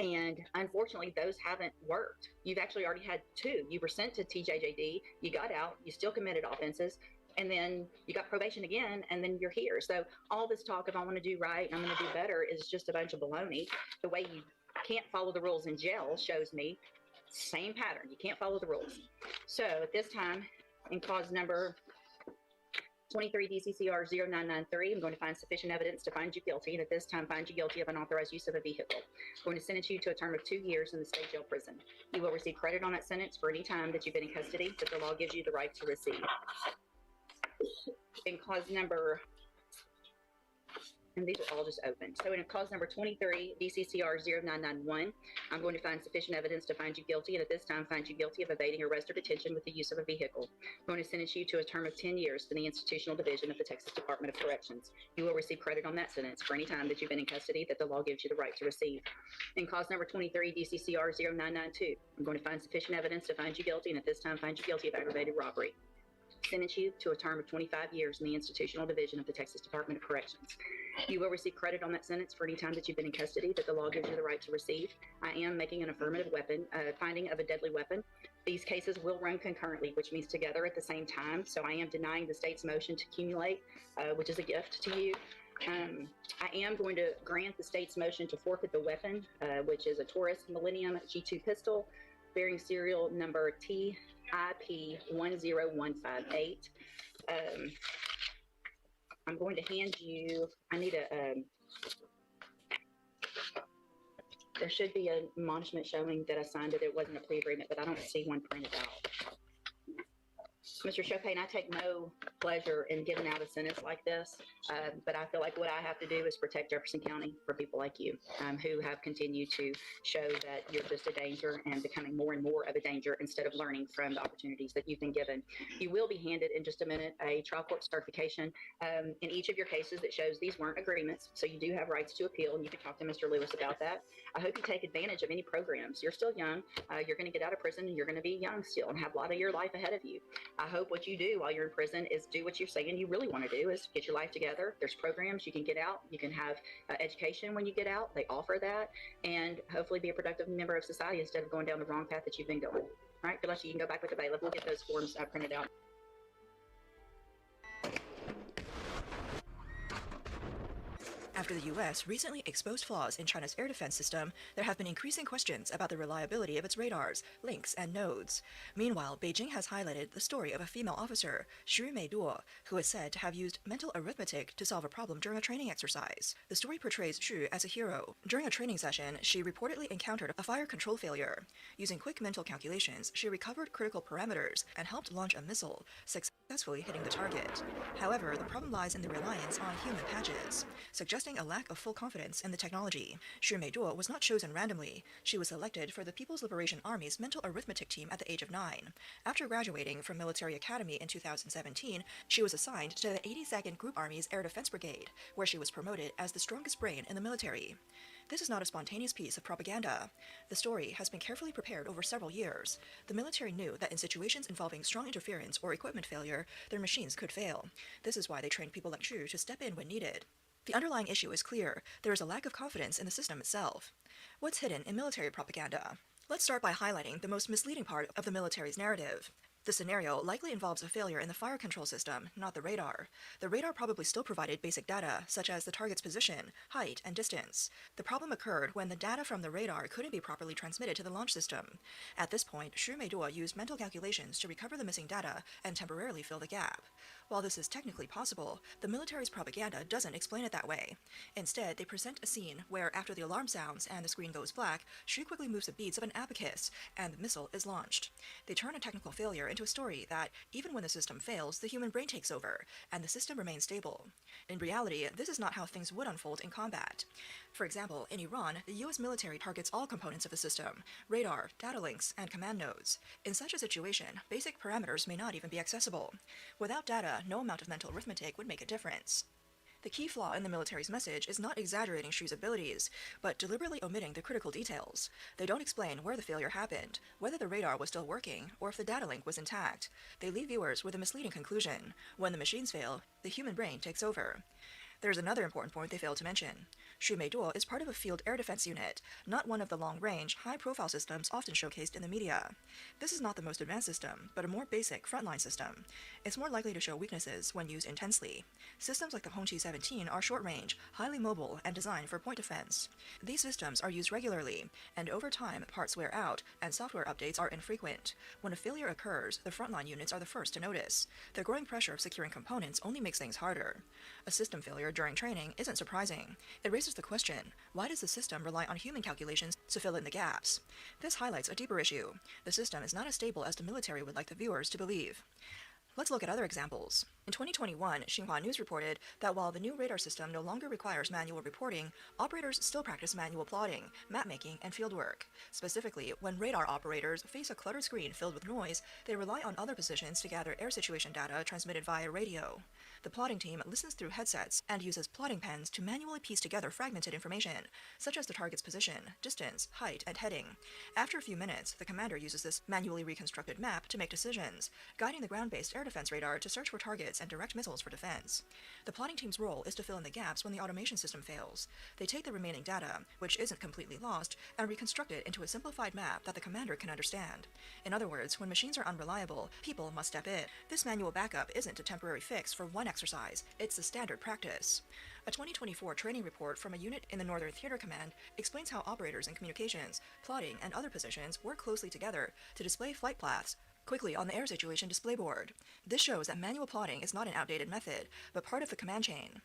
and unfortunately those haven't worked. You've actually already had 2. You were sent to TJJD, you got out, you still committed offenses, and then you got probation again, and then you're here. So all this talk of I want to do right and I'm going to do better is just a bunch of baloney. The way you can't follow the rules in jail shows me same pattern. You can't follow the rules. So at this time, in cause number 23 DCCR 0993, I'm going to find sufficient evidence to find you guilty, and at this time find you guilty of unauthorized use of a vehicle. I'm going to sentence you to a term of 2 years in the state jail prison. You will receive credit on that sentence for any time that you've been in custody that the law gives you the right to receive. In cause number, and these are all just open. So in cause number 23, DCCR 0991, I'm going to find sufficient evidence to find you guilty, and at this time find you guilty of evading arrest or detention with the use of a vehicle. I'm going to sentence you to a term of 10 years in the institutional division of the Texas Department of Corrections. You will receive credit on that sentence for any time that you've been in custody that the law gives you the right to receive. In cause number 23, DCCR 0992, I'm going to find sufficient evidence to find you guilty, and at this time find you guilty of aggravated robbery. Sentence you to a term of 25 years in the institutional division of the Texas Department of Corrections. You will receive credit on that sentence for any time that you've been in custody that the law gives you the right to receive. I am making an affirmative finding of a deadly weapon. These cases will run concurrently, which means together at the same time. So I am denying the state's motion to accumulate, which is a gift to you. I am going to grant the state's motion to forfeit the weapon, which is a Taurus Millennium G2 pistol bearing serial number TIP 10158. I'm going to hand you, I need there should be an admonishment showing that I signed it. It wasn't a plea agreement, but I don't see one printed out. Mr. Chopin, I take no pleasure in giving out a sentence like this, but I feel like what I have to do is protect Jefferson County for people like you, who have continued to show that you're just a danger and becoming more and more of a danger instead of learning from the opportunities that you've been given. You will be handed in just a minute a trial court certification in each of your cases that shows these weren't agreements, so you do have rights to appeal, and you can talk to Mr. Lewis about that. I hope you take advantage of any programs. You're still young. You're going to get out of prison, and you're going to be young still and have a lot of your life ahead of you. I hope what you do while you're in prison is do what you're saying you really want to do, is get your life together. There's programs you can get out. You can have education when you get out. They offer that, and hopefully be a productive member of society instead of going down the wrong path that you've been going. All right, good luck to you. You can go back with the bailiff. We'll get those forms printed out. After the U.S. recently exposed flaws in China's air defense system, there have been increasing questions about the reliability of its radars, links, and nodes. Meanwhile, Beijing has highlighted the story of a female officer, Xu Meiduo, who is said to have used mental arithmetic to solve a problem during a training exercise. The story portrays Xu as a hero. During a training session, she reportedly encountered a fire control failure. Using quick mental calculations, she recovered critical parameters and helped launch a missile successfully. successfully hitting the target. However, the problem lies in the reliance on human patches, suggesting a lack of full confidence in the technology. Xu Meiduo was not chosen randomly. She was selected for the People's Liberation Army's mental arithmetic team at the age of 9. After graduating from military academy in 2017, she was assigned to the 82nd Group Army's Air Defense Brigade, where she was promoted as the strongest brain in the military. This is not a spontaneous piece of propaganda. The story has been carefully prepared over several years. The military knew that in situations involving strong interference or equipment failure, their machines could fail. This is why they trained people like Xu to step in when needed. The underlying issue is clear. There is a lack of confidence in the system itself. What's hidden in military propaganda? Let's start by highlighting the most misleading part of the military's narrative. The scenario likely involves a failure in the fire control system, not the radar. The radar probably still provided basic data, such as the target's position, height, and distance. The problem occurred when the data from the radar couldn't be properly transmitted to the launch system. At this point, Xu Meiduo used mental calculations to recover the missing data and temporarily fill the gap. While this is technically possible, the military's propaganda doesn't explain it that way. Instead, they present a scene where, after the alarm sounds and the screen goes black, Xu quickly moves the beads of an abacus, and the missile is launched. They turn a technical failure into a story that, even when the system fails, the human brain takes over, and the system remains stable. In reality, this is not how things would unfold in combat. For example, in Iran, the US military targets all components of the system: radar, data links, and command nodes. In such a situation, basic parameters may not even be accessible. Without data, no amount of mental arithmetic would make a difference. The key flaw in the military's message is not exaggerating Xu's abilities, but deliberately omitting the critical details. They don't explain where the failure happened, whether the radar was still working, or if the data link was intact. They leave viewers with a misleading conclusion. When the machines fail, the human brain takes over. There's another important point they failed to mention. Xu Meiduo is part of a field air defense unit, not one of the long-range, high-profile systems often showcased in the media. This is not the most advanced system, but a more basic frontline system. It's more likely to show weaknesses when used intensely. Systems like the Hongqi 17 are short-range, highly mobile, and designed for point defense. These systems are used regularly, and over time, parts wear out, and software updates are infrequent. When a failure occurs, the frontline units are the first to notice. The growing pressure of securing components only makes things harder. A system failure during training isn't surprising. It raises the question, why does the system rely on human calculations to fill in the gaps? This highlights a deeper issue. The system is not as stable as the military would like the viewers to believe. Let's look at other examples. In 2021, Xinhua News reported that while the new radar system no longer requires manual reporting, operators still practice manual plotting, map-making, and fieldwork. Specifically, when radar operators face a cluttered screen filled with noise, they rely on other positions to gather air situation data transmitted via radio. The plotting team listens through headsets and uses plotting pens to manually piece together fragmented information, such as the target's position, distance, height, and heading. After a few minutes, the commander uses this manually reconstructed map to make decisions, guiding the ground-based air defense radar to search for targets and direct missiles for defense. The plotting team's role is to fill in the gaps when the automation system fails. They take the remaining data, which isn't completely lost, and reconstruct it into a simplified map that the commander can understand. In other words, when machines are unreliable, people must step in. This manual backup isn't a temporary fix for one exercise, it's the standard practice. A 2024 training report from a unit in the Northern Theater Command explains how operators in communications, plotting, and other positions work closely together to display flight paths quickly on the air situation display board. This shows that manual plotting is not an outdated method, but part of the command chain.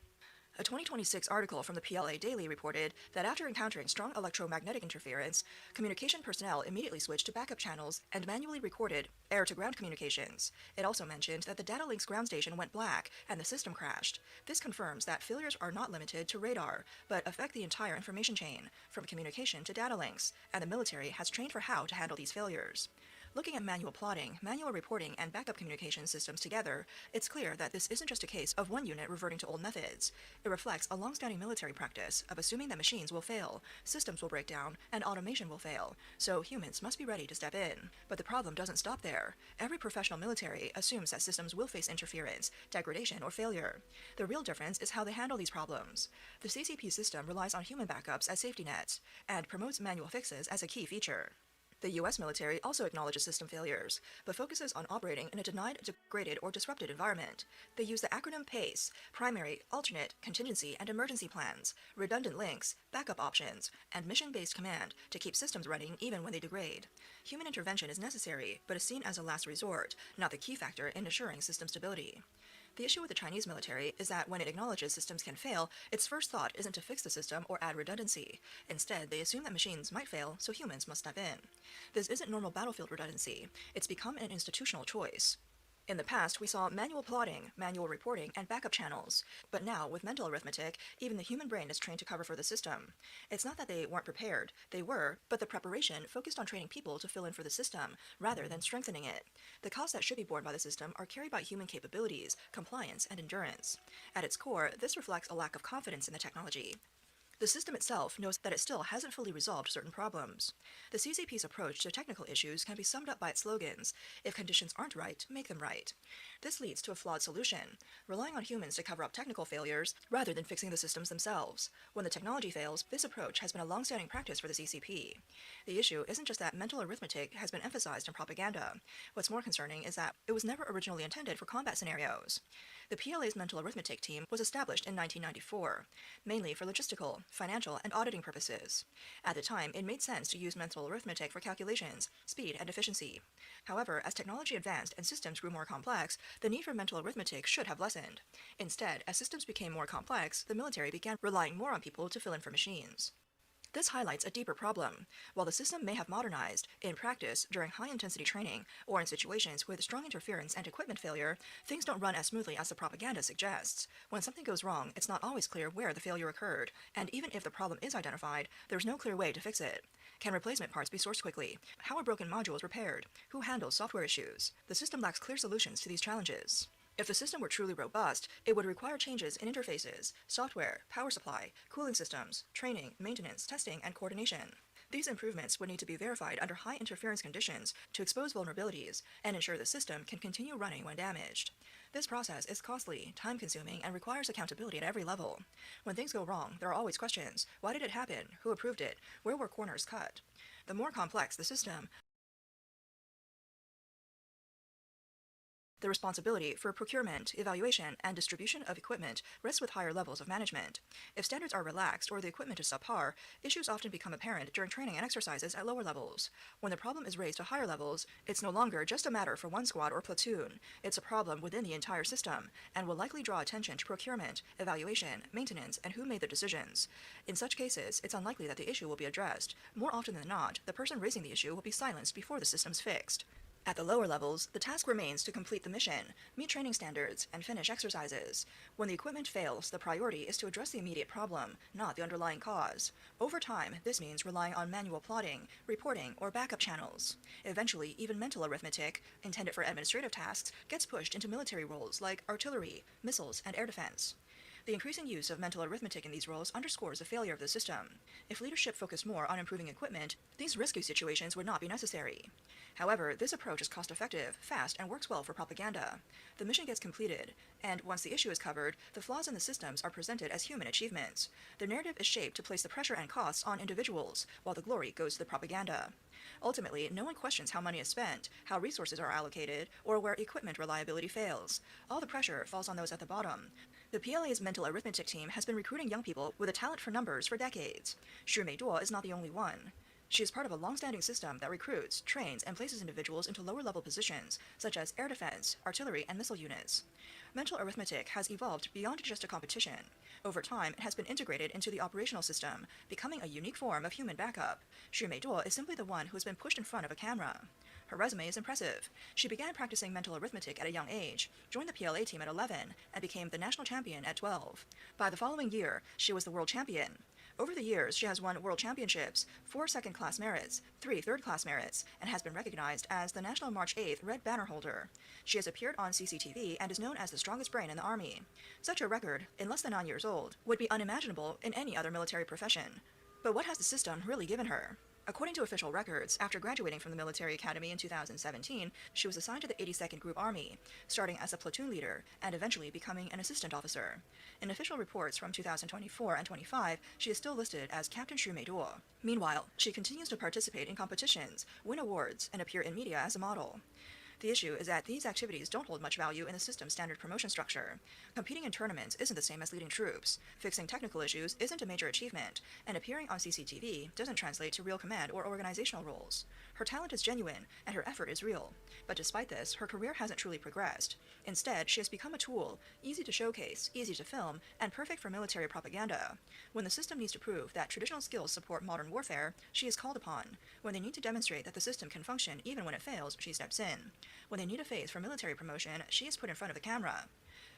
A 2026 article from the PLA Daily reported that after encountering strong electromagnetic interference, communication personnel immediately switched to backup channels and manually recorded air-to-ground communications. It also mentioned that the data link's ground station went black and the system crashed. This confirms that failures are not limited to radar, but affect the entire information chain, from communication to data links, and the military has trained for how to handle these failures. Looking at manual plotting, manual reporting, and backup communication systems together, it's clear that this isn't just a case of one unit reverting to old methods. It reflects a long-standing military practice of assuming that machines will fail, systems will break down, and automation will fail, so humans must be ready to step in. But the problem doesn't stop there. Every professional military assumes that systems will face interference, degradation, or failure. The real difference is how they handle these problems. The CCP system relies on human backups as safety nets, and promotes manual fixes as a key feature. The US military also acknowledges system failures, but focuses on operating in a denied, degraded, or disrupted environment. They use the acronym PACE: Primary, Alternate, Contingency, and Emergency Plans, redundant links, backup options, and mission-based command to keep systems running even when they degrade. Human intervention is necessary, but is seen as a last resort, not the key factor in assuring system stability. The issue with the Chinese military is that when it acknowledges systems can fail, its first thought isn't to fix the system or add redundancy. Instead, they assume that machines might fail, so humans must step in. This isn't normal battlefield redundancy. It's become an institutional choice. In the past, we saw manual plotting, manual reporting, and backup channels. But now, with mental arithmetic, even the human brain is trained to cover for the system. It's not that they weren't prepared. They were, but the preparation focused on training people to fill in for the system, rather than strengthening it. The costs that should be borne by the system are carried by human capabilities, compliance, and endurance. At its core, this reflects a lack of confidence in the technology. The system itself knows that it still hasn't fully resolved certain problems. The CCP's approach to technical issues can be summed up by its slogans: if conditions aren't right, make them right. This leads to a flawed solution, relying on humans to cover up technical failures rather than fixing the systems themselves. When the technology fails, this approach has been a long-standing practice for the CCP. The issue isn't just that mental arithmetic has been emphasized in propaganda. What's more concerning is that it was never originally intended for combat scenarios. The PLA's mental arithmetic team was established in 1994, mainly for logistical, financial, and auditing purposes. At the time, it made sense to use mental arithmetic for calculations, speed, and efficiency. However, as technology advanced and systems grew more complex, the need for mental arithmetic should have lessened. Instead, as systems became more complex, the military began relying more on people to fill in for machines. This highlights a deeper problem. While the system may have modernized, in practice, during high-intensity training, or in situations with strong interference and equipment failure, things don't run as smoothly as the propaganda suggests. When something goes wrong, it's not always clear where the failure occurred, and even if the problem is identified, there's no clear way to fix it. Can replacement parts be sourced quickly? How are broken modules repaired? Who handles software issues? The system lacks clear solutions to these challenges. If the system were truly robust, it would require changes in interfaces, software, power supply, cooling systems, training, maintenance, testing, and coordination. These improvements would need to be verified under high interference conditions to expose vulnerabilities and ensure the system can continue running when damaged. This process is costly, time-consuming, and requires accountability at every level. When things go wrong, there are always questions. Why did it happen? Who approved it? Where were corners cut? The more complex the system, the responsibility for procurement, evaluation, and distribution of equipment rests with higher levels of management. If standards are relaxed or the equipment is subpar, issues often become apparent during training and exercises at lower levels. When the problem is raised to higher levels, it's no longer just a matter for one squad or platoon. It's a problem within the entire system, and will likely draw attention to procurement, evaluation, maintenance, and who made the decisions. In such cases, it's unlikely that the issue will be addressed. More often than not, the person raising the issue will be silenced before the system's fixed. At the lower levels, the task remains to complete the mission, meet training standards, and finish exercises. When the equipment fails, the priority is to address the immediate problem, not the underlying cause. Over time, this means relying on manual plotting, reporting, or backup channels. Eventually, even mental arithmetic, intended for administrative tasks, gets pushed into military roles like artillery, missiles, and air defense. The increasing use of mental arithmetic in these roles underscores the failure of the system. If leadership focused more on improving equipment, these risky situations would not be necessary. However, this approach is cost-effective, fast, and works well for propaganda. The mission gets completed, and once the issue is covered, the flaws in the systems are presented as human achievements. The narrative is shaped to place the pressure and costs on individuals, while the glory goes to the propaganda. Ultimately, no one questions how money is spent, how resources are allocated, or where equipment reliability fails. All the pressure falls on those at the bottom. The PLA's mental arithmetic team has been recruiting young people with a talent for numbers for decades. Xu Meiduo is not the only one. She is part of a long-standing system that recruits, trains, and places individuals into lower-level positions, such as air defense, artillery, and missile units. Mental arithmetic has evolved beyond just a competition. Over time, it has been integrated into the operational system, becoming a unique form of human backup. Xu Meiduo is simply the one who has been pushed in front of a camera. Her resume is impressive. She began practicing mental arithmetic at a young age, joined the PLA team at 11, and became the national champion at 12. By the following year, she was the world champion. Over the years, she has won world championships, 4 second-class merits, 3 third-class merits, and has been recognized as the National March 8th Red Banner holder. She has appeared on CCTV and is known as the strongest brain in the Army. Such a record, in less than 9 years old, would be unimaginable in any other military profession. But what has the system really given her? According to official records, after graduating from the military academy in 2017, she was assigned to the 82nd Group Army, starting as a platoon leader and eventually becoming an assistant officer. In official reports from 2024 and 25, she is still listed as Captain Xu Meiduo. Meanwhile, she continues to participate in competitions, win awards, and appear in media as a model. The issue is that these activities don't hold much value in the system's standard promotion structure. Competing in tournaments isn't the same as leading troops, fixing technical issues isn't a major achievement, and appearing on CCTV doesn't translate to real command or organizational roles. Her talent is genuine, and her effort is real. But despite this, her career hasn't truly progressed. Instead, she has become a tool, easy to showcase, easy to film, and perfect for military propaganda. When the system needs to prove that traditional skills support modern warfare, she is called upon. When they need to demonstrate that the system can function even when it fails, she steps in. When they need a face for military promotion, she is put in front of the camera.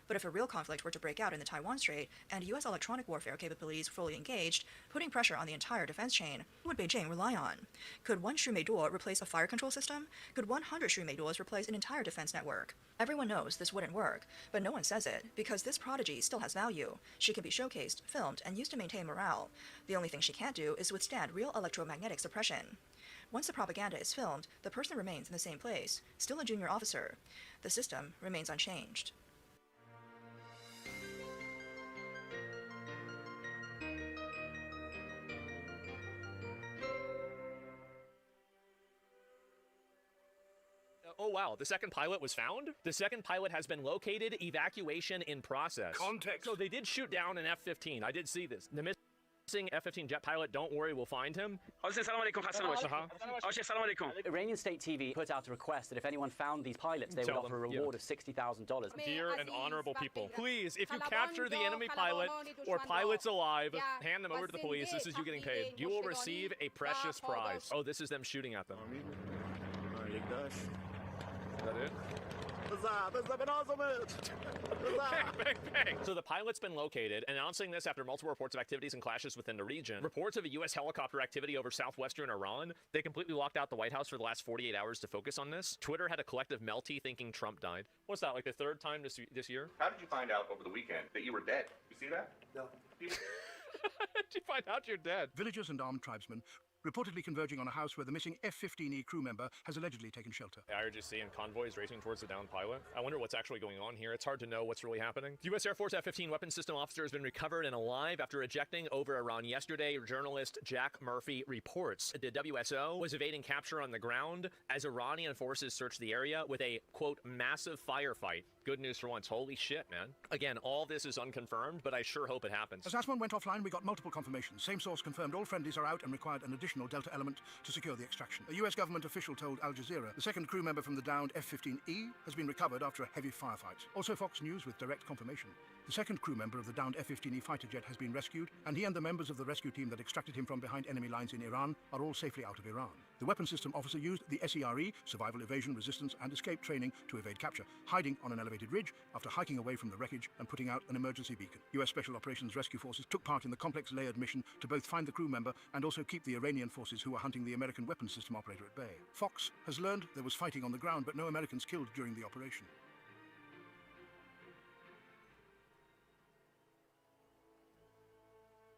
But if a real conflict were to break out in the Taiwan Strait and U.S. electronic warfare capabilities fully engaged, putting pressure on the entire defense chain, what would Beijing rely on? Could one Shumei replace a fire control system? Could 100 Shumei replace an entire defense network? Everyone knows this wouldn't work, but no one says it, because this prodigy still has value. She can be showcased, filmed, and used to maintain morale. The only thing she can't do is withstand real electromagnetic suppression. Once the propaganda is filmed, the person remains in the same place, still a junior officer. The system remains unchanged. Oh wow, the second pilot was found? The second pilot has been located, evacuation in process. Context. So they did shoot down an F-15, I did see this. The missing F-15 jet pilot, don't worry, we'll find him. Iranian state TV put out a request that if anyone found these pilots, they would offer a reward of $60,000. Dear and honorable people, please, if you capture the enemy pilot or pilots alive, hand them over to the police. This is you getting paid. You will receive a precious prize. Oh, this is them shooting at them. Is that it? Bang, bang, bang. So the pilot's been located, announcing this after multiple reports of activities and clashes within the region. Reports of a U.S. helicopter activity over southwestern Iran. They completely locked out the White House for the last 48 hours to focus on this. Twitter had a collective melty thinking Trump died. What's that, like the third time this year? How did you find out over the weekend that you were dead? You see that? No. How did you find out you're dead? Villagers and armed tribesmen reportedly converging on a house where the missing F-15E crew member has allegedly taken shelter. IRGC and convoys racing towards the downed pilot. I wonder what's actually going on here. It's hard to know what's really happening. The U.S. Air Force F-15 weapons system officer has been recovered and alive after ejecting over Iran yesterday, journalist Jack Murphy reports. The WSO was evading capture on the ground as Iranian forces searched the area with a, quote, massive firefight. Good news for once. Holy shit, man. Again, all this is unconfirmed, but I sure hope it happens. As Aswan went offline, we got multiple confirmations. Same source confirmed all friendlies are out and required an additional Delta element to secure the extraction. A U.S. government official told Al Jazeera the second crew member from the downed F-15E has been recovered after a heavy firefight. Also Fox News with direct confirmation. The second crew member of the downed F-15E fighter jet has been rescued, and he and the members of the rescue team that extracted him from behind enemy lines in Iran are all safely out of Iran. The weapons system officer used the SERE, Survival, Evasion, Resistance and Escape training to evade capture, hiding on an elevated ridge after hiking away from the wreckage and putting out an emergency beacon. U.S. Special Operations Rescue Forces took part in the complex layered mission to both find the crew member and also keep the Iranian forces who were hunting the American weapons system operator at bay. Fox has learned there was fighting on the ground, but no Americans killed during the operation.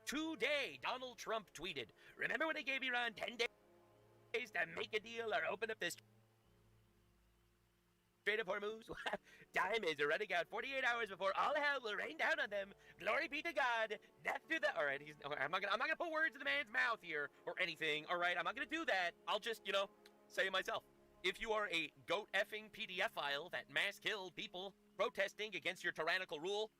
Today, Donald Trump tweeted, "Remember when I gave Iran 10 days to make a deal or open up this Strait of Hormuz? Time is running out 48 hours before all hell will rain down on them. Glory be to God. Death to the..." All right, I'm not gonna put words in the man's mouth here or anything. All right, I'm not gonna do that. I'll just, say it myself. If you are a goat effing PDF file that mass killed people protesting against your tyrannical rule,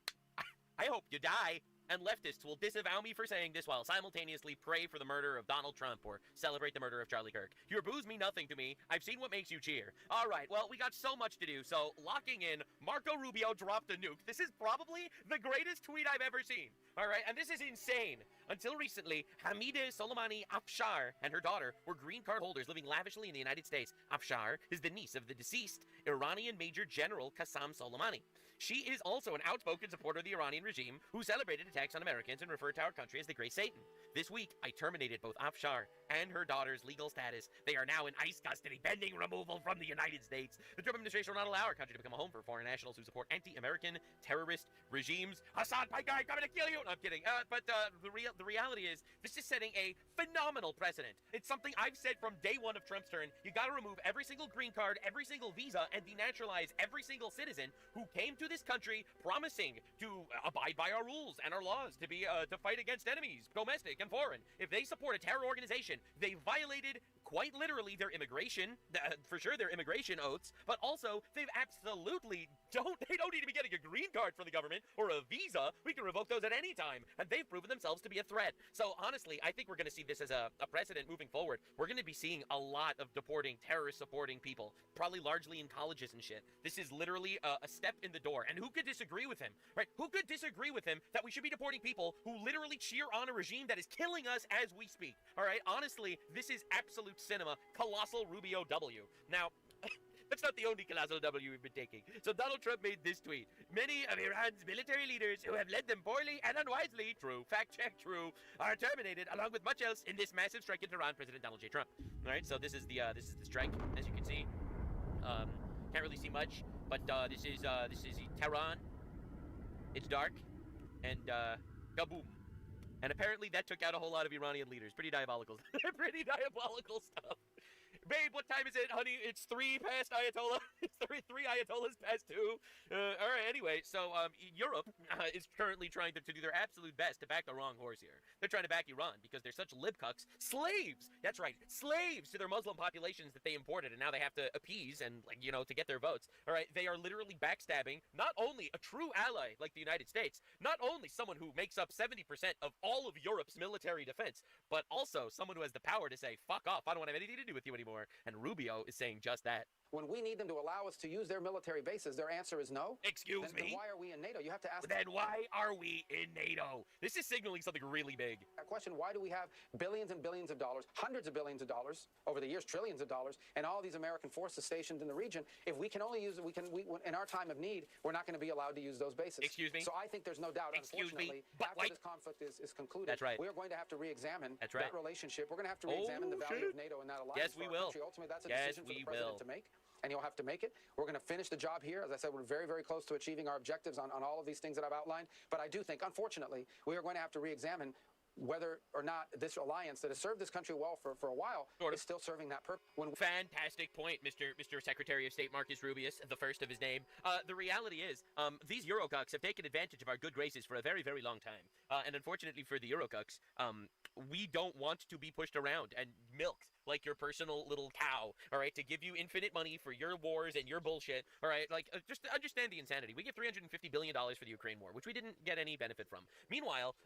I hope you die. And leftists will disavow me for saying this while simultaneously pray for the murder of Donald Trump or celebrate the murder of Charlie Kirk. Your boos mean nothing to me. I've seen what makes you cheer. All right, well, we got so much to do, so locking in, Marco Rubio dropped a nuke. This is probably the greatest tweet I've ever seen. All right, and this is insane. Until recently, Hamideh Soleimani Afshar and her daughter were green card holders living lavishly in the United States. Afshar is the niece of the deceased Iranian Major General Qassem Soleimani. She is also an outspoken supporter of the Iranian regime who celebrated attacks on Americans and referred to our country as the Grey Satan. This week, I terminated both Afshar and her daughter's legal status. They are now in ICE custody, pending removal from the United States. The Trump administration will not allow our country to become a home for foreign nationals who support anti-American terrorist regimes. Assad, my guy, coming to kill you! No, I'm kidding. But the reality is, this is setting a phenomenal precedent. It's something I've said from day one of Trump's turn. You gotta remove every single green card, every single visa, and denaturalize every single citizen who came to this country promising to abide by our rules and our laws, to be to fight against enemies, domestic and foreign. If they support a terror organization, they violated quite literally their immigration, for sure their immigration oaths, but also they've absolutely they don't need to be getting a green card from the government or a visa. We can revoke those at any time, and they've proven themselves to be a threat. So honestly, I think we're going to see this as a precedent moving forward. We're going to be seeing a lot of deporting terrorist-supporting people, probably largely in colleges and shit. This is literally a step in the door, and who could disagree with him, right? Who could disagree with him that we should be deporting people who literally cheer on a regime that is killing us as we speak, all right? Honestly, this is absolute cinema, colossal Rubio W. Now, That's not the only colossal W we've been taking. So Donald Trump made this tweet. Many of Iran's military leaders who have led them poorly and unwisely, true, fact check, true, are terminated, along with much else, in this massive strike into Iran, President Donald J. Trump. All right, so this is the strike, as you can see. Can't really see much, but this is Tehran. It's dark, and kaboom. And apparently that took out a whole lot of Iranian leaders. Pretty diabolical. Pretty diabolical stuff. Babe, what time is it, honey? It's 3 past Ayatollah. It's three Ayatollahs past 2. All right, anyway, so Europe is currently trying to do their absolute best to back the wrong horse here. They're trying to back Iran because they're such libcucks. Slaves! That's right, slaves to their Muslim populations that they imported, and now they have to appease and, like, you know, to get their votes. All right, they are literally backstabbing not only a true ally like the United States, not only someone who makes up 70% of all of Europe's military defense, but also someone who has the power to say, fuck off, I don't want to have anything to do with you anymore. And Rubio is saying just that. When we need them to allow us to use their military bases, their answer is no. Excuse me? Then why are we in NATO? You have to ask. Then why are we in NATO? This is signaling something really big. A question, why do we have billions and billions of dollars, hundreds of billions of dollars, over the years, trillions of dollars, and all these American forces stationed in the region, if we can only use it, in our time of need, we're not going to be allowed to use those bases. Excuse me? So I think there's no doubt, unfortunately, after this conflict is concluded, that's right. we are going to have to re-examine that's right. that relationship. We're going to have to re-examine the value of NATO and that alliance. Yes, we will. Ultimately, that's a decision for the president to make. And you'll have to make it. We're going to finish the job here. As I said, we're very, very close to achieving our objectives on all of these things that I've outlined. But I do think, unfortunately, we are going to have to re-examine whether or not this alliance that has served this country well for a while is still serving that purpose. Fantastic point, Mr. Secretary of State Marcus Rubius, the first of his name. The reality is, these Eurocucks have taken advantage of our good graces for a very, very long time. And unfortunately for the Eurocucks, we don't want to be pushed around and milked like your personal little cow, all right, to give you infinite money for your wars and your bullshit, all right? Like, just understand the insanity. We give $350 billion for the Ukraine war, which we didn't get any benefit from. Meanwhile,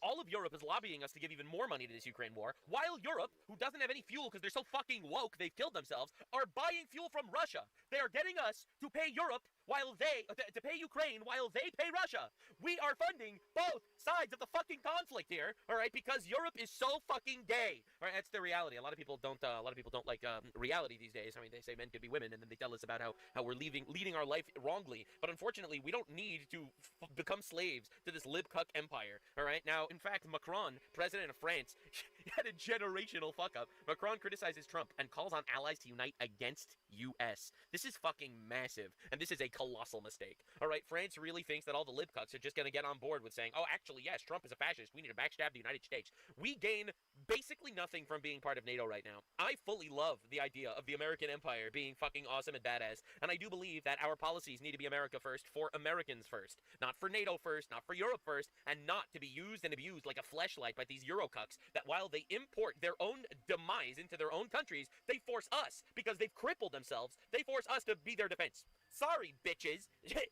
all of Europe is lobbying us to give even more money to this Ukraine war, while Europe, who doesn't have any fuel because they're so fucking woke, they've killed themselves, are buying fuel from Russia. They are getting us to pay Europe while to pay Ukraine while they pay Russia. We are funding both sides of the fucking conflict here, all right, because Europe is so fucking gay. All right, that's the reality. A lot of people don't like reality these days. I mean, they say men could be women, and then they tell us about how we're leading our life wrongly. But unfortunately, we don't need to become slaves to this libcuck empire. All right. Now, in fact, Macron, president of France, had a generational fuck up. Macron criticizes Trump and calls on allies to unite against U.S. This is fucking massive, and this is a colossal mistake. All right, France really thinks that all the libcucks are just going to get on board with saying, oh, actually, yes, Trump is a fascist. We need to backstab the United States. We gain basically nothing from being part of NATO right now. I fully love the idea of the American empire being fucking awesome and badass, and I do believe that our policies need to be America first for Americans first, not for NATO first, not for Europe first, and not to be used and abused like a fleshlight by these Eurocucks that while they import their own demise into their own countries, they force us, because they've crippled themselves, they force us to be their defense. Sorry, bitches.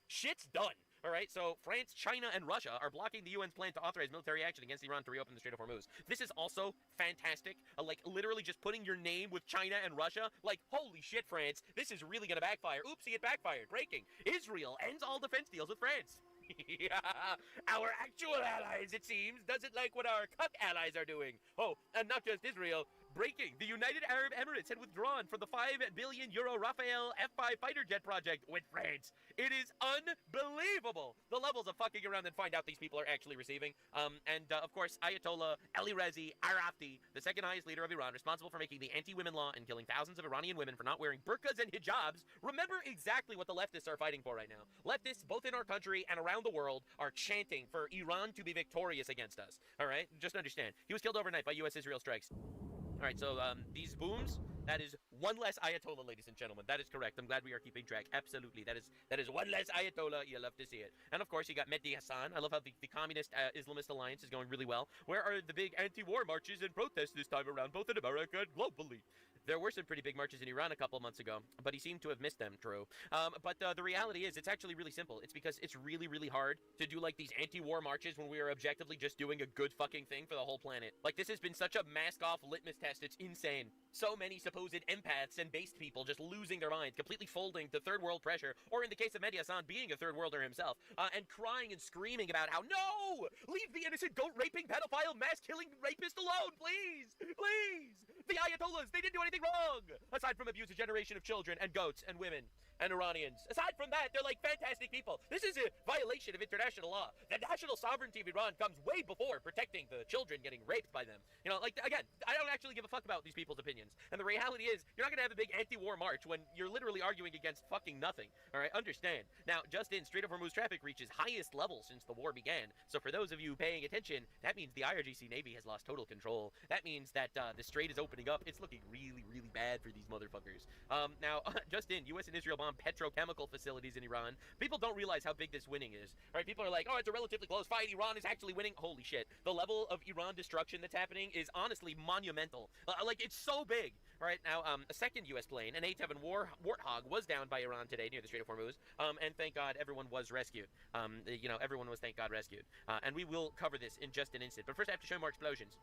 Shit's done. All right, so France, China, and Russia are blocking the UN's plan to authorize military action against Iran to reopen the Strait of Hormuz. This is also fantastic. Like, literally just putting your name with China and Russia. Like, holy shit, France. This is really going to backfire. Oopsie, it backfired. Breaking. Israel ends all defense deals with France. Yeah, our actual allies, it seems, doesn't like what our cuck allies are doing. Oh, and not just Israel. Breaking. The United Arab Emirates had withdrawn from the €5 billion Rafale F-5 fighter jet project with France. It is unbelievable the levels of fucking around and find out these people are actually receiving. Of course, Ayatollah Ali Reza Arafti, the second highest leader of Iran, responsible for making the anti-women law and killing thousands of Iranian women for not wearing burqas and hijabs. Remember exactly what the leftists are fighting for right now. Leftists, both in our country and around the world, are chanting for Iran to be victorious against us. All right? Just understand. He was killed overnight by U.S.-Israel strikes. All right, so these booms, that is one less Ayatollah, ladies and gentlemen. That is correct. I'm glad we are keeping track. Absolutely. That is one less Ayatollah. You love to see it. And, of course, you got Mehdi Hassan. I love how the Communist Islamist Alliance is going really well. Where are the big anti-war marches and protests this time around, both in America and globally? There were some pretty big marches in Iran a couple months ago, but he seemed to have missed them, true. But the reality is, it's actually really simple. It's because it's really, really hard to do, like, these anti-war marches when we are objectively just doing a good fucking thing for the whole planet. Like, this has been such a mask-off litmus test, it's insane. So many supposed empaths and based people just losing their minds, completely folding to third world pressure, or in the case of Mehdi Hassan, being a third worlder himself, and crying and screaming about how, no! Leave the innocent goat-raping, pedophile, mass-killing rapist alone, please! Please! The Ayatollahs. They didn't do anything wrong, aside from abuse a generation of children and goats and women and Iranians. Aside from that, they're like fantastic people. This is a violation of international law. The national sovereignty of Iran comes way before protecting the children getting raped by them. You know, like, again, I don't actually give a fuck about these people's opinions. And the reality is, you're not going to have a big anti-war march when you're literally arguing against fucking nothing. All right, understand. Now, just in, Strait of Hormuz traffic reaches highest level since the war began. So for those of you paying attention, that means the IRGC Navy has lost total control. That means that the strait is opening up. It's looking really, really bad for these motherfuckers. Now, just in, U.S. and Israel bomb petrochemical facilities in Iran. People don't realize how big this winning is. All right, people are like, oh, it's a relatively close fight. Iran is actually winning. Holy shit. The level of Iran destruction that's happening is honestly monumental. Like, it's so big. All right, now, a second U.S. plane, an A-7 Warthog, was downed by Iran today near the Strait of Hormuz, and thank God everyone was rescued. You know, everyone was, thank God, rescued. And we will cover this in just an instant. But first, I have to show more explosions.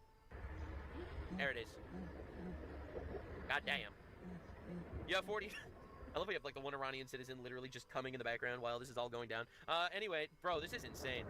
There it is. God damn. You have 40... I love how you have, like, the one Iranian citizen literally just coming in the background while this is all going down. Anyway, bro, this is insane.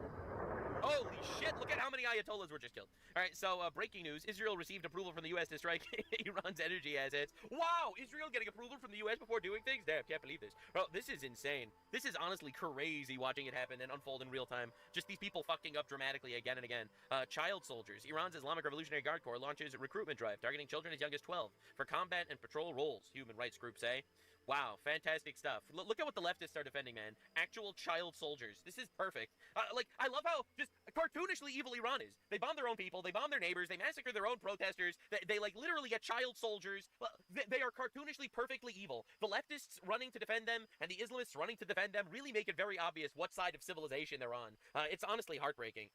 Holy shit, look at how many Ayatollahs were just killed. All right, so breaking news. Israel received approval from the U.S. to strike Iran's energy assets. Wow, Israel getting approval from the U.S. before doing things? Damn, can't believe this. Bro, this is insane. This is honestly crazy watching it happen and unfold in real time. Just these people fucking up dramatically again and again. Child soldiers. Iran's Islamic Revolutionary Guard Corps launches a recruitment drive targeting children as young as 12 for combat and patrol roles, human rights groups say. Wow, fantastic stuff. Look at what the leftists are defending, man. Actual child soldiers. This is perfect. Like, I love how just cartoonishly evil Iran is. They bomb their own people. They bomb their neighbors. They massacre their own protesters. They like, literally get child soldiers. Well, they are cartoonishly perfectly evil. The leftists running to defend them and the Islamists running to defend them really make it very obvious what side of civilization they're on. It's honestly heartbreaking.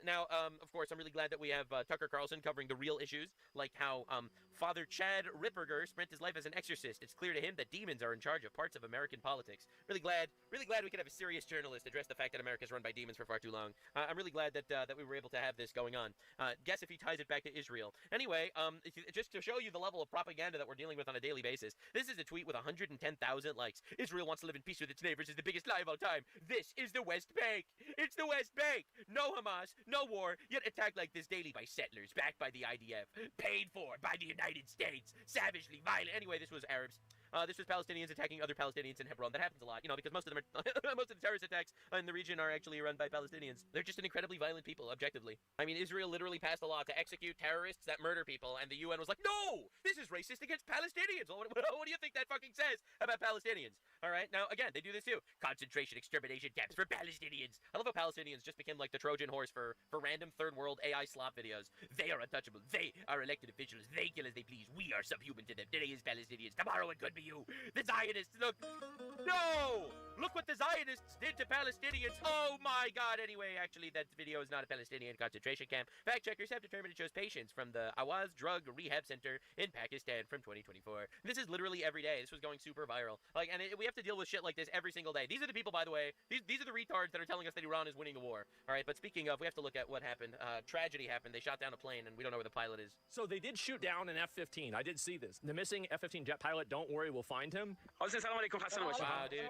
Now, of course, I'm really glad that we have Tucker Carlson covering the real issues, like how Father Chad Ripperger spent his life as an exorcist. It's clear to him that demons are in charge of parts of American politics. Really glad we could have a serious journalist address the fact that America's run by demons for far too long. I'm really glad that we were able to have this going on. Guess if he ties it back to Israel. Anyway, just to show you the level of propaganda that we're dealing with on a daily basis, this is a tweet with 110,000 likes. Israel wants to live in peace with its neighbors is the biggest lie of all time. This is the West Bank. It's the West Bank. No Hamas, no war, yet attacked like this daily by settlers, backed by the IDF, paid for by the United States, savagely violent. Anyway, this was Arabs. This was Palestinians attacking other Palestinians in Hebron. That happens a lot, you know, because most of them are, most of the terrorist attacks in the region are actually run by Palestinians. They're just an incredibly violent people, objectively. I mean, Israel literally passed a law to execute terrorists that murder people, and the UN was like, no, this is racist against Palestinians. What do you think that fucking says about Palestinians? All right, now, again, they do this too. Concentration, extermination camps for Palestinians. I love how Palestinians just became like the Trojan horse for random third world AI slop videos. They are untouchable. They are elected officials. They kill as they please. We are subhuman to them. Today is Palestinians. Tomorrow it could be you. The Zionists, look. No! Look what the Zionists did to Palestinians. Oh my God. Anyway, actually, that video is not a Palestinian concentration camp. Fact checkers have determined it shows patients from the Awaz Drug Rehab Center in Pakistan from 2024. This is literally every day. This was going super viral. Like, and we have to deal with shit like this every single day. These are the people, by the way, these are the retards that are telling us that Iran is winning the war. All right, but speaking of, we have to look at what happened. Tragedy happened. They shot down a plane, and we don't know where the pilot is. So they did shoot down an F-15. I did see this. The missing F-15 jet pilot, don't worry, we'll find him. Wow, dude.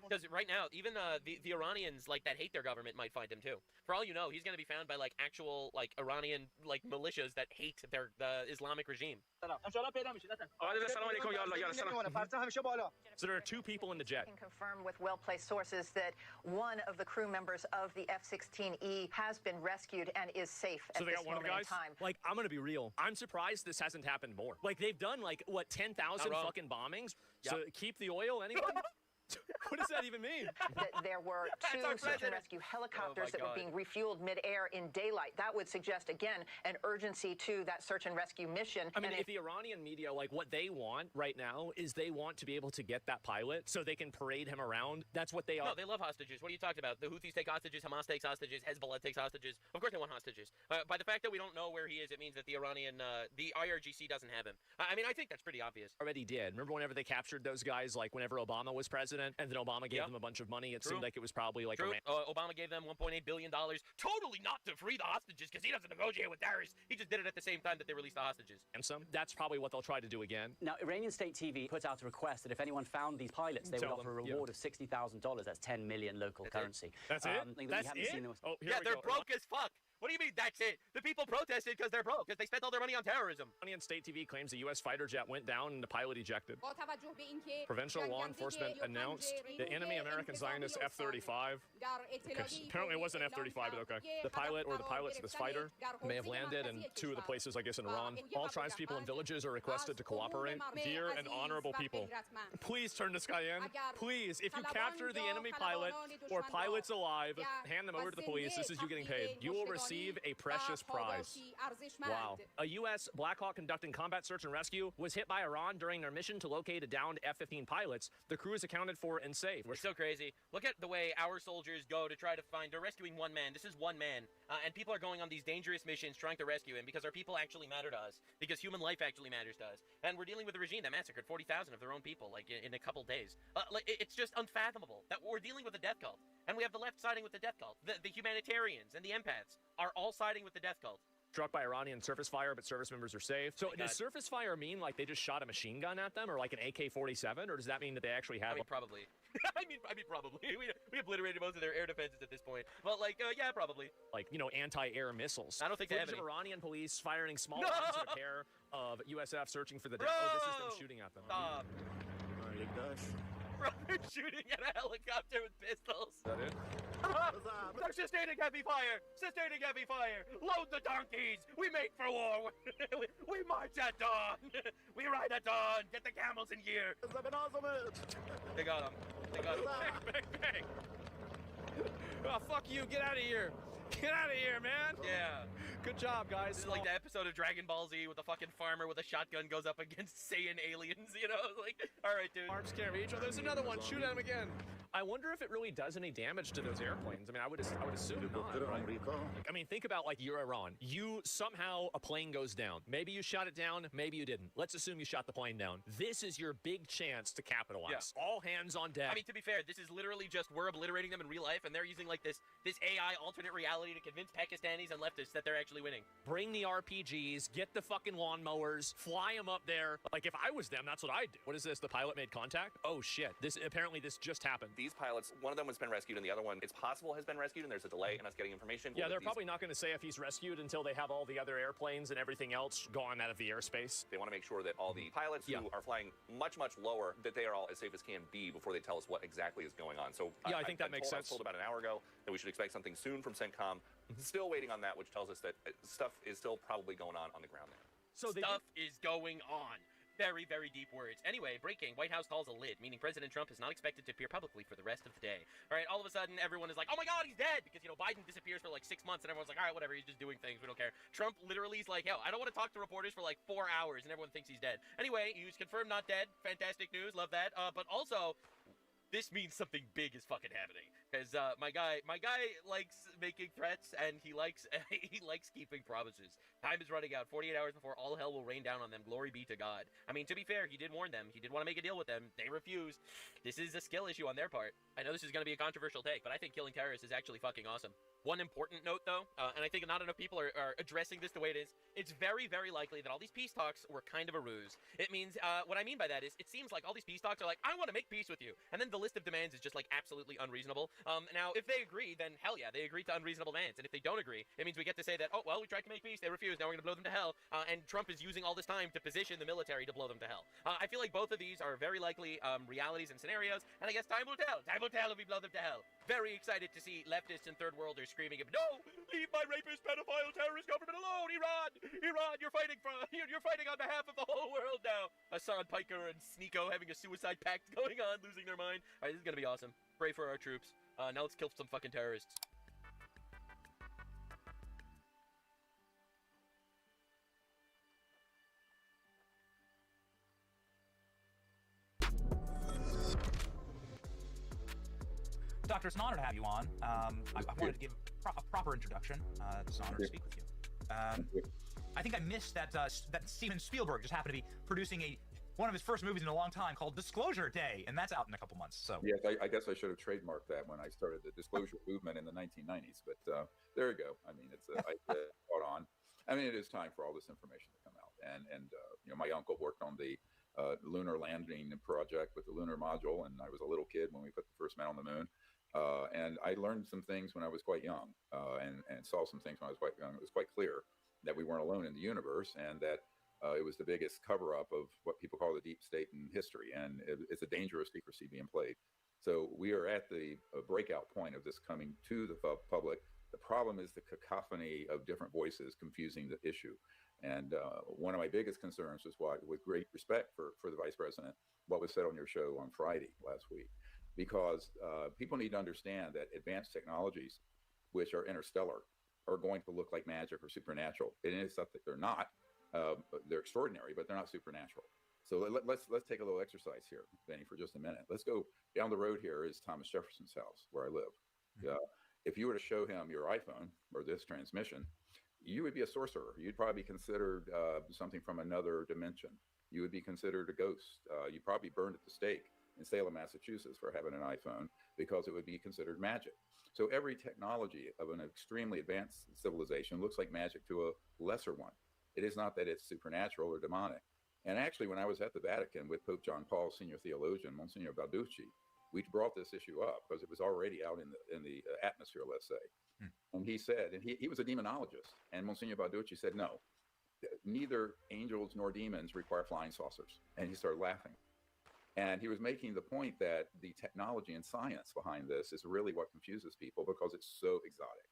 Because right now, even the Iranians like that hate their government might find him too. For all you know, he's going to be found by like actual like Iranian like militias that hate the Islamic regime. So there are two people in the jet. Can confirm with well-placed sources that one of the crew members of the F-16E has been rescued and is safe at this moment in time. Like, I'm gonna be real. I'm surprised this hasn't happened more. Like, they've done like what 10,000 fucking bombings. Yep. So keep the oil, anyone? What does that even mean? There were two search and rescue helicopters that were being refueled mid-air in daylight. That would suggest, again, an urgency to that search and rescue mission. I mean, if the Iranian media, like, what they want right now is they want to be able to get that pilot so they can parade him around. That's what they are. No, they love hostages. What are you talking about? The Houthis take hostages, Hamas takes hostages, Hezbollah takes hostages. Of course they want hostages. By the fact that we don't know where he is, it means that the Iranian, the IRGC doesn't have him. I mean, I think that's pretty obvious. Already did. Remember whenever they captured those guys, like whenever Obama was president, and then Obama gave them a bunch of money? It seemed like it was probably like Obama gave them $1.8 billion, totally not to free the hostages because he doesn't negotiate with terrorists. He just did it at the same time that they released the hostages. And that's probably what they'll try to do again. Now, Iranian state TV put out a request that if anyone found these pilots, they would offer a reward of $60,000. That's 10 million local currency. That's it? That's it? They're broke as fuck. What do you mean that's it? The people protested because they're broke, because they spent all their money on terrorism. Iranian state TV claims a U.S. fighter jet went down and the pilot ejected. Provincial law enforcement announced the enemy American Zionist F-35. Apparently it wasn't F-35, but okay. The pilot or the pilots of this fighter may have landed in 2 of the places, I guess, in Iran. All tribespeople and villages are requested to cooperate. Dear and honorable people, please turn this guy in. Please, if you capture the enemy pilot or pilots alive, hand them over to the police. This is you getting paid. You will receive a precious prize. Wow. A U.S. Black Hawk conducting combat search and rescue was hit by Iran during their mission to locate a downed F-15 pilots. The crew is accounted for and safe. We're so crazy. Look at the way our soldiers go to try to find, they're rescuing one man. This is one man. And people are going on these dangerous missions trying to rescue him because our people actually matter to us. Because human life actually matters to us. And we're dealing with a regime that massacred 40,000 of their own people, like, in a couple days. It's just unfathomable that we're dealing with a death cult. And we have the left siding with the death cult. The humanitarians and the empaths are all siding with the death cult. Struck by Iranian surface fire, but service members are safe. So does surface fire mean like they just shot a machine gun at them, or like an AK-47, or does that mean that they actually have? I mean, probably. I mean, probably. We obliterated most of their air defenses at this point. But like, yeah, probably. Like, you know, anti-air missiles. I don't think they have any. any. Iranian police firing small arms at a pair of USF searching for the dead. Oh, this is them shooting at them. Stop. Bro, they're shooting at a helicopter with pistols. Is that it? They're sustaining heavy fire! Sustaining heavy fire! Load the donkeys! We make for war! We march at dawn! We ride at dawn! Get the camels in gear! They got him. They got him. Bang, bang, bang! Oh, fuck you! Get out of here! Get out of here, man! Yeah. Good job, guys. This is like the episode of Dragon Ball Z with the fucking farmer with a shotgun goes up against Saiyan aliens, you know? Like, alright, dude. Arms can't reach. Oh, there's another one. Shoot at him again. I wonder if it really does any damage to those airplanes. I mean, I would assume not, right? I mean, think about, like, you're Iran. You, somehow, a plane goes down. Maybe you shot it down, maybe you didn't. Let's assume you shot the plane down. This is your big chance to capitalize. Yeah. All hands on deck. I mean, to be fair, this is literally just we're obliterating them in real life, and they're using, like, this AI alternate reality to convince Pakistanis and leftists that they're actually winning. Bring the RPGs, get the fucking lawnmowers, fly them up there. Like, if I was them, that's what I'd do. What is this? The pilot made contact? Oh, shit. Apparently this just happened. These pilots, one of them has been rescued, and the other one, it's possible, has been rescued, and there's a delay in us getting information. Yeah, they're probably not going to say if he's rescued until they have all the other airplanes and everything else gone out of the airspace. They want to make sure that all the pilots who are flying much, much lower, that they are all as safe as can be before they tell us what exactly is going on. So yeah, I think that makes sense. I was told about an hour ago that we should expect something soon from CENTCOM. Still waiting on that, which tells us that stuff is still probably going on the ground there. So stuff is going on. Very, very deep words. Anyway, breaking. White House calls a lid, meaning President Trump is not expected to appear publicly for the rest of the day. All right, all of a sudden, everyone is like, oh my God, he's dead! Because, you know, Biden disappears for like 6 months, and everyone's like, all right, whatever, he's just doing things, we don't care. Trump literally is like, hell, I don't want to talk to reporters for like 4 hours, and everyone thinks he's dead. Anyway, he was confirmed not dead. Fantastic news, love that. But also, this means something big is fucking happening. Because my guy likes making threats, and he likes keeping promises. Time is running out. 48 hours before all hell will rain down on them. Glory be to God. I mean, to be fair, he did warn them. He did want to make a deal with them. They refused. This is a skill issue on their part. I know this is going to be a controversial take, but I think killing terrorists is actually fucking awesome. One important note, though, and I think not enough people are addressing this the way it is, it's very, very likely that all these peace talks were kind of a ruse. It means, what I mean by that is, it seems like all these peace talks are like, I want to make peace with you, and then the list of demands is just, like, absolutely unreasonable. Now, if they agree, then hell yeah, they agree to unreasonable demands, and if they don't agree, it means we get to say that, oh, well, we tried to make peace, they refused, now we're going to blow them to hell, and Trump is using all this time to position the military to blow them to hell. I feel like both of these are very likely realities and scenarios, and I guess time will tell. Time will tell if we blow them to hell. Very excited to see leftists and third worlders screaming, no! Leave my rapist, pedophile, terrorist government alone, Iran! Iran, you're fighting on behalf of the whole world now. Assad, Piker, and Sneeko having a suicide pact going on, losing their mind. All right, this is gonna be awesome. Pray for our troops. Now let's kill some fucking terrorists. Doctor, it's an honor to have you on. I wanted to give a proper introduction. It's an honor to speak with you. I think I missed that Steven Spielberg just happened to be producing one of his first movies in a long time called Disclosure Day, and that's out in a couple months. So yes, I guess I should have trademarked that when I started the disclosure movement in the 1990s. But there you go. I mean, it's I caught on. I mean, it is time for all this information to come out. And you know, my uncle worked on the lunar landing project with the lunar module, and I was a little kid when we put the first man on the moon. And I learned some things when I was quite young, and saw some things when I was quite young. It was quite clear that we weren't alone in the universe, and that it was the biggest cover-up of what people call the deep state in history, and it's a dangerous secrecy being played. So we are at the breakout point of this coming to the public. The problem is the cacophony of different voices confusing the issue. And one of my biggest concerns was why, with great respect for the Vice President, what was said on your show on Friday last week, because people need to understand that advanced technologies, which are interstellar, are going to look like magic or supernatural. It is something they're not. They're extraordinary, but they're not supernatural. So let's take a little exercise here, Benny, for just a minute. Let's go down the road. Here is Thomas Jefferson's house, where I live. If you were to show him your iPhone or this transmission, you would be a sorcerer. You'd probably be considered something from another dimension. You would be considered a ghost. You'd probably burned at the stake in Salem, Massachusetts for having an iPhone, because it would be considered magic. So every technology of an extremely advanced civilization looks like magic to a lesser one. It is not that it's supernatural or demonic. And actually, when I was at the Vatican with Pope John Paul, senior theologian, Monsignor Balducci, we brought this issue up because it was already out in the atmosphere, let's say. And he said, and he was a demonologist, and Monsignor Balducci said, no, neither angels nor demons require flying saucers. And he started laughing. And he was making the point that the technology and science behind this is really what confuses people, because it's so exotic.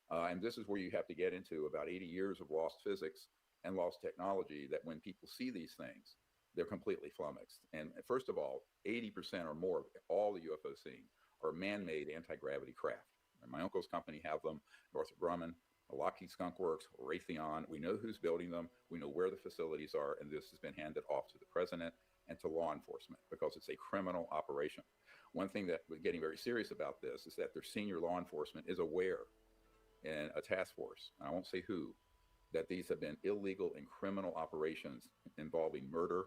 And this is where you have to get into about 80 years of lost physics and lost technology, that when people see these things, they're completely flummoxed. And first of all, 80% or more of all the UFOs seen are man-made anti-gravity craft. And my uncle's company have them, Northrop Grumman, Lockheed Skunk Works, Raytheon. We know who's building them. We know where the facilities are. And this has been handed off to the president and to law enforcement, because it's a criminal operation. One thing that we're getting very serious about this is that their senior law enforcement is aware, in a task force, and I won't say who, that these have been illegal and criminal operations involving murder,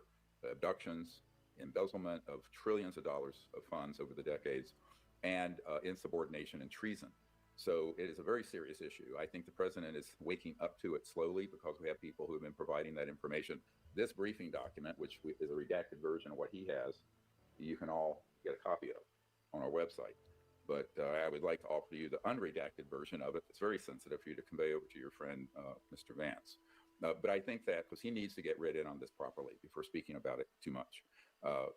abductions, embezzlement of trillions of dollars of funds over the decades, and insubordination and treason. So it is a very serious issue. I think the president is waking up to it slowly, because we have people who have been providing that information. This briefing document, which is a redacted version of what he has, you can all get a copy of on our website. But I would like to offer you the unredacted version of it. It's very sensitive for you to convey over to your friend, Mr. Vance. But I think that, because he needs to get read in on this properly before speaking about it too much.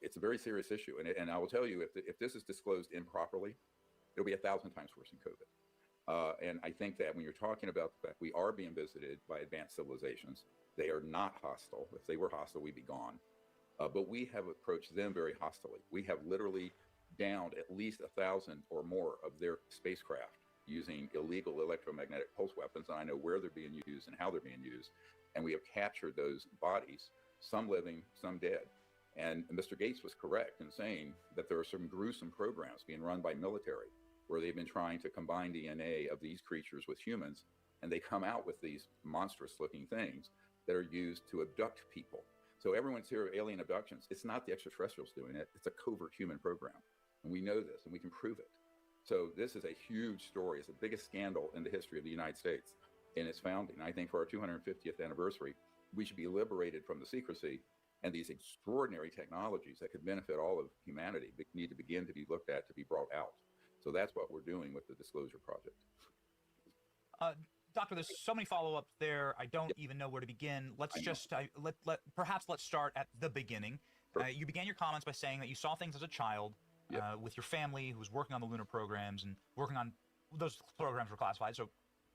It's a very serious issue. And I will tell you, if this is disclosed improperly, it'll be 1,000 times worse than COVID. And I think that when you're talking about the fact we are being visited by advanced civilizations, they are not hostile. If they were hostile, we'd be gone. But we have approached them very hostilely. We have literally downed at least 1,000 or more of their spacecraft using illegal electromagnetic pulse weapons. And I know where they're being used and how they're being used. And we have captured those bodies, some living, some dead. And Mr. Gates was correct in saying that there are some gruesome programs being run by military where they've been trying to combine DNA of these creatures with humans, and they come out with these monstrous looking things that are used to abduct people. So everyone's here of alien abductions. It's not the extraterrestrials doing it. It's a covert human program. And we know this, and we can prove it. So this is a huge story. It's the biggest scandal in the history of the United States in its founding. I think for our 250th anniversary, we should be liberated from the secrecy, and these extraordinary technologies that could benefit all of humanity need to begin to be looked at, to be brought out. So that's what we're doing with the Disclosure Project. Doctor, there's so many follow-ups there. I don't even know where to begin. Let's just perhaps let's start at the beginning. Sure. You began your comments by saying that you saw things as a child with your family, who was working on the lunar programs and working on those programs were classified. So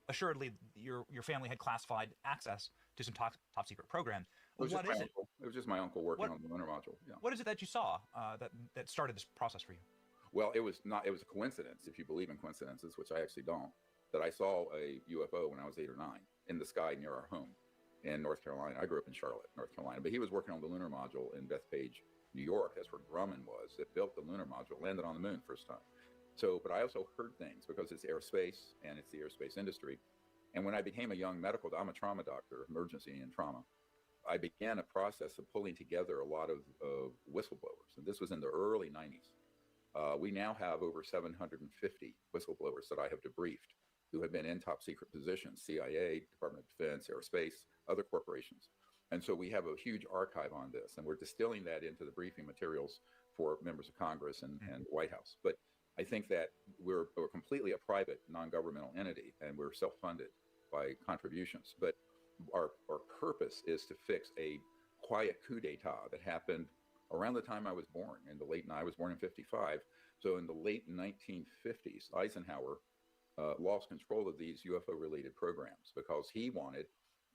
assuredly, your family had classified access to some top secret programs. What is it? It was just my uncle working on the lunar module. Yeah. What is it that you saw that started this process for you? Well, it was a coincidence, if you believe in coincidences, which I actually don't, that I saw a UFO when I was 8 or 9 in the sky near our home in North Carolina. I grew up in Charlotte, North Carolina, but he was working on the lunar module in Bethpage, New York. That's where Grumman was, that built the lunar module, landed on the moon first time. So, but I also heard things, because it's aerospace and it's the aerospace industry. And when I became a young I'm a trauma doctor, emergency and trauma, I began a process of pulling together a lot of whistleblowers. And this was in the early 90s. We now have over 750 whistleblowers that I have debriefed who have been in top secret positions, CIA, Department of Defense, aerospace, other corporations. And so we have a huge archive on this, and we're distilling that into the briefing materials for members of Congress and the White House. But I think that we're completely a private, non-governmental entity, and we're self-funded by contributions. But our purpose is to fix a quiet coup d'etat that happened around the time I was born. I was born in 55. So in the late 1950s, Eisenhower lost control of these UFO-related programs because he wanted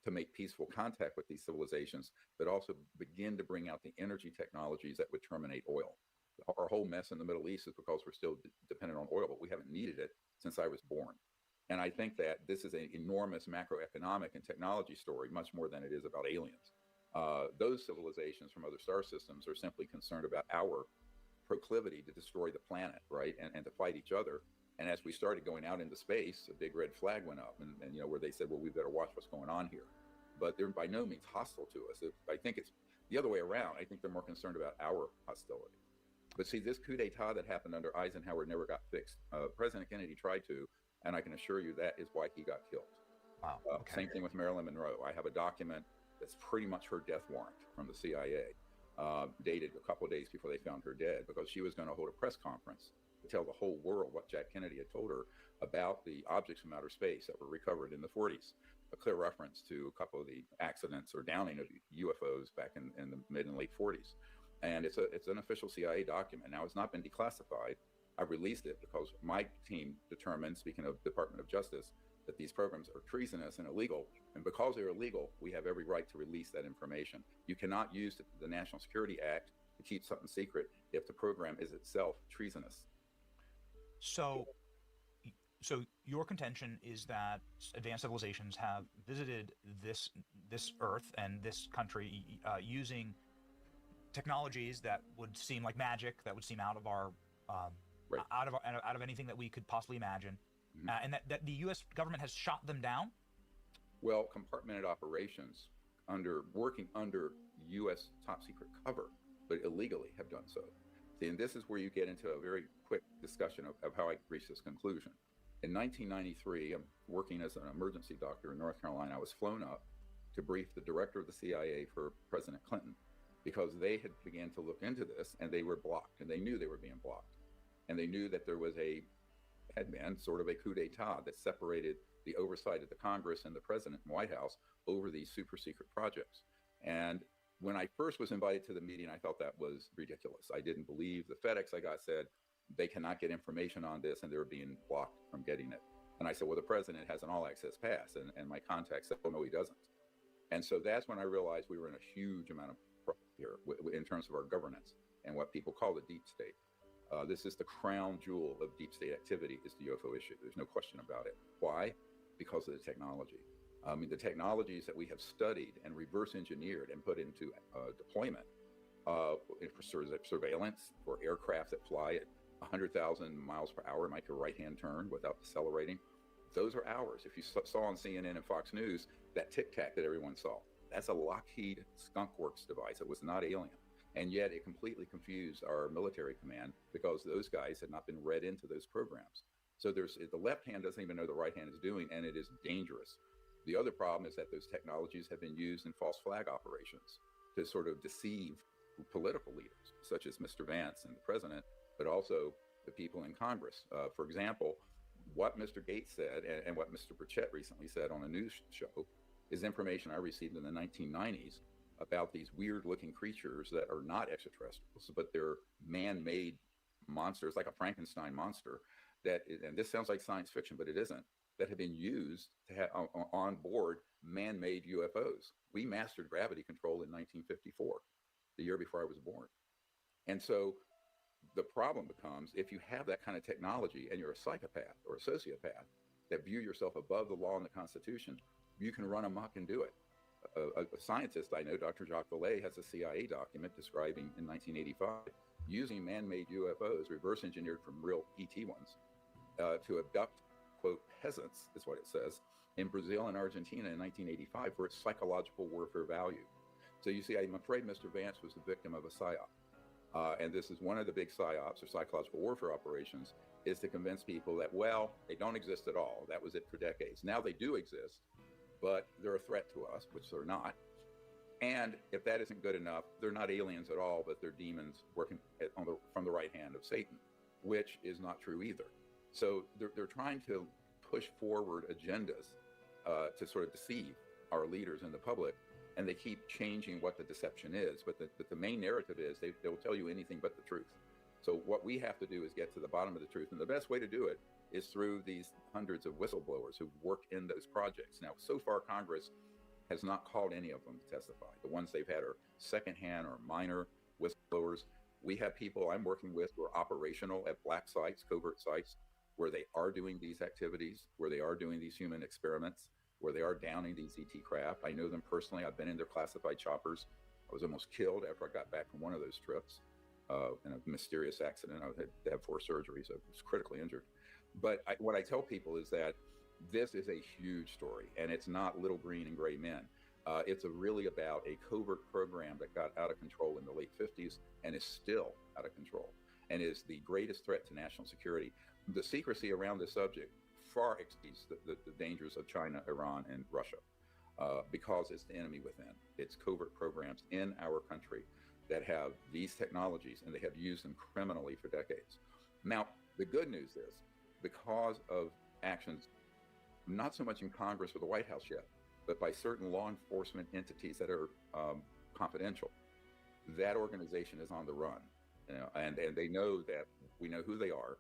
to make peaceful contact with these civilizations, but also begin to bring out the energy technologies that would terminate oil. Our whole mess in the Middle East is because we're still dependent on oil, but we haven't needed it since I was born. And I think that this is an enormous macroeconomic and technology story, much more than it is about aliens. Those civilizations from other star systems are simply concerned about our proclivity to destroy the planet, right, and to fight each other. And as we started going out into space, a big red flag went up, and where they said, well, we better watch what's going on here. But they're by no means hostile to us. I think it's the other way around. I think they're more concerned about our hostility. But see, this coup d'etat that happened under Eisenhower never got fixed. President Kennedy tried to, and I can assure you that is why he got killed. Wow. Okay. Same thing with Marilyn Monroe. I have a document that's pretty much her death warrant from the CIA, dated a couple of days before they found her dead, because she was going to hold a press conference to tell the whole world what Jack Kennedy had told her about the objects from outer space that were recovered in the 40s. A clear reference to a couple of the accidents or downing of UFOs back in the mid and late 40s. And it's an official CIA document. Now, it's not been declassified. I released it because my team determined, speaking of Department of Justice, that these programs are treasonous and illegal. And because they're illegal, we have every right to release that information. You cannot use the National Security Act to keep something secret if the program is itself treasonous. So your contention is that advanced civilizations have visited this Earth and this country using technologies that would seem like magic, that would seem out of our out of anything that we could possibly imagine, and that the U.S. government has shot them down? Well, compartmented operations working under U.S. top secret cover, but illegally have done so. See, and this is where you get into a very quick discussion of how I reached this conclusion. In 1993, I'm working as an emergency doctor in North Carolina. I was flown up to brief the director of the CIA for President Clinton, because they had began to look into this, and they were blocked, and they knew they were being blocked. And they knew that there had been sort of a coup d'etat that separated the oversight of the Congress and the President and White House over these super secret projects. And when I first was invited to the meeting, I thought that was ridiculous. I didn't believe the FedEx I got said they cannot get information on this, and they were being blocked from getting it. And I said, well, the president has an all-access pass, and my contact said, oh, no, he doesn't. And so that's when I realized we were in a huge amount of trouble here in terms of our governance and what people call the deep state. This is the crown jewel of deep state activity, is the UFO issue. There's no question about it. Why? Because of the technology. I mean, the technologies that we have studied and reverse engineered and put into deployment for surveillance, for aircraft that fly at 100,000 miles per hour, make a right-hand turn without decelerating. Those are ours. If you saw on CNN and Fox News, that Tic Tac that everyone saw, that's a Lockheed Skunk Works device. It was not alien. And yet it completely confused our military command because those guys had not been read into those programs. So the left hand doesn't even know the right hand is doing, and it is dangerous. The other problem is that those technologies have been used in false flag operations to sort of deceive political leaders, such as Mr. Vance and the president, but also the people in Congress. For example, what Mr. Gates said and what Mr. Burchett recently said on a news show is information I received in the 1990s about these weird-looking creatures that are not extraterrestrials, but they're man-made monsters, like a Frankenstein monster, and this sounds like science fiction, but it isn't, that have been used to have on board man-made UFOs. We mastered gravity control in 1954, the year before I was born. And so the problem becomes, if you have that kind of technology and you're a psychopath or a sociopath that view yourself above the law and the Constitution, you can run amok and do it. A scientist I know, Dr. Jacques Vallée, has a CIA document describing in 1985 using man-made UFOs, reverse engineered from real ET ones, to abduct, quote, peasants, is what it says, in Brazil and Argentina in 1985 for its psychological warfare value. So you see, I'm afraid Mr. Vance was the victim of a psyop. And this is one of the big psyops or psychological warfare operations, is to convince people that, well, they don't exist at all. That was it for decades. Now they do exist, but they're a threat to us, which they're not. And if that isn't good enough, they're not aliens at all, but they're demons working from the right hand of Satan. which is not true either. So they're trying to push forward agendas to sort of deceive our leaders and the public, and they keep changing what the deception is. But the main narrative is they'll tell you anything but the truth. So what we have to do is get to the bottom of the truth, and the best way to do it is through these hundreds of whistleblowers who work in those projects. Now, so far, Congress has not called any of them to testify. The ones they've had are secondhand or minor whistleblowers. We have people I'm working with who are operational at black sites, covert sites, where they are doing these activities, where they are doing these human experiments, where they are downing these ET craft. I know them personally. I've been in their classified choppers. I was almost killed after I got back from one of those trips in a mysterious accident. I had to have 4 surgeries. I was critically injured. But what I tell people is that this is a huge story, and it's not little green and gray men. It's really about a covert program that got out of control in the late 50s and is still out of control and is the greatest threat to national security. The secrecy around this subject far exceeds the dangers of China, Iran, and Russia because it's the enemy within. It's covert programs in our country that have these technologies, and they have used them criminally for decades. Now, the good news is, because of actions, not so much in Congress or the White House yet, but by certain law enforcement entities that are confidential, that organization is on the run, and they know that we know who they are.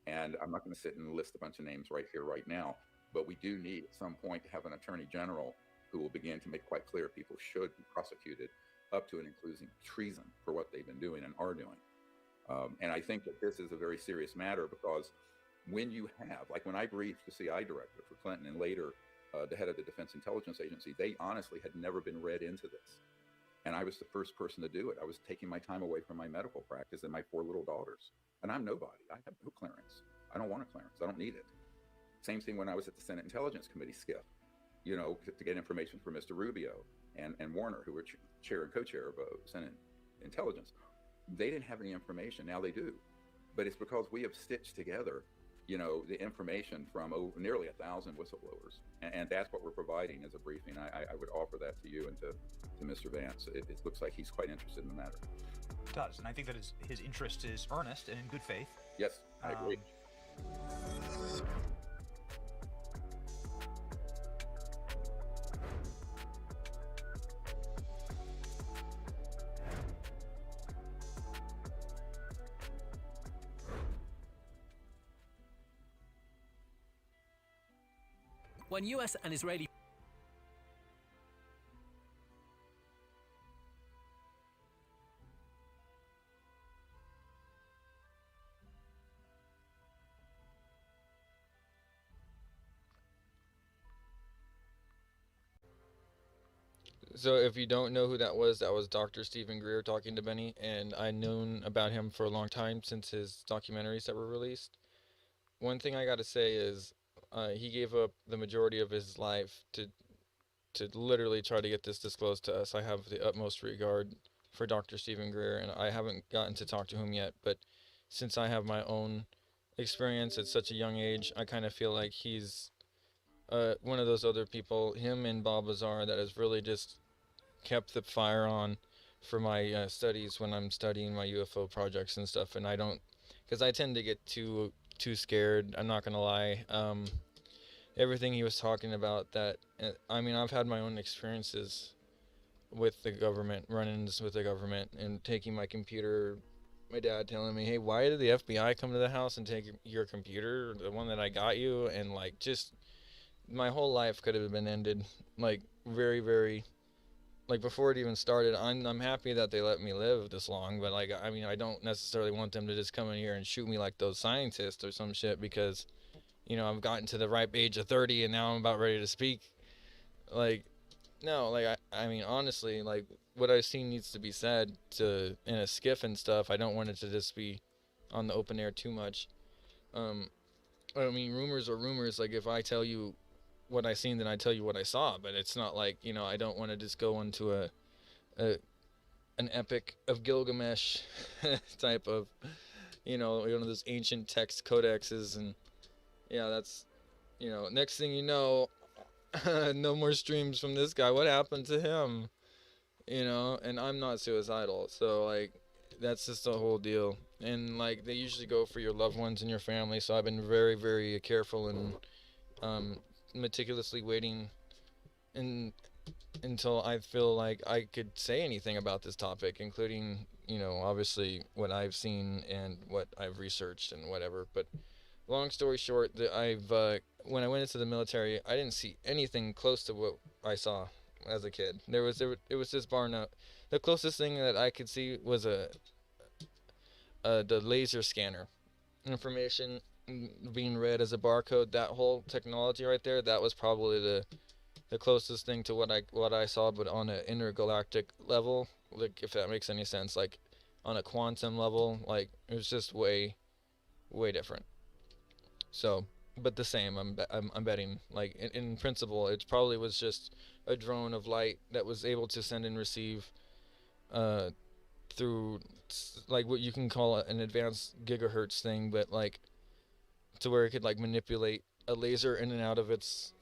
And I'm not going to sit and list a bunch of names right here, right now, but we do need at some point to have an attorney general who will begin to make quite clear people should be prosecuted up to and including treason for what they've been doing and are doing. And I think that this is a very serious matter because when you have, like when I briefed the CI director for Clinton and later the head of the Defense Intelligence Agency, they honestly had never been read into this. And I was the first person to do it. I was taking my time away from my medical practice and my 4 little daughters. And I'm nobody. I have no clearance. I don't want a clearance. I don't need it. Same thing when I was at the Senate Intelligence Committee SCIF, to get information from Mr. Rubio and Warner, who were chair and co-chair of Senate Intelligence. They didn't have any information. Now they do. But it's because we have stitched together, the information from nearly 1,000 whistleblowers. And that's what we're providing as a briefing. I would offer that to you and to Mr. Vance. It looks like he's quite interested in the matter. It does, and I think that his interest is earnest and in good faith. Yes, I agree. When US and Israeli So if you don't know who that was Dr. Stephen Greer talking to Benny, and I've known about him for a long time since his documentaries that were released. One thing I got to say is he gave up the majority of his life to literally try to get this disclosed to us. I have the utmost regard for Dr. Stephen Greer, and I haven't gotten to talk to him yet, but since I have my own experience at such a young age, I kind of feel like he's one of those other people, him and Bob Lazar, that has really just kept the fire on for my studies when I'm studying my UFO projects and stuff. And I don't, because I tend to get too scared, I'm not gonna lie. Everything he was talking about, that I mean, I've had my own experiences with the government, run-ins with the government, and taking my computer, my dad telling me, hey, why did the FBI come to the house and take your computer, the one that I got you? And like, just my whole life could have been ended, like very, very, like before it even started. I'm happy that they let me live this long, but like, I mean, I don't necessarily want them to just come in here and shoot me like those scientists or some shit, because, I've gotten to the ripe age of 30 and now I'm about ready to speak. Like, no, like, I mean, honestly, like, what I've seen needs to be said in a skiff and stuff. I don't want it to just be on the open air too much. I mean, rumors are rumors. Like, if I tell you what I seen, then I tell you what I saw. But it's not like, I don't want to just go into an epic of Gilgamesh type of, one of those ancient text codexes. And yeah, that's, next thing you know, no more streams from this guy. What happened to him? And I'm not suicidal. So like, that's just the whole deal. And like they usually go for your loved ones and your family, so I've been very, very careful and meticulously waiting until I feel like I could say anything about this topic, including, obviously what I've seen and what I've researched and whatever. But long story short, that when I went into the military, I didn't see anything close to what I saw as a kid. It was just bar none. The closest thing that I could see was the laser scanner information being read as a barcode. That whole technology right there, that was probably the closest thing to what I saw, but on an intergalactic level, like if that makes any sense, like on a quantum level, like it was just way different. So, but the same, I'm betting, like in principle, it probably was just a drone of light that was able to send and receive through like what you can call an advanced gigahertz thing, but like to where it could like manipulate a laser in and out of its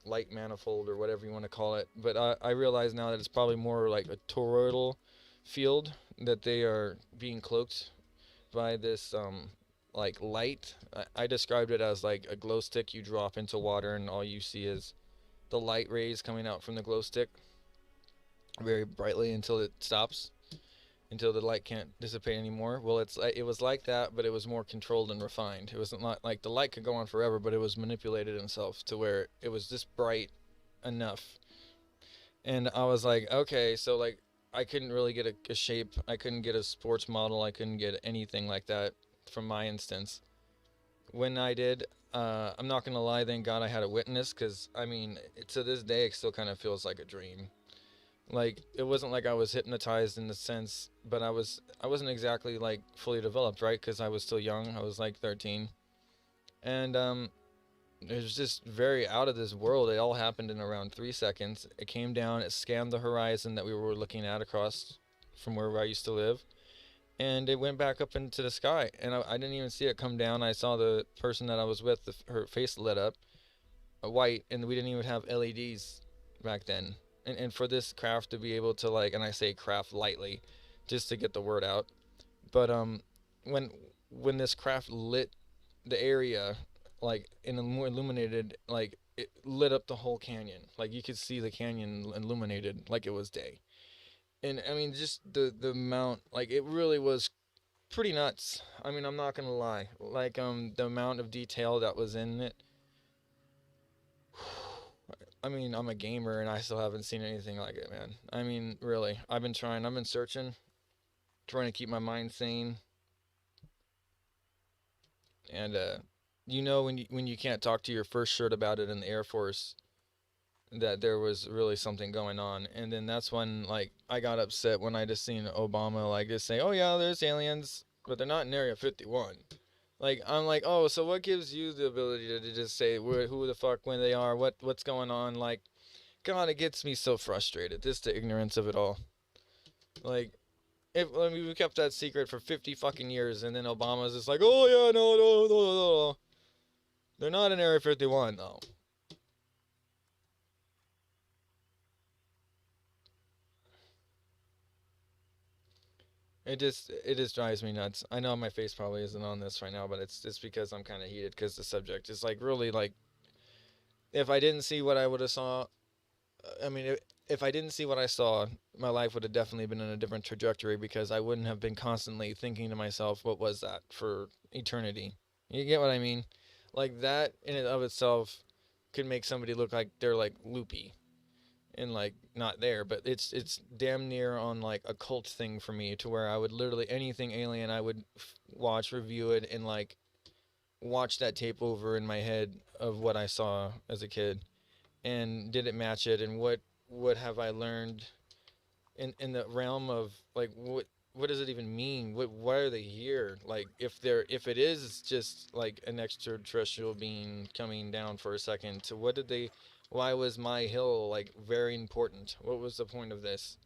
light manifold or whatever you want to call it. But I realize now that it's probably more like a toroidal field, that they are being cloaked by this like light. I described it as like a glow stick you drop into water and all you see is the light rays coming out from the glow stick very brightly until it stops, until the light can't dissipate anymore. Well, it was like that, but it was more controlled and refined. It wasn't like the light could go on forever, but it was manipulated itself to where it was just bright enough. And I was like, okay, so like I couldn't really get a shape. I couldn't get a sports model. I couldn't get anything like that from my instance. When I did, I'm not gonna lie, thank God I had a witness, because I mean, to this day it still kind of feels like a dream. Like it wasn't like I was hypnotized in the sense, but I wasn't exactly like fully developed, right? Because I was still young. I was like 13, and it was just very out of this world. It all happened in around 3 seconds. It came down, it scanned the horizon that we were looking at across from where I used to live, and it went back up into the sky. And I didn't even see it come down. I saw the person that I was with, her face lit up, white, and we didn't even have LEDs back then. And for this craft to be able to like, and I say craft lightly, just to get the word out, but when this craft lit the area, like in a more illuminated, like it lit up the whole canyon, like you could see the canyon illuminated like it was day. And I mean, just the amount, like it really was pretty nuts. I mean, I'm not gonna lie, like the amount of detail that was in it. I mean, I'm a gamer and I still haven't seen anything like it, man. I mean, really, I've been searching, trying to keep my mind sane. And when you can't talk to your first shirt about it in the Air Force, that there was really something going on. And then that's when like I got upset when I just seen Obama like just say, "Oh yeah, there's aliens, but they're not in Area 51." Like, I'm like, oh, so what gives you the ability to just say who the fuck, when they are, what's going on? Like, God, it gets me so frustrated, just the ignorance of it all. Like, we kept that secret for 50 fucking years, and then Obama's just like, oh yeah, no. They're not in Area 51, though. It just drives me nuts. I know my face probably isn't on this right now, but it's because I'm kind of heated because the subject is like really like, if I didn't see what I would have saw, I mean, if I didn't see what I saw, my life would have definitely been in a different trajectory, because I wouldn't have been constantly thinking to myself, what was that for eternity? You get what I mean? Like that in and of itself could make somebody look like they're like loopy and like not there, but it's damn near on like a cult thing for me, to where I would literally anything alien I would watch, review it, and like watch that tape over in my head of what I saw as a kid, and did it match it, and what have I learned in the realm of like what does it even mean? Why are they here? Like if it is just like an extraterrestrial being coming down for a second, to why was my hill like very important? What was the point of this?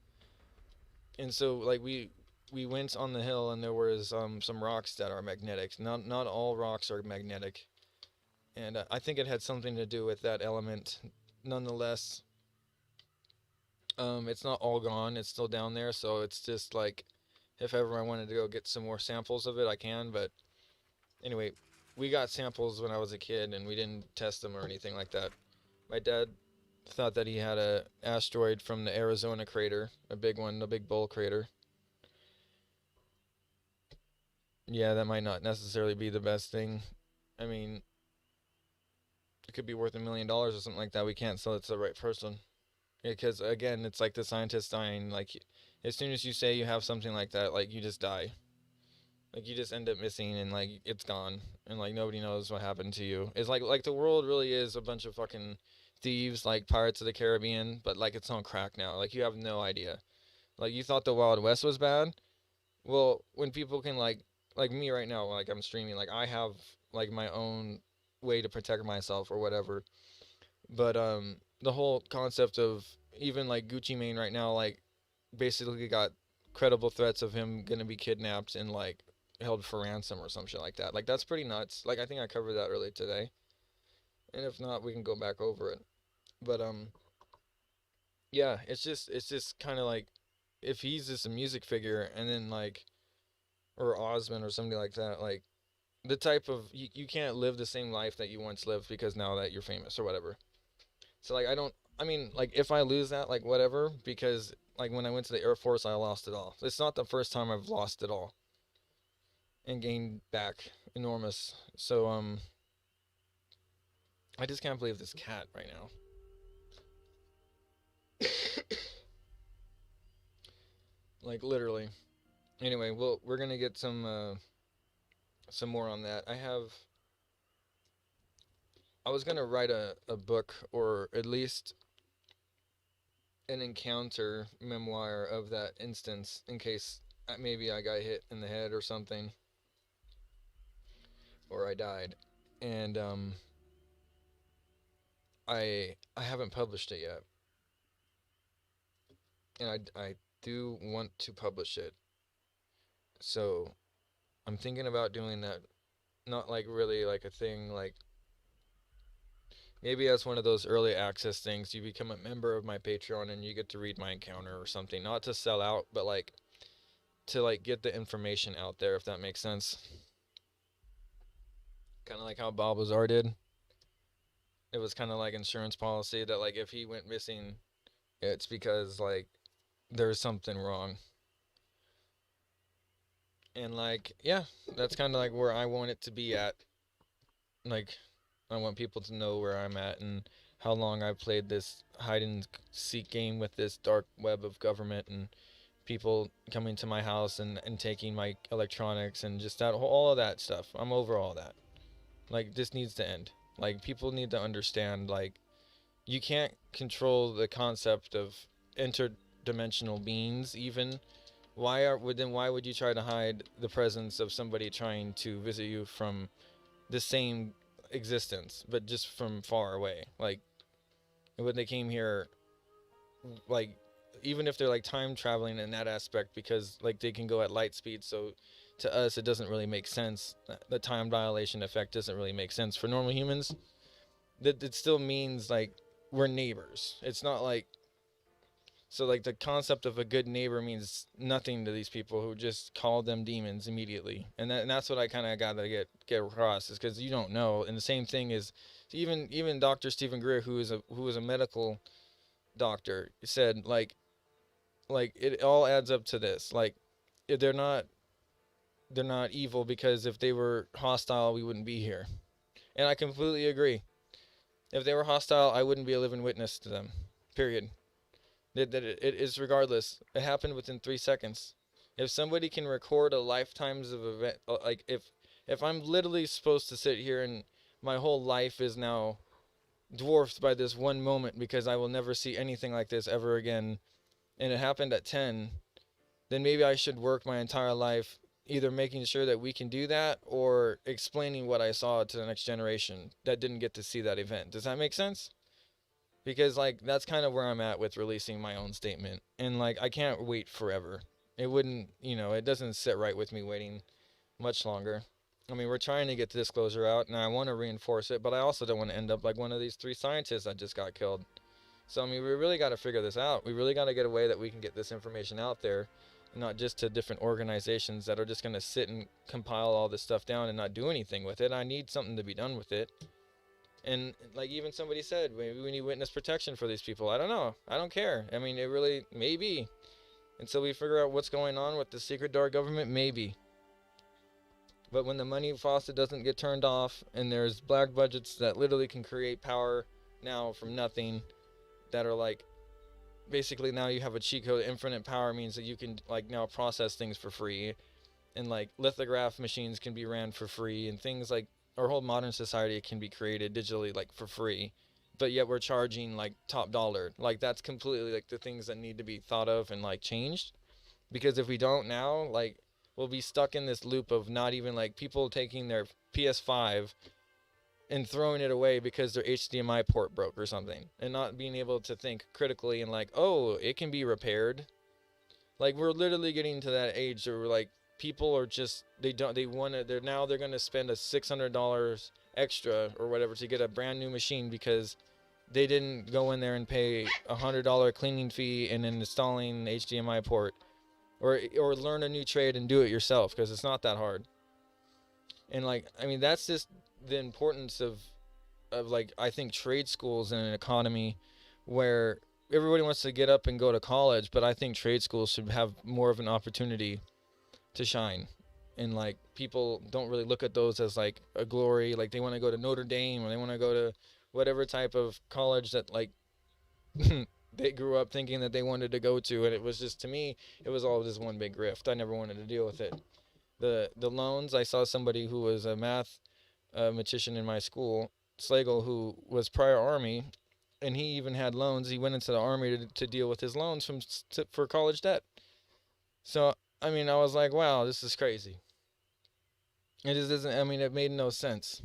And so like we went on the hill, and there was some rocks that are magnetic. Not all rocks are magnetic, and I think it had something to do with that element. Nonetheless, it's not all gone. It's still down there, so it's just like if ever I wanted to go get some more samples of it, I can. But anyway, we got samples when I was a kid, and we didn't test them or anything like that. My dad thought that he had a asteroid from the Arizona crater, a big one, the Big Bull crater. Yeah, that might not necessarily be the best thing. I mean, it could be worth $1 million or something like that. We can't sell it to the right person. Because, again, it's like the scientist dying. Like, as soon as you say you have something like that, like, you just die. Like, you just end up missing and, like, it's gone. And, like, nobody knows what happened to you. It's like the world really is a bunch of fucking thieves, like Pirates of the Caribbean, but, like, it's on crack now. Like, you have no idea. Like, you thought the Wild West was bad? Well, when people can, like me right now, like, I'm streaming, like, I have, like, my own way to protect myself or whatever. But, the whole concept of even, like, Gucci Mane right now, like, basically got credible threats of him gonna be kidnapped and, like, held for ransom or some shit like that. Like, that's pretty nuts. Like, I think I covered that earlier today. And if not, we can go back over it. But, yeah, it's just kind of like, if he's just a music figure, and then, like, or Osmond or somebody like that, like, the type of, you can't live the same life that you once lived because now that you're famous or whatever. So, like, I mean, like, if I lose that, like, whatever, because, like, when I went to the Air Force, I lost it all. It's not the first time I've lost it all and gained back enormous. So, I just can't believe this cat right now. Like, literally. Anyway, we're gonna get some more on that. I was gonna write a book, or at least an encounter memoir of that instance, in case maybe I got hit in the head or something, or I died. And I haven't published it yet, and I do want to publish it. So I'm thinking about doing that. Not like really like a thing, like maybe as one of those early access things. You become a member of my Patreon and you get to read my encounter or something. Not to sell out, but like to like get the information out there, if that makes sense. Kind of like how Bob Lazar did. It was kind of like insurance policy that, like, if he went missing, it's because, like, there's something wrong. And, like, yeah, that's kind of like where I want it to be at. Like, I want people to know where I'm at and how long I've played this hide and seek game with this dark web of government and people coming to my house and taking my electronics and just that, all of that stuff. I'm over all that. Like, this needs to end. Like, people need to understand, like, you can't control the concept of interdimensional beings even. Why would you try to hide the presence of somebody trying to visit you from the same existence, but just from far away? Like, when they came here, like, even if they're like time traveling in that aspect, because like they can go at light speed, so to us it doesn't really make sense. The time dilation effect doesn't really make sense for normal humans. That it still means like we're neighbors. It's not like, so like the concept of a good neighbor means nothing to these people who just call them demons immediately. And that's what I kind of got to get across, is because you don't know. And the same thing is even Dr. Stephen Greer, who is a medical doctor, said like it all adds up to this. Like, they're not evil, because if they were hostile, we wouldn't be here. And I completely agree. If they were hostile, I wouldn't be a living witness to them. Period. It is, regardless. It happened within 3 seconds. If somebody can record a lifetimes of event, like if I'm literally supposed to sit here and my whole life is now dwarfed by this one moment because I will never see anything like this ever again, and it happened at 10, then maybe I should work my entire life either making sure that we can do that or explaining what I saw to the next generation that didn't get to see that event. Does that make sense? Because, like, that's kind of where I'm at with releasing my own statement. And, like, I can't wait forever. It wouldn't, it doesn't sit right with me waiting much longer. I mean, we're trying to get the disclosure out, and I want to reinforce it, but I also don't want to end up like one of these 3 scientists that just got killed. So, I mean, we really got to figure this out. We really got to get a way that we can get this information out there. not just to different organizations that are just going to sit and compile all this stuff down and not do anything with it. I need something to be done with it. And like even somebody said, maybe we need witness protection for these people. I don't know. I don't care. I mean, it really, maybe. Until we figure out what's going on with the secret door government, maybe. But when the money faucet doesn't get turned off and there's black budgets that literally can create power now from nothing, that are like, basically now you have a cheat code. Infinite power means that you can like now process things for free, and like lithograph machines can be ran for free, and things like our whole modern society can be created digitally like for free, but yet we're charging like top dollar. Like that's completely like the things that need to be thought of and like changed, because if we don't now, like we'll be stuck in this loop of not even like people taking their PS5 and throwing it away because their HDMI port broke or something, and not being able to think critically and like, oh, it can be repaired. Like we're literally getting to that age where like people are just, they're going to spend a $600 extra or whatever to get a brand new machine because they didn't go in there and pay $100 cleaning fee and installing an HDMI port, or learn a new trade and do it yourself, because it's not that hard. And like, I mean, that's just the importance of like, I think trade schools in an economy where everybody wants to get up and go to college, but I think trade schools should have more of an opportunity to shine. And like, people don't really look at those as like a glory. Like they want to go to Notre Dame, or they want to go to whatever type of college that like they grew up thinking that they wanted to go to. And it was just, to me, it was all just one big grift. I never wanted to deal with it. The loans, I saw somebody who was a mathematician in my school, Slagle, who was prior Army, and he even had loans. He went into the Army to deal with his loans for college debt. So, I mean, I was like, wow, this is crazy. It just doesn't, I mean, it made no sense.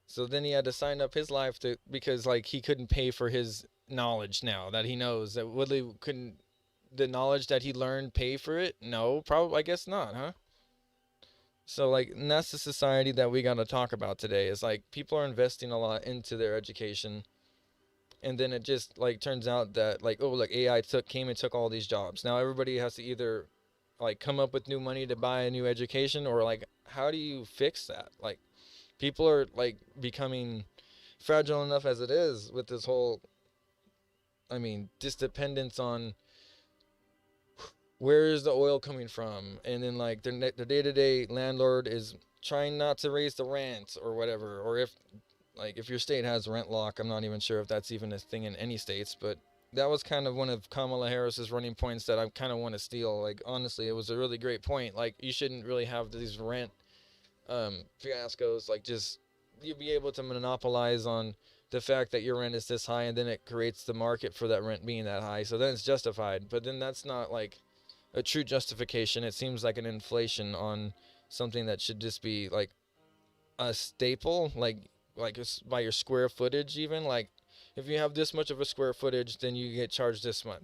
So then he had to sign up his life because like he couldn't pay for his knowledge now that he knows. That Woodley couldn't, the knowledge that he learned, pay for it? No, probably, I guess not, huh? So like, and that's the society that we got to talk about today, is like people are investing a lot into their education, and then it just like turns out that like, oh, like AI came and took all these jobs. Now everybody has to either like come up with new money to buy a new education, or like, how do you fix that? Like, people are like becoming fragile enough as it is with this whole, I mean, this dependence on where is the oil coming from, and then like the day-to-day landlord is trying not to raise the rent or whatever. Or if your state has rent lock, I'm not even sure if that's even a thing in any states, but that was kind of one of Kamala Harris's running points that I kind of want to steal. Like, honestly, it was a really great point. Like, you shouldn't really have these rent fiascos. Like, just you'd be able to monopolize on the fact that your rent is this high, and then it creates the market for that rent being that high, so then it's justified. But then that's not like a true justification. It seems like an inflation on something that should just be like a staple, like by your square footage. Even like, if you have this much of a square footage, then you get charged this much.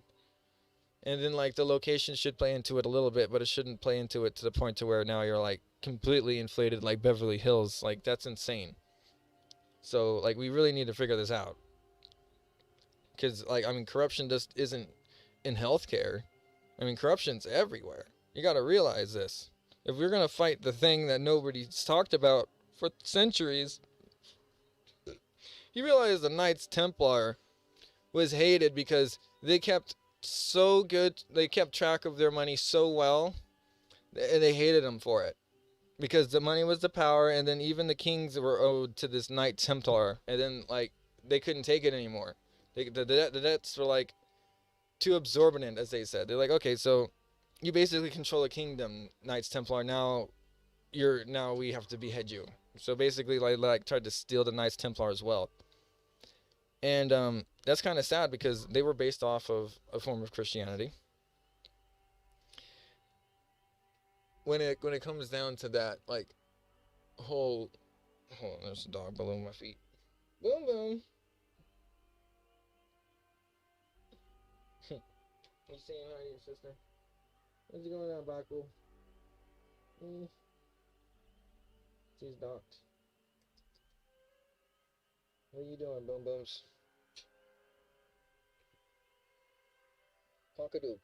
And then like the location should play into it a little bit, but it shouldn't play into it to the point to where now you're like completely inflated like Beverly Hills. Like, that's insane. So like, we really need to figure this out, because like, I mean, corruption just isn't in healthcare. I mean, corruption's everywhere. You got to realize this. If we're going to fight the thing that nobody's talked about for centuries, you realize the Knights Templar was hated because they kept so good. They kept track of their money so well, and they hated them for it, because the money was the power. And then even the kings were owed to this Knight Templar, and then like, they couldn't take it anymore. The debts were like too absorbent, as they said. They're like, okay, so you basically control a kingdom, Knights Templar. Now we have to behead you. So basically, like tried to steal the Knights Templar's wealth. And that's kind of sad, because they were based off of a form of Christianity. When it comes down to that, like, hold on, there's a dog below my feet. Boom boom. You saying hi to your sister? What's going on, Baku? She's docked. What are you doing, Boom Booms? Honkadook.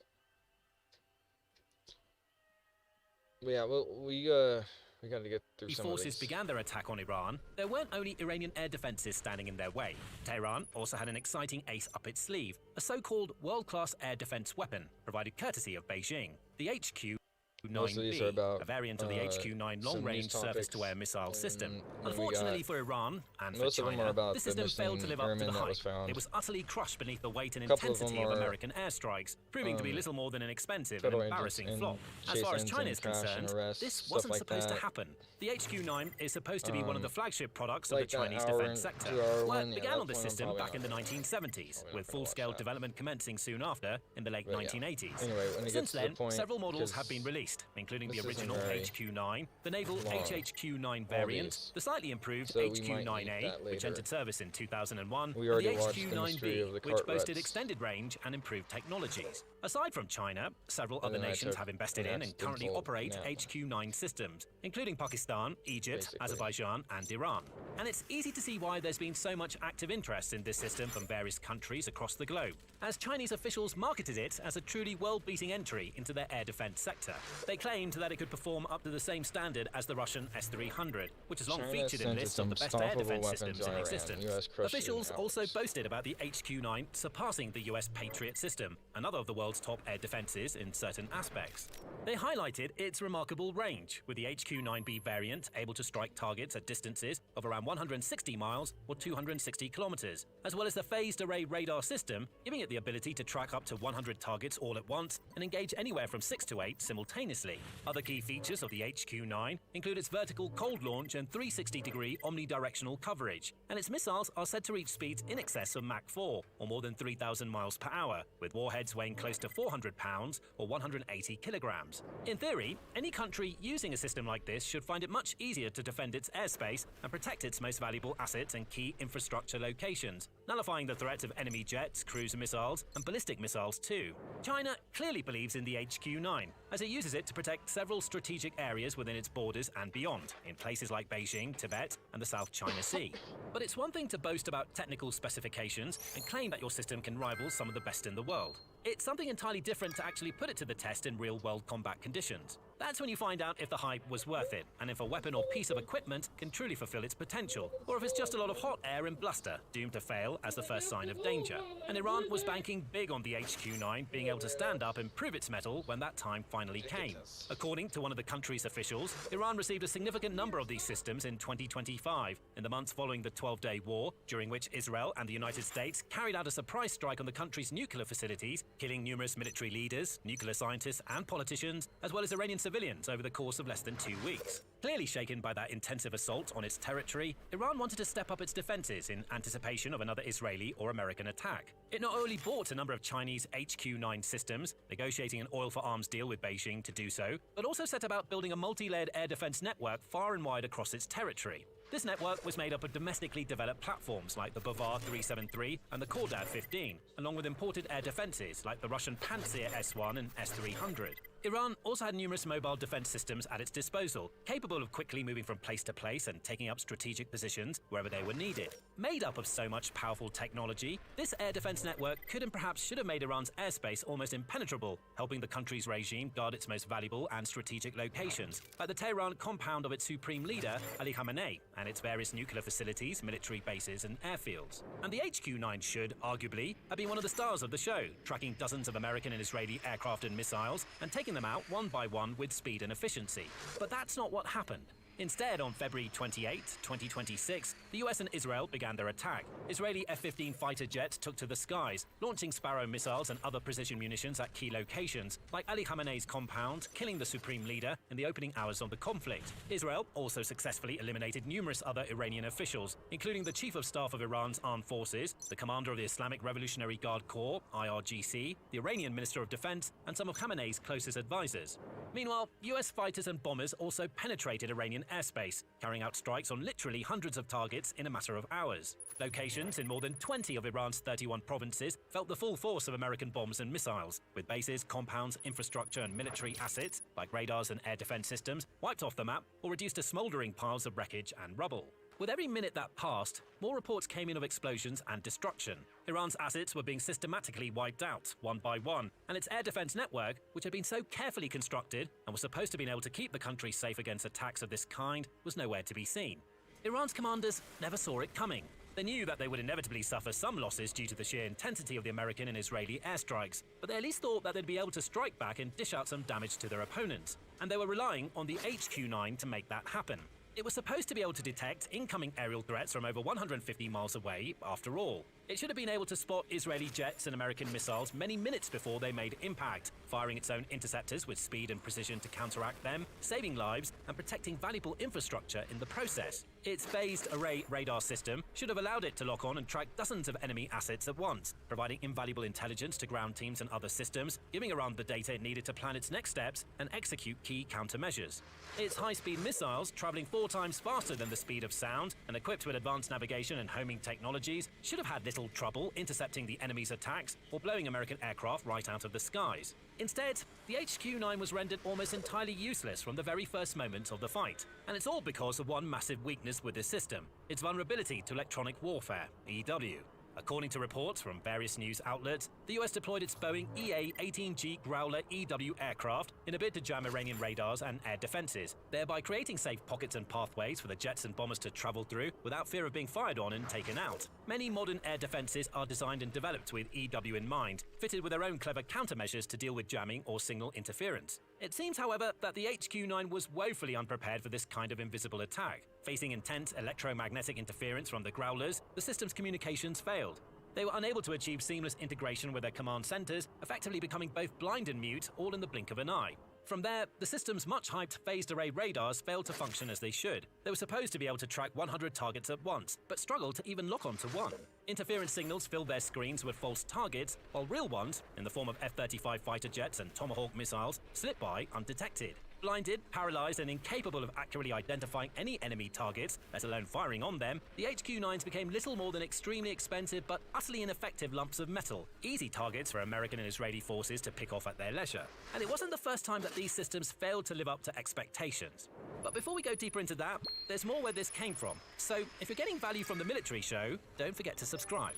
yeah, well, we got to get through some of Forces these. began their attack on Iran, there weren't only Iranian air defenses standing in their way. Tehran also had an exciting ace up its sleeve, a so-called world-class air defense weapon, provided courtesy of Beijing. The HQ-9B, a variant of the HQ-9 long-range surface-to-air missile system. Unfortunately for Iran and for China, this system failed to live up to the hype. It was utterly crushed beneath the weight and intensity of American airstrikes, proving to be little more than an expensive and embarrassing flop. As far as China is concerned, this wasn't supposed to happen. The HQ-9 is supposed to be one of the flagship products of the Chinese defense sector. Work began on this system back in the 1970s, with full-scale development commencing soon after in the late 1980s. Since then, several models have been released, including the original HQ-9, the naval HHQ-9 variant, the slightly improved HQ-9A, which entered service in 2001, and the HQ-9B, which boasted extended range and improved technologies. Aside from China, several other nations have invested in and currently operate HQ-9 systems, including Pakistan, Egypt, Azerbaijan, and Iran. And it's easy to see why there's been so much active interest in this system from various countries across the globe, as Chinese officials marketed it as a truly world-beating entry into their air defense sector. They claimed that it could perform up to the same standard as the Russian S-300, which has long featured in lists of the best air defense systems in existence. Officials also boasted about the HQ-9 surpassing the US Patriot system, another of the world's top air defenses in certain aspects. They highlighted its remarkable range, with the HQ-9B variant able to strike targets at distances of around 160 miles or 260 kilometers, as well as the phased array radar system, giving it the ability to track up to 100 targets all at once and engage anywhere from 6 to 8 simultaneously. Other key features of the HQ-9 include its vertical cold launch and 360-degree omnidirectional coverage, and its missiles are said to reach speeds in excess of Mach 4, or more than 3,000 miles per hour, with warheads weighing close to 400 pounds or 180 kilograms. In theory, any country using a system like this should find it much easier to defend its airspace and protect its most valuable assets and key infrastructure locations, nullifying the threats of enemy jets, cruise missiles, and ballistic missiles too. China clearly believes in the HQ-9, as it uses it to protect several strategic areas within its borders and beyond, in places like Beijing, Tibet, and the South China Sea. But it's one thing to boast about technical specifications and claim that your system can rival some of the best in the world. It's something entirely different to actually put it to the test in real-world combat conditions. That's when you find out if the hype was worth it, and if a weapon or piece of equipment can truly fulfill its potential, or if it's just a lot of hot air and bluster, doomed to fail as the first sign of danger. And Iran was banking big on the HQ-9 being able to stand up and prove its mettle when that time finally came. According to one of the country's officials, Iran received a significant number of these systems in 2025, in the months following the 12-day war, during which Israel and the United States carried out a surprise strike on the country's nuclear facilities, killing numerous military leaders, nuclear scientists, and politicians, as well as Iranian civilians over the course of less than 2 weeks. Clearly shaken by that intensive assault on its territory, Iran wanted to step up its defenses in anticipation of another Israeli or American attack. It not only bought a number of Chinese HQ-9 systems, negotiating an oil for arms deal with Beijing to do so, but also set about building a multi-layered air defense network far and wide across its territory. This network was made up of domestically developed platforms like the Bavar 373 and the Khordad 15, along with imported air defenses like the Russian Pantsir S-1 and S-300. Iran also had numerous mobile defense systems at its disposal, capable of quickly moving from place to place and taking up strategic positions wherever they were needed. Made up of so much powerful technology, this air defense network could and perhaps should have made Iran's airspace almost impenetrable, helping the country's regime guard its most valuable and strategic locations, like the Tehran compound of its supreme leader, Ali Khamenei, and its various nuclear facilities, military bases, and airfields. And the HQ-9 should, arguably, have been one of the stars of the show, tracking dozens of American and Israeli aircraft and missiles, and taking them out one by one with speed and efficiency. But that's not what happened. Instead, on February 28, 2026, the US and Israel began their attack. Israeli F-15 fighter jets took to the skies, launching Sparrow missiles and other precision munitions at key locations, like Ali Khamenei's compound, killing the supreme leader in the opening hours of the conflict. Israel also successfully eliminated numerous other Iranian officials, including the Chief of Staff of Iran's armed forces, the commander of the Islamic Revolutionary Guard Corps, IRGC, the Iranian Minister of Defense, and some of Khamenei's closest advisors. Meanwhile, US fighters and bombers also penetrated Iranian airspace, carrying out strikes on literally hundreds of targets in a matter of hours. Locations in more than 20 of Iran's 31 provinces felt the full force of American bombs and missiles, with bases, compounds, infrastructure, and military assets, like radars and air defense systems, wiped off the map or reduced to smoldering piles of wreckage and rubble. With every minute that passed, more reports came in of explosions and destruction. Iran's assets were being systematically wiped out, one by one, and its air defense network, which had been so carefully constructed and was supposed to be able to keep the country safe against attacks of this kind, was nowhere to be seen. Iran's commanders never saw it coming. They knew that they would inevitably suffer some losses due to the sheer intensity of the American and Israeli airstrikes, but they at least thought that they'd be able to strike back and dish out some damage to their opponents, and they were relying on the HQ-9 to make that happen. It was supposed to be able to detect incoming aerial threats from over 150 miles away, after all. It should have been able to spot Israeli jets and American missiles many minutes before they made impact, firing its own interceptors with speed and precision to counteract them, saving lives and protecting valuable infrastructure in the process. Its phased array radar system should have allowed it to lock on and track dozens of enemy assets at once, providing invaluable intelligence to ground teams and other systems, giving Iran the data it needed to plan its next steps and execute key countermeasures. Its high-speed missiles, traveling 4 times faster than the speed of sound and equipped with advanced navigation and homing technologies, should have had little trouble intercepting the enemy's attacks or blowing American aircraft right out of the skies. Instead, the HQ-9 was rendered almost entirely useless from the very first moments of the fight, and it's all because of one massive weakness with this system: its vulnerability to electronic warfare, EW. According to reports from various news outlets, the US deployed its Boeing EA-18G Growler EW aircraft in a bid to jam Iranian radars and air defenses, thereby creating safe pockets and pathways for the jets and bombers to travel through without fear of being fired on and taken out. Many modern air defenses are designed and developed with EW in mind, fitted with their own clever countermeasures to deal with jamming or signal interference. It seems, however, that the HQ-9 was woefully unprepared for this kind of invisible attack. Facing intense electromagnetic interference from the Growlers, the system's communications failed. They were unable to achieve seamless integration with their command centers, effectively becoming both blind and mute all in the blink of an eye. From there, the system's much-hyped phased array radars failed to function as they should. They were supposed to be able to track 100 targets at once, but struggled to even lock onto one. Interference signals filled their screens with false targets, while real ones, in the form of F-35 fighter jets and Tomahawk missiles, slipped by undetected. Blinded, paralyzed, and incapable of accurately identifying any enemy targets, let alone firing on them, the HQ-9s became little more than extremely expensive but utterly ineffective lumps of metal, easy targets for American and Israeli forces to pick off at their leisure. And it wasn't the first time that these systems failed to live up to expectations. But before we go deeper into that, there's more where this came from. So if you're getting value from the military show, don't forget to subscribe.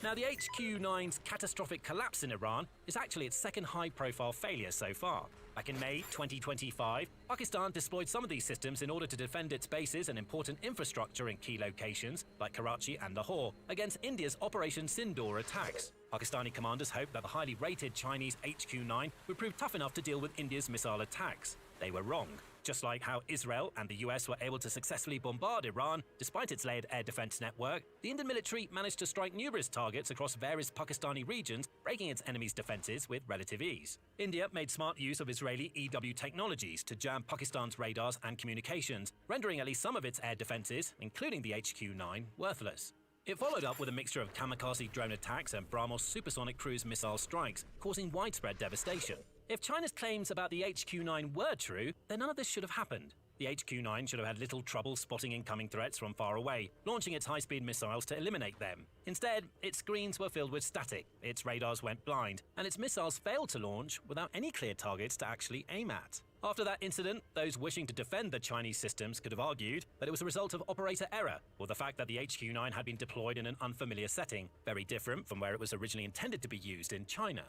Now, the HQ-9's catastrophic collapse in Iran is actually its second high-profile failure so far. Back in May 2025, Pakistan deployed some of these systems in order to defend its bases and important infrastructure in key locations, like Karachi and Lahore, against India's Operation Sindoor attacks. Pakistani commanders hoped that the highly rated Chinese HQ-9 would prove tough enough to deal with India's missile attacks. They were wrong. Just like how Israel and the US were able to successfully bombard Iran despite its layered air defense network, the Indian military managed to strike numerous targets across various Pakistani regions, breaking its enemy's defenses with relative ease. India made smart use of Israeli EW technologies to jam Pakistan's radars and communications, rendering at least some of its air defenses, including the HQ-9, worthless. It followed up with a mixture of kamikaze drone attacks and BrahMos supersonic cruise missile strikes, causing widespread devastation. If China's claims about the HQ-9 were true, then none of this should have happened. The HQ-9 should have had little trouble spotting incoming threats from far away, launching its high-speed missiles to eliminate them. Instead, its screens were filled with static, its radars went blind, and its missiles failed to launch without any clear targets to actually aim at. After that incident, those wishing to defend the Chinese systems could have argued that it was a result of operator error, or the fact that the HQ-9 had been deployed in an unfamiliar setting, very different from where it was originally intended to be used in China.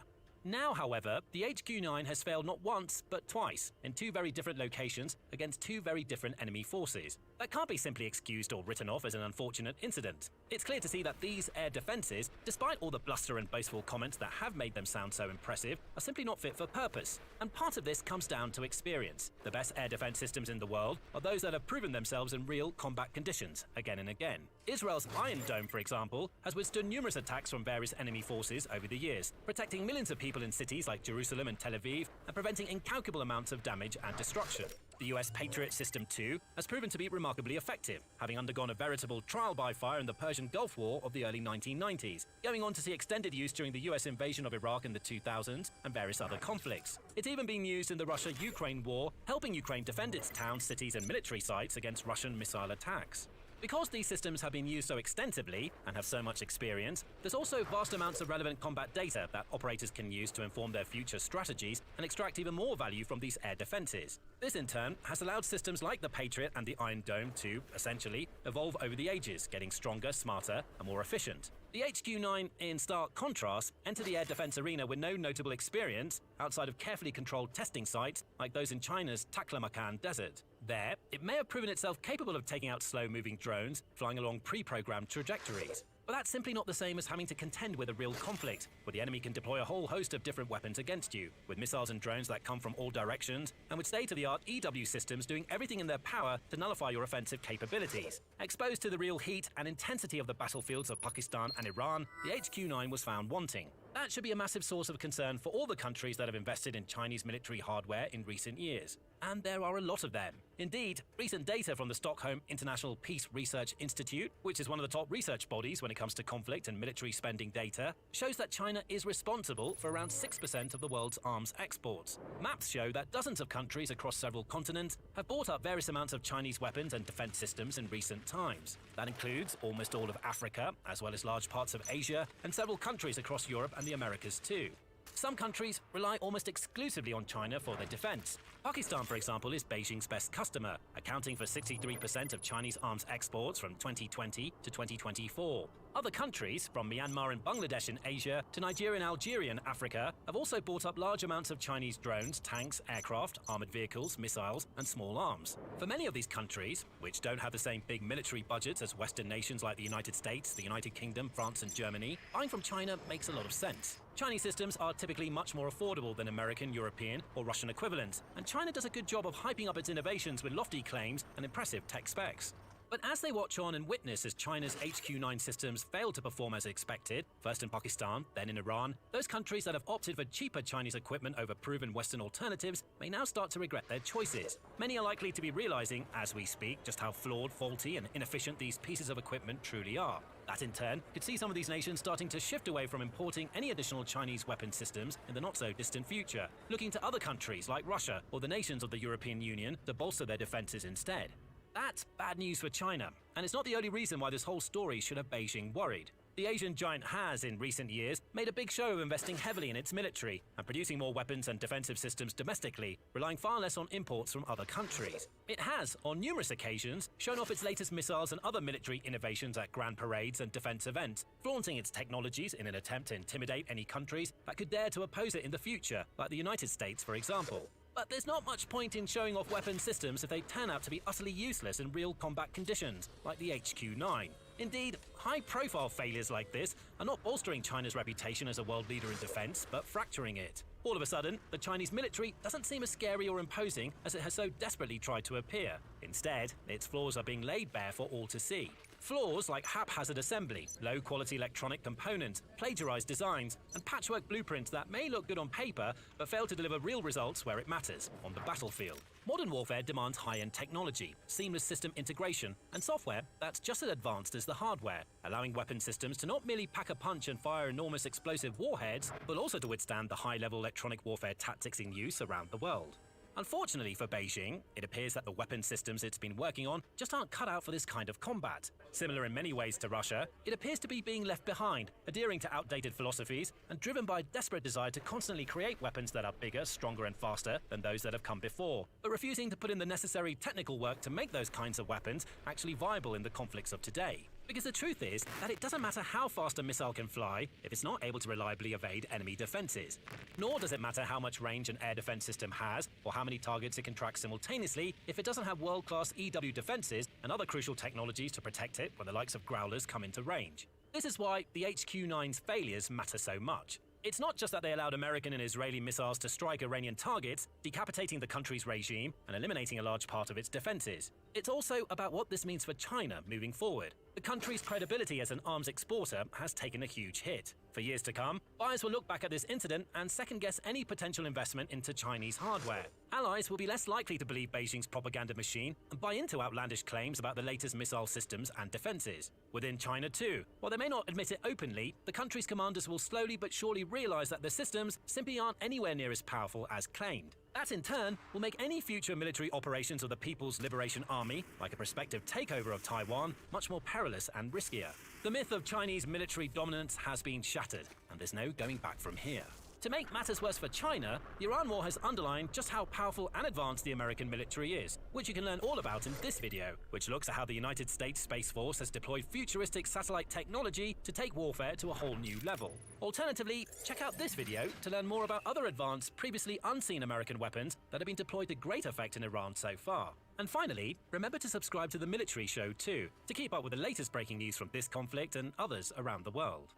Now, however, the HQ-9 has failed not once, but twice, in 2 very different locations against 2 very different enemy forces. That can't be simply excused or written off as an unfortunate incident. It's clear to see that these air defenses, despite all the bluster and boastful comments that have made them sound so impressive, are simply not fit for purpose. And part of this comes down to experience. The best air defense systems in the world are those that have proven themselves in real combat conditions, again and again. Israel's Iron Dome, for example, has withstood numerous attacks from various enemy forces over the years, protecting millions of people in cities like Jerusalem and Tel Aviv, and preventing incalculable amounts of damage and destruction. The US Patriot System 2 has proven to be remarkably effective, having undergone a veritable trial by fire in the Persian Gulf War of the early 1990s, going on to see extended use during the US invasion of Iraq in the 2000s and various other conflicts. It's even been used in the Russia-Ukraine war, helping Ukraine defend its towns, cities and military sites against Russian missile attacks. Because these systems have been used so extensively and have so much experience, there's also vast amounts of relevant combat data that operators can use to inform their future strategies and extract even more value from these air defenses. This in turn has allowed systems like the Patriot and the Iron Dome to, essentially, evolve over the ages, getting stronger, smarter, and more efficient. The HQ-9, in stark contrast, entered the air defense arena with no notable experience outside of carefully controlled testing sites like those in China's Taklamakan Desert. There, it may have proven itself capable of taking out slow-moving drones, flying along pre-programmed trajectories. But that's simply not the same as having to contend with a real conflict, where the enemy can deploy a whole host of different weapons against you, with missiles and drones that come from all directions, and with state-of-the-art EW systems doing everything in their power to nullify your offensive capabilities. Exposed to the real heat and intensity of the battlefields of Pakistan and Iran, the HQ-9 was found wanting. That should be a massive source of concern for all the countries that have invested in Chinese military hardware in recent years. And there are a lot of them. Indeed, recent data from the Stockholm International Peace Research Institute, which is one of the top research bodies when it comes to conflict and military spending data, shows that China is responsible for around 6% of the world's arms exports. Maps show that dozens of countries across several continents have bought up various amounts of Chinese weapons and defense systems in recent times. That includes almost all of Africa, as well as large parts of Asia, and several countries across Europe and the Americas too. Some countries rely almost exclusively on China for their defense. Pakistan, for example, is Beijing's best customer, accounting for 63% of Chinese arms exports from 2020 to 2024. Other countries, from Myanmar and Bangladesh in Asia to Nigeria and Algeria in Africa, have also bought up large amounts of Chinese drones, tanks, aircraft, armored vehicles, missiles, and small arms. For many of these countries, which don't have the same big military budgets as Western nations like the United States, the United Kingdom, France, and Germany, buying from China makes a lot of sense. Chinese systems are typically much more affordable than American, European, or Russian equivalents, and China does a good job of hyping up its innovations with lofty claims and impressive tech specs. But as they watch on and witness as China's HQ-9 systems fail to perform as expected, first in Pakistan, then in Iran, those countries that have opted for cheaper Chinese equipment over proven Western alternatives may now start to regret their choices. Many are likely to be realizing, as we speak, just how flawed, faulty, and inefficient these pieces of equipment truly are. That, in turn, could see some of these nations starting to shift away from importing any additional Chinese weapon systems in the not-so-distant future, looking to other countries like Russia or the nations of the European Union to bolster their defenses instead. That's bad news for China, and it's not the only reason why this whole story should have Beijing worried. The Asian giant has, in recent years, made a big show of investing heavily in its military and producing more weapons and defensive systems domestically, relying far less on imports from other countries. It has, on numerous occasions, shown off its latest missiles and other military innovations at grand parades and defense events, flaunting its technologies in an attempt to intimidate any countries that could dare to oppose it in the future, like the United States, for example. But there's not much point in showing off weapon systems if they turn out to be utterly useless in real combat conditions, like the HQ-9. Indeed, high-profile failures like this are not bolstering China's reputation as a world leader in defense, but fracturing it. All of a sudden, the Chinese military doesn't seem as scary or imposing as it has so desperately tried to appear. Instead, its flaws are being laid bare for all to see. Flaws like haphazard assembly, low-quality electronic components, plagiarized designs, and patchwork blueprints that may look good on paper but fail to deliver real results where it matters, on the battlefield. Modern warfare demands high-end technology, seamless system integration, and software that's just as advanced as the hardware, allowing weapon systems to not merely pack a punch and fire enormous explosive warheads, but also to withstand the high-level electronic warfare tactics in use around the world. Unfortunately for Beijing, it appears that the weapon systems it's been working on just aren't cut out for this kind of combat. Similar in many ways to Russia, it appears to be being left behind, adhering to outdated philosophies and driven by a desperate desire to constantly create weapons that are bigger, stronger and faster than those that have come before, but refusing to put in the necessary technical work to make those kinds of weapons actually viable in the conflicts of today. Because the truth is that it doesn't matter how fast a missile can fly if it's not able to reliably evade enemy defenses. Nor does it matter how much range an air defense system has or how many targets it can track simultaneously if it doesn't have world-class EW defenses and other crucial technologies to protect it when the likes of Growlers come into range. This is why the HQ-9's failures matter so much. It's not just that they allowed American and Israeli missiles to strike Iranian targets, decapitating the country's regime and eliminating a large part of its defenses. It's also about what this means for China moving forward. The country's credibility as an arms exporter has taken a huge hit. For years to come, buyers will look back at this incident and second-guess any potential investment into Chinese hardware. Allies will be less likely to believe Beijing's propaganda machine and buy into outlandish claims about the latest missile systems and defenses. Within China too, while they may not admit it openly, the country's commanders will slowly but surely realize that the systems simply aren't anywhere near as powerful as claimed. That in turn will make any future military operations of the People's Liberation Army, like a prospective takeover of Taiwan, much more perilous and riskier. The myth of Chinese military dominance has been shattered, and there's no going back from here. To make matters worse for China, the Iran war has underlined just how powerful and advanced the American military is, which you can learn all about in this video, which looks at how the United States Space Force has deployed futuristic satellite technology to take warfare to a whole new level. Alternatively, check out this video to learn more about other advanced, previously unseen American weapons that have been deployed to great effect in Iran so far. And finally, remember to subscribe to the Military Show too, to keep up with the latest breaking news from this conflict and others around the world.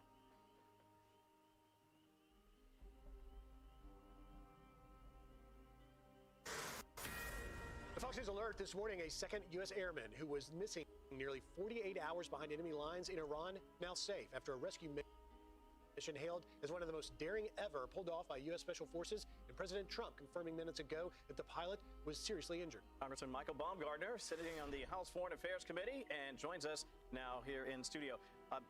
The Fox News alert this morning, a second U.S. airman who was missing nearly 48 hours behind enemy lines in Iran, now safe after a rescue mission hailed as one of the most daring ever pulled off by U.S. Special Forces, and President Trump confirming minutes ago that the pilot was seriously injured. Congressman Michael Baumgardner sitting on the House Foreign Affairs Committee and joins us now here in studio.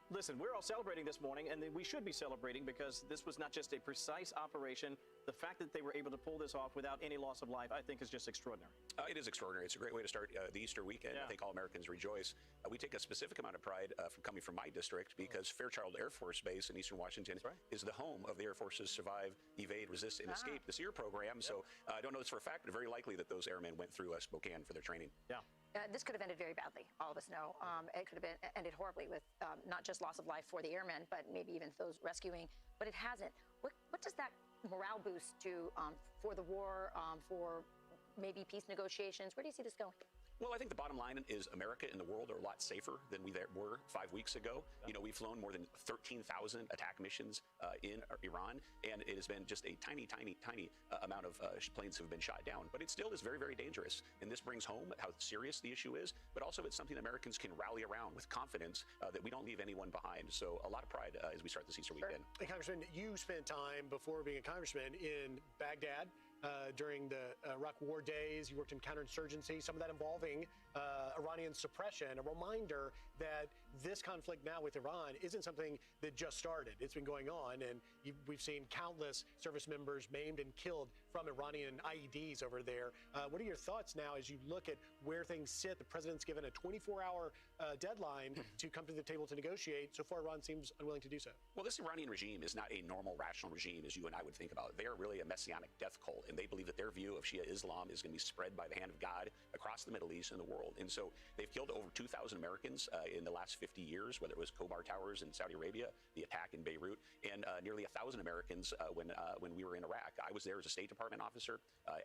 Listen, we're all celebrating this morning, and we should be celebrating because this was not just a precise operation. The fact that they were able to pull this off without any loss of life, I think, is just extraordinary. It is extraordinary. It's a great way to start the Easter weekend. Yeah. I think all Americans rejoice. We take a specific amount of pride from coming from my district because Fairchild Air Force Base in Eastern Washington is the home of the Air Force's Survive, Evade, Resist, and Escape this year program. So I don't know this for a fact, but very likely that those airmen went through Spokane for their training. Yeah. This could have ended very badly. All of us know it could have ended horribly with not just loss of life for the airmen, but maybe even those rescuing. But it hasn't. What does that morale boost do for the war, for maybe peace negotiations? Where do you see this going? Well, I think the bottom line is America and the world are a lot safer than we were 5 weeks ago. You know, we've flown more than 13,000 attack missions in Iran, and it has been just a tiny amount of planes have been shot down. But it still is very, very dangerous. And this brings home how serious the issue is, but also it's something Americans can rally around with confidence that we don't leave anyone behind. So a lot of pride as we start this Easter weekend. Hey, Congressman, you spent time before being a congressman in Baghdad. During the Iraq War days, you worked in counterinsurgency, some of that involving Iranian suppression. A reminder that this conflict now with Iran isn't something that just started. It's been going on, and we've seen countless service members maimed and killed from Iranian IEDs over there. What are your thoughts now as you look at where things sit? The president's given a 24-hour deadline to come to the table to negotiate. So far, Iran seems unwilling to do so. Well, this Iranian regime is not a normal, rational regime as you and I would think about. They are really a messianic death cult, and they believe that their view of Shia Islam is going to be spread by the hand of God across the Middle East and the world. And so they've killed over 2,000 Americans in the last 50 years, whether it was Khobar Towers in Saudi Arabia, the attack in Beirut, and nearly 1,000 Americans when we were in Iraq. I was there as a State Department officer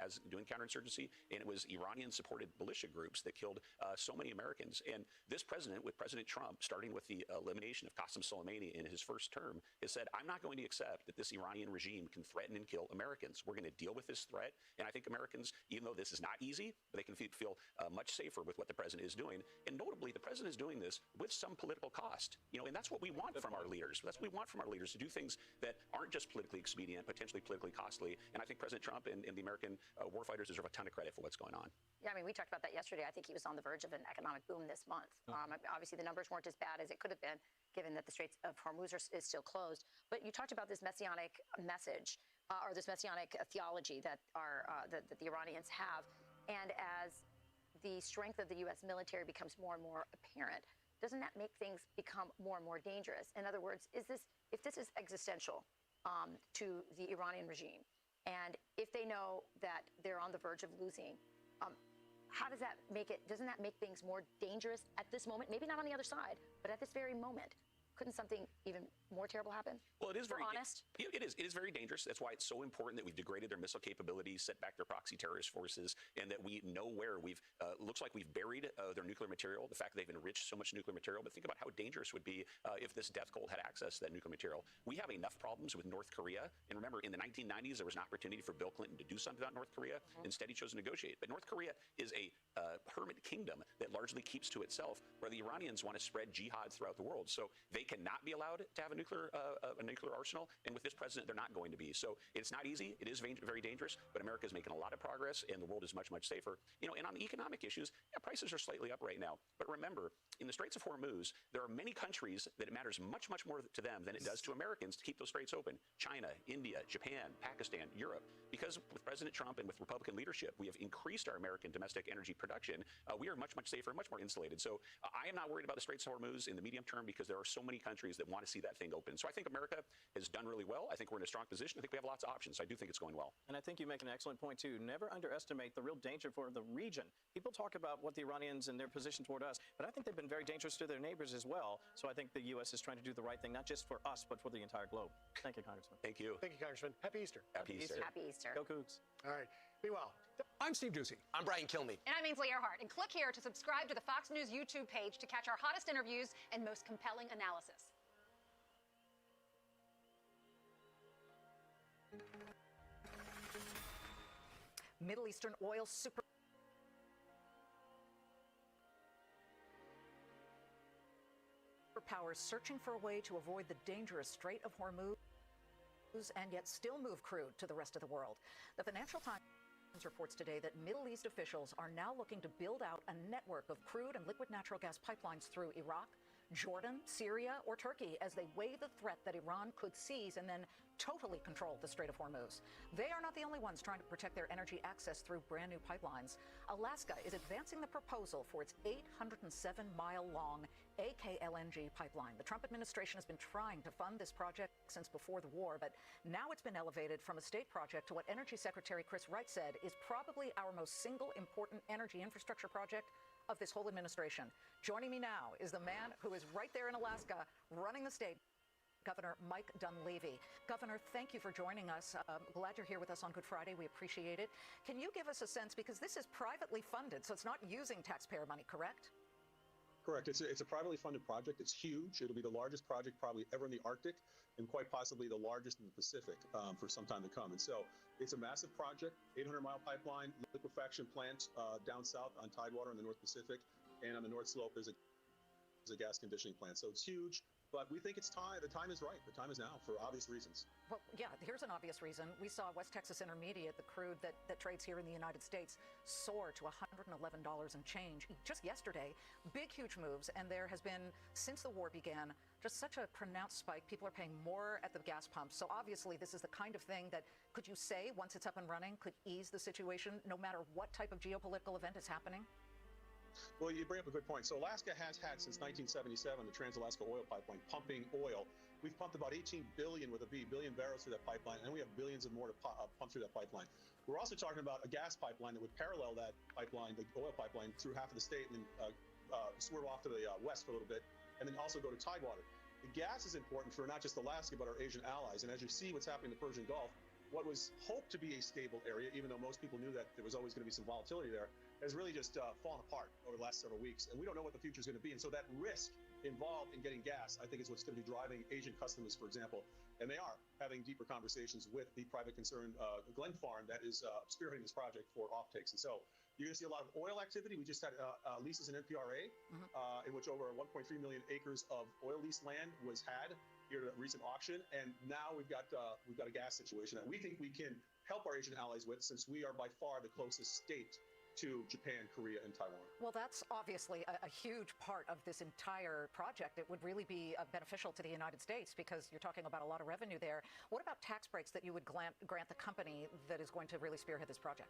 as doing counterinsurgency, and it was Iranian-supported militia groups that killed so many Americans. And this president, with President Trump, starting with the elimination of Qasem Soleimani in his first term, has said, I'm not going to accept that this Iranian regime can threaten and kill Americans. We're going to deal with this threat. And I think Americans, even though this is not easy, they can feel much safer with what the president is doing. And notably, the president is doing this with some political cost. You know, and that's what we want from our leaders. That's what we want from our leaders, to do things that aren't just politically expedient, potentially politically costly. And I think President Trump and the American warfighters deserve a ton of credit for what's going on. Yeah, I mean, we talked about that yesterday. I think he was on the verge of an economic boom this month. Obviously, the numbers weren't as bad as it could have been, given that the Straits of Hormuz is still closed. But you talked about this messianic message, or this messianic theology that the Iranians have. And as the strength of the U.S. military becomes more and more apparent, doesn't that make things become more and more dangerous? In other words, if this is existential to the Iranian regime, and if they know that they're on the verge of losing, how does that make it? Doesn't that make things more dangerous at this moment? Maybe not on the other side, but at this very moment. Couldn't something even more terrible happen? Well, it is very honest. It is very dangerous. That's why it's so important that we've degraded their missile capabilities, set back their proxy terrorist forces, and that we know where we've looks like we've buried their nuclear material. The fact they've enriched so much nuclear material. But think about how dangerous it would be if this death cult had access to that nuclear material. We have enough problems with North Korea. And remember, in the 1990s, there was an opportunity for Bill Clinton to do something about North Korea. Instead, he chose to negotiate. But North Korea is a hermit kingdom that largely keeps to itself, where the Iranians want to spread jihad throughout the world. So they cannot be allowed to have a nuclear arsenal, and with this president, they're not going to be. So it's not easy. It is very dangerous, but America is making a lot of progress, and the world is much, much safer. And on the economic issues, prices are slightly up right now. But remember, in the Straits of Hormuz, there are many countries that it matters much, much more to them than it does to Americans to keep those straits open. China, India, Japan, Pakistan, Europe. Because with President Trump and with Republican leadership, we have increased our American domestic energy production. We are much, much safer, much more insulated. So I am not worried about the Straits of Hormuz in the medium term because there are so many countries that want to see that thing open. So I think America has done really well. I think we're in a strong position. I think we have lots of options. So I do think it's going well. And I think you make an excellent point, too. Never underestimate the real danger for the region. People talk about what the Iranians and their position toward us, but I think they've been very dangerous to their neighbors as well. So I think the U.S. is trying to do the right thing, not just for us, but for the entire globe. Thank you, Congressman. Thank you. Thank you, Congressman. Happy Easter. Happy Easter. Happy Easter. Go Cougs. All right. Meanwhile, I'm Steve Doocy. I'm Brian Kilmeade. And I'm Ainsley Earhart. And click here to subscribe to the Fox News YouTube page to catch our hottest interviews and most compelling analysis. Middle Eastern oil superpowers searching for a way to avoid the dangerous Strait of Hormuz and yet still move crude to the rest of the world. The Financial Times reports today that Middle East officials are now looking to build out a network of crude and liquid natural gas pipelines through Iraq, Jordan, Syria, or Turkey as they weigh the threat that Iran could seize and then totally control the Strait of Hormuz. They are not the only ones trying to protect their energy access through brand new pipelines. Alaska is advancing the proposal for its 807-mile-long AKLNG pipeline. The Trump administration has been trying to fund this project since before the war, but now it's been elevated from a state project to what Energy Secretary Chris Wright said is probably our most single important energy infrastructure project of this whole administration. Joining me now is the man who is right there in Alaska running the state, Governor Mike Dunleavy. Governor, thank you for joining us. Glad you're here with us on Good Friday. We appreciate it. Can you give us a sense, because this is privately funded, so it's not using taxpayer money, correct? Correct. It's a privately funded project. It's huge. It'll be the largest project probably ever in the Arctic and quite possibly the largest in the Pacific for some time to come. And so it's a massive project, 800-mile pipeline, liquefaction plant down south on Tidewater in the North Pacific. And on the North Slope is a gas conditioning plant. So it's huge. But we think it's time. The time is right. The time is now for obvious reasons. Well, yeah, here's an obvious reason. We saw West Texas Intermediate, the crude that trades here in the United States, soar to $111 and change just yesterday. Big, huge moves. And there has been, since the war began, just such a pronounced spike. People are paying more at the gas pump. So obviously, this is the kind of thing that, could you say, once it's up and running, could ease the situation no matter what type of geopolitical event is happening? Well, you bring up a good point. So Alaska has had since 1977 the Trans-Alaska Oil Pipeline pumping oil. We've pumped about 18 billion with a B, billion barrels through that pipeline, and we have billions of more to pump through that pipeline. We're also talking about a gas pipeline that would parallel that pipeline, the oil pipeline, through half of the state and then swerve off to the west for a little bit, and then also go to Tidewater. The gas is important for not just Alaska, but our Asian allies. And as you see what's happening in the Persian Gulf, what was hoped to be a stable area, even though most people knew that there was always going to be some volatility there, has really just fallen apart over the last several weeks. And we don't know what the future is going to be. And so that risk involved in getting gas, I think, is what's going to be driving Asian customers, for example. And they are having deeper conversations with the private concern, Glen Farm, that is spearheading this project for offtakes. And so you're going to see a lot of oil activity. We just had leases in NPRA, in which over 1.3 million acres of oil lease land was had here at a recent auction, and now we've got a gas situation that we think we can help our Asian allies with, since we are by far the closest state to Japan, Korea, and Taiwan. Well, that's obviously a huge part of this entire project. It would really be beneficial to the United States because you're talking about a lot of revenue there. What about tax breaks that you would grant the company that is going to really spearhead this project?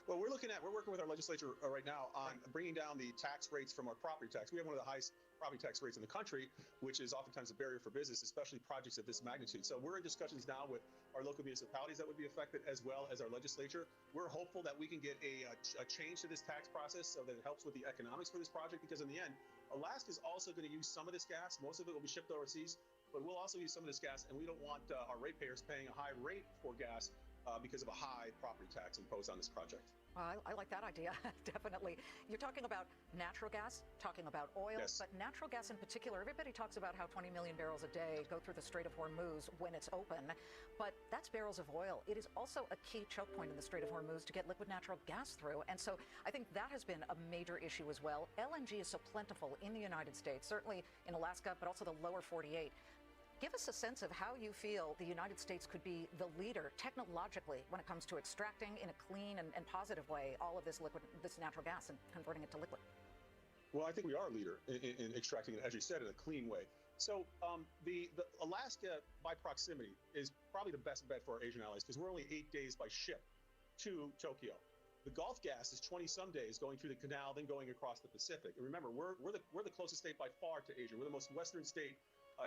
Well, we're working with our legislature right now on bringing down the tax rates from our property tax. We have one of the highest property tax rates in the country, which is oftentimes a barrier for business, especially projects of this magnitude. So we're in discussions now with our local municipalities that would be affected, as well as our legislature. We're hopeful that we can get a change to this tax process so that it helps with the economics for this project, because in the end, Alaska is also going to use some of this gas. Most of it will be shipped overseas, but we'll also use some of this gas, and we don't want our ratepayers paying a high rate for gas because of a high property tax imposed on this project. I like that idea, definitely. You're talking about natural gas, talking about oil, Yes. but natural gas in particular, everybody talks about how 20 million barrels a day go through the Strait of Hormuz when it's open, but that's barrels of oil. It is also a key choke point in the Strait of Hormuz to get liquid natural gas through, and so I think that has been a major issue as well. LNG is so plentiful in the United States, certainly in Alaska, but also the lower 48. Give us a sense of how you feel the United States could be the leader technologically when it comes to extracting in a clean and positive way all of this natural gas and converting it to liquid. Well, I think we are a leader in extracting it, as you said, in a clean way. So the Alaska, by proximity, is probably the best bet for our Asian allies because we're only 8 days by ship to Tokyo. The Gulf gas is 20-some days going through the canal, then going across the Pacific. And remember, we're the closest state by far to Asia. We're the most western state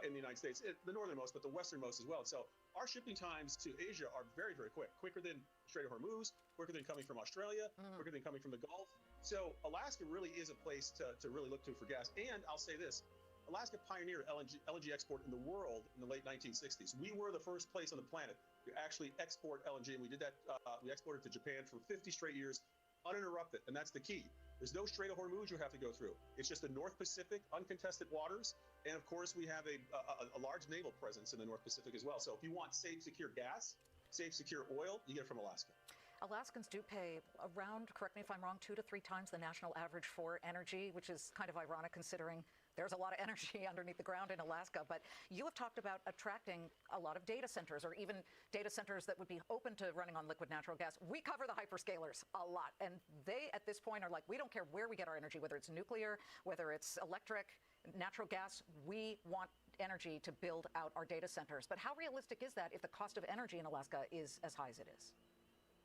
in the United States, the northernmost, but the westernmost as well. So our shipping times to Asia are very, very quick, quicker than Strait of Hormuz, quicker than coming from Australia, quicker than coming from the Gulf. So Alaska really is a place to really look to for gas. And I'll say this, Alaska pioneered LNG export in the world in the late 1960s. We were the first place on the planet to actually export LNG, and we did that. We exported to Japan for 50 straight years, uninterrupted, and that's the key. There's no Strait of Hormuz you have to go through. It's just the North Pacific, uncontested waters, and of course we have a large naval presence in the North Pacific as well. So if you want safe, secure gas, safe, secure oil, you get it from Alaska. Alaskans do pay around, correct me if I'm wrong, 2 to 3 times the national average for energy, which is kind of ironic considering there's a lot of energy underneath the ground in Alaska. But you have talked about attracting a lot of data centers, or even data centers that would be open to running on liquid natural gas. We cover the hyperscalers a lot, and they at this point are like, we don't care where we get our energy, whether it's nuclear, whether it's electric, natural gas, we want energy to build out our data centers. But how realistic is that if the cost of energy in Alaska is as high as it is?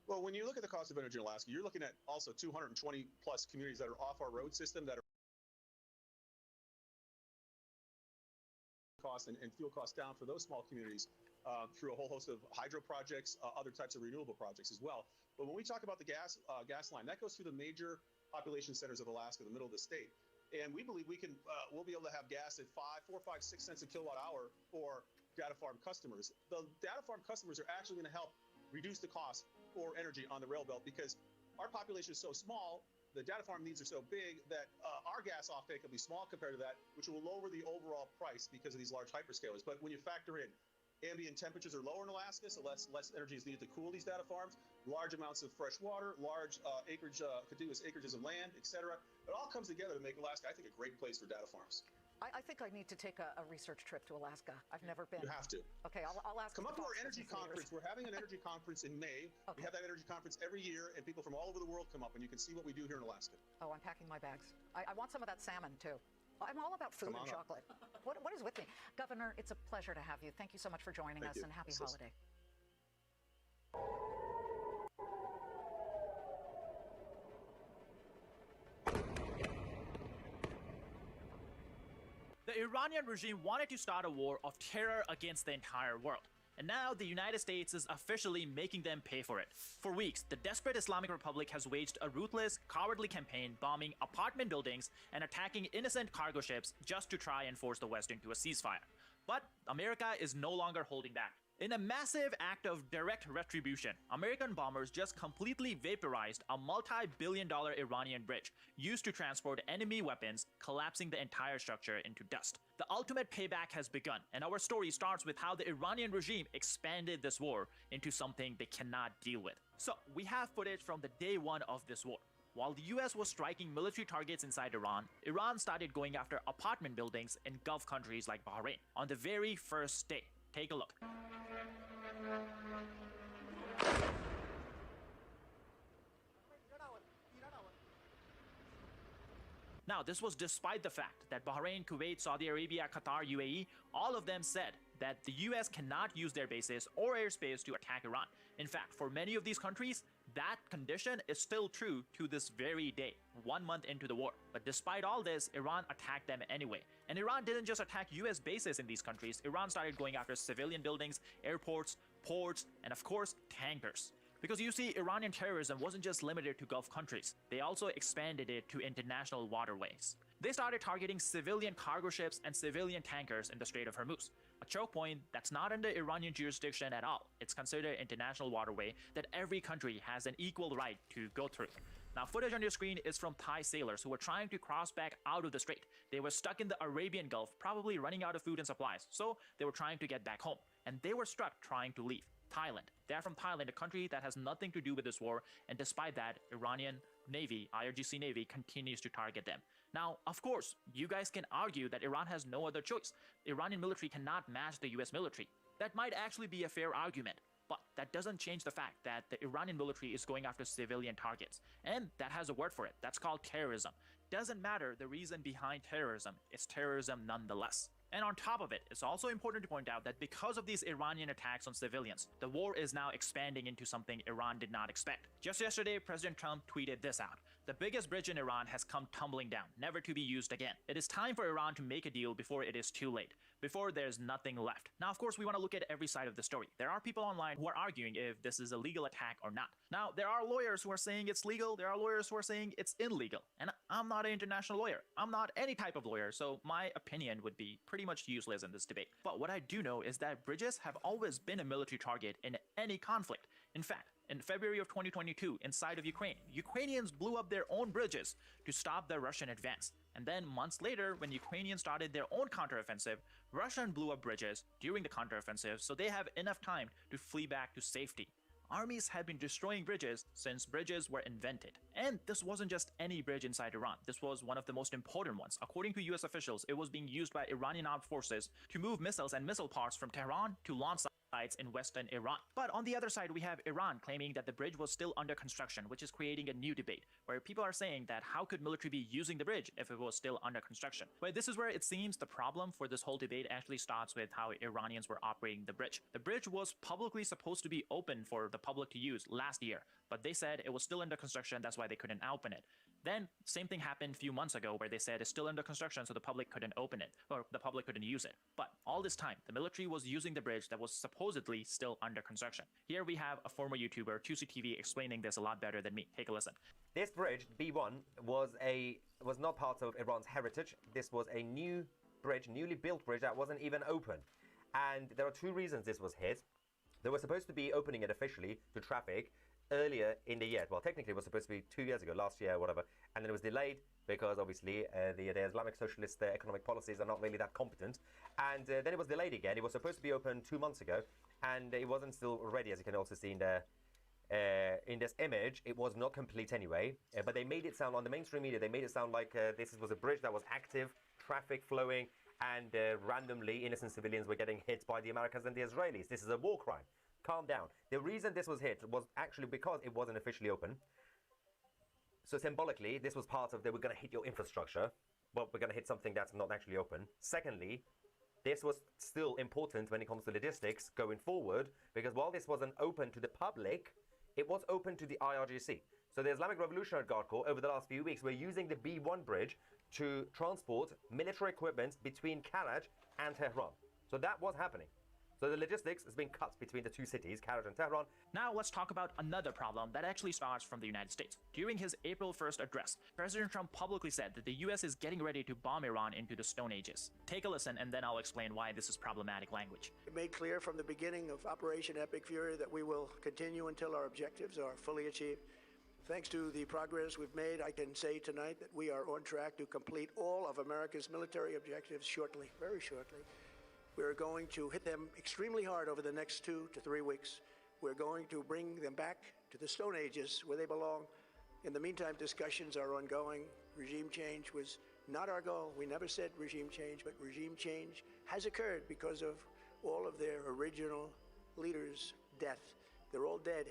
Well, when you look at the cost of energy in Alaska, you're looking at also 220 plus communities that are off our road system that are cost and fuel costs down for those small communities through a whole host of hydro projects, other types of renewable projects as well. But when we talk about the gas line, that goes through the major population centers of Alaska, the middle of the state. And we believe we'll be able to have gas at 4, 5, 6 cents a kilowatt hour for data farm customers. The data farm customers are actually going to help reduce the cost for energy on the rail belt because our population is so small, the data farm needs are so big that our gas offtake will be small compared to that, which will lower the overall price because of these large hyperscalers. But when you factor in ambient temperatures are lower in Alaska, so less energy is needed to cool these data farms, large amounts of fresh water, large acreage, contiguous acreages of land, etc. It all comes together to make Alaska, I think, a great place for data farms. I think I need to take a research trip to Alaska. I've never been. You have to. Okay, I'll ask. Come up to our energy conference. We're having an energy conference in May. Okay. We have that energy conference every year, and people from all over the world come up, and you can see what we do here in Alaska. Oh, I'm packing my bags. I want some of that salmon, too. I'm all about food and chocolate. What is with me? Governor, it's a pleasure to have you. Thank you so much for joining us, and happy holiday. The Iranian regime wanted to start a war of terror against the entire world. And now the United States is officially making them pay for it. For weeks, the desperate Islamic Republic has waged a ruthless, cowardly campaign bombing apartment buildings and attacking innocent cargo ships just to try and force the West into a ceasefire. But America is no longer holding back. In a massive act of direct retribution, American bombers just completely vaporized a multi-billion-dollar Iranian bridge used to transport enemy weapons, collapsing the entire structure into dust. The ultimate payback has begun, and our story starts with how the Iranian regime expanded this war into something they cannot deal with. So, we have footage from the day one of this war. While the US was striking military targets inside Iran, Iran started going after apartment buildings in Gulf countries like Bahrain on the very first day. Take a look. Now, this was despite the fact that Bahrain, Kuwait, Saudi Arabia, Qatar, UAE, all of them said that the US cannot use their bases or airspace to attack Iran. In fact, for many of these countries, that condition is still true to this very day, 1 month into the war. But despite all this, Iran attacked them anyway. And Iran didn't just attack US bases in these countries. Iran started going after civilian buildings, airports, ports, and of course, tankers. Because you see, Iranian terrorism wasn't just limited to Gulf countries. They also expanded it to international waterways. They started targeting civilian cargo ships and civilian tankers in the Strait of Hormuz, a choke point that's not under Iranian jurisdiction at all. It's considered international waterway that every country has an equal right to go through. Now, footage on your screen is from Thai sailors who were trying to cross back out of the strait. They were stuck in the Arabian Gulf, probably running out of food and supplies, so they were trying to get back home, and they were struck trying to leave. Thailand. They're from Thailand, a country that has nothing to do with this war, and despite that, Iranian Navy, IRGC Navy, continues to target them. Now, of course, you guys can argue that Iran has no other choice. The Iranian military cannot match the US military. That might actually be a fair argument. But that doesn't change the fact that the Iranian military is going after civilian targets. And that has a word for it. That's called terrorism. Doesn't matter the reason behind terrorism, it's terrorism nonetheless. And on top of it, it's also important to point out that because of these Iranian attacks on civilians, the war is now expanding into something Iran did not expect. Just yesterday, President Trump tweeted this out. The biggest bridge in Iran has come tumbling down, never to be used again. It is time for Iran to make a deal before it is too late, before there's nothing left. Now, of course, we want to look at every side of the story. There are people online who are arguing if this is a legal attack or not. Now, there are lawyers who are saying it's legal, there are lawyers who are saying it's illegal. And I'm not an international lawyer. I'm not any type of lawyer, so my opinion would be pretty much useless in this debate. But what I do know is that bridges have always been a military target in any conflict. In fact, in February of 2022, inside of Ukraine, Ukrainians blew up their own bridges to stop the Russian advance. And then months later, when Ukrainians started their own counteroffensive, Russia blew up bridges during the counteroffensive, so they have enough time to flee back to safety. Armies had been destroying bridges since bridges were invented. And this wasn't just any bridge inside Iran. This was one of the most important ones. According to US officials, it was being used by Iranian armed forces to move missiles and missile parts from Tehran to launch sites in western Iran. But on the other side, we have Iran claiming that the bridge was still under construction, which is creating a new debate, where people are saying that how could military be using the bridge if it was still under construction? But this is where it seems the problem for this whole debate actually starts with how Iranians were operating the bridge. The bridge was publicly supposed to be open for the public to use last year, but they said it was still under construction, that's why they couldn't open it. Then, same thing happened a few months ago where they said it's still under construction, so the public couldn't open it, or the public couldn't use it. But all this time, the military was using the bridge that was supposedly still under construction. Here we have a former YouTuber, 2CTV, explaining this a lot better than me. Take a listen. This bridge, B1, was not part of Iran's heritage. This was a new bridge, newly built bridge that wasn't even open. And there are two reasons this was hit. They were supposed to be opening it officially to traffic earlier in the year. Well, technically it was supposed to be 2 years ago, last year, whatever, and then it was delayed because obviously the Islamic socialist economic policies are not really that competent, and then it was delayed again. It was supposed to be open 2 months ago, and it wasn't still ready, as you can also see in this image. It was not complete anyway, but they made it sound, on the mainstream media, they made it sound like this was a bridge that was active, traffic flowing, and randomly innocent civilians were getting hit by the Americans and the Israelis. This is a war crime. Calm down. The reason this was hit was actually because it wasn't officially open. So symbolically, this was part of, they were going to hit your infrastructure, but we're going to hit something that's not actually open. Secondly, this was still important when it comes to logistics going forward, because while this wasn't open to the public, it was open to the IRGC. So the Islamic Revolutionary Guard Corps, over the last few weeks, were using the B1 bridge to transport military equipment between Karaj and Tehran. So that was happening. So the logistics has been cut between the two cities, Karaj and Tehran. Now let's talk about another problem that actually starts from the United States. During his April 1st address, President Trump publicly said that the US is getting ready to bomb Iran into the Stone Ages. Take a listen and then I'll explain why this is problematic language. It made clear from the beginning of Operation Epic Fury that we will continue until our objectives are fully achieved. Thanks to the progress we've made, I can say tonight that we are on track to complete all of America's military objectives shortly, very shortly. We're going to hit them extremely hard over the next 2 to 3 weeks. We're going to bring them back to the Stone Ages where they belong. In the meantime, discussions are ongoing. Regime change was not our goal. We never said regime change, but regime change has occurred because of all of their original leaders' death. They're all dead.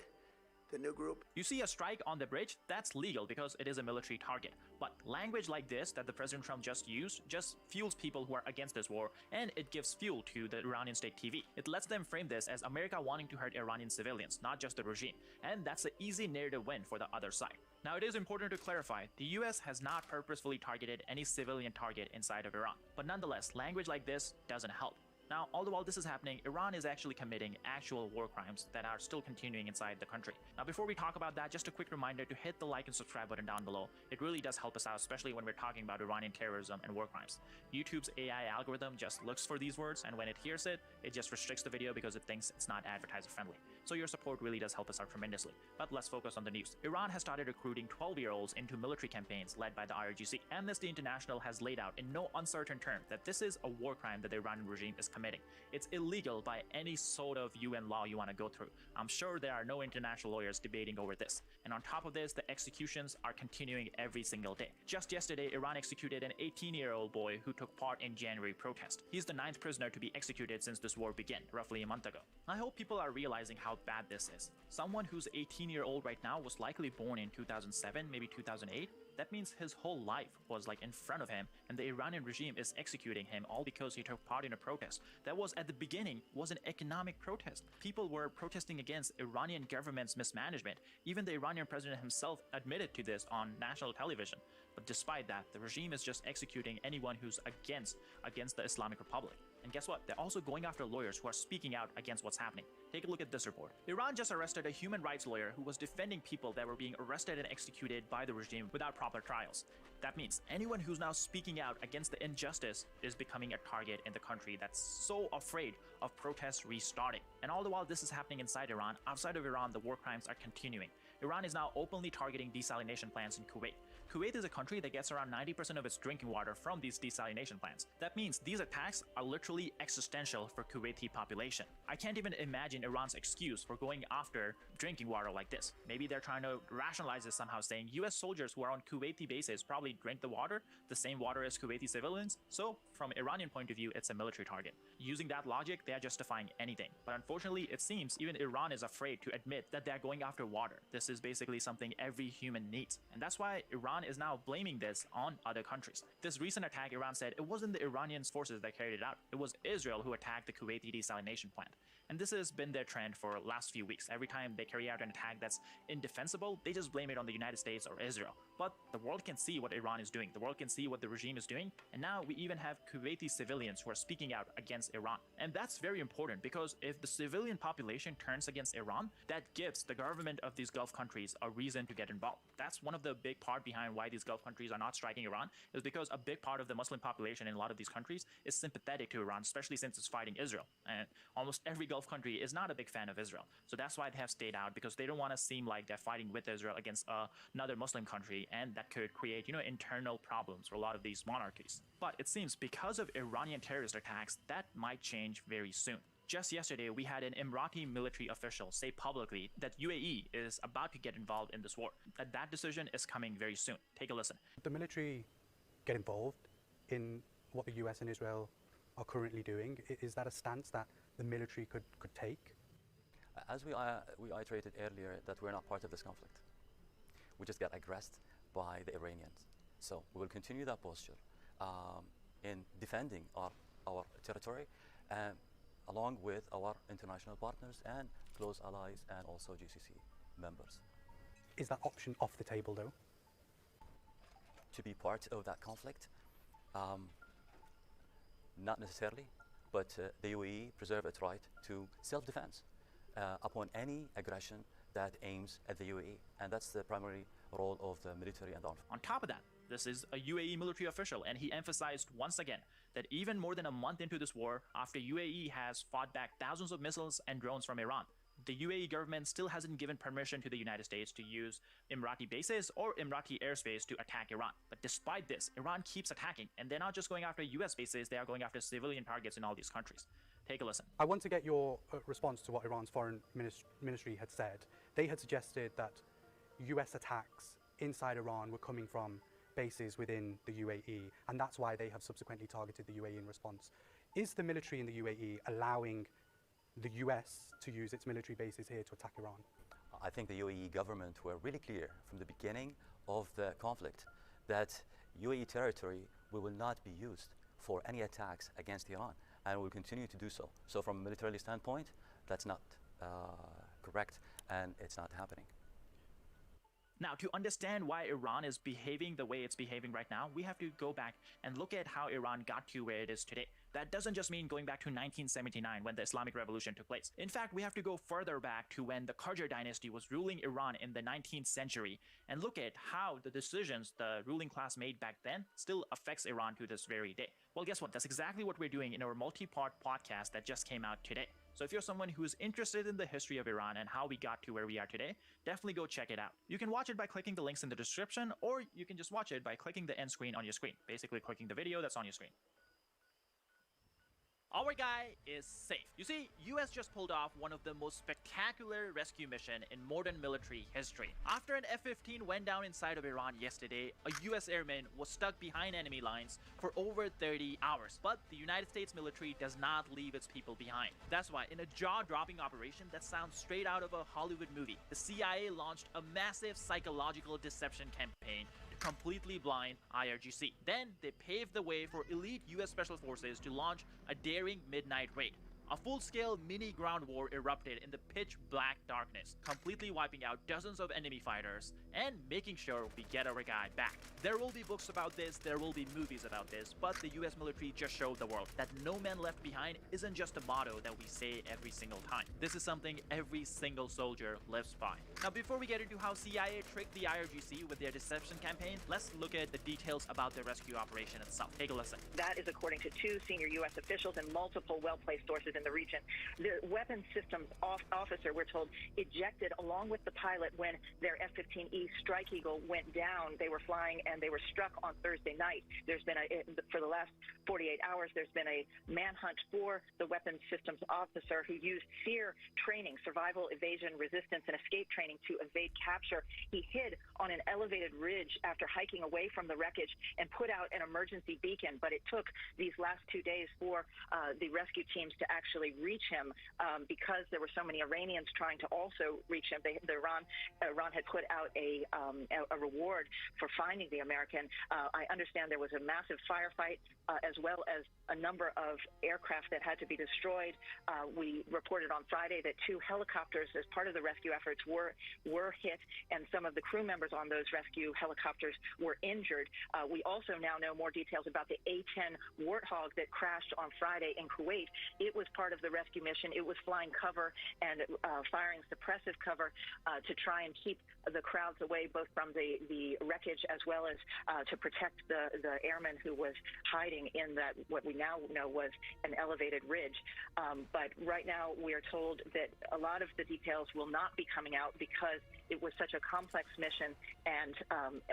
The new group. You see a strike on the bridge, that's legal because it is a military target. But language like this that the President Trump just used just fuels people who are against this war, and it gives fuel to the Iranian state TV. It lets them frame this as America wanting to hurt Iranian civilians, not just the regime. And that's an easy narrative win for the other side. Now, it is important to clarify, the US has not purposefully targeted any civilian target inside of Iran. But nonetheless, language like this doesn't help. Now, all the while this is happening, Iran is actually committing actual war crimes that are still continuing inside the country. Now, before we talk about that, just a quick reminder to hit the like and subscribe button down below. It really does help us out, especially when we're talking about Iranian terrorism and war crimes. YouTube's AI algorithm just looks for these words, and when it hears it, it just restricts the video because it thinks it's not advertiser friendly. So your support really does help us out tremendously. But let's focus on the news. Iran has started recruiting 12-year-olds into military campaigns led by the IRGC. Amnesty International has laid out in no uncertain terms that this is a war crime that the Iranian regime is committing. It's illegal by any sort of UN law you want to go through. I'm sure there are no international lawyers debating over this. And on top of this, the executions are continuing every single day. Just yesterday, Iran executed an 18-year-old boy who took part in January protest. He's the 9th prisoner to be executed since this war began, roughly a month ago. I hope people are realizing how bad this is. Someone who's 18-year-old right now was likely born in 2007, maybe 2008. That means his whole life was like in front of him, and the Iranian regime is executing him all because he took part in a protest that was at the beginning was an economic protest. People were protesting against Iranian government's mismanagement. Even the Iranian president himself admitted to this on national television. But despite that, the regime is just executing anyone who's against the Islamic Republic. And guess what? They're also going after lawyers who are speaking out against what's happening. Take a look at this report. Iran just arrested a human rights lawyer who was defending people that were being arrested and executed by the regime without proper trials. That means anyone who's now speaking out against the injustice is becoming a target in the country that's so afraid of protests restarting. And all the while this is happening inside Iran, outside of Iran, the war crimes are continuing. Iran is now openly targeting desalination plants in Kuwait. Kuwait is a country that gets around 90% of its drinking water from these desalination plants. That means these attacks are literally existential for Kuwaiti population. I can't even imagine Iran's excuse for going after drinking water like this. Maybe they're trying to rationalize this somehow, saying US soldiers who are on Kuwaiti bases probably drink the water, the same water as Kuwaiti civilians, so from Iranian point of view, it's a military target. Using that logic, they are justifying anything. But unfortunately, it seems even Iran is afraid to admit that they're going after water. This is basically something every human needs. And that's why Iran is now blaming this on other countries. This recent attack, Iran said it wasn't the Iranian forces that carried it out. It was Israel who attacked the Kuwaiti desalination plant. And this has been their trend for the last few weeks. Every time they carry out an attack that's indefensible, they just blame it on the United States or Israel. But the world can see what Iran is doing. The world can see what the regime is doing. And now we even have Kuwaiti civilians who are speaking out against Iran. And that's very important because if the civilian population turns against Iran, that gives the government of these Gulf countries a reason to get involved. That's one of the big part behind why these Gulf countries are not striking Iran, is because a big part of the Muslim population in a lot of these countries is sympathetic to Iran, especially since it's fighting Israel. And almost every Gulf country is not a big fan of Israel. So that's why they have stayed out, because they don't want to seem like they're fighting with Israel against another Muslim country, and that could create, internal problems for a lot of these monarchies. But it seems because of Iranian terrorist attacks, that might change very soon. Just yesterday, we had an Emirati military official say publicly that UAE is about to get involved in this war, that decision is coming very soon. Take a listen. The military get involved in what the US and Israel are currently doing. Is that a stance that the military could take? As we iterated earlier, that we're not part of this conflict. We just got aggressed by the Iranians. So we will continue that posture in defending our territory, along with our international partners and close allies and also GCC members. Is that option off the table, though? To be part of that conflict? Not necessarily, but the UAE preserve its right to self-defense upon any aggression that aims at the UAE, and that's the primary role of the military and armed. On top of that, this is a UAE military official, and he emphasized once again that even more than a month into this war, after UAE has fought back thousands of missiles and drones from Iran, the UAE government still hasn't given permission to the United States to use Emirati bases or Emirati airspace to attack Iran. But despite this, Iran keeps attacking, and they're not just going after US bases, they are going after civilian targets in all these countries. Take a listen. I want to get your response to what Iran's foreign ministry had said. They had suggested that US attacks inside Iran were coming from bases within the UAE, and that's why they have subsequently targeted the UAE in response. Is the military in the UAE allowing the US to use its military bases here to attack Iran? I think the UAE government were really clear from the beginning of the conflict that UAE territory will not be used for any attacks against Iran, and will continue to do so. So from a military standpoint, that's not correct, and it's not happening. Now, to understand why Iran is behaving the way it's behaving right now, we have to go back and look at how Iran got to where it is today. That doesn't just mean going back to 1979 when the Islamic Revolution took place. In fact, we have to go further back to when the Qajar dynasty was ruling Iran in the 19th century and look at how the decisions the ruling class made back then still affects Iran to this very day. Well, guess what? That's exactly what we're doing in our multi-part podcast that just came out today. So if you're someone who's interested in the history of Iran and how we got to where we are today, definitely go check it out. You can watch it by clicking the links in the description, or you can just watch it by clicking the end screen on your screen, basically clicking the video that's on your screen. Our guy is safe. You see, US just pulled off one of the most spectacular rescue mission in modern military history. After an F-15 went down inside of Iran yesterday, a US airman was stuck behind enemy lines for over 30 hours. But the United States military does not leave its people behind. That's why, in a jaw-dropping operation that sounds straight out of a Hollywood movie, the CIA launched a massive psychological deception campaign to completely blind IRGC. Then they paved the way for elite US Special Forces to launch a daring midnight raid. A full-scale mini ground war erupted in the pitch-black darkness, completely wiping out dozens of enemy fighters and making sure we get our guy back. There will be books about this, there will be movies about this, but the US military just showed the world that no man left behind isn't just a motto that we say every single time. This is something every single soldier lives by. Now, before we get into how CIA tricked the IRGC with their deception campaign, let's look at the details about the rescue operation itself. Take a listen. That is according to 2 senior U.S. officials and multiple well-placed sources in the region. The weapons systems officer, we're told, ejected along with the pilot when their F-15E Strike Eagle went down. They were flying and they were struck on Thursday night. There's been for the last 48 hours, there's been a manhunt for the weapons systems officer who used SEER training, survival, evasion, resistance, and escape training to evade capture. He hid on an elevated ridge after hiking away from the wreckage and put out an emergency beacon, but it took these last 2 days for the rescue teams to actually reach him because there were so many Iranians trying to also reach him. Iran had put out a reward for finding the American. I understand there was a massive firefight as well as a number of aircraft that had to be destroyed. We reported on Friday that 2 helicopters as part of the rescue efforts were hit, and some of the crew members on those rescue helicopters were injured. We also now know more details about the A-10 Warthog that crashed on Friday in Kuwait. It was part of the rescue mission. It was flying cover and firing suppressive cover to try and keep the crowds away, both from the wreckage as well as to protect the airman who was hiding in that what we now know was an elevated ridge. But right now we are told that a lot of the details will not be coming out because it was such a complex mission, and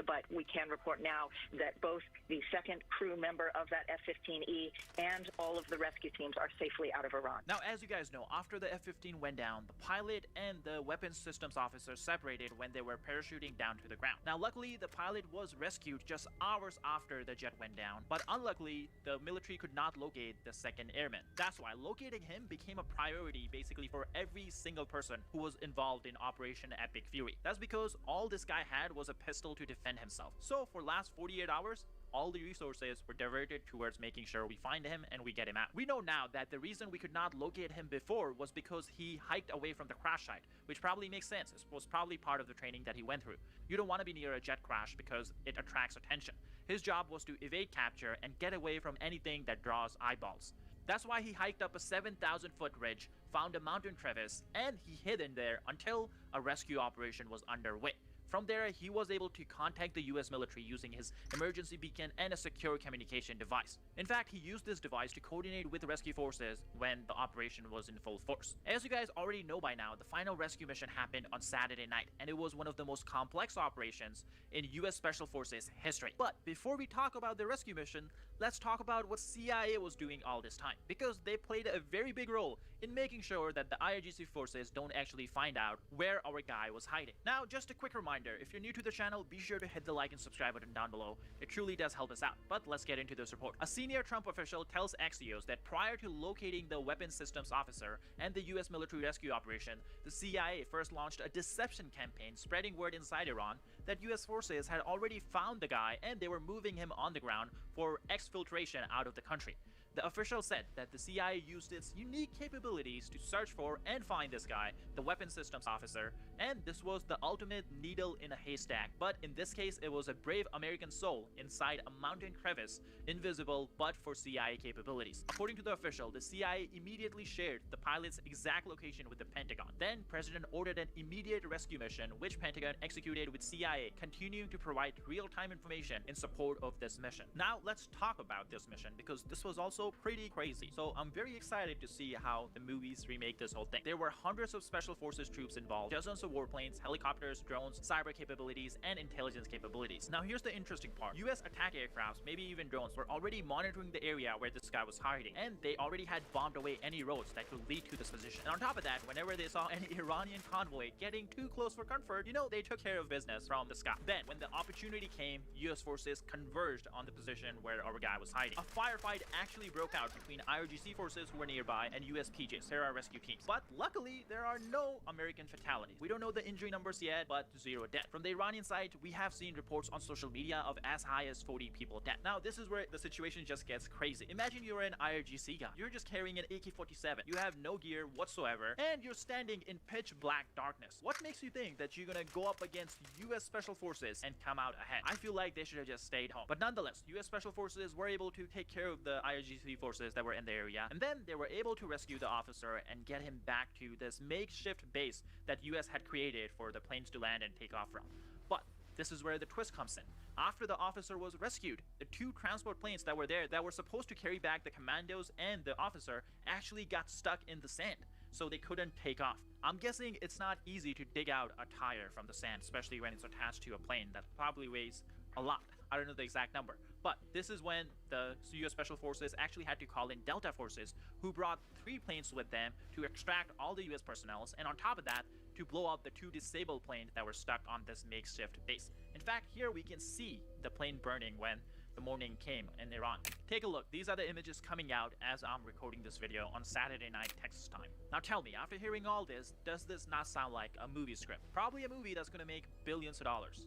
but we can report now that both the second crew member of that F-15E and all of the rescue teams are safely out of Iran. Now, as you guys know, after the F-15 went down, the pilot and the weapons systems officer separated when they were parachuting down to the ground. Now, luckily, the pilot was rescued just hours after the jet went down, but unluckily, the military could not locate the second airman. That's why locating him became a priority basically for every single person who was involved in Operation Epic Fury. That's because all this guy had was a pistol to defend himself. So for last 48 hours, all the resources were diverted towards making sure we find him and we get him out. We know now that the reason we could not locate him before was because he hiked away from the crash site, which probably makes sense. It was probably part of the training that he went through. You don't want to be near a jet crash because it attracts attention. His job was to evade capture and get away from anything that draws eyeballs. That's why he hiked up a 7,000-foot ridge, found a mountain crevice, and he hid in there until a rescue operation was underway. From there, he was able to contact the US military using his emergency beacon and a secure communication device. In fact, he used this device to coordinate with rescue forces when the operation was in full force. As you guys already know by now, the final rescue mission happened on Saturday night, and it was one of the most complex operations in US Special Forces history. But before we talk about the rescue mission, let's talk about what CIA was doing all this time, because they played a very big role in making sure that the IRGC forces don't actually find out where our guy was hiding. Now, just a quick reminder, if you're new to the channel, be sure to hit the like and subscribe button down below. It truly does help us out. But let's get into this report. A senior Trump official tells Axios that prior to locating the weapons systems officer and the US military rescue operation, the CIA first launched a deception campaign spreading word inside Iran that US forces had already found the guy and they were moving him on the ground for exfiltration out of the country. The official said that the CIA used its unique capabilities to search for and find this guy, the weapons systems officer, and this was the ultimate needle in a haystack. But in this case, it was a brave American soul inside a mountain crevice, invisible but for CIA capabilities. According to the official, the CIA immediately shared the pilot's exact location with the Pentagon. Then, President ordered an immediate rescue mission, which Pentagon executed with CIA, continuing to provide real-time information in support of this mission. Now, let's talk about this mission, because this was also pretty crazy. So I'm very excited to see how the movies remake this whole thing. There were hundreds of special forces troops involved, dozens of warplanes, helicopters, drones, cyber capabilities, and intelligence capabilities. Now here's the interesting part. US attack aircrafts, maybe even drones, were already monitoring the area where this guy was hiding, and they already had bombed away any roads that could lead to this position. And on top of that, whenever they saw any Iranian convoy getting too close for comfort, you know, they took care of business from the sky. Then, when the opportunity came, US forces converged on the position where our guy was hiding. A firefight actually broke out between IRGC forces who were nearby and US PJs, Sarah rescue teams. But luckily, there are no American fatalities. We don't know the injury numbers yet, but 0 death. From the Iranian side, we have seen reports on social media of as high as 40 people dead. Now, this is where the situation just gets crazy. Imagine you're an IRGC guy. You're just carrying an AK-47. You have no gear whatsoever, and you're standing in pitch black darkness. What makes you think that you're gonna go up against US Special Forces and come out ahead? I feel like they should have just stayed home. But nonetheless, US Special Forces were able to take care of the IRGC forces that were in the area, and then they were able to rescue the officer and get him back to this makeshift base that US had created for the planes to land and take off from. But this is where the twist comes in. After the officer was rescued, the 2 transport planes that were there that were supposed to carry back the commandos and the officer actually got stuck in the sand, so they couldn't take off. I'm guessing it's not easy to dig out a tire from the sand, especially when it's attached to a plane that probably weighs a lot. I don't know the exact number. But this is when the US Special Forces actually had to call in Delta forces, who brought 3 planes with them to extract all the US personnel, and on top of that, to blow up the 2 disabled planes that were stuck on this makeshift base. In fact, here we can see the plane burning when the morning came in Iran. Take a look. These are the images coming out as I'm recording this video on Saturday night, Texas time. Now tell me, after hearing all this, does this not sound like a movie script? Probably a movie that's gonna make billions of dollars.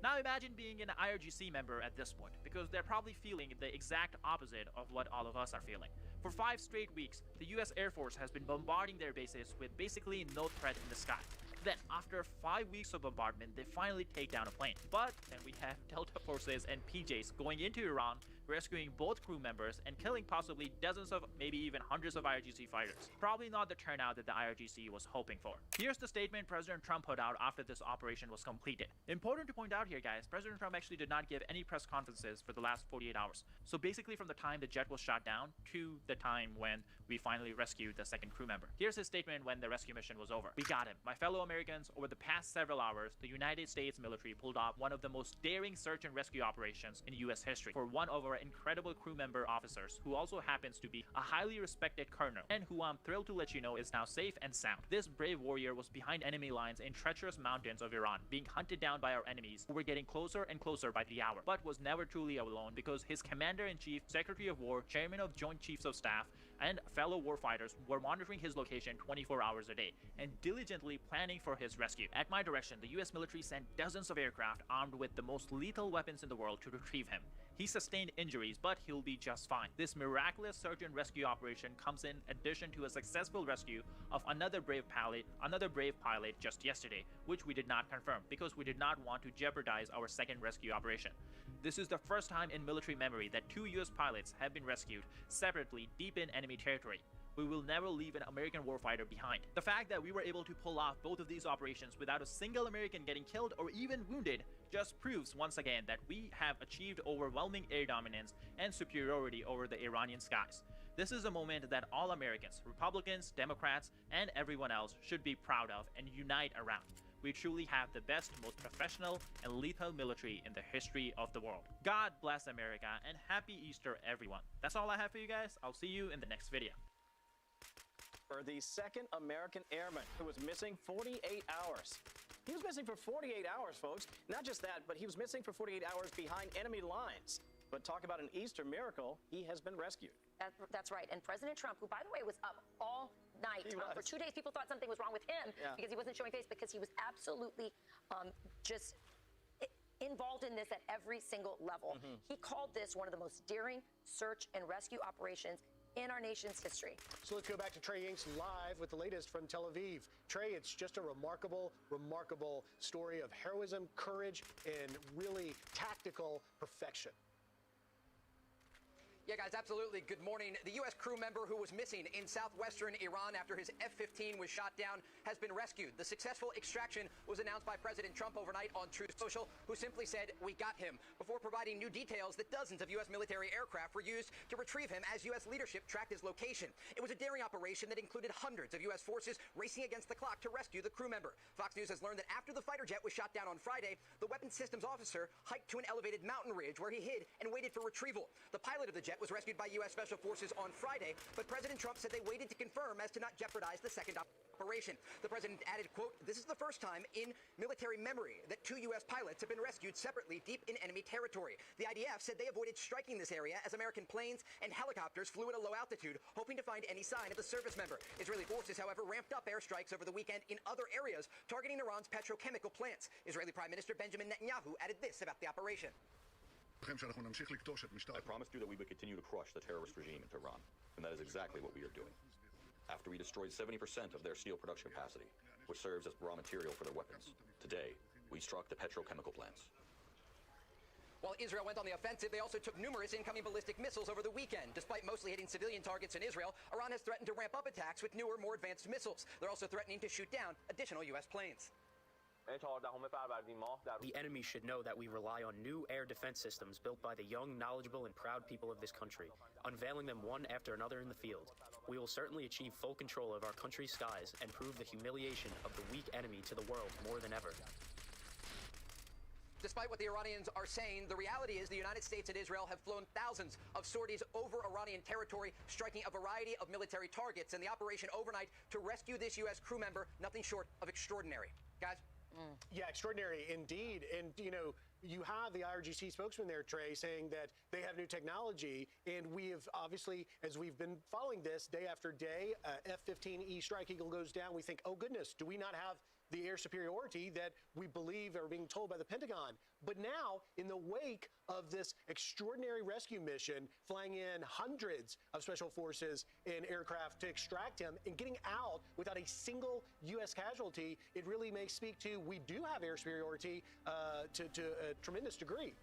Now imagine being an IRGC member at this point, because they're probably feeling the exact opposite of what all of us are feeling. For 5 straight weeks, the US Air Force has been bombarding their bases with basically no threat in the sky. Then, after 5 weeks of bombardment, they finally take down a plane. But then we have Delta forces and PJs going into Iran, rescuing both crew members and killing possibly dozens of, maybe even hundreds of IRGC fighters. Probably not the turnout that the IRGC was hoping for. Here's the statement President Trump put out after this operation was completed. Important to point out here, guys, President Trump actually did not give any press conferences for the last 48 hours. So basically from the time the jet was shot down to the time when we finally rescued the 2nd crew member. Here's his statement when the rescue mission was over. We got him. My fellow Americans, over the past several hours, the United States military pulled off one of the most daring search and rescue operations in US history for one of our incredible crew member officers, who also happens to be a highly respected colonel, and who I'm thrilled to let you know is now safe and sound. This brave warrior was behind enemy lines in treacherous mountains of Iran, being hunted down by our enemies, who were getting closer and closer by the hour, but was never truly alone, because his commander-in-chief, Secretary of War, Chairman of Joint Chiefs of Staff, and fellow warfighters were monitoring his location 24 hours a day and diligently planning for his rescue. At my direction, the US military sent dozens of aircraft armed with the most lethal weapons in the world to retrieve him. He sustained injuries, but he'll be just fine. This miraculous search and rescue operation comes in addition to a successful rescue of another brave pilot just yesterday, which we did not confirm because we did not want to jeopardize our 2nd rescue operation. This is the first time in military memory that 2 US pilots have been rescued separately deep in enemy territory. We will never leave an American warfighter behind. The fact that we were able to pull off both of these operations without a single American getting killed or even wounded just proves once again that we have achieved overwhelming air dominance and superiority over the Iranian skies. This is a moment that all Americans, Republicans, Democrats, and everyone else should be proud of and unite around. We truly have the best, most professional, and lethal military in the history of the world. God bless America, and happy Easter, everyone. That's all I have for you guys. I'll see you in the next video. For the 2nd American airman who was missing 48 hours. He was missing for 48 hours, folks. Not just that, but he was missing for 48 hours behind enemy lines. But talk about an Easter miracle, he has been rescued. That's right. And President Trump, who, by the way, was up all night for 2 days, people thought something was wrong with him because he wasn't showing face, because he was absolutely just involved in this at every single level. He called this one of the most daring search and rescue operations in our nation's history. So let's go back to Trey Yingst live with the latest from Tel Aviv. Trey, it's just a remarkable, remarkable story of heroism, courage, and really tactical perfection. Yeah, guys, absolutely. Good morning. The U.S. crew member who was missing in southwestern Iran after his F-15 was shot down has been rescued. The successful extraction was announced by President Trump overnight on Truth Social, who simply said, "We got him," before providing new details that dozens of U.S. military aircraft were used to retrieve him as U.S. leadership tracked his location. It was a daring operation that included hundreds of U.S. forces racing against the clock to rescue the crew member. Fox News has learned that after the fighter jet was shot down on Friday, the weapons systems officer hiked to an elevated mountain ridge where he hid and waited for retrieval. The pilot of the jet was rescued by U.S. Special Forces on Friday, but President Trump said they waited to confirm as to not jeopardize the second operation. The president added, quote, "This is the first time in military memory that 2 U.S. pilots have been rescued separately deep in enemy territory." The IDF said they avoided striking this area as American planes and helicopters flew at a low altitude, hoping to find any sign of the service member. Israeli forces, however, ramped up airstrikes over the weekend in other areas, targeting Iran's petrochemical plants. Israeli Prime Minister Benjamin Netanyahu added this about the operation. I promised you that we would continue to crush the terrorist regime in Tehran, and that is exactly what we are doing. After we destroyed 70% of their steel production capacity, which serves as raw material for their weapons, today we struck the petrochemical plants. While Israel went on the offensive, they also took numerous incoming ballistic missiles over the weekend. Despite mostly hitting civilian targets in Israel, Iran has threatened to ramp up attacks with newer, more advanced missiles. They're also threatening to shoot down additional U.S. planes. The enemy should know that we rely on new air defense systems built by the young, knowledgeable, and proud people of this country, unveiling them one after another in the field. We will certainly achieve full control of our country's skies and prove the humiliation of the weak enemy to the world more than ever. Despite what the Iranians are saying, the reality is the United States and Israel have flown thousands of sorties over Iranian territory, striking a variety of military targets, and the operation overnight to rescue this U.S. crew member, nothing short of extraordinary. Guys? Yeah, extraordinary indeed. And, you know, you have the IRGC spokesman there, Trey, saying that they have new technology. And we have obviously, as we've been following this day after day, F-15E Strike Eagle goes down. We think, oh, goodness, do we not have the air superiority that we believe are being told by the Pentagon? But now, in the wake of this extraordinary rescue mission, flying in hundreds of special forces and aircraft to extract him and getting out without a single U.S. casualty, it really may speak to we do have air superiority to a tremendous degree.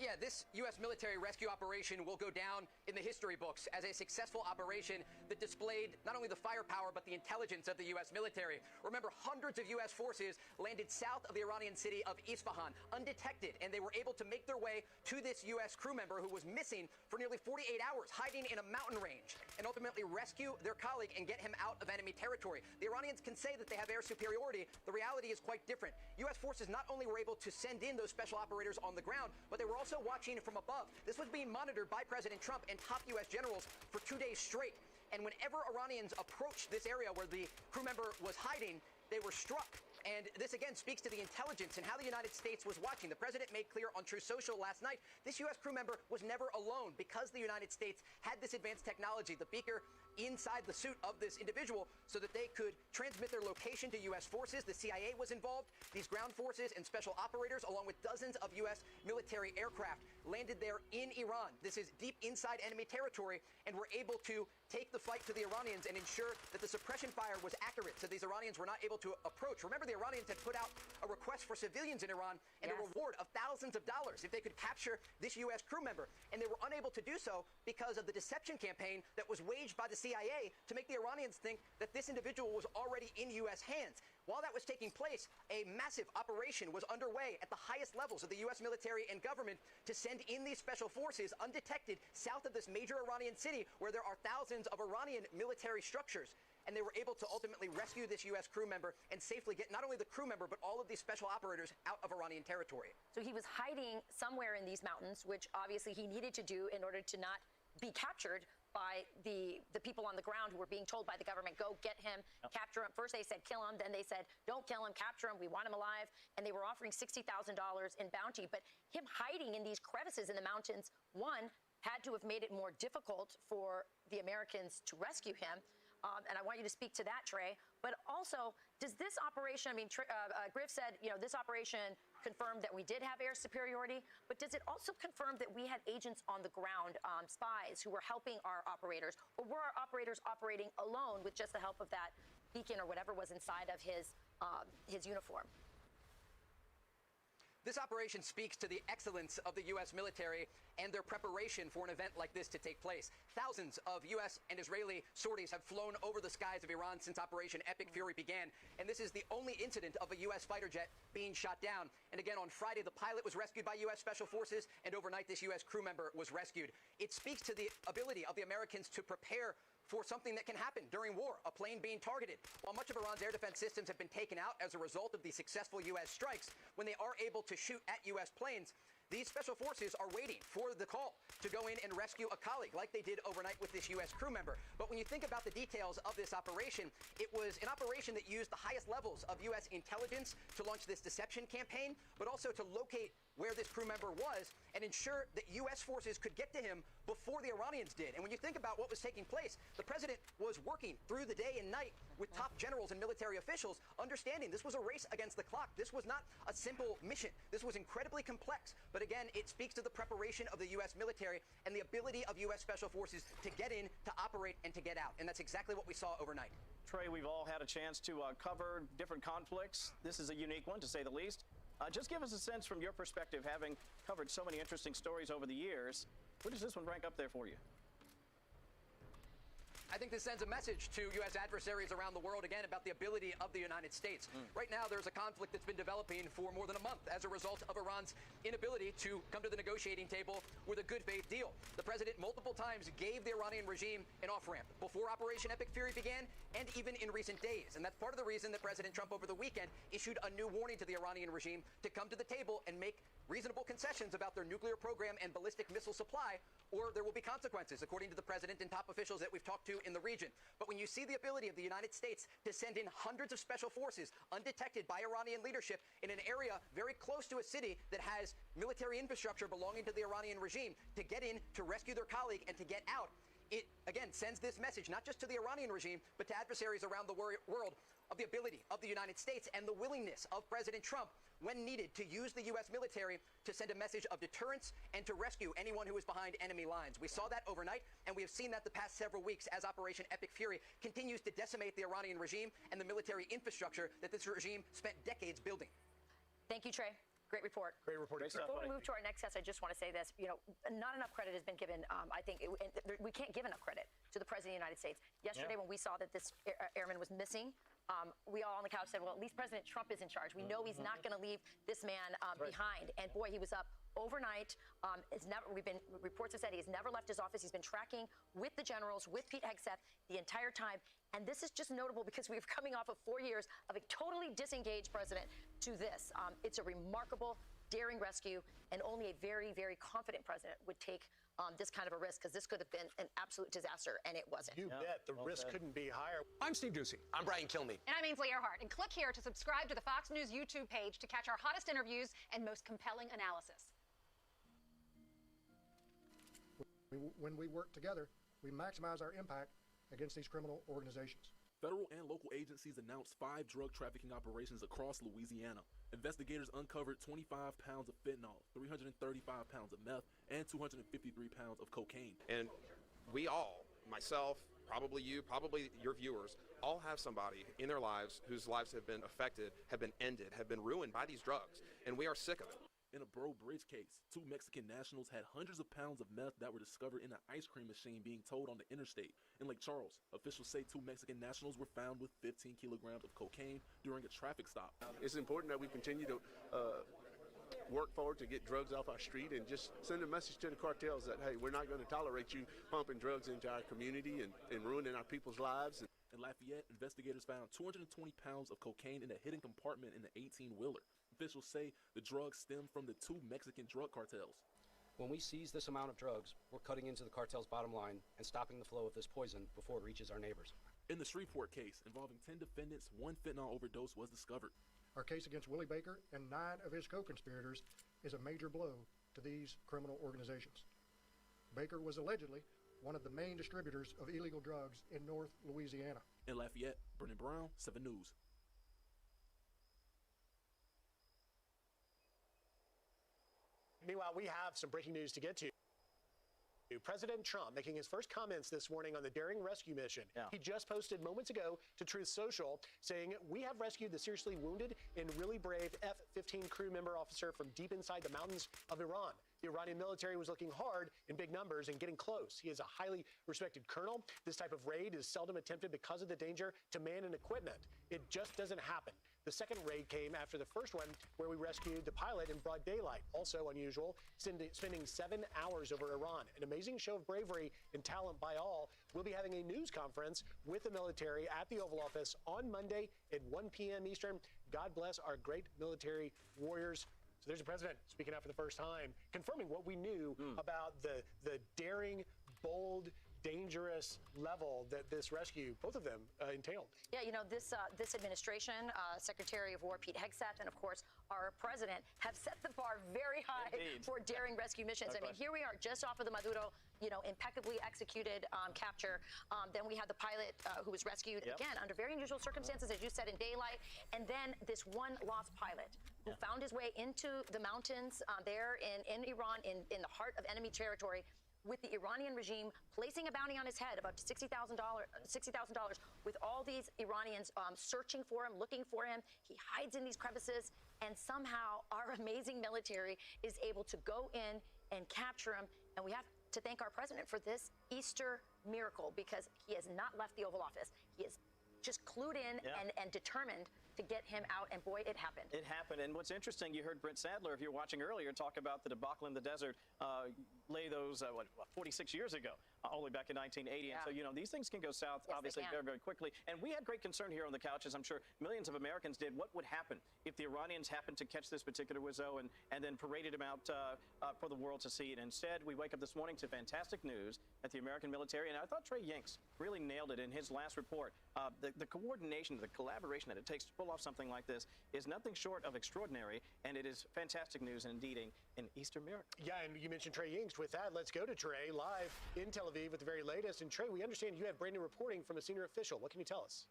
Yeah, this U.S. military rescue operation will go down in the history books as a successful operation that displayed not only the firepower but the intelligence of the U.S. military. Remember, hundreds of U.S. forces landed south of the Iranian city of Isfahan undetected, and they were able to make their way to this U.S. crew member who was missing for nearly 48 hours, hiding in a mountain range, and ultimately rescue their colleague and get him out of enemy territory. The Iranians can say that they have air superiority. The reality is quite different. U.S. forces not only were able to send in those special operators on the ground, but they were also watching from above. This was being monitored by President Trump and top U.S. generals for 2 days straight. And whenever Iranians approached this area where the crew member was hiding, they were struck. And this, again, speaks to the intelligence and how the United States was watching. The president made clear on Truth Social last night, this U.S. crew member was never alone because the United States had this advanced technology, the beaker inside the suit of this individual, so that they could transmit their location to U.S. forces. The CIA was involved. These ground forces and special operators, along with dozens of U.S. military aircraft, landed there in Iran. This is deep inside enemy territory, and were able to take the fight to the Iranians and ensure that the suppression fire was accurate, so these Iranians were not able to approach. Remember, the Iranians had put out a request for civilians in Iran and a reward of thousands of dollars if they could capture this U.S. crew member, and they were unable to do so because of the deception campaign that was waged by the CIA to make the Iranians think that this individual was already in U.S. hands. While that was taking place, a massive operation was underway at the highest levels of the U.S. military and government to send in these special forces undetected south of this major Iranian city where there are thousands of Iranian military structures. And they were able to ultimately rescue this U.S. crew member and safely get not only the crew member, but all of these special operators out of Iranian territory. So he was hiding somewhere in these mountains, which obviously he needed to do in order to not be captured by the people on the ground who were being told by the government, go get him, capture him. First they said kill him, then they said don't kill him, capture him, we want him alive. And they were offering $60,000 in bounty. But him hiding in these crevices in the mountains, one, had to have made it more difficult for the Americans to rescue him. and I want you to speak to that, Trey. But also, does this operation, I mean, Griff said, this operation confirmed that we did have air superiority, but does it also confirm that we had agents on the ground, spies, who were helping our operators, or were our operators operating alone with just the help of that beacon or whatever was inside of his uniform? This operation speaks to the excellence of the U.S. military and their preparation for an event like this to take place. Thousands of U.S. and Israeli sorties have flown over the skies of Iran since Operation Epic Fury began, and this is the only incident of a U.S. fighter jet being shot down. And again, on Friday, the pilot was rescued by U.S. Special Forces, and overnight, this U.S. crew member was rescued. It speaks to the ability of the Americans to prepare for something that can happen during war, a plane being targeted. While much of Iran's air defense systems have been taken out as a result of the successful U.S. strikes, when they are able to shoot at U.S. planes, these special forces are waiting for the call to go in and rescue a colleague, like they did overnight with this U.S. crew member. But when you think about the details of this operation, it was an operation that used the highest levels of U.S. intelligence to launch this deception campaign, but also to locate where this crew member was and ensure that U.S. forces could get to him before the Iranians did. And when you think about what was taking place, the president was working through the day and night with top generals and military officials, understanding this was a race against the clock. This was not a simple mission. This was incredibly complex. But again, it speaks to the preparation of the U.S. military and the ability of U.S. Special Forces to get in, to operate, and to get out. And that's exactly what we saw overnight. Trey, we've all had a chance to cover different conflicts. This is a unique one, to say the least. Just give us a sense from your perspective, having covered so many interesting stories over the years. Where does this one rank up there for you? I think this sends a message to U.S. adversaries around the world, again, about the ability of the United States. Right now, there's a conflict that's been developing for more than a month as a result of Iran's inability to come to the negotiating table with a good faith deal. The president multiple times gave the Iranian regime an off-ramp before Operation Epic Fury began and even in recent days. And that's part of the reason that President Trump over the weekend issued a new warning to the Iranian regime to come to the table and make reasonable concessions about their nuclear program and ballistic missile supply, or there will be consequences, according to the president and top officials that we've talked to in the region. But when you see the ability of the United States to send in hundreds of special forces undetected by Iranian leadership in an area very close to a city that has military infrastructure belonging to the Iranian regime to get in, to rescue their colleague, and to get out, it, again, sends this message, not just to the Iranian regime, but to adversaries around the world, of the ability of the United States and the willingness of President Trump, when needed, to use the U.S. military to send a message of deterrence and to rescue anyone who is behind enemy lines. We saw that overnight, and we have seen that the past several weeks as Operation Epic Fury continues to decimate the Iranian regime and the military infrastructure that this regime spent decades building. Thank you, Trey. Great report. Great report. Before we move to our next guest, I just want to say this. Not enough credit has been given. I think we can't give enough credit to the President of the United States. Yesterday, when we saw that this airman was missing, we all on the couch said, well, at least President Trump is in charge. We know he's not going to leave this man behind. And boy, he was up overnight. We've been reports have said he's never left his office. He's been tracking with the generals, with Pete Hegseth the entire time. And this is just notable because we're coming off of 4 years of a totally disengaged president to this. It's a remarkable, daring rescue, and only a very, very confident president would take this kind of a risk, because this could have been an absolute disaster, and it wasn't. You bet. The risk couldn't be higher. I'm Steve Doocy. I'm Brian Kilmeade. And I'm Ainsley Earhart. And click here to subscribe to the Fox News YouTube page to catch our hottest interviews and most compelling analysis. When we work together, we maximize our impact against these criminal organizations. Federal and local agencies announced 5 drug trafficking operations across Louisiana. Investigators uncovered 25 pounds of fentanyl, 335 pounds of meth, and 253 pounds of cocaine. And we all, myself, probably you, probably your viewers, all have somebody in their lives whose lives have been affected, have been ended, have been ruined by these drugs, and we are sick of it. In a Bro Bridge case, 2 Mexican nationals had hundreds of pounds of meth that were discovered in an ice cream machine being towed on the interstate. In Lake Charles, officials say 2 Mexican nationals were found with 15 kilograms of cocaine during a traffic stop. It's important that we continue to work forward to get drugs off our street and just send a message to the cartels that, hey, we're not going to tolerate you pumping drugs into our community and ruining our people's lives. In Lafayette, investigators found 220 pounds of cocaine in a hidden compartment in the 18-wheeler. Officials say the drugs stem from the 2 Mexican drug cartels. When we seize this amount of drugs, we're cutting into the cartel's bottom line and stopping the flow of this poison before it reaches our neighbors. In the Shreveport case involving 10 defendants, 1 fentanyl overdose was discovered. Our case against Willie Baker and 9 of his co-conspirators is a major blow to these criminal organizations. Baker was allegedly one of the main distributors of illegal drugs in North Louisiana. In Lafayette, Brendan Brown, 7 News. Meanwhile, we have some breaking news to get to. President Trump making his first comments this morning on the daring rescue mission. He just posted moments ago to Truth Social saying, "We have rescued the seriously wounded and really brave F-15 crew member officer from deep inside the mountains of Iran. The Iranian military was looking hard in big numbers and getting close. He is a highly respected colonel. This type of raid is seldom attempted because of the danger to man and equipment. It just doesn't happen." The second raid came after the first one, where we rescued the pilot in broad daylight. Also unusual, spending 7 hours over Iran. An amazing show of bravery and talent by all. We'll be having a news conference with the military at the Oval Office on Monday at 1 p.m. Eastern. God bless our great military warriors. So there's the president speaking out for the first time, confirming what we knew about the daring, bold, dangerous level that this rescue, both of them, entailed. Yeah, you know, this administration, Secretary of War Pete Hegseth, and of course our president have set the bar very high for daring rescue missions. I mean, here we are just off of the Maduro, you know, impeccably executed capture. Then we had the pilot who was rescued, again, under very unusual circumstances, as you said, in daylight. And then this one lost pilot who found his way into the mountains there in Iran, in the heart of enemy territory, with the Iranian regime placing a bounty on his head of up to $60,000, with all these Iranians searching for him, looking for him. He hides in these crevices, and somehow our amazing military is able to go in and capture him. And we have to thank our president for this Easter miracle, because he has not left the Oval Office. He is just clued in and determined to get him out, and boy, it happened. It happened, and what's interesting, you heard Brent Sadler, if you're watching earlier, talk about the debacle in the desert, lay those, 46 years ago, all the way back in 1980. And so, you know, these things can go south, obviously, very, very quickly. And we had great concern here on the couch, as I'm sure millions of Americans did. What would happen if the Iranians happened to catch this particular Wizzo and then paraded him out for the world to see? And instead, we wake up this morning to fantastic news that the American military, and I thought Trey Yanks really nailed it in his last report. The coordination, the collaboration that it takes to pull off something like this is nothing short of extraordinary, and it is fantastic news and indeed an Easter miracle. Yeah, and you mentioned Trey Yanks. With that, let's go to Trey live in Tel Aviv with the very latest. And Trey, we understand you have brand new reporting from a senior official. What can you tell us?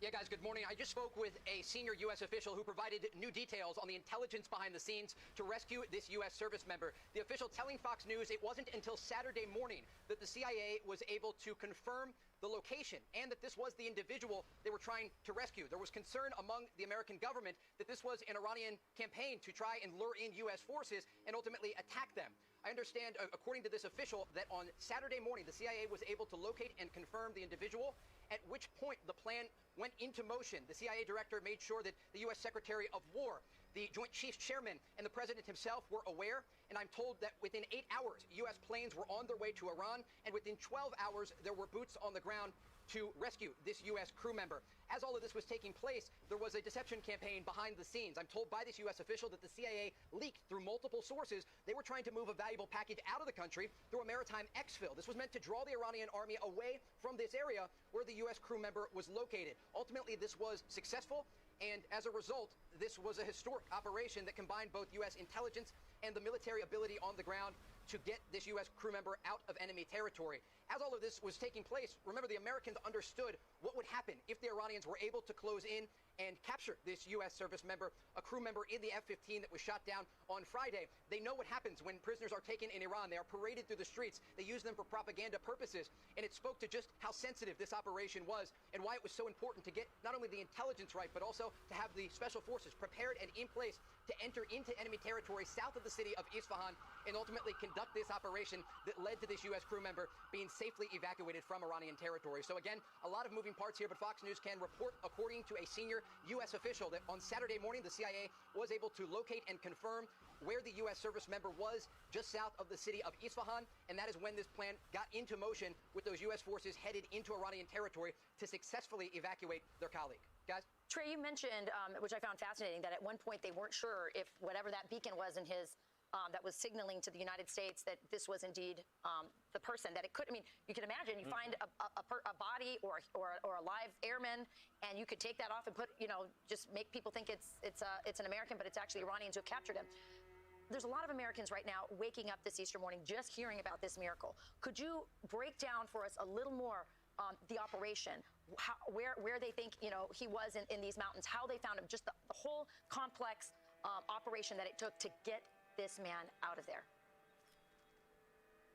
Yeah, guys, good morning. I just spoke with a senior U.S. official who provided new details on the intelligence behind the scenes to rescue this U.S. service member. The official telling Fox News it wasn't until Saturday morning that the CIA was able to confirm the location and that this was the individual they were trying to rescue. There was concern among the American government that this was an Iranian campaign to try and lure in U.S. forces and ultimately attack them. I understand, according to this official, that on Saturday morning, the CIA was able to locate and confirm the individual, at which point the plan went into motion. The CIA director made sure that the U.S. Secretary of War, the Joint Chiefs Chairman, and the President himself were aware, and I'm told that within 8 hours, U.S. planes were on their way to Iran, and within 12 hours, there were boots on the ground to rescue this U.S. crew member. As all of this was taking place, there was a deception campaign behind the scenes. I'm told by this U.S. official that the CIA leaked through multiple sources they were trying to move a valuable package out of the country through a maritime exfil. This was meant to draw the Iranian army away from this area where the U.S. crew member was located. Ultimately, this was successful, and as a result, this was a historic operation that combined both U.S. intelligence and the military ability on the ground to get this U.S. crew member out of enemy territory. As all of this was taking place, remember, the Americans understood what would happen if the Iranians were able to close in and capture this U.S. service member, a crew member in the F-15 that was shot down on Friday. They know what happens when prisoners are taken in Iran. They are paraded through the streets. They use them for propaganda purposes. And it spoke to just how sensitive this operation was and why it was so important to get not only the intelligence right, but also to have the special forces prepared and in place to enter into enemy territory south of the city of Isfahan and ultimately conduct this operation that led to this U.S. crew member being safely evacuated from Iranian territory. So again, a lot of moving parts here, but Fox News can report, according to a senior U.S. official, that on Saturday morning, the CIA was able to locate and confirm where the U.S. service member was just south of the city of Isfahan, and that is when this plan got into motion with those U.S. forces headed into Iranian territory to successfully evacuate their colleague. Guys? Trey, you mentioned, which I found fascinating, that at one point they weren't sure if whatever that beacon was in his that was signaling to the United States that this was indeed the person, that it could, I mean, you can imagine you find a body or a live airman, and you could take that off and put, you know, just make people think it's an American, but it's actually Iranians who have captured him. there's a lot of Americans right now waking up this Easter morning just hearing about this miracle. Could you break down for us a little more the operation, where they think he was in these mountains, how they found him, just the whole complex operation that it took to get this man out of there?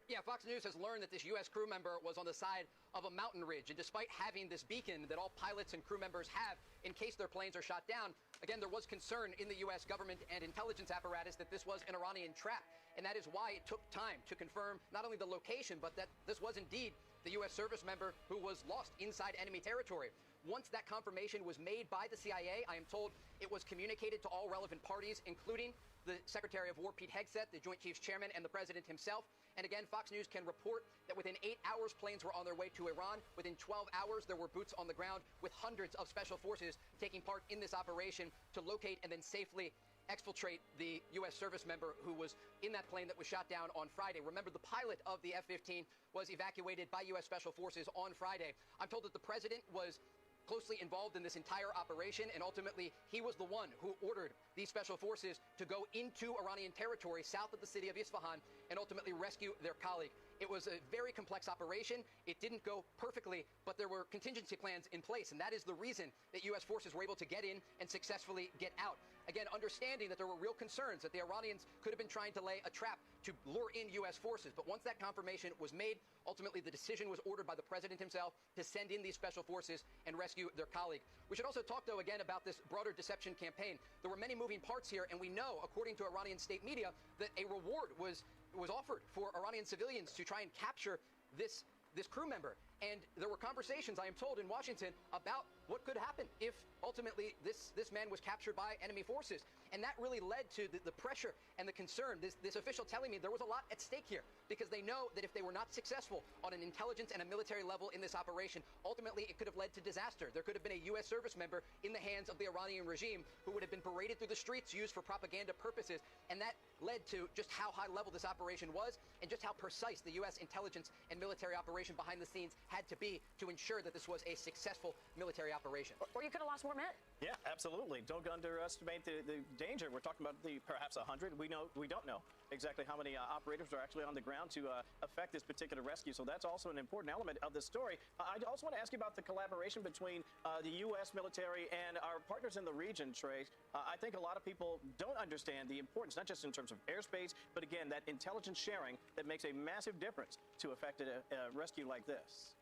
Yeah, Fox News has learned that this U.S. crew member was on the side of a mountain ridge. And despite having this beacon that all pilots and crew members have in case their planes are shot down, again, there was concern in the U.S. government and intelligence apparatus that this was an Iranian trap. And that is why it took time to confirm not only the location, but that this was indeed the U.S. service member who was lost inside enemy territory. Once that confirmation was made by the CIA, I am told it was communicated to all relevant parties, including the Secretary of War, Pete Hegseth, the Joint Chiefs Chairman, and the President himself. And again, Fox News can report that within 8 hours, planes were on their way to Iran. Within 12 hours, there were boots on the ground with hundreds of special forces taking part in this operation to locate and then safely exfiltrate the U.S. service member who was in that plane that was shot down on Friday. Remember, the pilot of the F-15 was evacuated by U.S. Special Forces on Friday. I'm told that the president was closely involved in this entire operation, and ultimately he was the one who ordered these special forces to go into Iranian territory south of the city of Isfahan and ultimately rescue their colleague. It was a very complex operation. It didn't go perfectly, but there were contingency plans in place, and that is the reason that U.S. forces were able to get in and successfully get out. Again, understanding that there were real concerns that the Iranians could have been trying to lay a trap to lure in U.S. forces. But once that confirmation was made, ultimately the decision was ordered by the president himself to send in these special forces and rescue their colleague. We should also talk, though, again about this broader deception campaign. There were many moving parts here, and we know, according to Iranian state media, that a reward was offered for Iranian civilians to try and capture this crew member. And there were conversations, I am told, in Washington about what could happen if ultimately this man was captured by enemy forces. And that really led to the pressure and the concern. This official telling me there was a lot at stake here because they know that if they were not successful on an intelligence and a military level in this operation, ultimately it could have led to disaster. There could have been a U.S. service member in the hands of the Iranian regime who would have been paraded through the streets used for propaganda purposes. And that led to just how high level this operation was and just how precise the U.S. intelligence and military operation behind the scenes had to be to ensure that this was a successful military operation. Or you could have lost more men. Yeah, absolutely. Don't underestimate the danger. We're talking about perhaps 100. We don't know exactly how many operators are actually on the ground to affect this particular rescue. So that's also an important element of the story. I also want to ask you about the collaboration between the U.S. military and our partners in the region, Trey. I think a lot of people don't understand the importance, not just in terms of airspace, but again, that intelligence sharing that makes a massive difference to affect a rescue like this.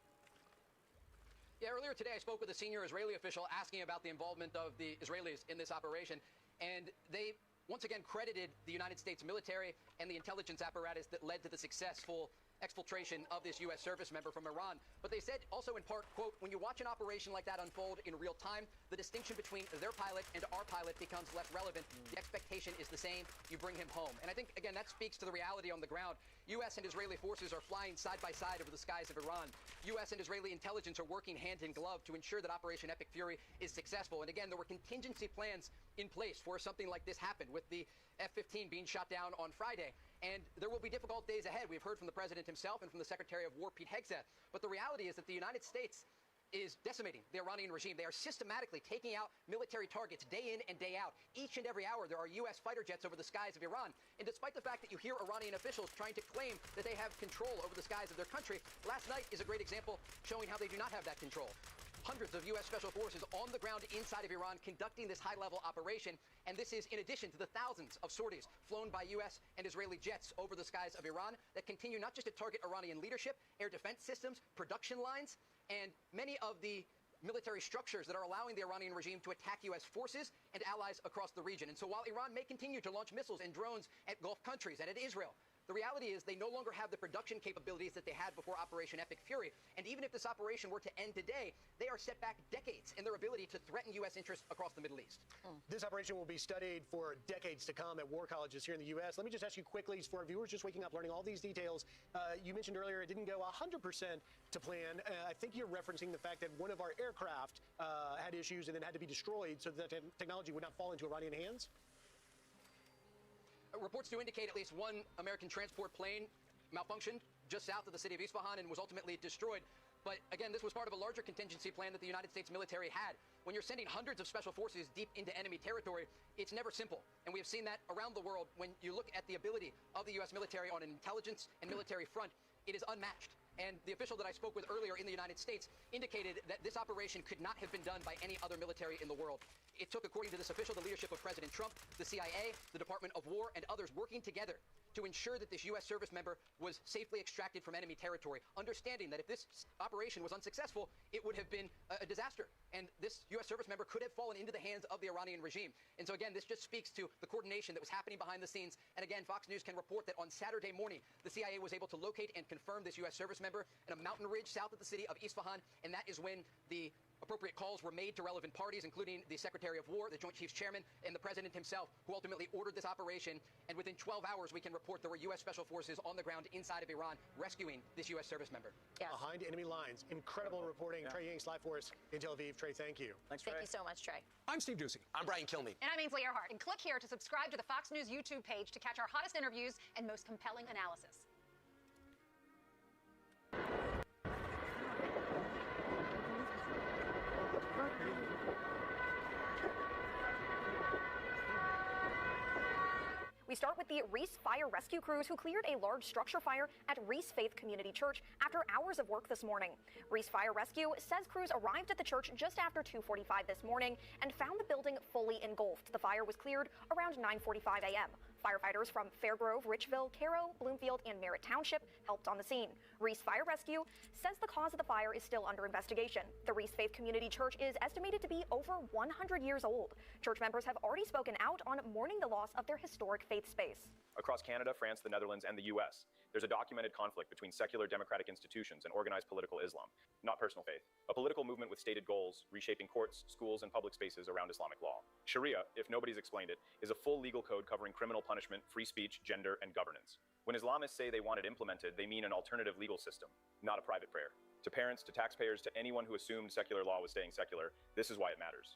Yeah, earlier today I spoke with a senior Israeli official asking about the involvement of the Israelis in this operation, and they once again credited the United States military and the intelligence apparatus that led to the successful exfiltration of this U.S. service member from Iran. But they said also in part, quote, when you watch an operation like that unfold in real time, the distinction between their pilot and our pilot becomes less relevant. The expectation is the same. You bring him home. And I think, again, that speaks to the reality on the ground. U.S. and Israeli forces are flying side by side over the skies of Iran. U.S. and Israeli intelligence are working hand in glove to ensure that Operation Epic Fury is successful. And again, there were contingency plans in place for something like this happen, with the F-15 being shot down on Friday. And there will be difficult days ahead. We've heard from the president himself and from the Secretary of War, Pete Hegseth. But the reality is that the United States is decimating the Iranian regime. They are systematically taking out military targets day in and day out. Each and every hour, there are U.S. fighter jets over the skies of Iran. And despite the fact that you hear Iranian officials trying to claim that they have control over the skies of their country, last night is a great example showing how they do not have that control. Hundreds of U.S. special forces on the ground inside of Iran conducting this high-level operation, and this is in addition to the thousands of sorties flown by U.S. and Israeli jets over the skies of Iran that continue not just to target Iranian leadership, air defense systems, production lines, and many of the military structures that are allowing the Iranian regime to attack U.S. forces and allies across the region. And so while Iran may continue to launch missiles and drones at Gulf countries and at Israel, the reality is they no longer have the production capabilities that they had before Operation Epic Fury. And even if this operation were to end today, they are set back decades in their ability to threaten U.S. interests across the Middle East. This operation will be studied for decades to come at war colleges here in the U.S. Let me just ask you quickly, for our viewers just waking up, learning all these details, you mentioned earlier it didn't go 100% to plan. I think you're referencing the fact that one of our aircraft had issues and then had to be destroyed so that technology would not fall into Iranian hands? Reports do indicate at least one American transport plane malfunctioned just south of the city of Isfahan and was ultimately destroyed. But again, this was part of a larger contingency plan that the United States military had. When you're sending hundreds of special forces deep into enemy territory, it's never simple. And we have seen that around the world. When you look at the ability of the U.S. military on an intelligence and military front, it is unmatched. And the official that I spoke with earlier in the United States indicated that this operation could not have been done by any other military in the world. It took, according to this official, the leadership of President Trump, the CIA, the Department of War, and others working together to ensure that this U.S. service member was safely extracted from enemy territory, understanding that if this operation was unsuccessful, it would have been a disaster. And this U.S. service member could have fallen into the hands of the Iranian regime. And so again, this just speaks to the coordination that was happening behind the scenes. And again, Fox News can report that on Saturday morning, the CIA was able to locate and confirm this U.S. service member in a mountain ridge south of the city of Isfahan. And that is when the appropriate calls were made to relevant parties, including the Secretary of War, the Joint Chiefs Chairman, and the President himself, who ultimately ordered this operation. And within 12 hours, we can report there were U.S. Special Forces on the ground inside of Iran rescuing this U.S. service member. Yes. Behind enemy lines. Incredible reporting. Yeah. Trey Ying's live for us in Tel Aviv. Trey, thank you. Thanks, Trey. Thank you so much, Trey. I'm Steve Doocy. I'm Brian Kilmeade. And I'm Ainsley Earhart. And click here to subscribe to the Fox News YouTube page to catch our hottest interviews and most compelling analysis. We start with the Reese Fire Rescue crews who cleared a large structure fire at Reese Faith Community Church after hours of work this morning. Reese Fire Rescue says crews arrived at the church just after 2:45 this morning and found the building fully engulfed. The fire was cleared around 9:45 a.m. Firefighters from Fairgrove, Richville, Caro, Bloomfield, and Merritt Township helped on the scene. Reese Fire Rescue says the cause of the fire is still under investigation. The Reese Faith Community Church is estimated to be over 100 years old. Church members have already spoken out on mourning the loss of their historic faith space. Across Canada, France, the Netherlands, and the U.S., there's a documented conflict between secular democratic institutions and organized political Islam, not personal faith. A political movement with stated goals, reshaping courts, schools, and public spaces around Islamic law. Sharia, if nobody's explained it, is a full legal code covering criminal punishment, free speech, gender, and governance. When Islamists say they want it implemented, they mean an alternative legal system, not a private prayer. To parents, to taxpayers, to anyone who assumed secular law was staying secular, this is why it matters.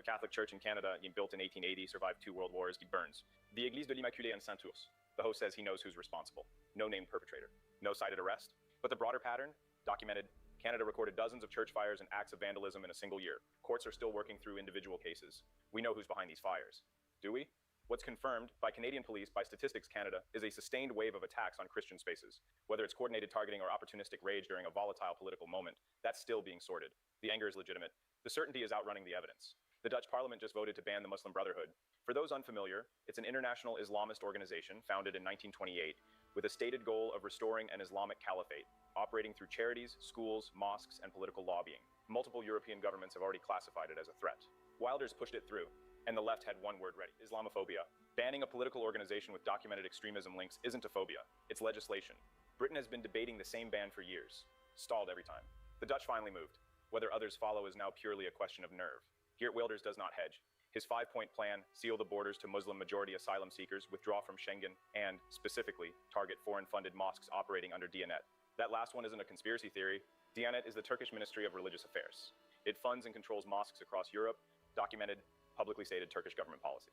Catholic Church in Canada, built in 1880, survived 2 world wars, burns. The Église de l'Immaculée in Saint-Ours. The host says he knows who's responsible. No named perpetrator. No cited arrest. But the broader pattern, documented. Canada recorded dozens of church fires and acts of vandalism in a single year. Courts are still working through individual cases. We know who's behind these fires. Do we? What's confirmed by Canadian police, by Statistics Canada, is a sustained wave of attacks on Christian spaces. Whether it's coordinated targeting or opportunistic rage during a volatile political moment, that's still being sorted. The anger is legitimate. The certainty is outrunning the evidence. The Dutch Parliament just voted to ban the Muslim Brotherhood. For those unfamiliar, it's an international Islamist organization founded in 1928 with a stated goal of restoring an Islamic caliphate, operating through charities, schools, mosques, and political lobbying. Multiple European governments have already classified it as a threat. Wilders pushed it through, and the left had one word ready: Islamophobia. Banning a political organization with documented extremism links isn't a phobia, it's legislation. Britain has been debating the same ban for years. Stalled every time. The Dutch finally moved. Whether others follow is now purely a question of nerve. Geert Wilders does not hedge. His 5-point plan, seal the borders to Muslim-majority asylum seekers, withdraw from Schengen, and, specifically, target foreign-funded mosques operating under Diyanet. That last one isn't a conspiracy theory. Diyanet is the Turkish Ministry of Religious Affairs. It funds and controls mosques across Europe, documented, publicly stated Turkish government policy.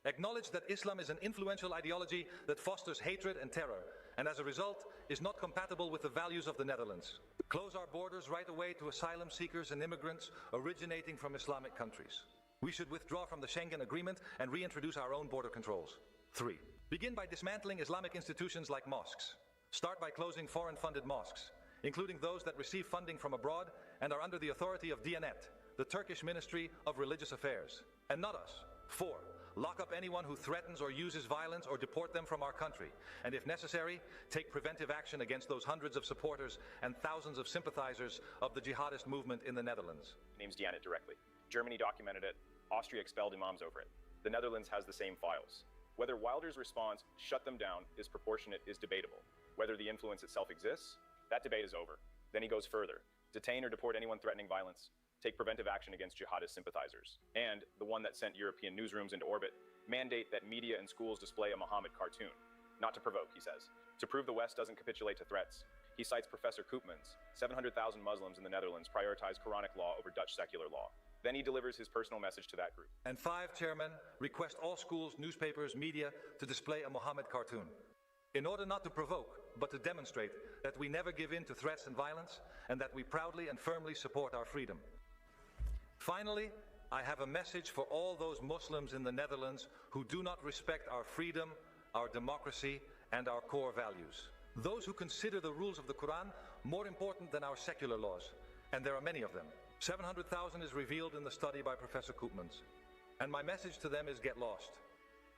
Acknowledge that Islam is an influential ideology that fosters hatred and terror, and as a result, is not compatible with the values of the Netherlands. Close our borders right away to asylum seekers and immigrants originating from Islamic countries. We should withdraw from the Schengen Agreement and reintroduce our own border controls. 3. Begin by dismantling Islamic institutions like mosques. Start by closing foreign-funded mosques, including those that receive funding from abroad and are under the authority of Diyanet, the Turkish Ministry of Religious Affairs, and not us. 4. lock up anyone who threatens or uses violence, or deport them from our country. And if necessary, take preventive action against those hundreds of supporters and thousands of sympathizers of the jihadist movement in the Netherlands. Names Diyanet directly. Germany documented it. Austria expelled imams over it. The Netherlands has the same files. Whether Wilder's response, shut them down, is proportionate is debatable. Whether the influence itself exists, that debate is over. Then he goes further. Detain or deport anyone threatening violence. Take preventive action against jihadist sympathizers. And, the one that sent European newsrooms into orbit, mandate that media and schools display a Muhammad cartoon. Not to provoke, he says. To prove the West doesn't capitulate to threats. He cites Professor Koopmans. 700,000 Muslims in the Netherlands prioritize Quranic law over Dutch secular law. Then he delivers his personal message to that group. And 5, Chairman, request all schools, newspapers, media to display a Muhammad cartoon. In order not to provoke, but to demonstrate that we never give in to threats and violence, and that we proudly and firmly support our freedom. Finally, I have a message for all those Muslims in the Netherlands who do not respect our freedom, our democracy, and our core values. Those who consider the rules of the Quran more important than our secular laws, and there are many of them. 700,000 is revealed in the study by Professor Koopmans. And my message to them is get lost.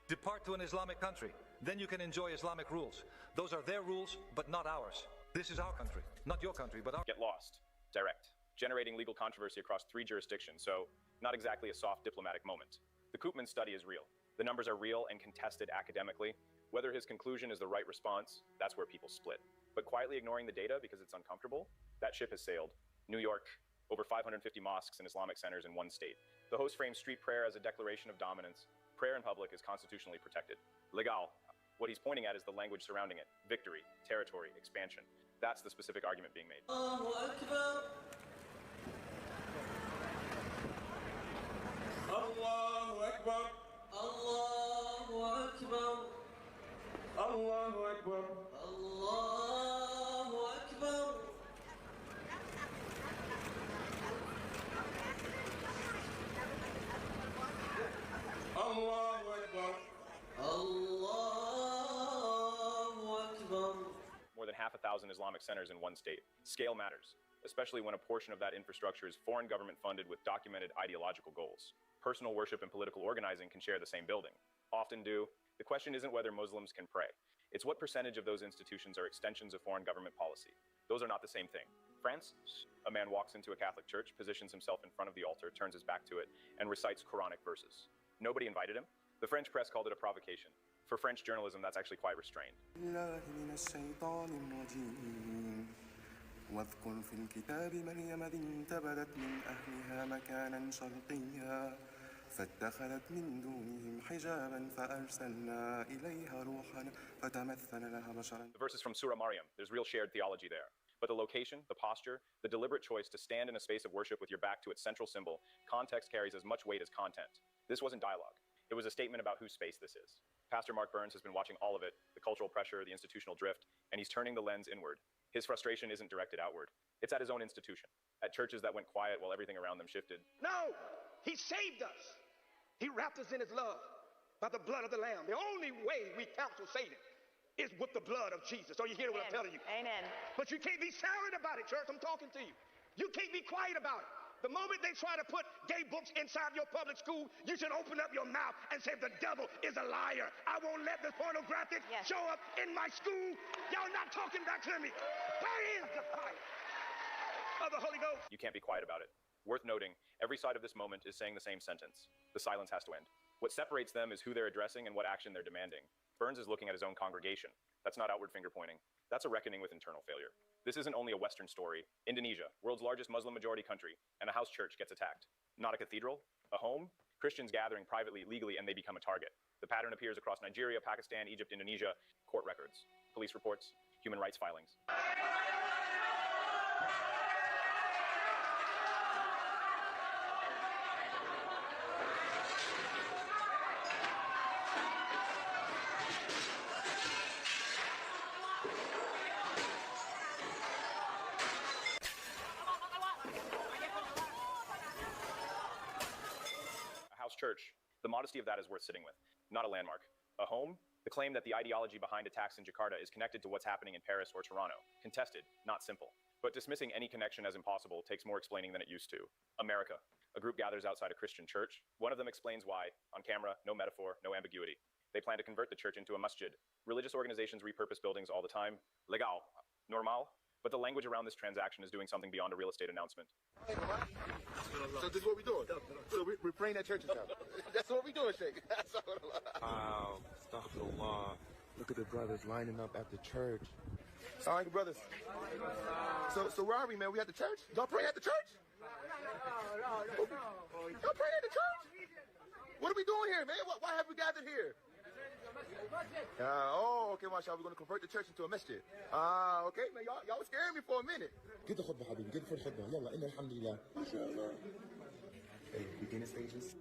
Depart to an Islamic country, then you can enjoy Islamic rules. Those are their rules, but not ours. This is our country, not your country, but our... Get lost. Direct. Generating legal controversy across 3 jurisdictions, so not exactly a soft diplomatic moment. The Koopmans study is real. The numbers are real and contested academically. Whether his conclusion is the right response, that's where people split. But quietly ignoring the data because it's uncomfortable, that ship has sailed. New York, over 550 mosques and Islamic centers in one state. The host frames street prayer as a declaration of dominance. Prayer in public is constitutionally protected. Legal. What he's pointing at is the language surrounding it. Victory, territory, expansion. That's the specific argument being made. Allahu Akbar. Allahu Akbar. Allahu Akbar. Allahu Akbar. Allahu Akbar. Allahu Akbar. Allahu Akbar. More than 5,000 Islamic centers in one state. Scale matters, especially when a portion of that infrastructure is foreign government funded with documented ideological goals. Personal worship and political organizing can share the same building. Often do. The question isn't whether Muslims can pray. It's what percentage of those institutions are extensions of foreign government policy. Those are not the same thing. France, a man walks into a Catholic church, positions himself in front of the altar, turns his back to it, and recites Quranic verses. Nobody invited him. The French press called it a provocation. For French journalism, that's actually quite restrained. واذكر في الكتاب مريم إذ انتبذت من أهلها مكانا شرقيا فاتخذت من دونهم حجابا فأرسلنا إليها روحنا فتمثل لها بشرا. The verses from Surah Maryam, there's real shared theology there. But the location, the posture, the deliberate choice to stand in a space of worship with your back to its central symbol, context carries as much weight as content. This wasn't dialogue. It was a statement about whose space this is. Pastor Mark Burns has been watching all of it, the cultural pressure, the institutional drift, and he's turning the lens inward. His frustration isn't directed outward. It's at his own institution, at churches that went quiet while everything around them shifted. No! He saved us. He wrapped us in his love by the blood of the Lamb. The only way we counsel Satan is with the blood of Jesus. So you hear what I'm telling you? Amen. But you can't be silent about it, church. I'm talking to you. You can't be quiet about it. The moment they try to put gay books inside your public school, you should open up your mouth and say, the devil is a liar. I won't let this pornographic show up in my school. Y'all not talking back to me. Where is the fire of the Holy Ghost? You can't be quiet about it. Worth noting, every side of this moment is saying the same sentence. The silence has to end. What separates them is who they're addressing and what action they're demanding. Burns is looking at his own congregation. That's not outward finger pointing. That's a reckoning with internal failure. This isn't only a Western story. Indonesia, world's largest Muslim majority country, and a house church gets attacked. Not a cathedral, a home, Christians gathering privately, legally, and they become a target. The pattern appears across Nigeria, Pakistan, Egypt, Indonesia, court records, police reports, human rights filings. Church, the modesty of that is worth sitting with, not a landmark. A home, the claim that the ideology behind attacks in Jakarta is connected to what's happening in Paris or Toronto. Contested, not simple. But dismissing any connection as impossible takes more explaining than it used to. America. A group gathers outside a Christian church. One of them explains why. On camera, no metaphor, no ambiguity. They plan to convert the church into a masjid. Religious organizations repurpose buildings all the time. Legal. Normal. But the language around this transaction is doing something beyond a real estate announcement. So this is what we're doing. So we're praying at churches now. That's what we're doing, Sheikh. Wow. Astaghfirullah. Look at the brothers lining up at the church. All right, brothers. So where are we, man? We at the church? Y'all pray at the church? No. Y'all pray at the church? What are we doing here, man? Why have we gathered here? Okay, mashallah, we're going to convert the church into a masjid. Okay, man, y'all was scaring me for a minute. Get the khutbah, habibi. Get the khutbah. Yalla, inna alhamdulillah. Mashallah. Hey, beginner stages.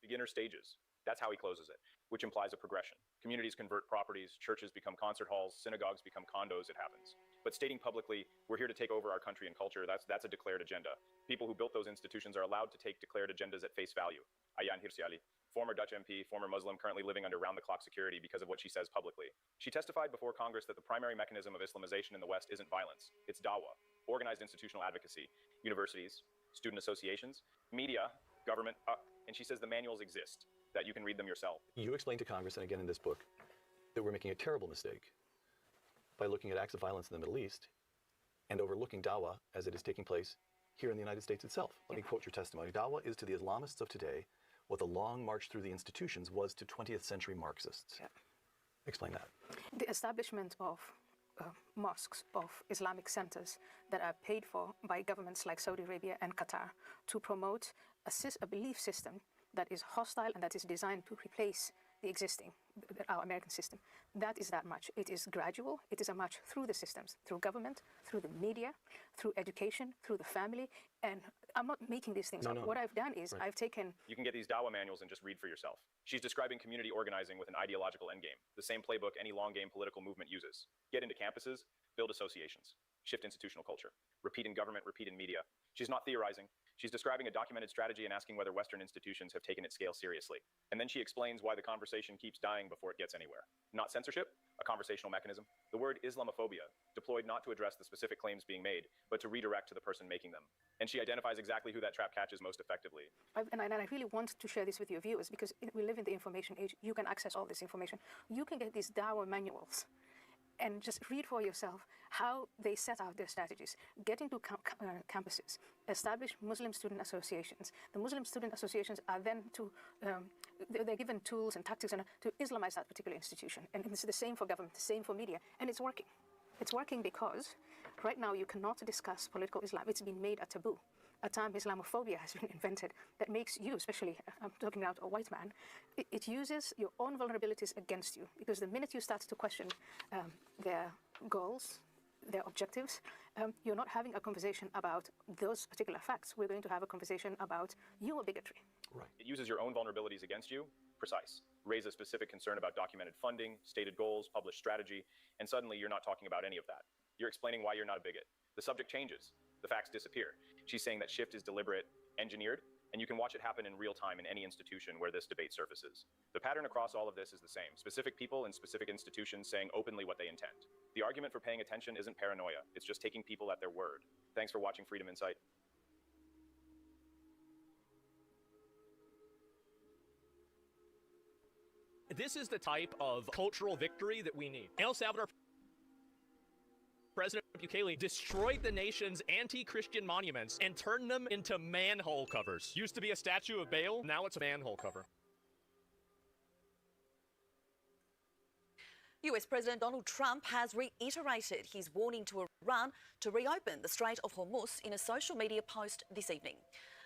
Beginner stages. That's how he closes it, which implies a progression. Communities convert properties, churches become concert halls, synagogues become condos, it happens. But stating publicly, we're here to take over our country and culture, that's a declared agenda. People who built those institutions are allowed to take declared agendas at face value. Ayaan Hirsi Ali, former Dutch MP, former Muslim, currently living under round-the-clock security because of what she says publicly. She testified before Congress that the primary mechanism of Islamization in the West isn't violence, it's dawah, organized institutional advocacy, universities, student associations, media, government, and she says the manuals exist, that you can read them yourself. You explained to Congress, and again in this book, that we're making a terrible mistake by looking at acts of violence in the Middle East and overlooking dawah as it is taking place here in the United States itself. Let me quote your testimony. Dawah is to the Islamists of today what the long march through the institutions was to 20th century Marxists. Yeah. Explain that. The establishment of mosques, of Islamic centers that are paid for by governments like Saudi Arabia and Qatar to promote a belief system that is hostile and that is designed to replace the existing, our American system. That is that much. It is gradual. It is a march through the systems, through government, through the media, through education, through the family. And I'm not making these things up. What I've done is I've taken... You can get these dawah manuals and just read for yourself. She's describing community organizing with an ideological endgame, the same playbook any long-game political movement uses. Get into campuses, build associations, shift institutional culture, repeat in government, repeat in media. She's not theorizing. She's describing a documented strategy and asking whether Western institutions have taken its scale seriously. And then she explains why the conversation keeps dying before it gets anywhere. Not censorship, a conversational mechanism. The word Islamophobia, deployed not to address the specific claims being made, but to redirect to the person making them. And she identifies exactly who that trap catches most effectively. And I really want to share this with your viewers because we live in the information age. You can access all this information. You can get these dawah manuals and just read for yourself how they set out their strategies. Get into campuses, establish Muslim student associations. The Muslim student associations are then they're given tools and tactics to Islamize that particular institution. And it's the same for government, the same for media, and it's working. It's working because right now you cannot discuss political Islam. It's been made a taboo. A term, Islamophobia, has been invented that makes you, especially, I'm talking about a white man, it uses your own vulnerabilities against you. Because the minute you start to question their goals, their objectives, you're not having a conversation about those particular facts. We're going to have a conversation about your bigotry. Right. It uses your own vulnerabilities against you, precise. Raise a specific concern about documented funding, stated goals, published strategy, and suddenly you're not talking about any of that. You're explaining why you're not a bigot. The subject changes. The facts disappear. She's saying that shift is deliberate, engineered, and you can watch it happen in real time in any institution where this debate surfaces. The pattern across all of this is the same. Specific people in specific institutions saying openly what they intend. The argument for paying attention isn't paranoia. It's just taking people at their word. Thanks for watching Freedom Insight. This is the type of cultural victory that we need. El Salvador President Bukele destroyed the nation's anti-Christian monuments and turned them into manhole covers. Used to be a statue of Baal, now it's a manhole cover. US President Donald Trump has reiterated his warning to Iran to reopen the Strait of Hormuz in a social media post this evening.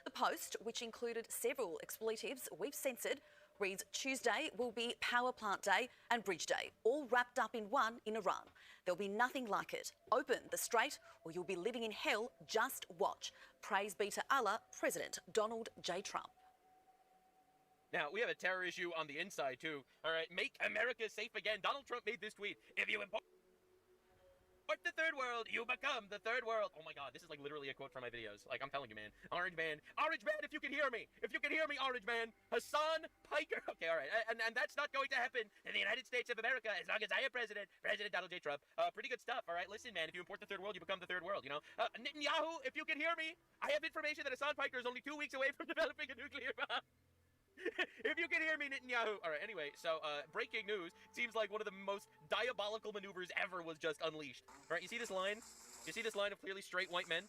The post, which included several expletives we've censored, reads, "Tuesday will be Power Plant Day and Bridge Day, all wrapped up in one in Iran. There'll be nothing like it. Open the strait or you'll be living in hell. Just watch. Praise be to Allah, President Donald J. Trump." Now, we have a terror issue on the inside, too. All right, make America safe again. Donald Trump made this tweet. If you import support the third world, you become the third world. Oh my god, this is like literally a quote from my videos. Like, I'm telling you, man. Orange man, if you can hear me. If you can hear me, Orange man. Hassan Piker. Okay, all right. And that's not going to happen in the United States of America as long as I am president. President Donald J. Trump. Pretty good stuff, all right? Listen, man, if you import the third world, you become the third world, you know? Netanyahu, if you can hear me, I have information that Hassan Piker is only 2 weeks away from developing a nuclear bomb. If you can hear me, Netanyahu. All right, anyway, so breaking news. Seems like one of the most diabolical maneuvers ever was just unleashed. All right, you see this line? You see this line of clearly straight white men?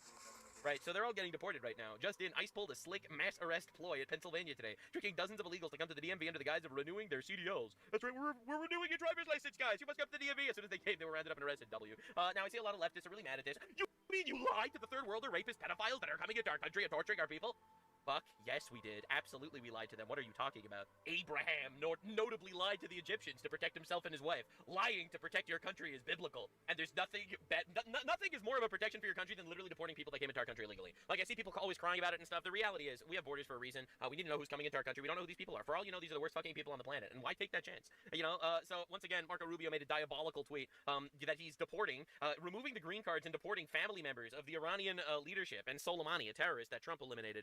Right, so they're all getting deported right now. Just in, ICE pulled a slick mass arrest ploy at Pennsylvania today, tricking dozens of illegals to come to the DMV under the guise of renewing their CDLs. That's right, we're renewing your driver's license, guys. You must come to the DMV. As soon as they came, they were ended up and arrested. Now, I see a lot of leftists are really mad at this. You mean you lied to the third world or rapist pedophiles that are coming into our country and torturing our people? Fuck, yes we did. Absolutely we lied to them. What are you talking about? Abraham notably lied to the Egyptians to protect himself and his wife. Lying to protect your country is biblical. And there's nothing is more of a protection for your country than literally deporting people that came into our country illegally. Like, I see people always crying about it and stuff. The reality is, we have borders for a reason. We need to know who's coming into our country. We don't know who these people are. For all you know, these are the worst fucking people on the planet. And why take that chance? You know, so once again, Marco Rubio made a diabolical tweet that he's deporting, removing the green cards and deporting family members of the Iranian leadership and Soleimani, a terrorist that Trump eliminated,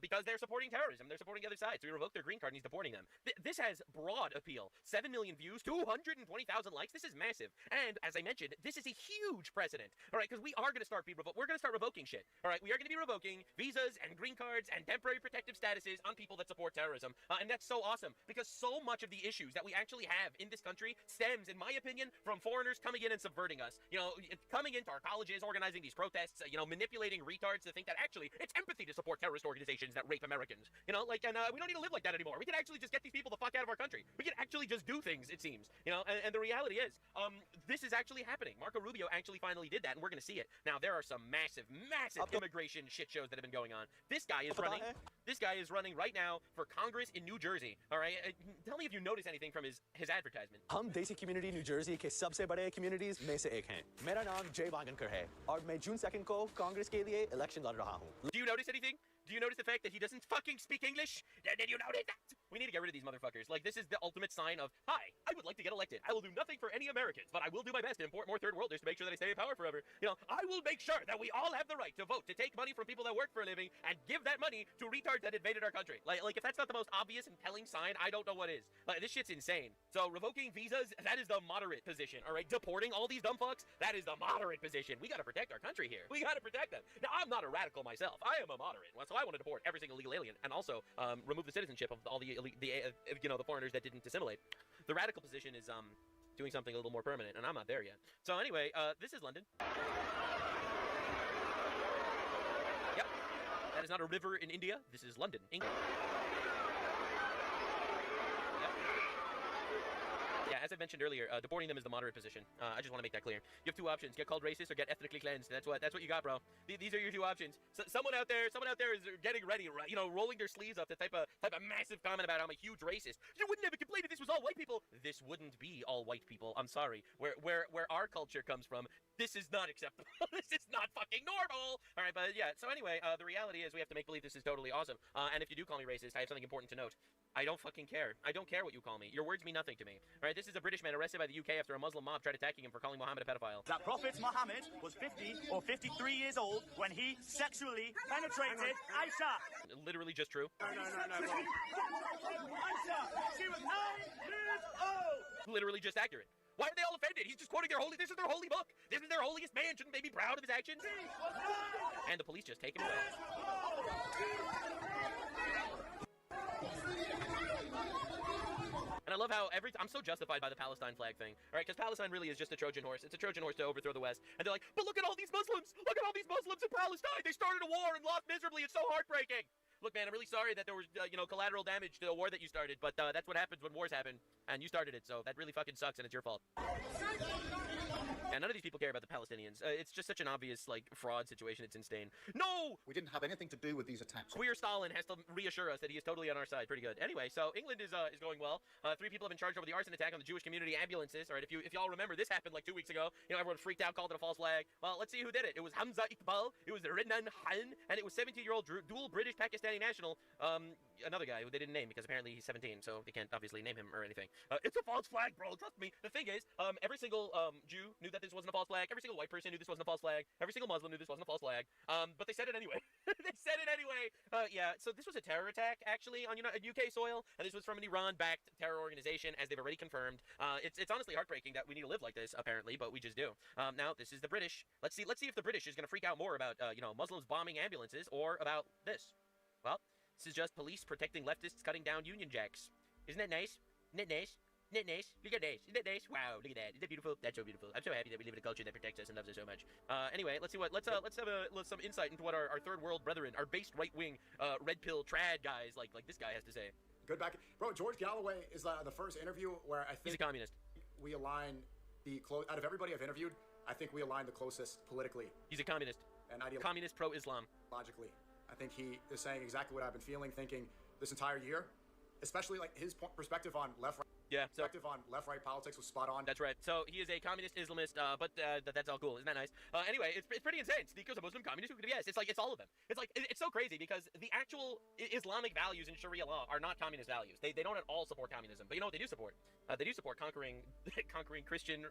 because they're supporting terrorism. They're supporting the other side. So he revoked their green card and he's deporting them. This has broad appeal. 7 million views, 220,000 likes. This is massive. And as I mentioned, this is a huge precedent. All right, because we're going to start revoking shit. All right, we are going to be revoking visas and green cards and temporary protective statuses on people that support terrorism. And that's so awesome because so much of the issues that we actually have in this country stems, in my opinion, from foreigners coming in and subverting us. You know, coming into our colleges, organizing these protests, you know, manipulating retards to think that actually it's empathy to support terrorist organizations that rape Americans. You know, like, and we don't need to live like that anymore. We can actually just get these people the fuck out of our country. We can actually just do things, it seems. You know, and the reality is, this is actually happening. Marco Rubio actually finally did that, and we're going to see it. Now, there are some massive immigration shit shows that have been going on. This guy is running right now for Congress in New Jersey. All right, tell me if you notice anything from his advertisement. हम देसी community New Jersey के सबसे बड़े communities में से एक हैं. मेरा नाम जय वागनकर है और मैं जून 2 को कांग्रेस के लिए election लड़ रहा हूँ. Do you notice anything? Do you notice the fact that he doesn't fucking speak English? Did you notice that? We need to get rid of these motherfuckers. Like, this is the ultimate sign of, hi, I would like to get elected. I will do nothing for any Americans, but I will do my best to import more third worlders to make sure that I stay in power forever. You know, I will make sure that we all have the right to vote, to take money from people that work for a living, and give that money to retards that invaded our country. Like if that's not the most obvious and telling sign, I don't know what is. Like, this shit's insane. So, revoking visas, that is the moderate position, all right? Deporting all these dumb fucks, that is the moderate position. We gotta protect our country here. We gotta protect them. Now, I'm not a radical myself. I am a moderate, so I want to deport every single illegal alien, and also remove the citizenship of all the foreigners that didn't assimilate. The radical position is doing something a little more permanent, and I'm not there yet. So anyway, this is London. Yep, that is not a river in India. This is London, England. Yeah, as I mentioned earlier, deporting them is the moderate position. I just want to make that clear. You have two options: get called racist or get ethnically cleansed. That's what you got, bro. These are your two options. So, someone out there is getting ready, you know, rolling their sleeves up to type a massive comment about I'm a huge racist. You wouldn't have complained if this was all white people. This wouldn't be all white people. I'm sorry. Where our culture comes from, this is not acceptable. This is not fucking normal. All right, but yeah. So anyway, the reality is we have to make believe this is totally awesome. And if you do call me racist, I have something important to note. I don't fucking care. I don't care what you call me. Your words mean nothing to me. All right, this is a British man arrested by the UK after a Muslim mob tried attacking him for calling Muhammad a pedophile. That Prophet Muhammad was 50 or 53 years old when he sexually penetrated Aisha. Literally just true. No. Aisha, she was 9 years old. Literally just accurate. Why are they all offended? He's just quoting this is their holy book. This is their holiest man. Shouldn't they be proud of his actions? And the police just take him away. And I love how I'm so justified by the Palestine flag thing, all right? Because Palestine really is just a Trojan horse. It's a Trojan horse to overthrow the West. And they're like, but look at all these Muslims! Look at all these Muslims in Palestine! They started a war and lost miserably. It's so heartbreaking. Look, man, I'm really sorry that there was, collateral damage to the war that you started, but that's what happens when wars happen, and you started it, so that really fucking sucks, and it's your fault. And none of these people care about the Palestinians. It's just such an obvious, fraud situation. It's insane. No! We didn't have anything to do with these attacks. Queer Stalin has to reassure us that he is totally on our side. Pretty good. Anyway, so England is going well. 3 people have been charged over the arson attack on the Jewish community ambulances. All right, if y'all remember, this happened 2 weeks ago. You know, everyone freaked out, called it a false flag. Well, let's see who did it. It was Hamza Iqbal. It was Ridnan Khan, and it was 17-year-old dual British-Pakistani Pakistani national, another guy who they didn't name because apparently he's 17, so they can't obviously name him or anything. It's a false flag, bro. Trust me. The thing is, every single Jew knew that this wasn't a false flag. Every single white person knew this wasn't a false flag. Every single Muslim knew this wasn't a false flag. But they said it anyway. They said it anyway. Yeah. So this was a terror attack actually on UK soil, and this was from an Iran-backed terror organization, as they've already confirmed. It's honestly heartbreaking that we need to live like this, apparently, but we just do. Now this is the British. Let's see if the British is going to freak out more about Muslims bombing ambulances or about this. Well, this is just police protecting leftists cutting down Union Jacks. Isn't that nice? Isn't that nice? Isn't that nice? Look at this. Isn't that nice? Wow, look at that. Isn't that beautiful? That's so beautiful. I'm so happy that we live in a culture that protects us and loves us so much. Anyway, let's have some insight into what our third world brethren, our based right-wing red pill trad guys like this guy has to say. Good back, bro. George Galloway is the first interview where I think he's a communist. We align out of everybody I've interviewed, I think we align the closest politically. He's a communist. And communist pro-Islam. Logically, I think he is saying exactly what I've been feeling, thinking this entire year, especially like his perspective on left-right. Yeah, so perspective on left-right politics was spot on. That's right. So he is a communist Islamist, but that's all cool. Isn't that nice? Anyway, it's pretty insane. Sneako's a Muslim communist. Who could have guessed? It's like it's all of them. It's so crazy because the actual Islamic values in Sharia law are not communist values. They don't at all support communism. But you know what they do support? They do support conquering Christian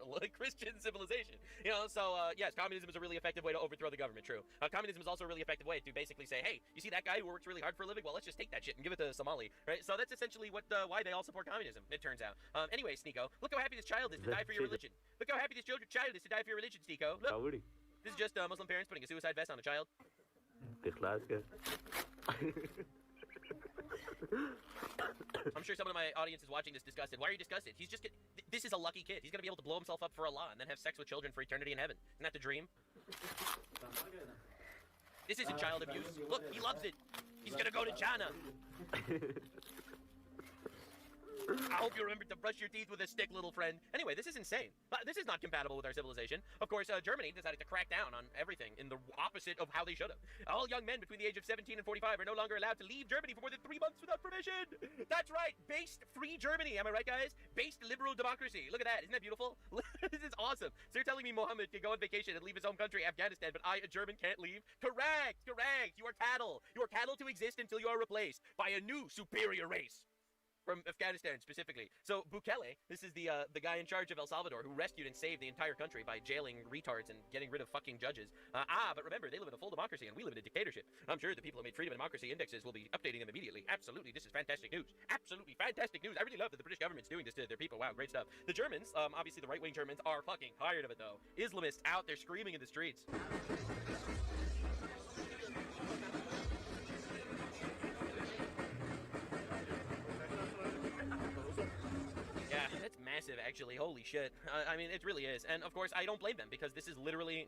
civilization. So yes, communism is a really effective way to overthrow the government. True. Communism is also a really effective way to basically say, hey, you see that guy who works really hard for a living? Well, let's just take that shit and give it to Somali, right? So that's essentially why they all support communism. It turns out. Anyway, Sneako, look how happy this child is to die for your religion. Look how happy this child is to die for your religion, Sneako. Look. This is just Muslim parents putting a suicide vest on a child. I'm sure someone in my audience is watching this disgusted. Why are you disgusted? This is a lucky kid. He's going to be able to blow himself up for Allah and then have sex with children for eternity in heaven. Isn't that the dream? This isn't child abuse. Look, he loves it. He's going to go to China. I hope you remember to brush your teeth with a stick, little friend. Anyway, this is insane. This is not compatible with our civilization. Of course, Germany decided to crack down on everything in the opposite of how they should have. All young men between the age of 17 and 45 are no longer allowed to leave Germany for more than 3 months without permission. That's right. Based free Germany. Am I right, guys? Based liberal democracy. Look at that. Isn't that beautiful? This is awesome. So you're telling me Mohammed can go on vacation and leave his home country, Afghanistan, but I, a German, can't leave? Correct. Correct. You are cattle. You are cattle to exist until you are replaced by a new superior race. From Afghanistan specifically. So Bukele, this is the guy in charge of El Salvador who rescued and saved the entire country by jailing retards and getting rid of fucking judges. But remember, they live in a full democracy and we live in a dictatorship. I'm sure the people who made freedom and democracy indexes will be updating them immediately. Absolutely, this is fantastic news. Absolutely fantastic news. I really love that the British government's doing this to their people. Wow, great stuff. The Germans, obviously the right-wing Germans, are fucking tired of it though. Islamists out there screaming in the streets. Massive, actually. Holy shit. I mean, it really is. And of course, I don't blame them because this is literally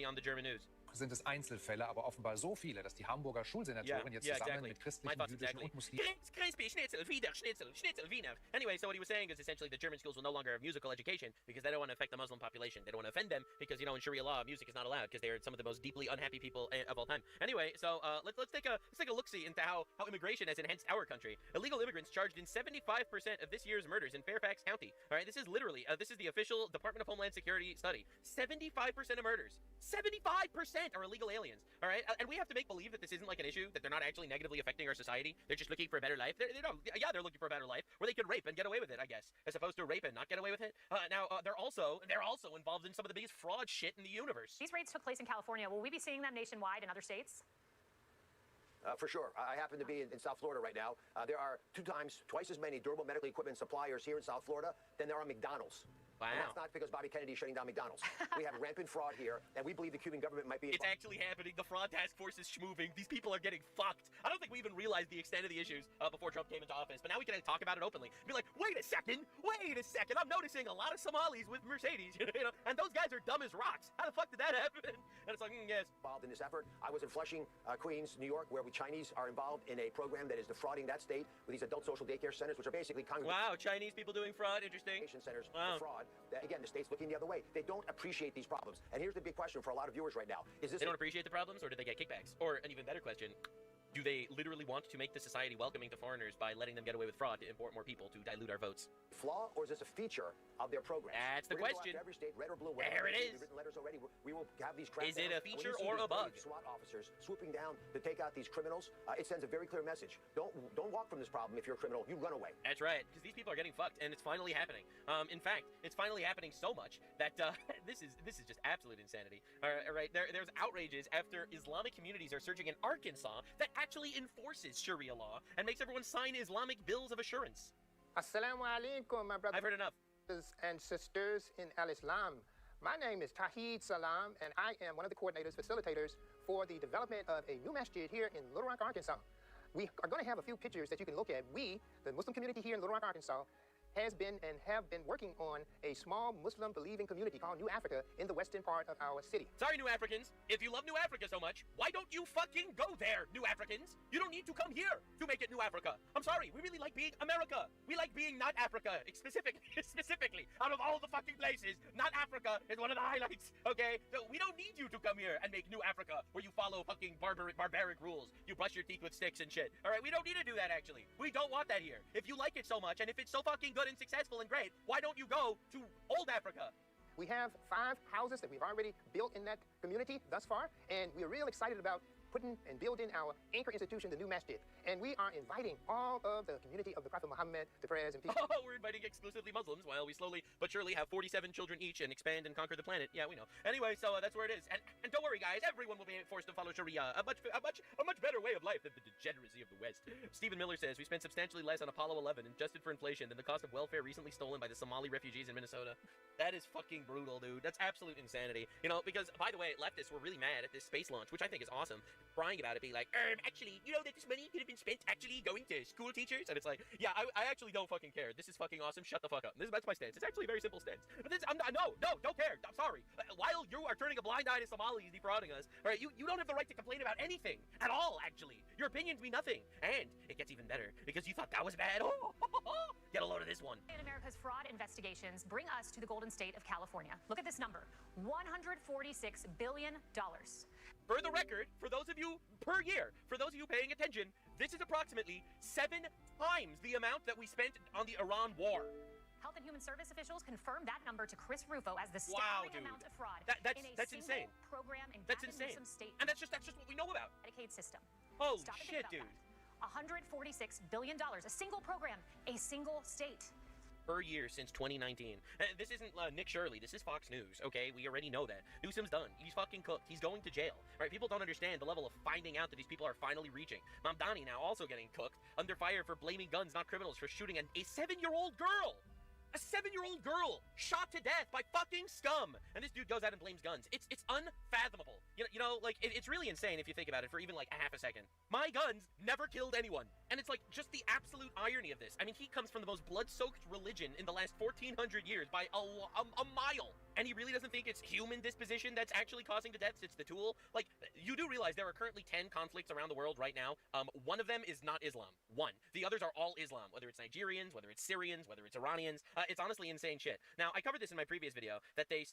on the German news. Sind es Einzelfälle, aber offenbar so viele, dass die Hamburger Schulsenatoren jetzt zusammen mit christlichen, jüdischen und Muslimen... Crispy, Schnitzel, Wieder, Schnitzel, Schnitzel, Wiener. Anyway, so what he was saying is essentially the German schools will no longer have musical education because they don't want to affect the Muslim population. They don't want to offend them because, in Sharia law, music is not allowed because they are some of the most deeply unhappy people of all time. Anyway, so let's take a look-see into how immigration has enhanced our country. Illegal immigrants charged in 75% of this year's murders in Fairfax County. All right, this is literally, this is the official Department of Homeland Security study. 75% of murders, 75% are illegal aliens. All right, and we have to make believe that this isn't like an issue, that they're not actually negatively affecting our society. They're just looking for a better life. They're looking for a better life where they could rape and get away with it, I guess, as opposed to rape and not get away with it. Now, they're also involved in some of the biggest fraud shit in the universe. These raids took place in California. Will we be seeing them nationwide in other states? For sure. I happen to be in South Florida right now. There are twice as many durable medical equipment suppliers here in South Florida than there are McDonald's. Wow. And that's not because Bobby Kennedy is shutting down McDonald's. We have rampant fraud here, and we believe the Cuban government might be... It's actually happening. The fraud task force is schmoving. These people are getting fucked. I don't think we even realized the extent of the issues before Trump came into office, but now we can talk about it openly. Be like, wait a second, I'm noticing a lot of Somalis with Mercedes, and those guys are dumb as rocks. How the fuck did that happen? And it's like, yes. Involved in this effort. I was in Flushing, Queens, New York, where Chinese are involved in a program that is defrauding that state with these adult social daycare centers, which are basically Wow, Chinese people doing fraud, interesting. Centers Wow. for fraud. Again, the state's looking the other way. They don't appreciate these problems. And here's the big question for a lot of viewers right now. Is this... They don't appreciate the problems, or do they get kickbacks? Or an even better question, Do they literally want to make the society welcoming to foreigners by letting them get away with fraud to import more people to dilute our votes? Flaw, or is this a feature of their program? That's the question. Every state, red or blue, there it is. Written letters already. We will have these crackdowns. Is it a feature or a bug? SWAT officers swooping down to take out these criminals. It sends a very clear message. Don't walk from this problem if you're a criminal. You run away. That's right, because these people are getting fucked, and it's finally happening. In fact, it's finally happening so much that this is just absolute insanity. All right, there's outrages after Islamic communities are surging in Arkansas that actually enforces Sharia law and makes everyone sign Islamic bills of assurance. Assalamu alaikum, my brothers I've heard enough. And sisters in Al-Islam. My name is Tahid Salam, and I am one of the coordinators, facilitators for the development of a new masjid here in Little Rock, Arkansas. We are going to have a few pictures that you can look at. We, the Muslim community here in Little Rock, Arkansas, has been and have been working on a small Muslim believing community called New Africa in the western part of our city. Sorry, New Africans. If you love New Africa so much, why don't you fucking go there, New Africans? You don't need to come here to make it New Africa. I'm sorry, we really like being America. We like being not Africa, specifically. Out of all the fucking places, not Africa is one of the highlights, okay? So we don't need you to come here and make New Africa, where you follow fucking barbaric rules. You brush your teeth with sticks and shit. All right, we don't need to do that, actually. We don't want that here. If you like it so much, and if it's so fucking good and successful and great, why don't you go to old Africa? We have 5 houses that we've already built in that community thus far, and we're real excited about putting and building our anchor institution, the new masjid. And we are inviting all of the community of the Prophet Muhammad, the prayers and peace. Oh, we're inviting exclusively Muslims while we slowly but surely have 47 children each and expand and conquer the planet. Yeah, we know. Anyway, so that's where it is. And don't worry, guys, everyone will be forced to follow Sharia, a much better way of life than the degeneracy of the West. Stephen Miller says, we spent substantially less on Apollo 11 adjusted for inflation than the cost of welfare recently stolen by the Somali refugees in Minnesota. That is fucking brutal, dude. That's absolute insanity. You know, because, by the way, leftists were really mad at this space launch, which I think is awesome, crying about it, being like, actually, you know that this money could have been spent actually going to school teachers? And it's like, yeah, I actually don't fucking care. This is fucking awesome. Shut the fuck up. That's my stance. It's actually a very simple stance. But this, no, don't care. I'm sorry. While you are turning a blind eye to Somalis defrauding us, all right, you don't have the right to complain about anything at all, actually. Your opinions mean nothing. And it gets even better because you thought that was bad. Get a load of this one. In America's fraud investigations bring us to the Golden State of California. Look at this number, $146 billion. For the record, for those of you per year, for those of you paying attention, this is approximately 7 times the amount that we spent on the Iran war. Health and Human Service officials confirmed that number to Chris Rufo as the staggering amount of fraud that's in a insane. program in That's insane. State. And that's just what we know about. Medicaid system. Holy Stop and shit, think dude. about that. $146 billion, a single program, a single state. Per year since 2019. This isn't Nick Shirley. This is Fox News, okay? We already know that. Newsom's done. He's fucking cooked. He's going to jail. Right? People don't understand the level of finding out that these people are finally reaching. Mamdani now also getting cooked, under fire for blaming guns, not criminals, for shooting a 7-year-old girl. A 7-year-old girl shot to death by fucking scum. And this dude goes out and blames guns. It's unfathomable. You know, like, it's really insane if you think about it for even, like, a half a second. My guns never killed anyone. And it's, like, just the absolute irony of this. I mean, he comes from the most blood-soaked religion in the last 1,400 years by a mile. And he really doesn't think it's human disposition that's actually causing the deaths. It's the tool. Like, you do realize there are currently 10 conflicts around the world right now. One of them is not Islam. One. The others are all Islam, whether it's Nigerians, whether it's Syrians, whether it's Iranians. It's honestly insane shit. Now, I covered this in my previous video, that they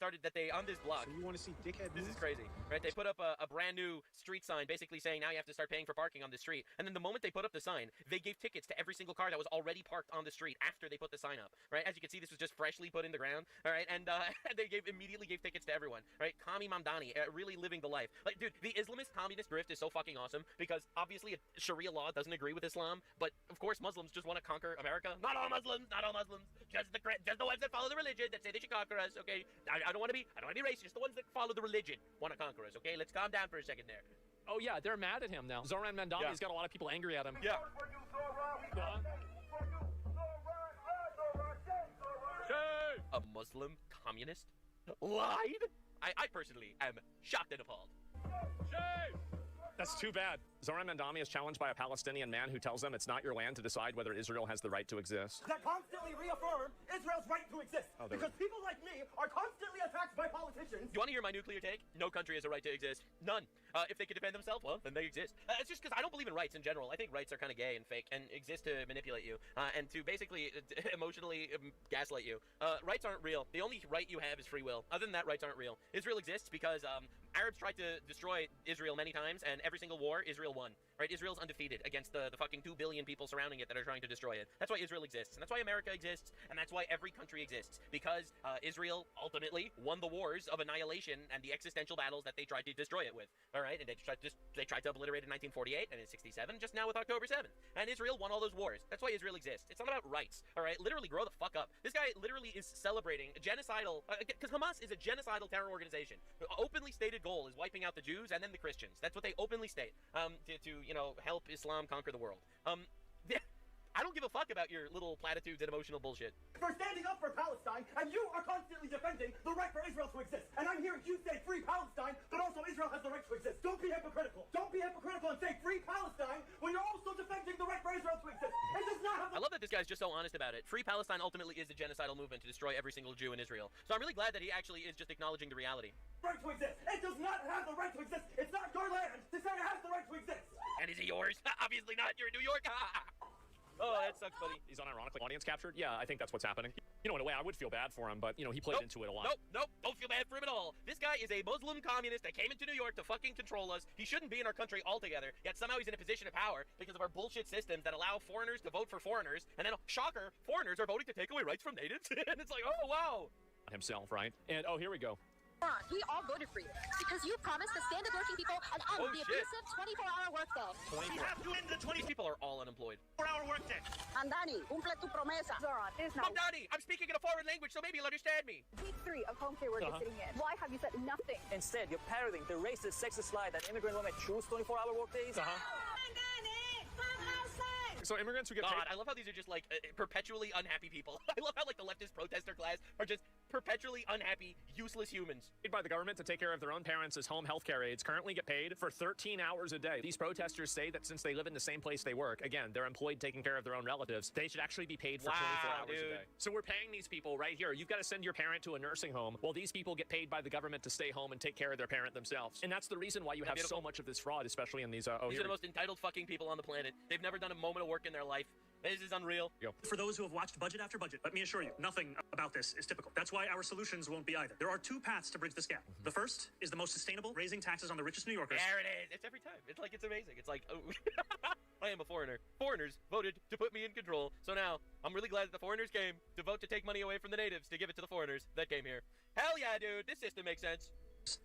on this blog. So you want to see dickhead This is crazy, right? They put up a brand new street sign basically saying now you have to start paying for parking on the street. And then the moment they put up the sign, they gave tickets to every single car that was already parked on the street after they put the sign up, right? As you can see, this was just freshly put in the ground, all right? And they immediately gave tickets to everyone, right? Kami Mamdani, really living the life. Like, dude, the Islamist communist grift is so fucking awesome because obviously Sharia law doesn't agree with Islam, but of course Muslims just want to conquer America. Not all Muslims, just the ones that follow the religion that say they should conquer us, okay? I don't want to be racist. Just the ones that follow the religion want to conquer us, okay? Let's calm down for a second there. Oh yeah, they're mad at him now. Zoran Mandami's got a lot of people angry at him. Yeah. A Muslim communist lied? I personally am shocked and appalled. That's too bad. Zoran Mandami is challenged by a Palestinian man who tells them it's not your land to decide whether Israel has the right to exist. That constantly reaffirm Israel's right to exist. Because people like me are constantly attacked by politicians. You want to hear my nuclear take? No country has a right to exist. None. If they can defend themselves, well, then they exist. It's just because I don't believe in rights in general. I think rights are kind of gay and fake and exist to manipulate you and to basically emotionally gaslight you. Rights aren't real. The only right you have is free will. Other than that, rights aren't real. Israel exists because Arabs tried to destroy Israel many times, and every single war, Israel won. Right? Israel's undefeated against the fucking 2 billion people surrounding it that are trying to destroy it. That's why Israel exists, and that's why America exists, and that's why every country exists. Because Israel ultimately won the wars of annihilation and the existential battles that they tried to destroy it with. All right, and they tried to obliterate in 1948 and in 67, just now with October 7th. And Israel won all those wars. That's why Israel exists. It's not about rights. All right, literally grow the fuck up. This guy literally is celebrating a genocidal, because Hamas is a genocidal terror organization. The openly stated goal is wiping out the Jews and then the Christians. That's what they openly state. To you know, help Islam conquer the world. I don't give a fuck about your little platitudes and emotional bullshit. For standing up for Palestine, and you are constantly defending the right for Israel to exist. And I'm hearing you say free Palestine, but also Israel has the right to exist. Don't be hypocritical. Don't be hypocritical and say free Palestine when you're also defending the right for Israel to exist. It does not have I love that this guy's just so honest about it. Free Palestine ultimately is a genocidal movement to destroy every single Jew in Israel. So I'm really glad that he actually is just acknowledging the reality. Right to exist. It does not have the right to exist. It's not your land to say it has the right to exist. And is it yours? Obviously not. You're in New York. Oh, that sucks, buddy. He's unironically audience captured. Yeah, I think that's what's happening. You know, in a way, I would feel bad for him, but, you know, he played into it a lot. Nope, don't feel bad for him at all. This guy is a Muslim communist that came into New York to fucking control us. He shouldn't be in our country altogether, yet somehow he's in a position of power because of our bullshit systems that allow foreigners to vote for foreigners, and then, shocker, foreigners are voting to take away rights from natives. And it's like, oh, wow. Himself, right? And, oh, here we go. We all voted for you because you promised to stand with working people and end the abusive 24-hour workday. We have to end the 20 people are all unemployed. 4-hour workday. Andani, cumple tu promesa. Zoran, there's no... Mamdani, I'm speaking in a foreign language, so maybe you'll understand me. Week 3 of home care workers sitting in. Why have you said nothing? Instead, you're parroting the racist, sexist lie that immigrant women choose 24-hour workdays. So immigrants who get paid... I love how these are just, like, perpetually unhappy people. I love how, like, the leftist protester class are just perpetually unhappy, useless humans. Paid by the government to take care of their own parents as home health care aides currently get paid for 13 hours a day. These protesters say that since they live in the same place they work, again, they're employed taking care of their own relatives, they should actually be paid for 24 hours a day. So we're paying these people right here. You've got to send your parent to a nursing home while these people get paid by the government to stay home and take care of their parent themselves. And that's the reason why you have so much of this fraud, especially in these... these are the most entitled fucking people on the planet. They've never done a moment of work in their life. This is unreal. For those who have watched budget after budget, let me assure you, nothing about this is typical. That's why our solutions won't be either. There are 2 paths to bridge this gap. The first is the most sustainable, raising taxes on the richest New Yorkers. There it is. It's every time. It's like, it's amazing. It's like, oh, I am a foreigner. Foreigners voted to put me in control. So now, I'm really glad that the foreigners came to vote to take money away from the natives to give it to the foreigners that came here. Hell yeah, dude. This system makes sense.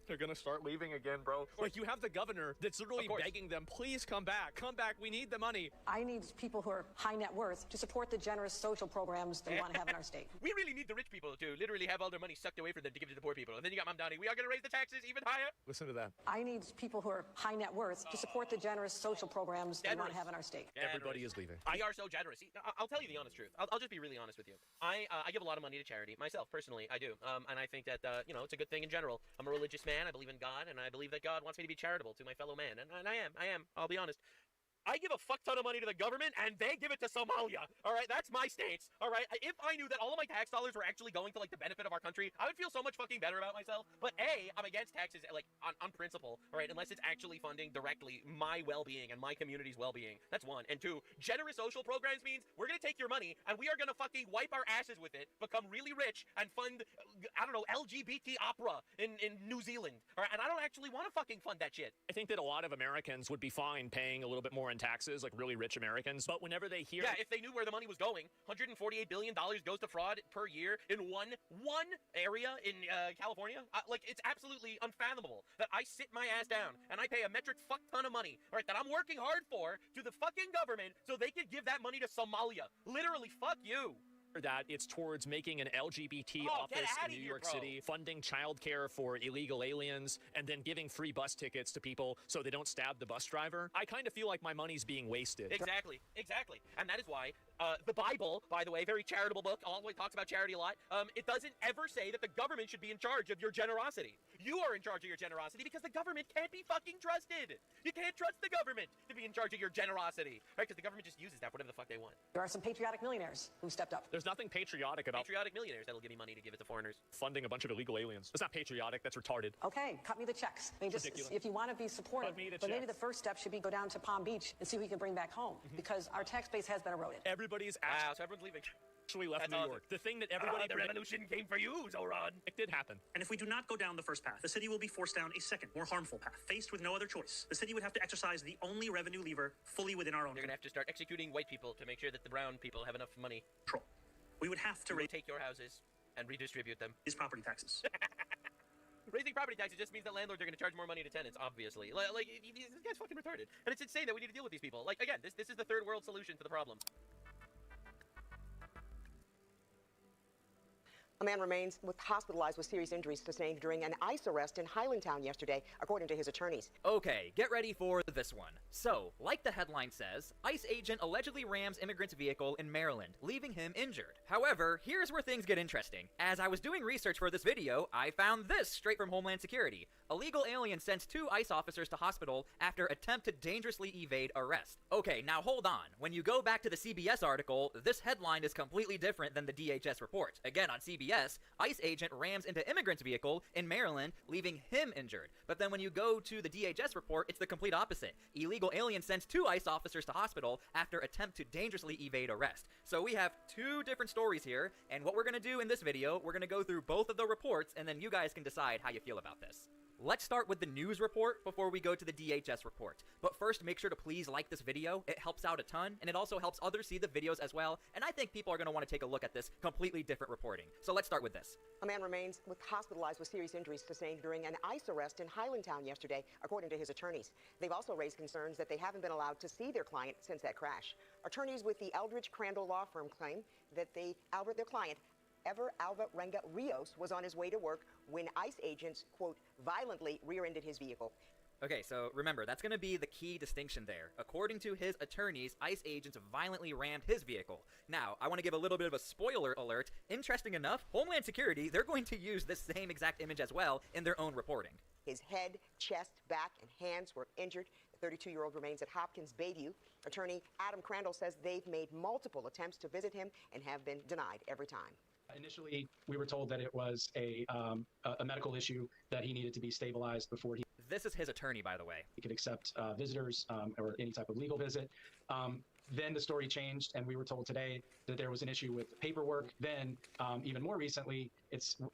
They're gonna start leaving again, bro. Like, you have the governor that's literally begging them, please come back, we need the money. I need people who are high net worth to support the generous social programs they want to have in our state. We really need the rich people to literally have all their money sucked away from them to give to the poor people. And then you got Mamdani, we are gonna raise the taxes even higher. Listen to that. I need people who are high net worth to support the generous social programs they want to have in our state. Everybody is leaving. We are so generous. See, I'll tell you the honest truth. I'll just be really honest with you. I give a lot of money to charity myself, personally. I do. And I think that, you know, it's a good thing in general. I'm a religious man. I believe in God, and I believe that God wants me to be charitable to my fellow man, and I am, I'll be honest. I give a fuck ton of money to the government, and they give it to Somalia. All right, that's my stance. All right, if I knew that all of my tax dollars were actually going to, like, the benefit of our country, I would feel so much fucking better about myself. But A, I'm against taxes, like, on principle, all right, unless it's actually funding directly my well-being and my community's well-being. That's 1. And 2, generous social programs means we're gonna take your money, and we are gonna fucking wipe our asses with it, become really rich, and fund, I don't know, LGBT opera in New Zealand. All right, and I don't actually want to fucking fund that shit. I think that a lot of Americans would be fine paying a little bit more in taxes, like really rich Americans, but whenever they hear... Yeah, if they knew where the money was going, $148 billion goes to fraud per year in one area in California. Like, it's absolutely unfathomable that I sit my ass down and I pay a metric fuck ton of money, all right, that I'm working hard for, to the fucking government so they could give that money to Somalia. Literally, fuck you. That it's towards making an LGBT office in New York City, funding childcare for illegal aliens, and then giving free bus tickets to people so they don't stab the bus driver. I kind of feel like my money's being wasted. Exactly. And that is why the Bible, by the way, very charitable book, always talks about charity a lot. It doesn't ever say that the government should be in charge of your generosity. You are in charge of your generosity because the government can't be fucking trusted. You can't trust the government to be in charge of your generosity, right? Because the government just uses that for whatever the fuck they want. There are some patriotic millionaires who stepped up. There's nothing patriotic about patriotic millionaires that'll give me money to give it to foreigners. Funding a bunch of illegal aliens. That's not patriotic, that's retarded. Okay, cut me the checks. I mean, just if you want to be supportive, but maybe the first step should be go down to Palm Beach and see what we can bring back home, because our tax base has been eroded. Everybody's wow, so everyone's leaving. actually left New York. The thing that everybody... the revolution came for you, Zoran. It did happen. And if we do not go down the first path, the city will be forced down a second, more harmful path. Faced with no other choice, the city would have to exercise the only revenue lever fully within our own They're going to have to start executing white people to make sure that the brown people have enough money. control. We would have to take your houses and redistribute them. raise property taxes. Raising property taxes just means that landlords are going to charge more money to tenants, obviously. Like, this guy's fucking retarded. And it's insane that we need to deal with these people. Like, again, this is the third world solution to the problem. A man remains hospitalized with serious injuries sustained during an ICE arrest in Highlandtown yesterday, according to his attorneys. Okay, get ready for this one. So, like the headline says, ICE agent allegedly rams immigrant's vehicle in Maryland, leaving him injured. However, here's where things get interesting. As I was doing research for this video, I found this straight from Homeland Security. Illegal alien sends 2 ICE officers to hospital after attempt to dangerously evade arrest. Okay, now hold on. When you go back to the CBS article, this headline is completely different than the DHS report. Again, on CBS, ICE agent rams into immigrant's vehicle in Maryland, leaving him injured. But then when you go to the DHS report, it's the complete opposite. Illegal alien sends 2 ICE officers to hospital after attempt to dangerously evade arrest. So we have 2 different stories here, and what we're going to do in this video, we're going to go through both of the reports, and then you guys can decide how you feel about this. Let's start with the news report before we go to the DHS report. But first, make sure to please like this video. It helps out a ton, and it also helps others see the videos as well, and I think people are going to want to take a look at this completely different reporting. So let's start with this. A man remains hospitalized with serious injuries sustained during an ICE arrest in Highlandtown yesterday, according to his attorneys. They've also raised concerns that they haven't been allowed to see their client since that crash. Attorneys with the Eldridge Crandall law firm claim that their client, Alvarenga Rios, was on his way to work when ICE agents, quote, violently rear-ended his vehicle. Okay, so remember, that's going to be the key distinction there. According to his attorneys, ICE agents violently rammed his vehicle. Now, I want to give a little bit of a spoiler alert. Interesting enough, Homeland Security, they're going to use this same exact image as well in their own reporting. His head, chest, back, and hands were injured. The 32-year-old remains at Hopkins Bayview. Attorney Adam Crandall says they've made multiple attempts to visit him and have been denied every time. Initially, we were told that it was a medical issue, that he needed to be stabilized before he... This is his attorney, by the way. He could accept visitors or any type of legal visit. Then the story changed, and we were told today that there was an issue with paperwork. Then, even more recently,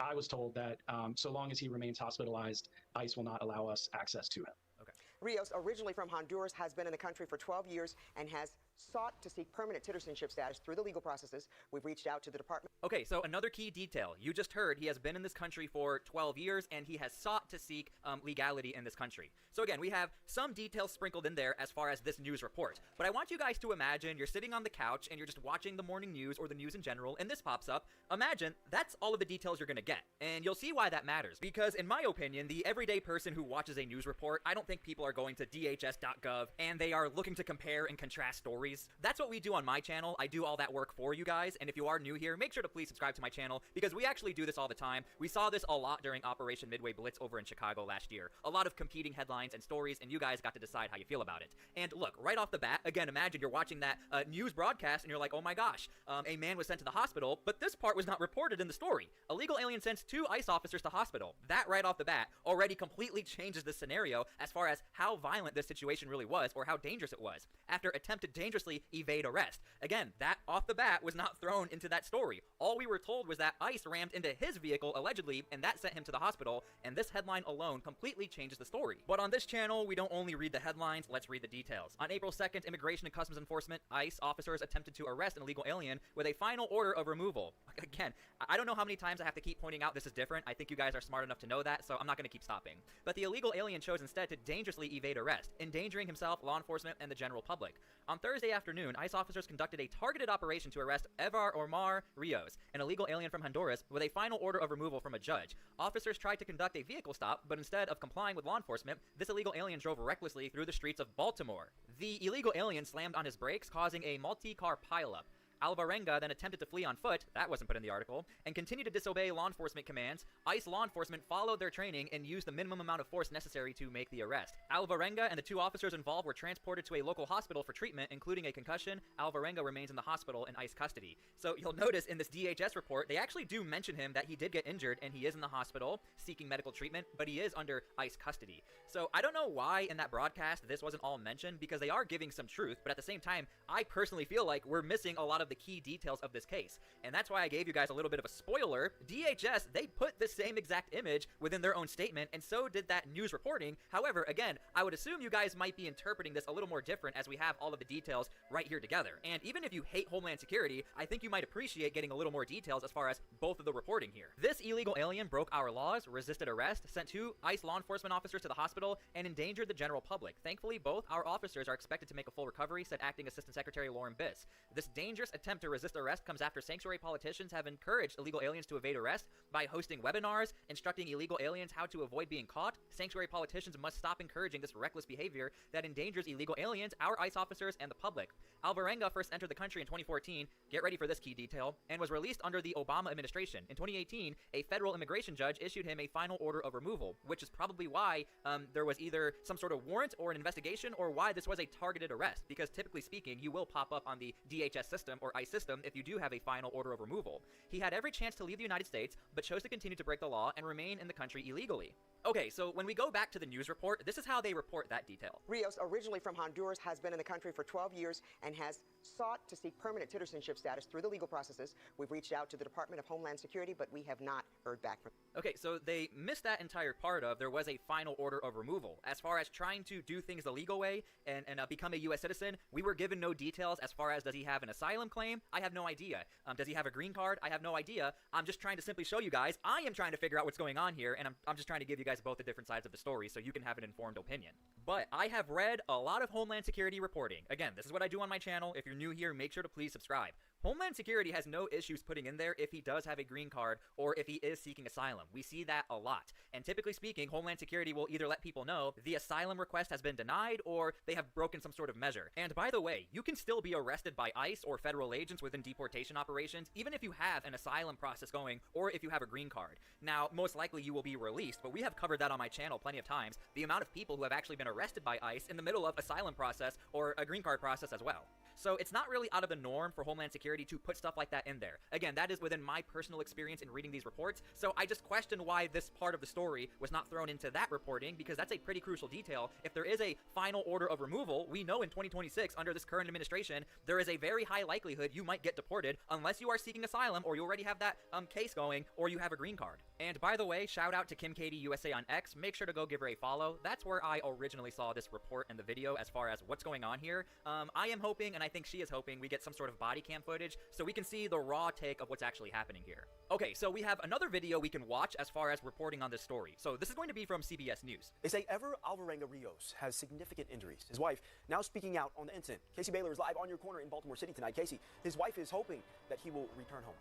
I was told that so long as he remains hospitalized, ICE will not allow us access to him. Okay. Rios, originally from Honduras, has been in the country for 12 years and has sought to seek permanent citizenship status through the legal processes. We've reached out to the department. Okay, so another key detail. You just heard he has been in this country for 12 years and he has sought to seek legality in this country. So again, we have some details sprinkled in there as far as this news report. But I want you guys to imagine you're sitting on the couch and you're just watching the morning news or the news in general, and this pops up. Imagine that's all of the details you're going to get. And you'll see why that matters. Because in my opinion, the everyday person who watches a news report, I don't think people are going to DHS.gov and they are looking to compare and contrast stories. That's what we do on my channel. I do all that work for you guys, and if you are new here, make sure to please subscribe to my channel because we actually do this all the time. We saw this a lot during Operation Midway Blitz over in Chicago last year. A lot of competing headlines and stories, and you guys got to decide how you feel about it. And look, right off the bat, again, imagine you're watching that news broadcast and you're like, oh my gosh, a man was sent to the hospital, but this part was not reported in the story. Illegal alien sends 2 ICE officers to hospital. That right off the bat already completely changes the scenario as far as how violent this situation really was or how dangerous it was. After attempt to dangerously evade arrest. Again, that off the bat was not thrown into that story. All we were told was that ICE rammed into his vehicle allegedly, and that sent him to the hospital, and this headline alone completely changes the story. But on this channel, we don't only read the headlines, let's read the details. On April 2nd, Immigration and Customs Enforcement, ICE officers attempted to arrest an illegal alien with a final order of removal. Again, I don't know how many times I have to keep pointing out this is different. I think you guys are smart enough to know that, so I'm not going to keep stopping. But the illegal alien chose instead to dangerously evade arrest, endangering himself, law enforcement, and the general public. On Thursday afternoon, ICE officers conducted a targeted operation to arrest Evar Omar Rios, an illegal alien from Honduras, with a final order of removal from a judge. Officers tried to conduct a vehicle stop, but instead of complying with law enforcement, this illegal alien drove recklessly through the streets of Baltimore. The illegal alien slammed on his brakes, causing a multi-car pileup. Alvarenga then attempted to flee on foot, that wasn't put in the article, and continued to disobey law enforcement commands. ICE law enforcement followed their training and used the minimum amount of force necessary to make the arrest. Alvarenga and the 2 officers involved were transported to a local hospital for treatment, including a concussion. Alvarenga remains in the hospital in ICE custody. So you'll notice in this DHS report, they actually do mention him that he did get injured and he is in the hospital seeking medical treatment, but he is under ICE custody. So I don't know why in that broadcast this wasn't all mentioned because they are giving some truth, but at the same time, I personally feel like we're missing a lot of the key details of this case. And that's why I gave you guys a little bit of a spoiler. DHS, they put the same exact image within their own statement, and so did that news reporting. However, again, I would assume you guys might be interpreting this a little more different as we have all of the details right here together. And even if you hate Homeland Security, I think you might appreciate getting a little more details as far as both of the reporting here. This illegal alien broke our laws, resisted arrest, sent 2 ICE law enforcement officers to the hospital, and endangered the general public. Thankfully, both our officers are expected to make a full recovery, said Acting Assistant Secretary Lauren Biss. This dangerous attempt to resist arrest comes after sanctuary politicians have encouraged illegal aliens to evade arrest by hosting webinars, instructing illegal aliens how to avoid being caught. Sanctuary politicians must stop encouraging this reckless behavior that endangers illegal aliens, our ICE officers, and the public. Alvarenga first entered the country in 2014, get ready for this key detail, and was released under the Obama administration. In 2018, a federal immigration judge issued him a final order of removal, which is probably why there was either some sort of warrant or an investigation, or why this was a targeted arrest, because typically speaking, you will pop up on the DHS system or ICE system if you do have a final order of removal. He had every chance to leave the United States, but chose to continue to break the law and remain in the country illegally. Okay, so when we go back to the news report, this is how they report that detail. Rios, originally from Honduras, has been in the country for 12 years and has sought to seek permanent citizenship status through the legal processes. We've reached out to the Department of Homeland Security, but we have not heard back from them. Okay, so they missed that entire part of there was a final order of removal. As far as trying to do things the legal way and become a U.S. citizen, we were given no details as far as does he have an asylum claim? I have no idea. Does he have a green card? I have no idea. I'm just trying to simply show you guys. I am trying to figure out what's going on here, and I'm just trying to give you guys both the different sides of the story so you can have an informed opinion. But I have read a lot of Homeland Security reporting. Again, this is what I do on my channel. If you're new here, make sure to please subscribe. Homeland Security has no issues putting in there if he does have a green card or if he is seeking asylum. We see that a lot. And typically speaking, Homeland Security will either let people know the asylum request has been denied or they have broken some sort of measure. And by the way, you can still be arrested by ICE or federal agents within deportation operations, even if you have an asylum process going or if you have a green card. Now, most likely you will be released, but we have covered that on my channel plenty of times, the amount of people who have actually been arrested by ICE in the middle of asylum process or a green card process as well. So it's not really out of the norm for Homeland Security to put stuff like that in there. Again, that is within my personal experience in reading these reports, so I just question why this part of the story was not thrown into that reporting, because that's a pretty crucial detail. If there is a final order of removal, we know in 2026, under this current administration, there is a very high likelihood you might get deported unless you are seeking asylum or you already have that case going or you have a green card. And by the way, shout out to Kim Katie USA on X. Make sure to go give her a follow. That's where I originally saw this report in the video as far as what's going on here. I am hoping, and I think she is hoping, we get some sort of body cam footage so we can see the raw take of what's actually happening here. Okay, so we have another video we can watch as far as reporting on this story. So this is going to be from CBS News. They say Ever Alvarenga Rios has significant injuries. His wife now speaking out on the incident. Casey Baylor is live on your corner in Baltimore City tonight. Casey, his wife is hoping that he will return home.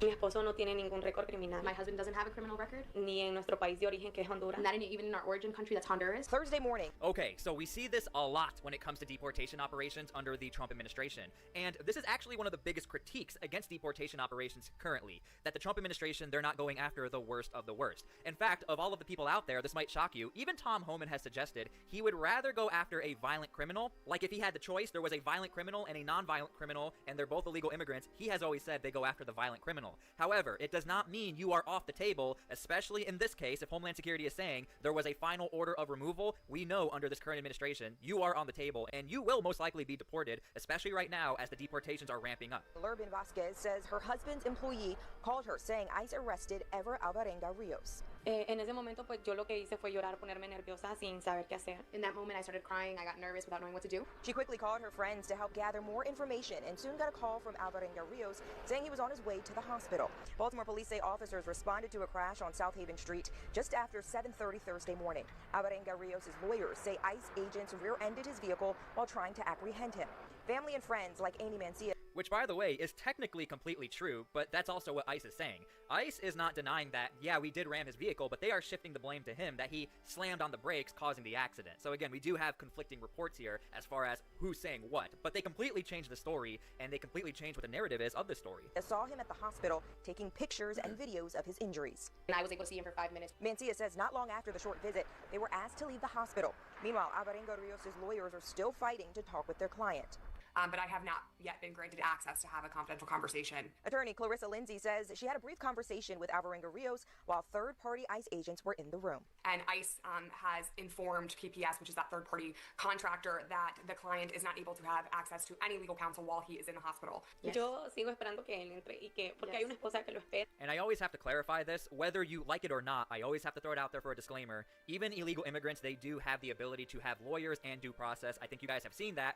Mi esposo no tiene ningún récord criminal. My husband doesn't have a criminal record. Ni en nuestro país de origen, que es Honduras. Not even in our origin country, that's Honduras. Thursday morning. Okay, so we see this a lot when it comes to deportation operations under the Trump administration. And this is actually one of the biggest critiques against deportation operations currently, that the Trump administration, they're not going after the worst of the worst. In fact, of all of the people out there, this might shock you, even Tom Homan has suggested he would rather go after a violent criminal. Like if he had the choice, there was a violent criminal and a non-violent criminal, and they're both illegal immigrants, he has always said they go after the violent criminal. However, it does not mean you are off the table, especially in this case. If Homeland Security is saying there was a final order of removal, we know under this current administration, you are on the table and you will most likely be deported, especially right now as the deportations are ramping up. Lurbin Vasquez says her husband's employee called her saying ICE arrested Ever Alvarenga Rios. En ese momento, pues yo lo que hice fue llorar, ponerme nerviosa sin saber qué hacer. In that moment, I started crying. I got nervous without knowing what to do. She quickly called her friends to help gather more information and soon got a call from Alvarenga Rios saying he was on his way to the hospital. Baltimore police say officers responded to a crash on South Haven Street just after 7:30 Thursday morning. Alvarenga Rios' lawyers say ICE agents rear-ended his vehicle while trying to apprehend him. Family and friends like Amy Mancia. Which, by the way, is technically completely true, but that's also what ICE is saying. ICE is not denying that, yeah, we did ram his vehicle, but they are shifting the blame to him that he slammed on the brakes, causing the accident. So again, we do have conflicting reports here as far as who's saying what, but they completely changed the story, and they completely changed what the narrative is of the story. I saw him at the hospital taking pictures and videos of his injuries. And I was able to see him for 5 minutes. Mancia says not long after the short visit, they were asked to leave the hospital. Meanwhile, Alvarenga Rios' lawyers are still fighting to talk with their client. but I have not yet been granted access to have a confidential conversation. Attorney Clarissa Lindsay says she had a brief conversation with Alvarenga Rios while third-party ICE agents were in the room. And ICE has informed PPS, which is that third-party contractor, that the client is not able to have access to any legal counsel while he is in the hospital. Yes. Yo sigo esperando que él entre y que porque hay una esposa que lo espera. And I always have to clarify this, whether you like it or not, I always have to throw it out there for a disclaimer. Even illegal immigrants, they do have the ability to have lawyers and due process. I think you guys have seen that.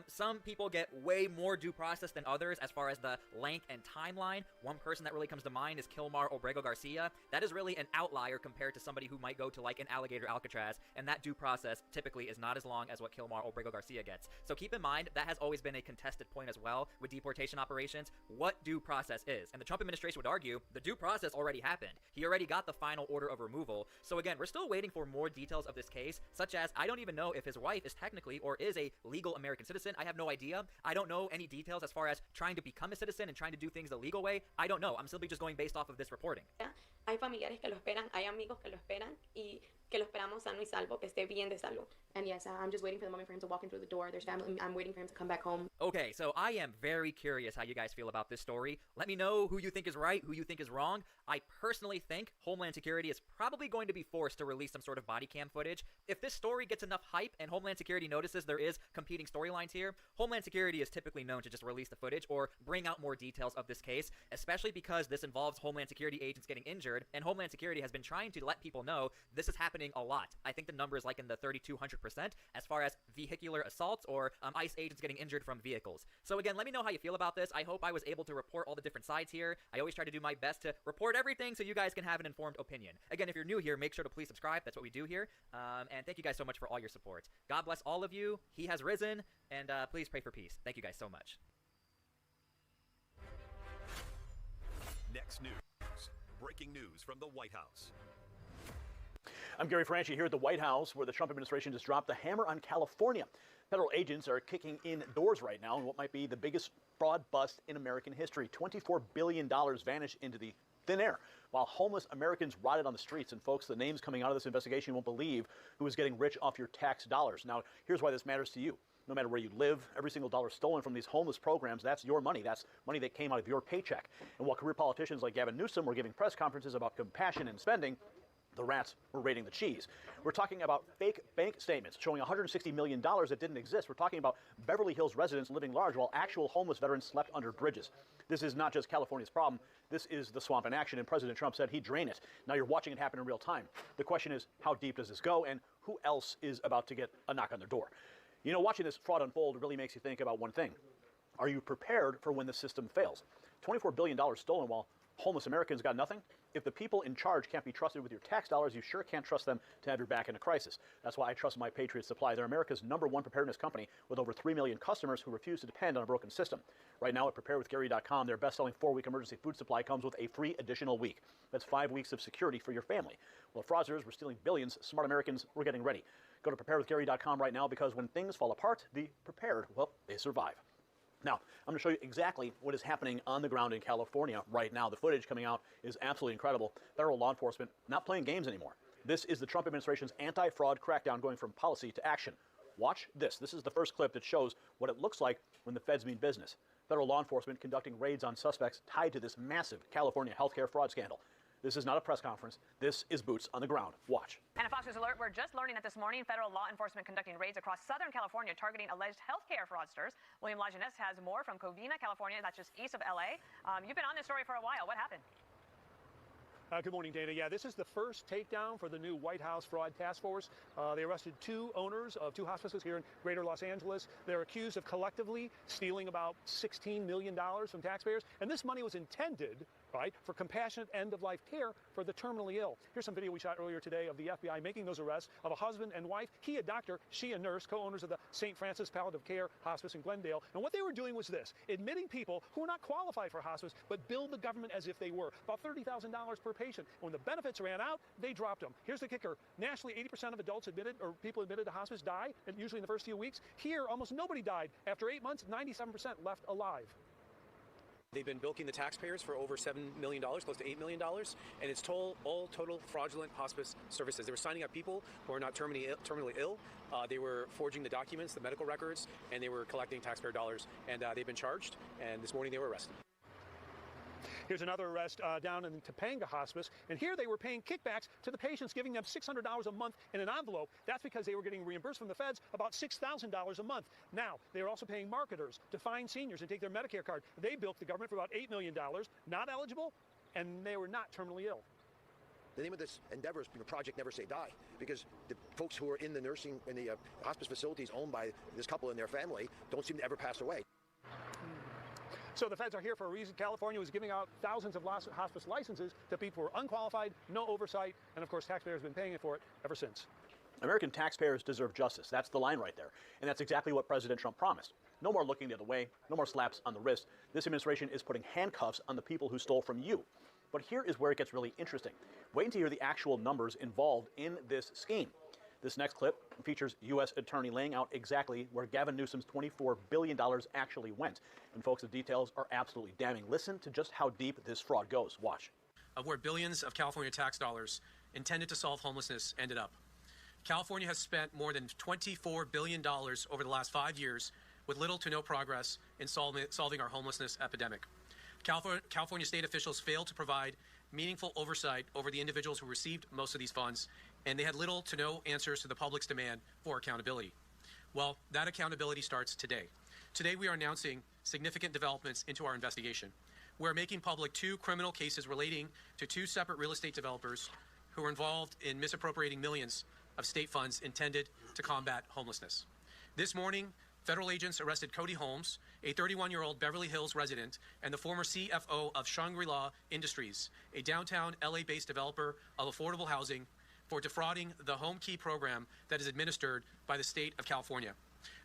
Some people get way more due process than others as far as the length and timeline. One person that really comes to mind is Kilmar Obrego Garcia. That is really an outlier compared to somebody who might go to like an Alligator Alcatraz, and that due process typically is not as long as what Kilmar Obrego Garcia gets. So keep in mind, that has always been a contested point as well with deportation operations, what due process is. And the Trump administration would argue the due process already happened. He already got the final order of removal. So again, we're still waiting for more details of this case, such as I don't even know if his wife is technically or is a legal American citizen. I have no idea. I don't know any details as far as trying to become a citizen and trying to do things the legal way. I don't know. I'm simply just going based off of this reporting. Hay familiares que lo esperan, hay amigos que lo esperan y que lo esperamos sano y salvo, que esté bien de salud. And yes, I'm just waiting for the moment for him to walk in through the door. There's family. I'm waiting for him to come back home. Okay, so I am very curious how you guys feel about this story. Let me know who you think is right, who you think is wrong. I personally think Homeland Security is probably going to be forced to release some sort of body cam footage. If this story gets enough hype and Homeland Security notices there is competing storylines here, Homeland Security is typically known to just release the footage or bring out more details of this case, especially because this involves Homeland Security agents getting injured, and Homeland Security has been trying to let people know this is happening a lot. I think the number is like in the 3,200% as far as vehicular assaults or ICE agents getting injured from vehicles. So again, let me know how you feel about this. I hope I was able to report all the different sides here. I always try to do my best to report everything so you guys can have an informed opinion. Again, if you're new here, make sure to please subscribe. That's what we do here. And thank you guys so much for all your support. God bless all of you. He has risen, and please pray for peace. Thank you guys so much. Next news. Breaking news from the White House. I'm Gary Franchi here at the White House, where the Trump administration just dropped the hammer on California. Federal agents are kicking in doors right now in what might be the biggest fraud bust in American history. $24 billion vanished into the thin air while homeless Americans rotted on the streets. And folks, the names coming out of this investigation, you won't believe who is getting rich off your tax dollars. Now, here's why this matters to you. No matter where you live, every single dollar stolen from these homeless programs, that's your money. That's money that came out of your paycheck. And while career politicians like Gavin Newsom were giving press conferences about compassion and spending, the rats were raiding the cheese. We're talking about fake bank statements showing $160 million that didn't exist. We're talking about Beverly Hills residents living large while actual homeless veterans slept under bridges. This is not just California's problem. This is the swamp in action, and President Trump said he'd drain it. Now you're watching it happen in real time. The question is, how deep does this go, and who else is about to get a knock on their door? You know, watching this fraud unfold really makes you think about one thing. Are you prepared for when the system fails? $24 billion stolen while homeless Americans got nothing? If the people in charge can't be trusted with your tax dollars, you sure can't trust them to have your back in a crisis. That's why I trust My Patriot Supply. They're America's #1 preparedness company with over 3 million customers who refuse to depend on a broken system. Right now at preparewithgary.com, their best-selling 4-week emergency food supply comes with a free additional week. That's 5 weeks of security for your family. Well, fraudsters were stealing billions. Smart Americans were getting ready. Go to preparewithgary.com right now, because when things fall apart, the prepared, well, they survive. Now, I'm going to show you exactly what is happening on the ground in California right now. The footage coming out is absolutely incredible. Federal law enforcement not playing games anymore. This is the Trump administration's anti-fraud crackdown going from policy to action. Watch this. This is the first clip that shows what it looks like when the feds mean business. Federal law enforcement conducting raids on suspects tied to this massive California healthcare fraud scandal. This is not a press conference. This is boots on the ground. Watch. And a Fox News alert, we're just learning that this morning, federal law enforcement conducting raids across Southern California targeting alleged healthcare fraudsters. William Lajeunesse has more from Covina, California. That's just east of L.A. You've been on this story for a while. What happened? Good morning, Dana. Yeah, this is the first takedown for the new White House Fraud Task Force. They arrested 2 owners of 2 hospices here in greater Los Angeles. They're accused of collectively stealing about $16 million from taxpayers. And this money was intended, right, for compassionate end-of-life care for the terminally ill. Here's some video we shot earlier today of the FBI making those arrests of a husband and wife. He a doctor, she a nurse, co-owners of the St. Francis Palliative Care Hospice in Glendale. And what they were doing was this, admitting people who are not qualified for hospice, but billed the government as if they were. About $30,000 per patient. When the benefits ran out, they dropped them. Here's the kicker. Nationally, 80% of adults admitted, or people admitted to hospice, die, and usually in the first few weeks. Here, almost nobody died. After 8 months, 97% left alive. They've been bilking the taxpayers for over $7 million, close to $8 million, and it's all total fraudulent hospice services. They were signing up people who are not terminally ill. They were forging the documents, the medical records, and they were collecting taxpayer dollars. And they've been charged, and this morning they were arrested. Here's another arrest down in Topanga Hospice, and here they were paying kickbacks to the patients, giving them $600 a month in an envelope. That's because they were getting reimbursed from the feds about $6,000 a month. Now, they are also paying marketers to find seniors and take their Medicare card. They bilked the government for about $8 million, not eligible, and they were not terminally ill. The name of this endeavor is Project Never Say Die, because the folks who are in the hospice facilities owned by this couple and their family don't seem to ever pass away. So the feds are here for a reason. California was giving out thousands of hospice licenses to people who are unqualified, no oversight, and of course taxpayers have been paying for it ever since. American taxpayers deserve justice. That's the line right there. And that's exactly what President Trump promised. No more looking the other way, no more slaps on the wrist. This administration is putting handcuffs on the people who stole from you. But here is where it gets really interesting. Wait until you hear the actual numbers involved in this scheme. This next clip features U.S. Attorney laying out exactly where Gavin Newsom's $24 billion actually went. And folks, the details are absolutely damning. Listen to just how deep this fraud goes. Watch. Of where billions of California tax dollars intended to solve homelessness ended up. California has spent more than $24 billion over the last 5 years with little to no progress in solving our homelessness epidemic. California state officials failed to provide meaningful oversight over the individuals who received most of these funds, and they had little to no answers to the public's demand for accountability. Well, that accountability starts today. Today we are announcing significant developments into our investigation. We're making public 2 criminal cases relating to 2 separate real estate developers who were involved in misappropriating millions of state funds intended to combat homelessness. This morning, federal agents arrested Cody Holmes, a 31-year-old Beverly Hills resident and the former CFO of Shangri-La Industries, a downtown LA-based developer of affordable housing, for defrauding the Home Key program that is administered by the state of California.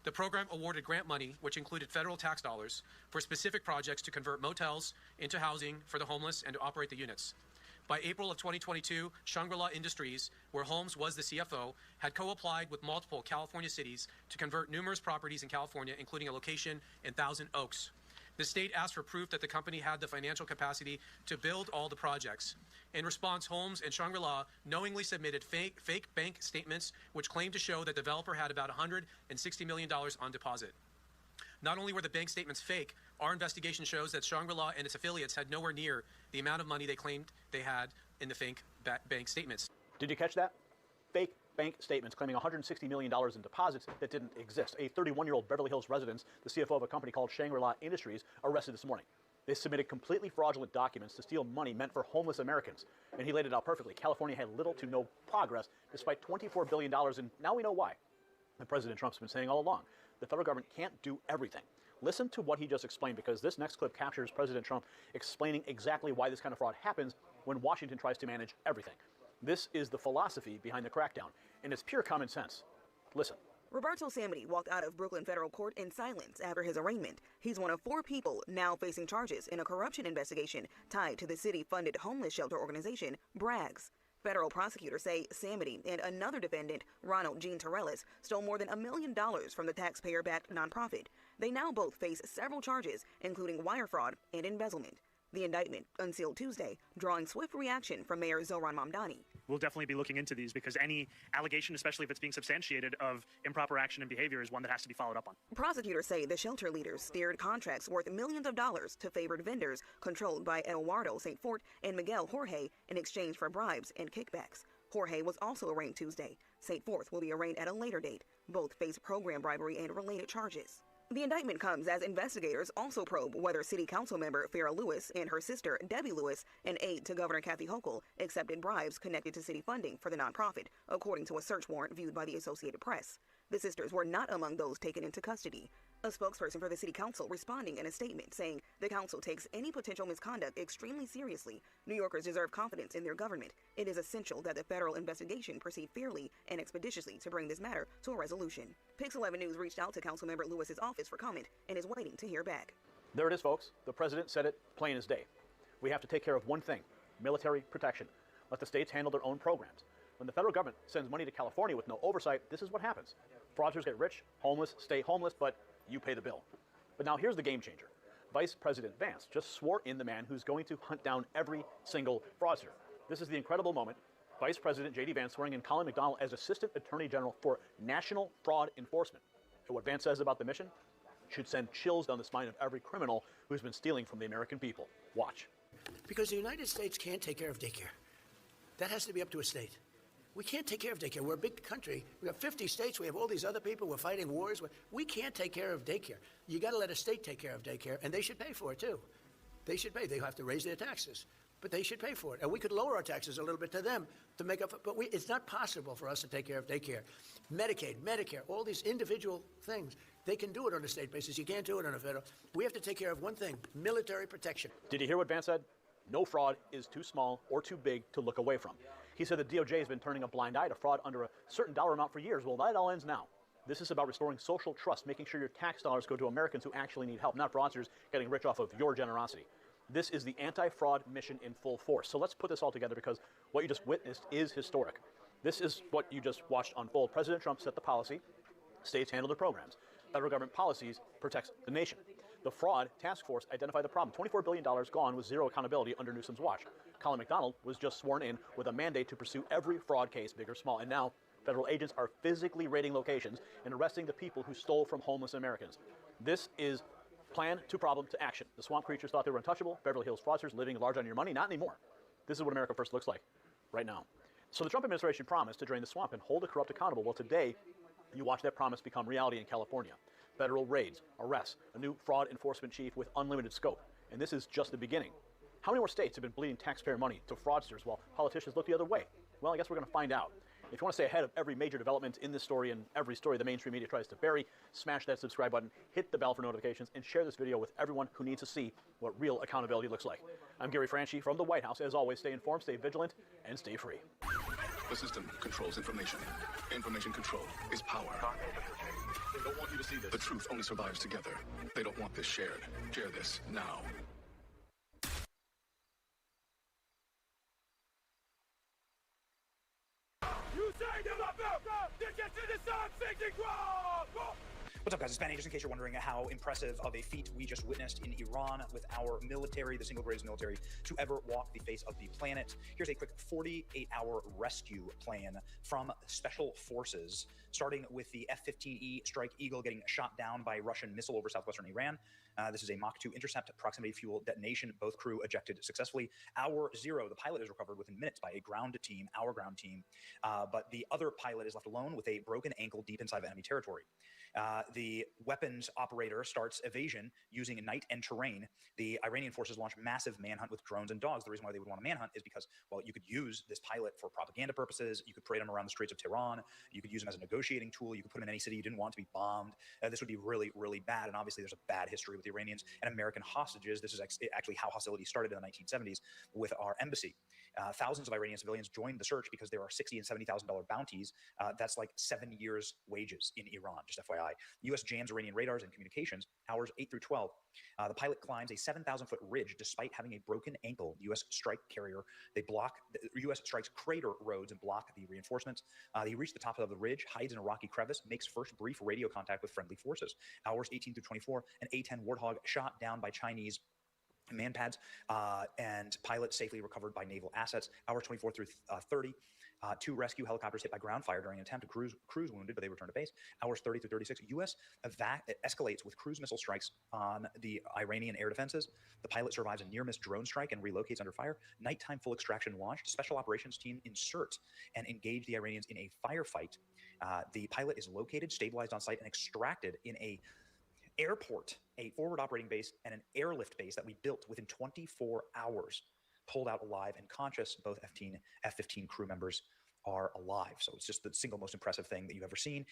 The program awarded grant money, which included federal tax dollars, for specific projects to convert motels into housing for the homeless and to operate the units. By April of 2022, Shangri-La Industries, where Holmes was the CFO, had co-applied with multiple California cities to convert numerous properties in California, including a location in Thousand Oaks. The state asked for proof that the company had the financial capacity to build all the projects. In response, Holmes and Shangri-La knowingly submitted fake bank statements which claimed to show that the developer had about $160 million on deposit. Not only were the bank statements fake, our investigation shows that Shangri-La and its affiliates had nowhere near the amount of money they claimed they had in the fake bank statements. Did you catch that? Fake bank statements claiming $160 million in deposits that didn't exist. A 31-year-old Beverly Hills resident, the CFO of a company called Shangri-La Industries, arrested this morning. They submitted completely fraudulent documents to steal money meant for homeless Americans. And he laid it out perfectly. California had little to no progress despite $24 billion, and now we know why. And President Trump's been saying all along, the federal government can't do everything. Listen to what he just explained, because this next clip captures President Trump explaining exactly why this kind of fraud happens when Washington tries to manage everything. This is the philosophy behind the crackdown, and it's pure common sense. Listen. Roberto Samity walked out of Brooklyn federal court in silence after his arraignment. He's one of 4 people now facing charges in a corruption investigation tied to the city-funded homeless shelter organization, Braggs. Federal prosecutors say Samity and another defendant, Ronald Jean Torellis, stole more than $1 million from the taxpayer-backed nonprofit. They now both face several charges, including wire fraud and embezzlement. The indictment, unsealed Tuesday, drawing swift reaction from Mayor Zohran Mamdani. We'll definitely be looking into these because any allegation, especially if it's being substantiated, of improper action and behavior is one that has to be followed up on. Prosecutors say the shelter leaders steered contracts worth millions of dollars to favored vendors controlled by Eduardo St. Fort and Miguel Jorge in exchange for bribes and kickbacks. Jorge was also arraigned Tuesday. St. Fort will be arraigned at a later date. Both face program bribery and related charges. The indictment comes as investigators also probe whether City Council member Farrah Lewis and her sister Debbie Lewis, an aide to Governor Kathy Hochul, accepted bribes connected to city funding for the nonprofit, according to a search warrant viewed by the Associated Press. The sisters were not among those taken into custody. A spokesperson for the City Council responding in a statement saying the council takes any potential misconduct extremely seriously. New Yorkers deserve confidence in their government. It is essential that the federal investigation proceed fairly and expeditiously to bring this matter to a resolution. Pix 11 News reached out to Councilmember Lewis's office for comment and is waiting to hear back. There it is, folks. The president said it plain as day. We have to take care of one thing: military protection. Let the states handle their own programs. When the federal government sends money to California with no oversight, this is what happens. Fraudsters get rich, homeless stay homeless, but you pay the bill. But now here's the game changer. Vice President Vance just swore in the man who's going to hunt down every single fraudster. This is the incredible moment. Vice President J.D. Vance swearing in Colin McDonald as Assistant Attorney General for National Fraud Enforcement. And what Vance says about the mission should send chills down the spine of every criminal who's been stealing from the American people. Watch. Because the United States can't take care of daycare. That has to be up to a state. We can't take care of daycare. We're a big country. We have 50 states. We have all these other people. We're fighting wars. We can't take care of daycare. You got to let a state take care of daycare, and they should pay for it, too. They should pay. They have to raise their taxes, but they should pay for it. And we could lower our taxes a little bit to them to make up, but it's not possible for us to take care of daycare. Medicaid, Medicare, all these individual things, they can do it on a state basis. You can't do it on a federal. We have to take care of one thing, military protection. Did you hear what Vance said? No fraud is too small or too big to look away from. He said the DOJ has been turning a blind eye to fraud under a certain dollar amount for years. Well, that all ends now. This is about restoring social trust, making sure your tax dollars go to Americans who actually need help, not fraudsters getting rich off of your generosity. This is the anti-fraud mission in full force. So let's put this all together because what you just witnessed is historic. This is what you just watched unfold. President Trump set the policy, states handle the programs. Federal government policies protects the nation. The fraud task force identified the problem. $24 billion gone with zero accountability under Newsom's watch. Colin McDonald was just sworn in with a mandate to pursue every fraud case, big or small. And now federal agents are physically raiding locations and arresting the people who stole from homeless Americans. This is plan to problem to action. The swamp creatures thought they were untouchable. Beverly Hills fraudsters living large on your money. Not anymore. This is what America First looks like right now. So the Trump administration promised to drain the swamp and hold the corrupt accountable. Well, today, you watch that promise become reality in California. Federal raids, arrests, a new fraud enforcement chief with unlimited scope. And this is just the beginning. How many more states have been bleeding taxpayer money to fraudsters while politicians look the other way? Well, I guess we're going to find out. If you want to stay ahead of every major development in this story and every story the mainstream media tries to bury, smash that subscribe button, hit the bell for notifications, and share this video with everyone who needs to see what real accountability looks like. I'm Gary Franchi from the White House. As always, stay informed, stay vigilant, and stay free. The system controls information. Information control is power. They don't want you to see this. The truth only survives together. They don't want this shared. Share this now. What's up, guys? It's Benny. Just in case you're wondering how impressive of a feat we just witnessed in Iran with our military, the single greatest military to ever walk the face of the planet. Here's a quick 48-hour rescue plan from Special Forces, starting with the F-15E Strike Eagle getting shot down by a Russian missile over southwestern Iran. This is a Mach 2 intercept, proximity fuel detonation. Both crew ejected successfully. Hour 0, the pilot is recovered within minutes by a ground team, our ground team. But the other pilot is left alone with a broken ankle deep inside of enemy territory. The weapons operator starts evasion using night and terrain. The Iranian forces launch massive manhunt with drones and dogs. The reason why they would want to manhunt is because, well, you could use this pilot for propaganda purposes. You could parade him around the streets of Tehran. You could use him as a negotiating tool. You could put him in any city you didn't want to be bombed. This would be really, really bad. And obviously, there's a bad history with the Iranians and American hostages. This is actually how hostilities started in the 1970s with our embassy. Thousands of Iranian civilians joined the search because there are $60,000 and $70,000 bounties. That's like 7 years' wages in Iran, just FYI. U.S. jams Iranian radars and communications, hours 8 through 12. The pilot climbs a 7,000-foot ridge despite having a broken ankle. U.S. strike carrier. The U.S. strikes crater roads and block the reinforcements. He reached the top of the ridge, hides in a rocky crevice, makes first brief radio contact with friendly forces. Hours 18 through 24, an A-10 Warthog shot down by Chinese manpads, and pilot safely recovered by naval assets. Hours 24 through 30. 2 rescue helicopters hit by ground fire during an attempt to cruise wounded, but they returned to base. Hours 30 through 36. U.S. escalates with cruise missile strikes on the Iranian air defenses. The pilot survives a near-miss drone strike and relocates under fire. Nighttime full extraction launched. Special operations team insert and engage the Iranians in a firefight. The pilot is located, stabilized on site, and extracted in a airport, a forward operating base, and an airlift base that we built within 24 hours. Pulled out alive and conscious. Both F-15 crew members are alive. So it's just the single most impressive thing that you've ever seen.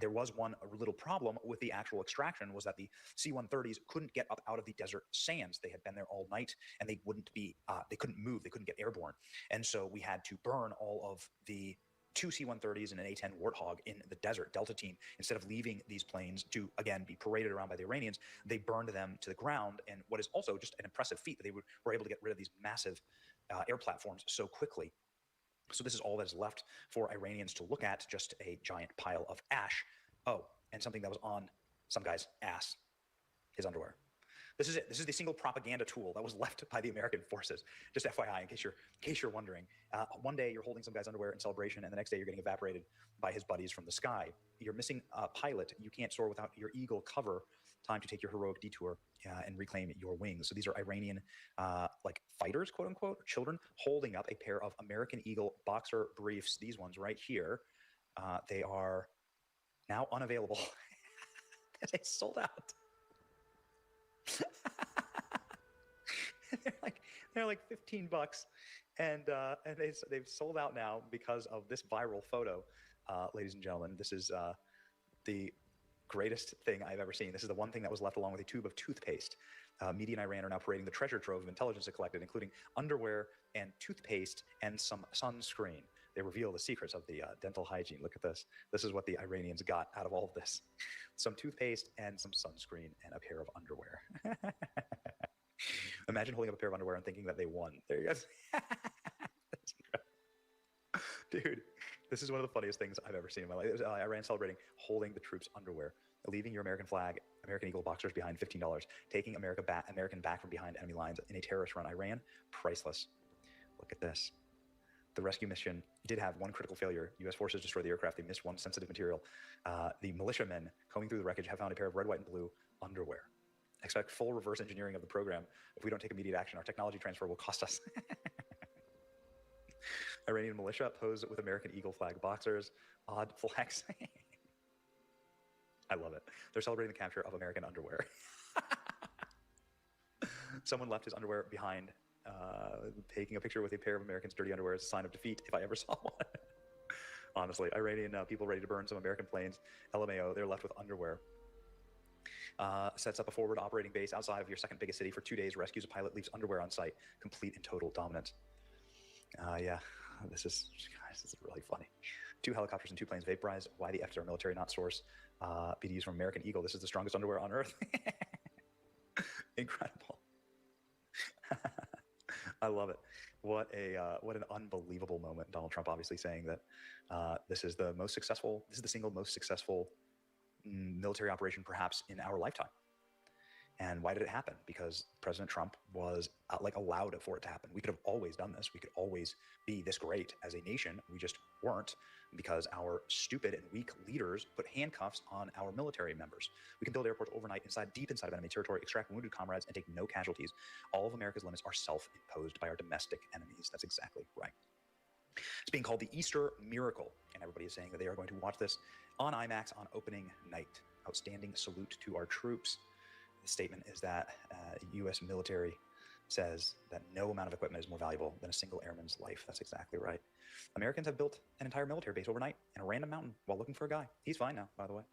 There was one little problem with the actual extraction, was that the C-130s couldn't get up out of the desert sands. They had been there all night and they couldn't move. They couldn't get airborne. And so we had to burn all of the 2 C-130s and an A-10 Warthog in the desert. Delta team, instead of leaving these planes to, again, be paraded around by the Iranians, they burned them to the ground. And what is also just an impressive feat, that they were able to get rid of these massive air platforms so quickly. So this is all that is left for Iranians to look at, just a giant pile of ash. Oh, and something that was on some guy's ass, his underwear. This is it. This is the single propaganda tool that was left by the American forces. Just FYI, in case you're wondering. One day you're holding some guy's underwear in celebration, and the next day you're getting evaporated by his buddies from the sky. You're missing a pilot. You can't soar without your eagle cover. Time to take your heroic detour and reclaim your wings. So these are Iranian like fighters, quote unquote, children holding up a pair of American Eagle boxer briefs. These ones right here. They are now unavailable. They sold out. they're like $15, and they've sold out now because of this viral photo, ladies and gentlemen. This is the greatest thing I've ever seen. This is the one thing that was left along with a tube of toothpaste. Media in Iran are now parading the treasure trove of intelligence it collected, including underwear and toothpaste and some sunscreen. They reveal the secrets of the dental hygiene. Look at this. This is what the Iranians got out of all of this. Some toothpaste and some sunscreen and a pair of underwear. Imagine holding up a pair of underwear and thinking that they won. There you go. That's incredible. Dude, this is one of the funniest things I've ever seen in my life. It was Iran celebrating holding the troops' underwear, leaving your American flag, American Eagle boxers behind $15, taking American back from behind enemy lines in a terrorist-run Iran. Priceless. Look at this. The rescue mission did have one critical failure. U.S. forces destroyed the aircraft. They missed one sensitive material. The militiamen combing through the wreckage have found a pair of red, white, and blue underwear. Expect full reverse engineering of the program. If we don't take immediate action, our technology transfer will cost us. Iranian militia pose with American Eagle flag boxers. Odd flex. I love it. They're celebrating the capture of American underwear. Someone left his underwear behind. Taking a picture with a pair of Americans' dirty underwear is a sign of defeat if I ever saw one. Honestly, Iranian people ready to burn some American planes. LMAO, they're left with underwear. Sets up a forward operating base outside of your second biggest city for 2 days. Rescues a pilot, leaves underwear on site. Complete and total dominance. Yeah, this is really funny. 2 helicopters and 2 planes vaporized. Why the F is our military not source? BDUs from American Eagle. This is the strongest underwear on Earth. Incredible. I love it. What an unbelievable moment. Donald Trump obviously saying that this is the single most successful military operation perhaps in our lifetime. And why did it happen? Because President Trump was allowed for it to happen. We could have always done this. We could always be this great as a nation. We just weren't, because our stupid and weak leaders put handcuffs on our military members. We can build airports overnight deep inside of enemy territory, extract wounded comrades, and take no casualties. All of America's limits are self-imposed by our domestic enemies. That's exactly right. It's being called the Easter miracle, and everybody is saying that they are going to watch this on IMAX on opening night. Outstanding salute to our troops. The statement is that U.S. military says that no amount of equipment is more valuable than a single airman's life. That's exactly right. Americans have built an entire military base overnight in a random mountain while looking for a guy. He's fine now, by the way.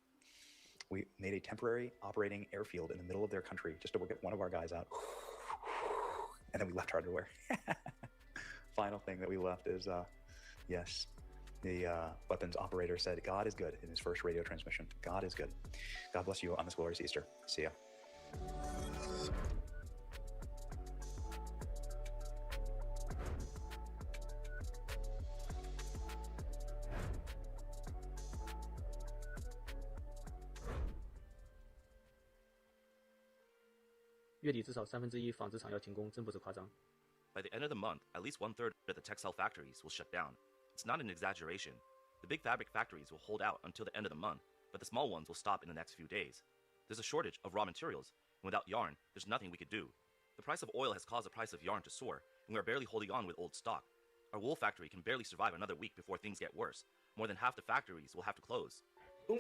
We made a temporary operating airfield in the middle of their country just to get one of our guys out. And then we left our underwear. Final thing that we left is, yes, the weapons operator said, God is good in his first radio transmission. God is good. God bless you on this glorious Easter. See ya. By the end of the month, at least 1/3 of the textile factories will shut down. It's not an exaggeration. The big fabric factories will hold out until the end of the month, but the small ones will stop in the next few days. There's a shortage of raw materials, and without yarn, there's nothing we could do. The price of oil has caused the price of yarn to soar, and we are barely holding on with old stock. Our wool factory can barely survive another week before things get worse. More than half the factories will have to close. The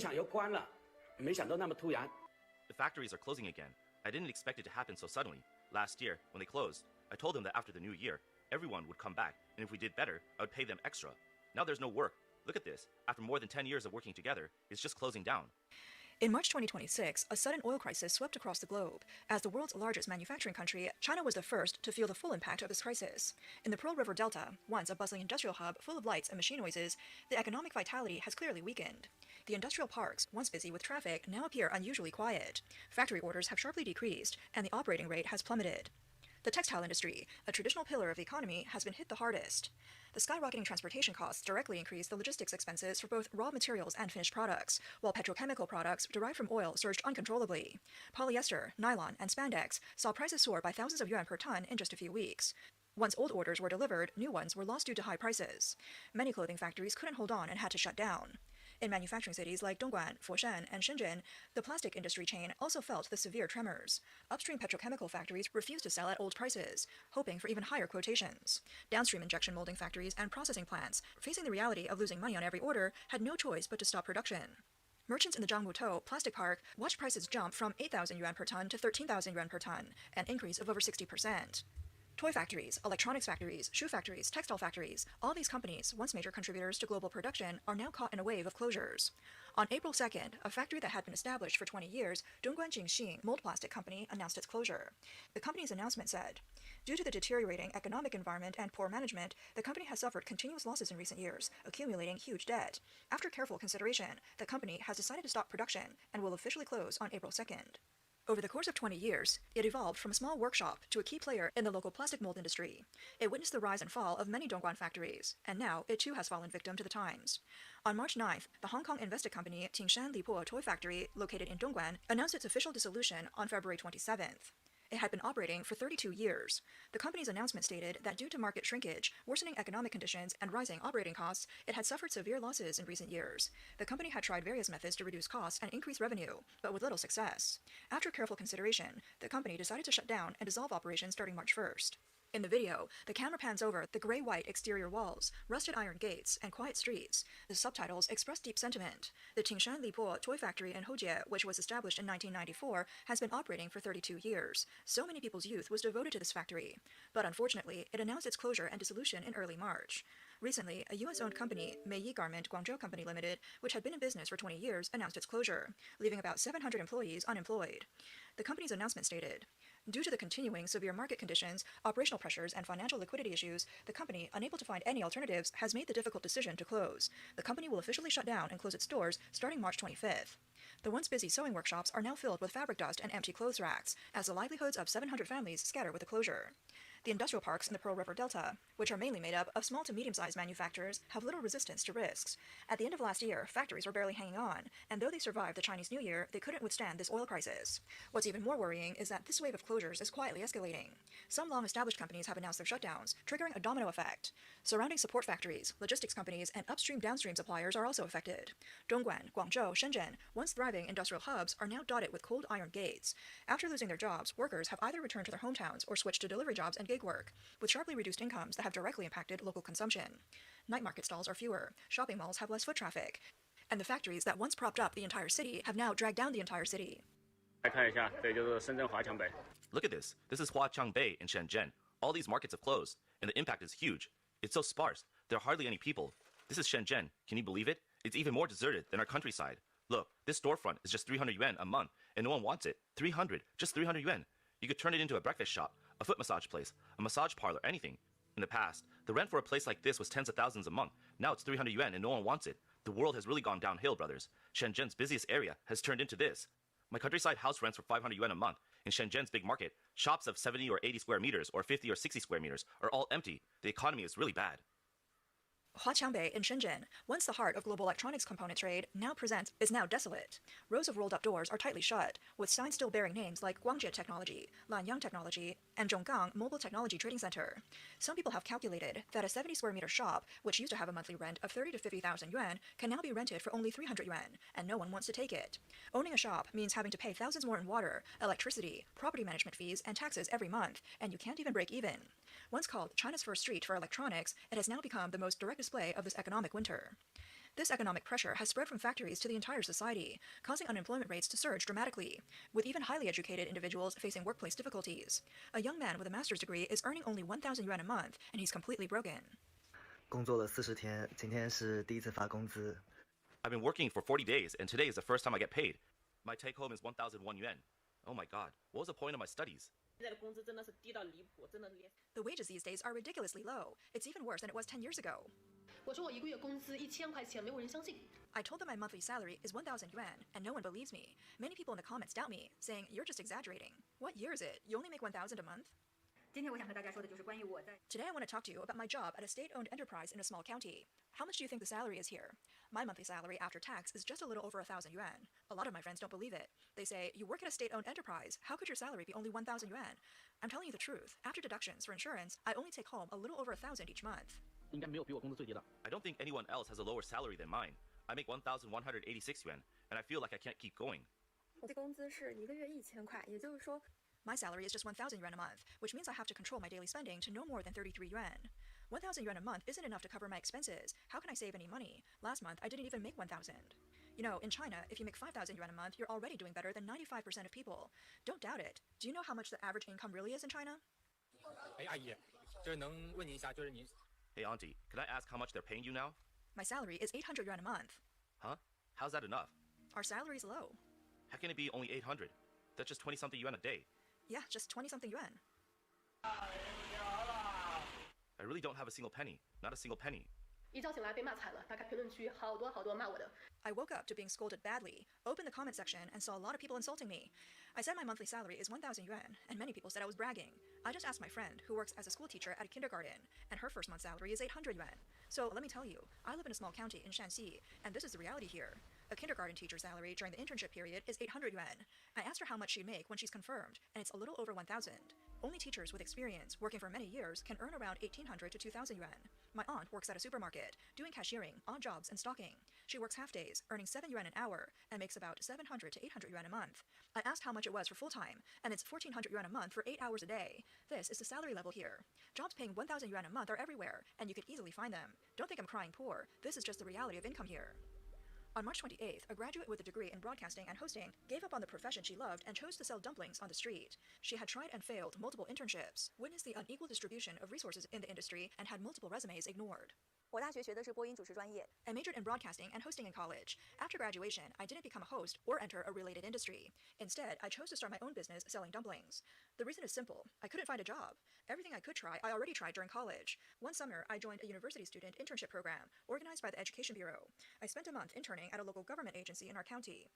factories are closing again. I didn't expect it to happen so suddenly. Last year, when they closed, I told them that after the new year, everyone would come back, and if we did better, I would pay them extra. Now there's no work. Look at this. After more than 10 years of working together, it's just closing down. In March 2026, a sudden oil crisis swept across the globe. As the world's largest manufacturing country, China was the first to feel the full impact of this crisis. In the Pearl River Delta, once a bustling industrial hub full of lights and machine noises, the economic vitality has clearly weakened. The industrial parks, once busy with traffic, now appear unusually quiet. Factory orders have sharply decreased, and the operating rate has plummeted. The textile industry, a traditional pillar of the economy, has been hit the hardest. The skyrocketing transportation costs directly increase the logistics expenses for both raw materials and finished products, while petrochemical products derived from oil surged uncontrollably. Polyester, nylon, and spandex saw prices soar by thousands of yuan per ton in just a few weeks. Once old orders were delivered, new ones were lost due to high prices. Many clothing factories couldn't hold on and had to shut down. In manufacturing cities like Dongguan, Foshan, and Shenzhen, the plastic industry chain also felt the severe tremors. Upstream petrochemical factories refused to sell at old prices, hoping for even higher quotations. Downstream injection molding factories and processing plants, facing the reality of losing money on every order, had no choice but to stop production. Merchants in the Zhangmutou plastic park watched prices jump from 8,000 yuan per ton to 13,000 yuan per ton, an increase of over 60%. Toy factories, electronics factories, shoe factories, textile factories, all these companies, once major contributors to global production, are now caught in a wave of closures. On April 2nd, a factory that had been established for 20 years, Dongguan Jingxing Mold Plastic Company, announced its closure. The company's announcement said, "Due to the deteriorating economic environment and poor management, the company has suffered continuous losses in recent years, accumulating huge debt. After careful consideration, the company has decided to stop production and will officially close on April 2nd. Over the course of 20 years, it evolved from a small workshop to a key player in the local plastic mold industry. It witnessed the rise and fall of many Dongguan factories, and now it too has fallen victim to the times. On March 9th, the Hong Kong invested company Tingshan Lipo Toy Factory, located in Dongguan, announced its official dissolution on February 27th. It had been operating for 32 years. The company's announcement stated that due to market shrinkage, worsening economic conditions, and rising operating costs, it had suffered severe losses in recent years. The company had tried various methods to reduce costs and increase revenue, but with little success. After careful consideration, the company decided to shut down and dissolve operations starting March 1st. In the video, the camera pans over the gray-white exterior walls, rusted iron gates, and quiet streets. The subtitles express deep sentiment. The Tingshan Lipo Toy Factory in Hojie, which was established in 1994, has been operating for 32 years. So many people's youth was devoted to this factory. But unfortunately, it announced its closure and dissolution in early March. Recently, a U.S.-owned company, Meiyi Garment Guangzhou Company Limited, which had been in business for 20 years, announced its closure, leaving about 700 employees unemployed. The company's announcement stated, "Due to the continuing severe market conditions, operational pressures, and financial liquidity issues, the company, unable to find any alternatives, has made the difficult decision to close. The company will officially shut down and close its doors starting March 25th. The once busy sewing workshops are now filled with fabric dust and empty clothes racks, as the livelihoods of 700 families scatter with the closure. The industrial parks in the Pearl River Delta, which are mainly made up of small to medium-sized manufacturers, have little resistance to risks. At the end of last year, factories were barely hanging on, and though they survived the Chinese New Year, they couldn't withstand this oil crisis. What's even more worrying is that this wave of closures is quietly escalating. Some long-established companies have announced their shutdowns, triggering a domino effect. Surrounding support factories, logistics companies, and upstream-downstream suppliers are also affected. Dongguan, Guangzhou, Shenzhen, once thriving industrial hubs, are now dotted with cold iron gates. After losing their jobs, workers have either returned to their hometowns or switched to delivery jobs and gig work, with sharply reduced incomes that have directly impacted local consumption. Night market stalls are fewer, shopping malls have less foot traffic, and the factories that once propped up the entire city have now dragged down the entire city." Look at this. This is Huaqiangbei in Shenzhen. All these markets have closed, and the impact is huge. It's so sparse. There are hardly any people. This is Shenzhen. Can you believe it? It's even more deserted than our countryside. Look, this storefront is just 300 yuan a month, and no one wants it. 300, just 300 yuan. You could turn it into a breakfast shop, a foot massage place, a massage parlor, anything. In the past, the rent for a place like this was tens of thousands a month. Now it's 300 yuan and no one wants it. The world has really gone downhill, brothers. Shenzhen's busiest area has turned into this. My countryside house rents for 500 yuan a month. In Shenzhen's big market, shops of 70 or 80 square meters or 50 or 60 square meters are all empty. The economy is really bad. Huaqiangbei in Shenzhen, once the heart of global electronics component trade, is now desolate. Rows of rolled-up doors are tightly shut, with signs still bearing names like Guangjie Technology, Lanyang Technology, and Zhonggang Mobile Technology Trading Center. Some people have calculated that a 70-square-meter shop, which used to have a monthly rent of 30 to 50,000 yuan, can now be rented for only 300 yuan, and no one wants to take it. Owning a shop means having to pay thousands more in water, electricity, property management fees, and taxes every month, and you can't even break even. Once called China's first street for electronics, it has now become the most direct display of this economic winter. This economic pressure has spread from factories to the entire society, causing unemployment rates to surge dramatically, with even highly educated individuals facing workplace difficulties. A young man with a master's degree is earning only 1,000 yuan a month, and he's completely broken. 工作了40天，今天是第一次发工资。 I've been working for 40 days, and today is the first time I get paid. My take home is 1,001 yuan. Oh my god, what was the point of my studies? The wages these days are ridiculously low. It's even worse than it was 10 years ago. 我说我一个月工资1000块钱，没有人相信。 I told them my monthly salary is 1,000 yuan, and no one believes me. Many people in the comments doubt me, saying, "You're just exaggerating. What year is it? You only make 1,000 a month?" Today I want to talk to you about my job at a state-owned enterprise in a small county. How much do you think the salary is here? My monthly salary after tax is just a little over 1,000 yuan. A lot of my friends don't believe it. They say, you work at a state-owned enterprise, how could your salary be only 1,000 yuan? I'm telling you the truth. After deductions for insurance, I only take home a little over 1,000 each month. I don't think anyone else has a lower salary than mine. I make 1,186 yuan, and I feel like I can't keep going. My salary is just 1,000 yuan a month, which means I have to control my daily spending to no more than 33 yuan. 1,000 yuan a month isn't enough to cover my expenses. How can I save any money? Last month, I didn't even make 1,000. You know, in China, if you make 5,000 yuan a month, you're already doing better than 95% of people. Don't doubt it. Do you know how much the average income really is in China? Hey, auntie, can I ask how much they're paying you now? My salary is 800 yuan a month. Huh? How's that enough? Our salary's low. How can it be only 800? That's just 20-something yuan a day. Yeah, just 20-something yuan. I really don't have a single penny. Not a single penny. I woke up to being scolded badly, opened the comment section, and saw a lot of people insulting me. I said my monthly salary is 1,000 yuan, and many people said I was bragging. I just asked my friend, who works as a school teacher at a kindergarten, and her first month's salary is 800 yuan. So let me tell you, I live in a small county in Shanxi, and this is the reality here. A kindergarten teacher's salary during the internship period is 800 yuan. I asked her how much she'd make when she's confirmed, and it's a little over 1,000. Only teachers with experience, working for many years, can earn around 1,800 to 2,000 yuan. My aunt works at a supermarket, doing cashiering, odd jobs, and stocking. She works half days, earning 7 yuan an hour, and makes about 700 to 800 yuan a month. I asked how much it was for full-time, and it's 1,400 yuan a month for 8 hours a day. This is the salary level here. Jobs paying 1,000 yuan a month are everywhere, and you could easily find them. Don't think I'm crying poor. This is just the reality of income here. On March 28th, a graduate with a degree in broadcasting and hosting gave up on the profession she loved and chose to sell dumplings on the street. She had tried and failed multiple internships, witnessed the unequal distribution of resources in the industry, and had multiple resumes ignored. I majored in broadcasting and hosting in college. After graduation, I didn't become a host or enter a related industry. Instead, I chose to start my own business selling dumplings. The reason is simple. I couldn't find a job. Everything I could try, I already tried during college. One summer, I joined a university student internship program organized by the Education Bureau. I spent a month interning at a local government agency in our county.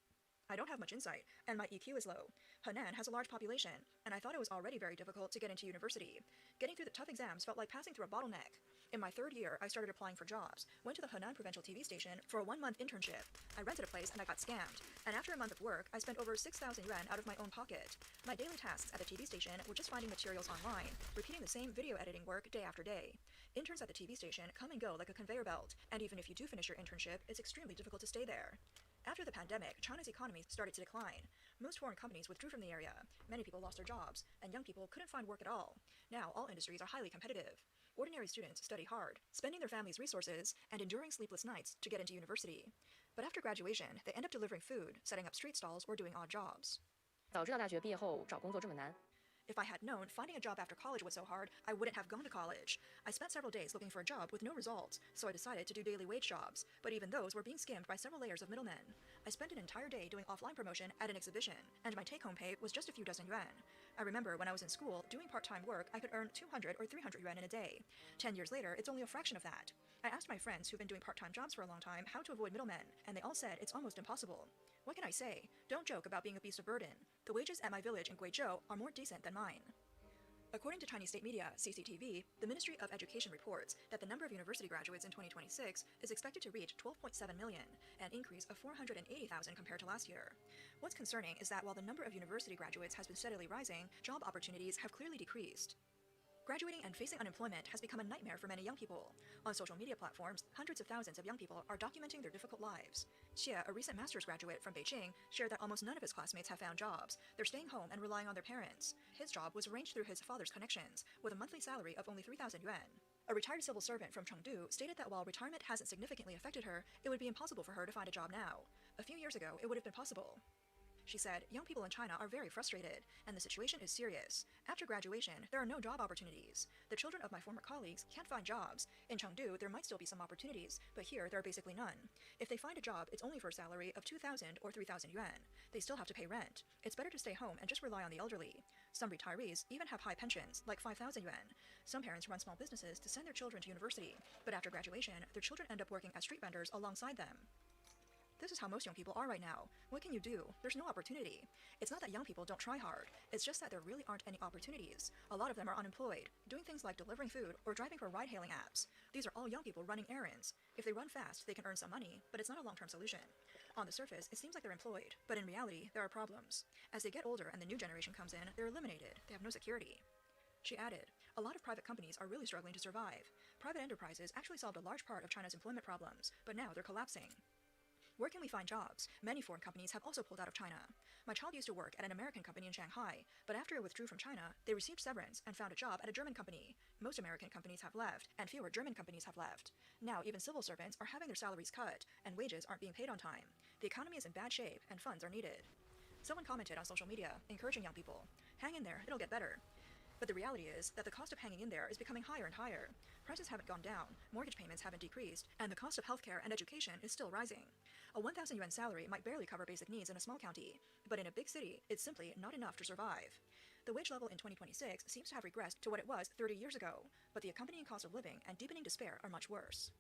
I don't have much insight, and my EQ is low. Henan has a large population, and I thought it was already very difficult to get into university. Getting through the tough exams felt like passing through a bottleneck. In my third year, I started applying for jobs, went to the Henan Provincial TV station for a 1-month internship. I rented a place and I got scammed, and after a month of work, I spent over 6,000 yuan out of my own pocket. My daily tasks at the TV station were just finding materials online, repeating the same video editing work day after day. Interns at the TV station come and go like a conveyor belt, and even if you do finish your internship, it's extremely difficult to stay there. After the pandemic, China's economy started to decline. Most foreign companies withdrew from the area. Many people lost their jobs, and young people couldn't find work at all. Now, all industries are highly competitive. Ordinary students study hard, spending their families' resources, and enduring sleepless nights to get into university. But after graduation, they end up delivering food, setting up street stalls, or doing odd jobs. If I had known finding a job after college was so hard, I wouldn't have gone to college. I spent several days looking for a job with no results, so I decided to do daily wage jobs, but even those were being scammed by several layers of middlemen. I spent an entire day doing offline promotion at an exhibition, and my take-home pay was just a few dozen yuan. I remember when I was in school, doing part-time work, I could earn 200 or 300 yuan in a day. 10 years later, it's only a fraction of that. I asked my friends who've been doing part-time jobs for a long time how to avoid middlemen, and they all said it's almost impossible. What can I say? Don't joke about being a beast of burden. The wages at my village in Guizhou are more decent than mine. According to Chinese state media, CCTV, the Ministry of Education reports that the number of university graduates in 2026 is expected to reach 12.7 million, an increase of 480,000 compared to last year. What's concerning is that while the number of university graduates has been steadily rising, job opportunities have clearly decreased. Graduating and facing unemployment has become a nightmare for many young people. On social media platforms, hundreds of thousands of young people are documenting their difficult lives. Xie, a recent master's graduate from Beijing, shared that almost none of his classmates have found jobs. They're staying home and relying on their parents. His job was arranged through his father's connections, with a monthly salary of only 3,000 yuan. A retired civil servant from Chengdu stated that while retirement hasn't significantly affected her, it would be impossible for her to find a job now. A few years ago, it would have been possible. She said, young people in China are very frustrated, and the situation is serious. After graduation, there are no job opportunities. The children of my former colleagues can't find jobs. In Chengdu, there might still be some opportunities, but here there are basically none. If they find a job, it's only for a salary of 2,000 or 3,000 yuan. They still have to pay rent. It's better to stay home and just rely on the elderly. Some retirees even have high pensions, like 5,000 yuan. Some parents run small businesses to send their children to university, but after graduation, their children end up working as street vendors alongside them. This is how most young people are right now. What can you do? There's no opportunity. It's not that young people don't try hard. It's just that there really aren't any opportunities. A lot of them are unemployed, doing things like delivering food or driving for ride-hailing apps. These are all young people running errands. If they run fast, they can earn some money, but it's not a long-term solution. On the surface, it seems like they're employed, but in reality, there are problems. As they get older and the new generation comes in, they're eliminated. They have no security. She added, a lot of private companies are really struggling to survive. Private enterprises actually solved a large part of China's employment problems, but now they're collapsing. Where can we find jobs? Many foreign companies have also pulled out of China. My child used to work at an American company in Shanghai, but after it withdrew from China, they received severance and found a job at a German company. Most American companies have left, and fewer German companies have left. Now, even civil servants are having their salaries cut, and wages aren't being paid on time. The economy is in bad shape, and funds are needed. Someone commented on social media, encouraging young people, hang in there, it'll get better. But the reality is that the cost of hanging in there is becoming higher and higher. Prices haven't gone down, mortgage payments haven't decreased, and the cost of healthcare and education is still rising. A 1,000 yuan salary might barely cover basic needs in a small county, but in a big city, it's simply not enough to survive. The wage level in 2026 seems to have regressed to what it was 30 years ago, but the accompanying cost of living and deepening despair are much worse.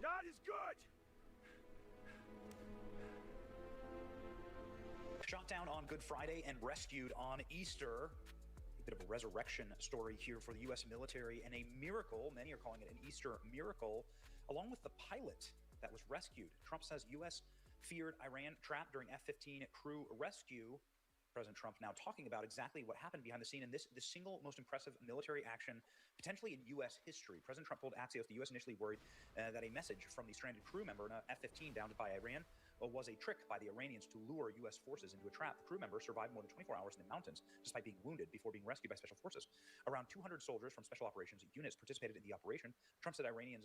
God is good! Shot down on Good Friday and rescued on Easter. A bit of a resurrection story here for the U.S. military and a miracle. Many are calling it an Easter miracle, along with the pilot that was rescued. Trump says U.S. feared Iran trap during F-15 crew rescue. President Trump now talking about exactly what happened behind the scene in the single most impressive military action potentially in U.S. history. President Trump told Axios the U.S. initially worried that a message from the stranded crew member in a F-15 downed by Iran was a trick by the Iranians to lure U.S. forces into a trap. The crew member survived more than 24 hours in the mountains despite being wounded before being rescued by special forces. Around 200 soldiers from special operations units participated in the operation. Trump said Iranian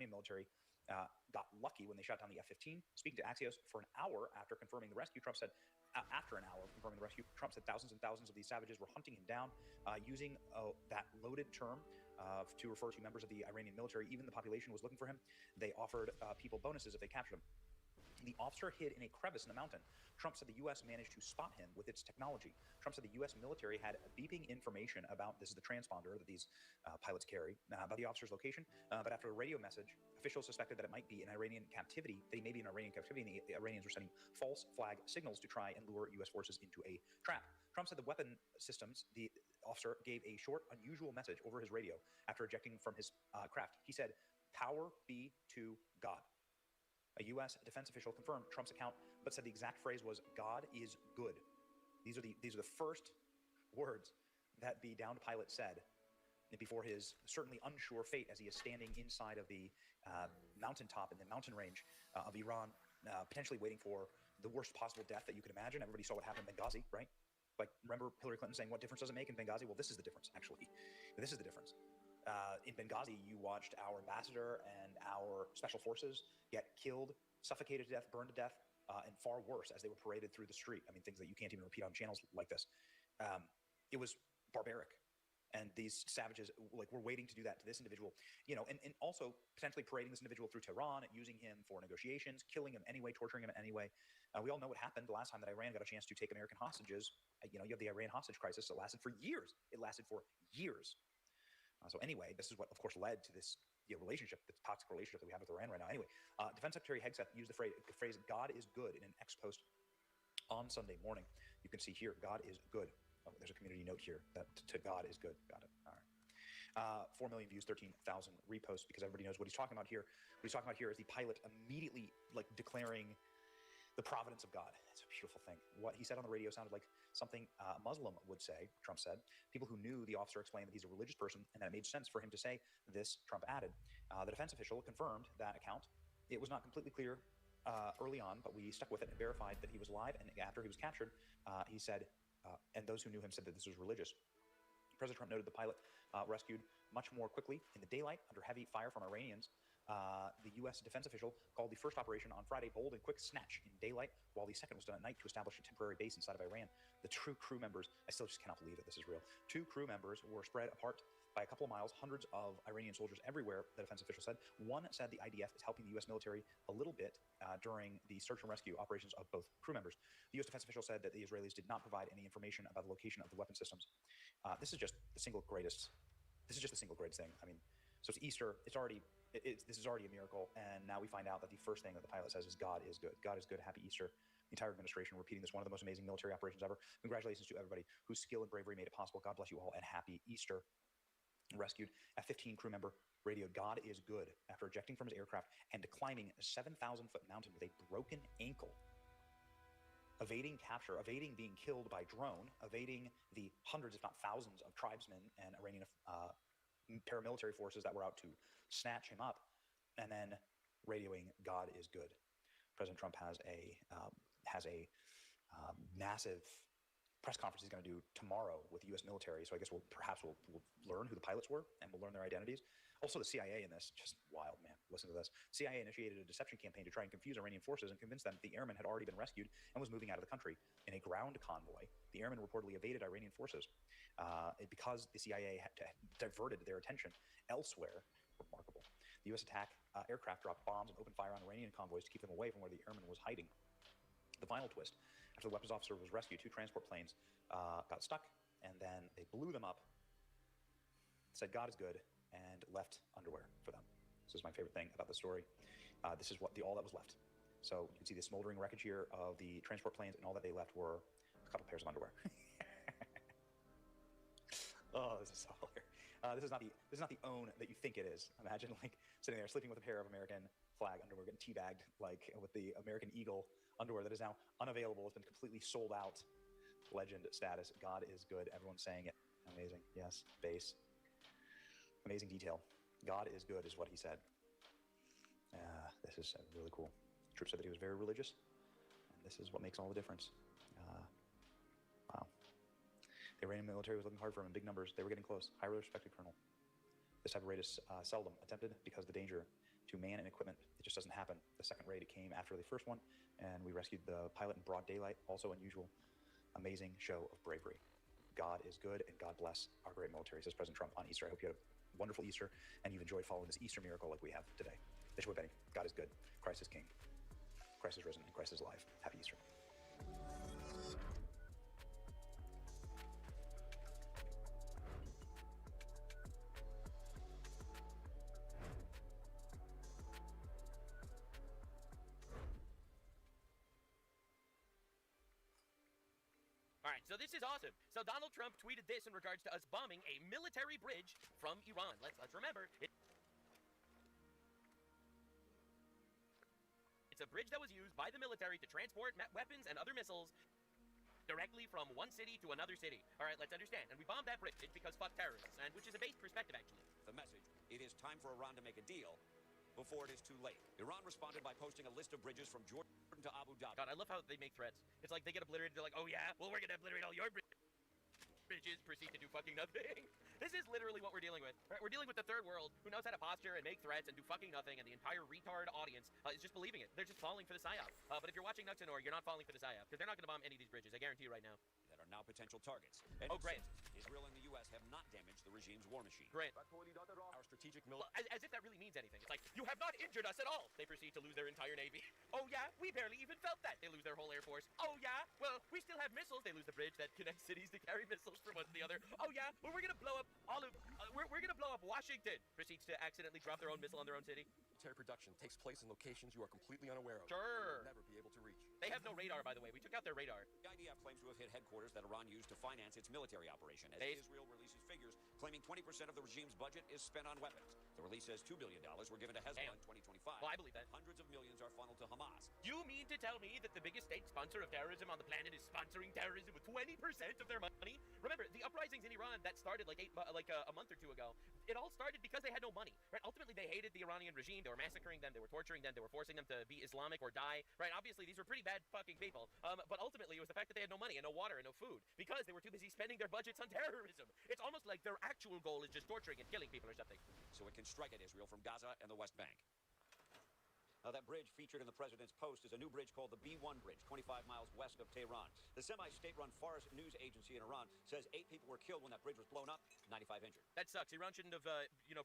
military got lucky when they shot down the F-15. Speaking to Axios for an hour after confirming the rescue, Trump said, after an hour of confirming the rescue, Trump said thousands and thousands of these savages were hunting him down, using that loaded term to refer to members of the Iranian military. Even the population was looking for him. They offered people bonuses if they captured him. The officer hid in a crevice in the mountain. Trump said the U.S. managed to spot him with its technology. Trump said the U.S. military had beeping information about, this is the transponder that these pilots carry, about the officer's location. But after a radio message, officials suspected that it might be in Iranian captivity, that he may be in Iranian captivity, and the Iranians were sending false flag signals to try and lure U.S. forces into a trap. Trump said the weapon systems, the officer gave a short, unusual message over his radio after ejecting from his craft. He said, "Power be to God." A U.S. defense official confirmed Trump's account, but said the exact phrase was, "God is good." These are the first words that the downed pilot said before his certainly unsure fate as he is standing inside of the mountaintop in the mountain range of Iran, potentially waiting for the worst possible death that you could imagine. Everybody saw what happened in Benghazi, right? Like, remember Hillary Clinton saying, "What difference does it make in Benghazi?" Well, this is the difference, actually. This is the difference. In Benghazi, you watched our ambassador and our special forces get killed, suffocated to death, burned to death, and far worse as they were paraded through the street. I mean, things that you can't even repeat on channels like this. It was barbaric. And these savages, like, were waiting to do that to this individual, you know, and also potentially parading this individual through Tehran, using him for negotiations, killing him anyway, torturing him anyway. We all know what happened the last time that Iran got a chance to take American hostages. You know, you have the Iran hostage crisis that lasted for years. It lasted for years. So anyway, this is what, of course, led to this relationship, the toxic relationship that we have with Iran right now. Anyway, Defense Secretary Hegseth used the phrase "God is good" in an X post on Sunday morning. You can see here, "God is good." Oh, there's a community note here that to "God is good." Got it. All right. 4 million views, 13,000 reposts, because everybody knows what he's talking about here. What he's talking about here is the pilot immediately, like, declaring the providence of God. It's a beautiful thing. What he said on the radio sounded like something a Muslim would say, Trump said. People who knew the officer explained that he's a religious person and that it made sense for him to say this, Trump added. The defense official confirmed that account. It was not completely clear early on, but we stuck with it and verified that he was alive. And after he was captured, he said, and those who knew him said that this was religious. President Trump noted the pilot rescued much more quickly in the daylight under heavy fire from Iranians. The U.S. defense official called the first operation on Friday bold and quick snatch in daylight, while the second was done at night to establish a temporary base inside of Iran. The two crew members, I still just cannot believe that this is real. 2 crew members were spread apart by a couple of miles, hundreds of Iranian soldiers everywhere, the defense official said. One said the IDF is helping the U.S. military a little bit during the search and rescue operations of both crew members. The U.S. defense official said that the Israelis did not provide any information about the location of the weapon systems. This is just the single greatest. This is just the single greatest thing. I mean, so it's Easter. This is already a miracle, and now we find out that the first thing that the pilot says is "God is good. God is good. Happy Easter." The entire administration repeating this, one of the most amazing military operations ever. Congratulations to everybody whose skill and bravery made it possible. God bless you all, and happy Easter. Rescued F-15 crew member radioed "God is good" after ejecting from his aircraft and climbing a 7,000-foot mountain with a broken ankle, evading capture, evading being killed by drone, evading the hundreds, if not thousands, of tribesmen and Iranian paramilitary forces that were out to snatch him up, and then radioing "God is good." President Trump has a massive press conference he's going to do tomorrow with the U.S. military. So I guess we'll learn who the pilots were, and we'll learn their identities. Also, the CIA in this, just wild, man. Listen to this. CIA initiated a deception campaign to try and confuse Iranian forces and convince them that the airman had already been rescued and was moving out of the country. In a ground convoy, the airman reportedly evaded Iranian forces because the CIA had diverted their attention elsewhere. Remarkable. The U.S. aircraft dropped bombs and opened fire on Iranian convoys to keep them away from where the airman was hiding. The final twist: after the weapons officer was rescued, 2 transport planes got stuck, and then they blew them up, said "God is good," and left underwear for them. This is my favorite thing about the story. This is all that was left. So you can see the smoldering wreckage here of the transport planes, and all that they left were a couple pairs of underwear. Oh, this is so hilarious. This is not the own that you think it is. Imagine like sitting there sleeping with a pair of American flag underwear, getting teabagged like with the American Eagle underwear that is now unavailable. It's been completely sold out. Legend status. God is good. Everyone's saying it. Amazing. Yes. Base. Amazing detail. God is good is what he said. This is really cool. Troop said that he was very religious, and this is what makes all the difference. Wow. The Iranian military was looking hard for him in big numbers. They were getting close. Highly respected colonel. This type of raid is seldom attempted because the danger to man and equipment, it just doesn't happen. The second raid, it came after the first one, and we rescued the pilot in broad daylight. Also unusual. Amazing show of bravery. God is good, and God bless our great military, says President Trump on Easter. I hope you had a wonderful Easter, and you've enjoyed following this Easter miracle like we have today. Bishop Benny, God is good. Christ is king. Christ is risen, and Christ is alive. Happy Easter. All right, so this is awesome. So Donald Trump tweeted this in regards to us bombing a military bridge from Iran. Let's remember, it's a bridge that was used by the military to transport weapons and other missiles directly from one city to another city. All right, let's understand. And we bombed that bridge because fuck terrorists, and which is a base perspective, actually. The message: it is time for Iran to make a deal before it is too late. Iran responded by posting a list of bridges from Jordan to Abu Dhabi. God, I love how they make threats. It's like they get obliterated. They're like, oh yeah, well, we're gonna obliterate all your bridges. Proceed to do fucking nothing. This is literally what we're dealing with. Right? We're dealing with the third world who knows how to posture and make threats and do fucking nothing, and the entire retard audience is just believing it. They're just falling for the psyop. But if you're watching Nuxanor, you're not falling for the psyop, because they're not going to bomb any of these bridges. I guarantee you right now. That are now potential targets. And oh, great. Israel and the U.S. have not damaged the regime's war machine. Great. Our strategic as if that really means anything. It's like, you have not injured us at all. They proceed to lose their entire navy. Oh yeah, we barely even felt that. They lose their whole air force. Oh yeah, well, we still have missiles. They lose the bridge that connects cities to carry missiles from one to the other. Oh yeah, well, we're gonna blow up all of we're gonna blow up Washington. Proceeds to accidentally drop their own missile on their own city. Military production takes place in locations you are completely unaware of. Sure. You'll never be able to reach. They have no radar, by the way. We took out their radar. The IDF claims to have hit headquarters that Iran used to finance its military operation, as Israel releases figures claiming 20% of the regime's budget is spent on weapons. The release says $2 billion were given to Hezbollah in 2025. Well, I believe that. Hundreds of millions are funneled to Hamas. You mean to tell me that the biggest state sponsor of terrorism on the planet is sponsoring terrorism with 20% of their money? Remember, the uprisings in Iran that started like a month or two ago, it all started because they had no money, right? Ultimately, they hated the Iranian regime. They were massacring them. They were torturing them. They were forcing them to be Islamic or die, right? Obviously, these were pretty bad fucking people. But ultimately, it was the fact that they had no money and no water and no food because they were too busy spending their budgets on terrorism. It's almost like their actual goal is just torturing and killing people or something. So it can strike at Israel from Gaza and the West Bank. That bridge featured in the president's post is a new bridge called the B1 Bridge, 25 miles west of Tehran. The semi-state-run Fars news agency in Iran says 8 people were killed when that bridge was blown up, 95 injured. That sucks. Iran shouldn't have,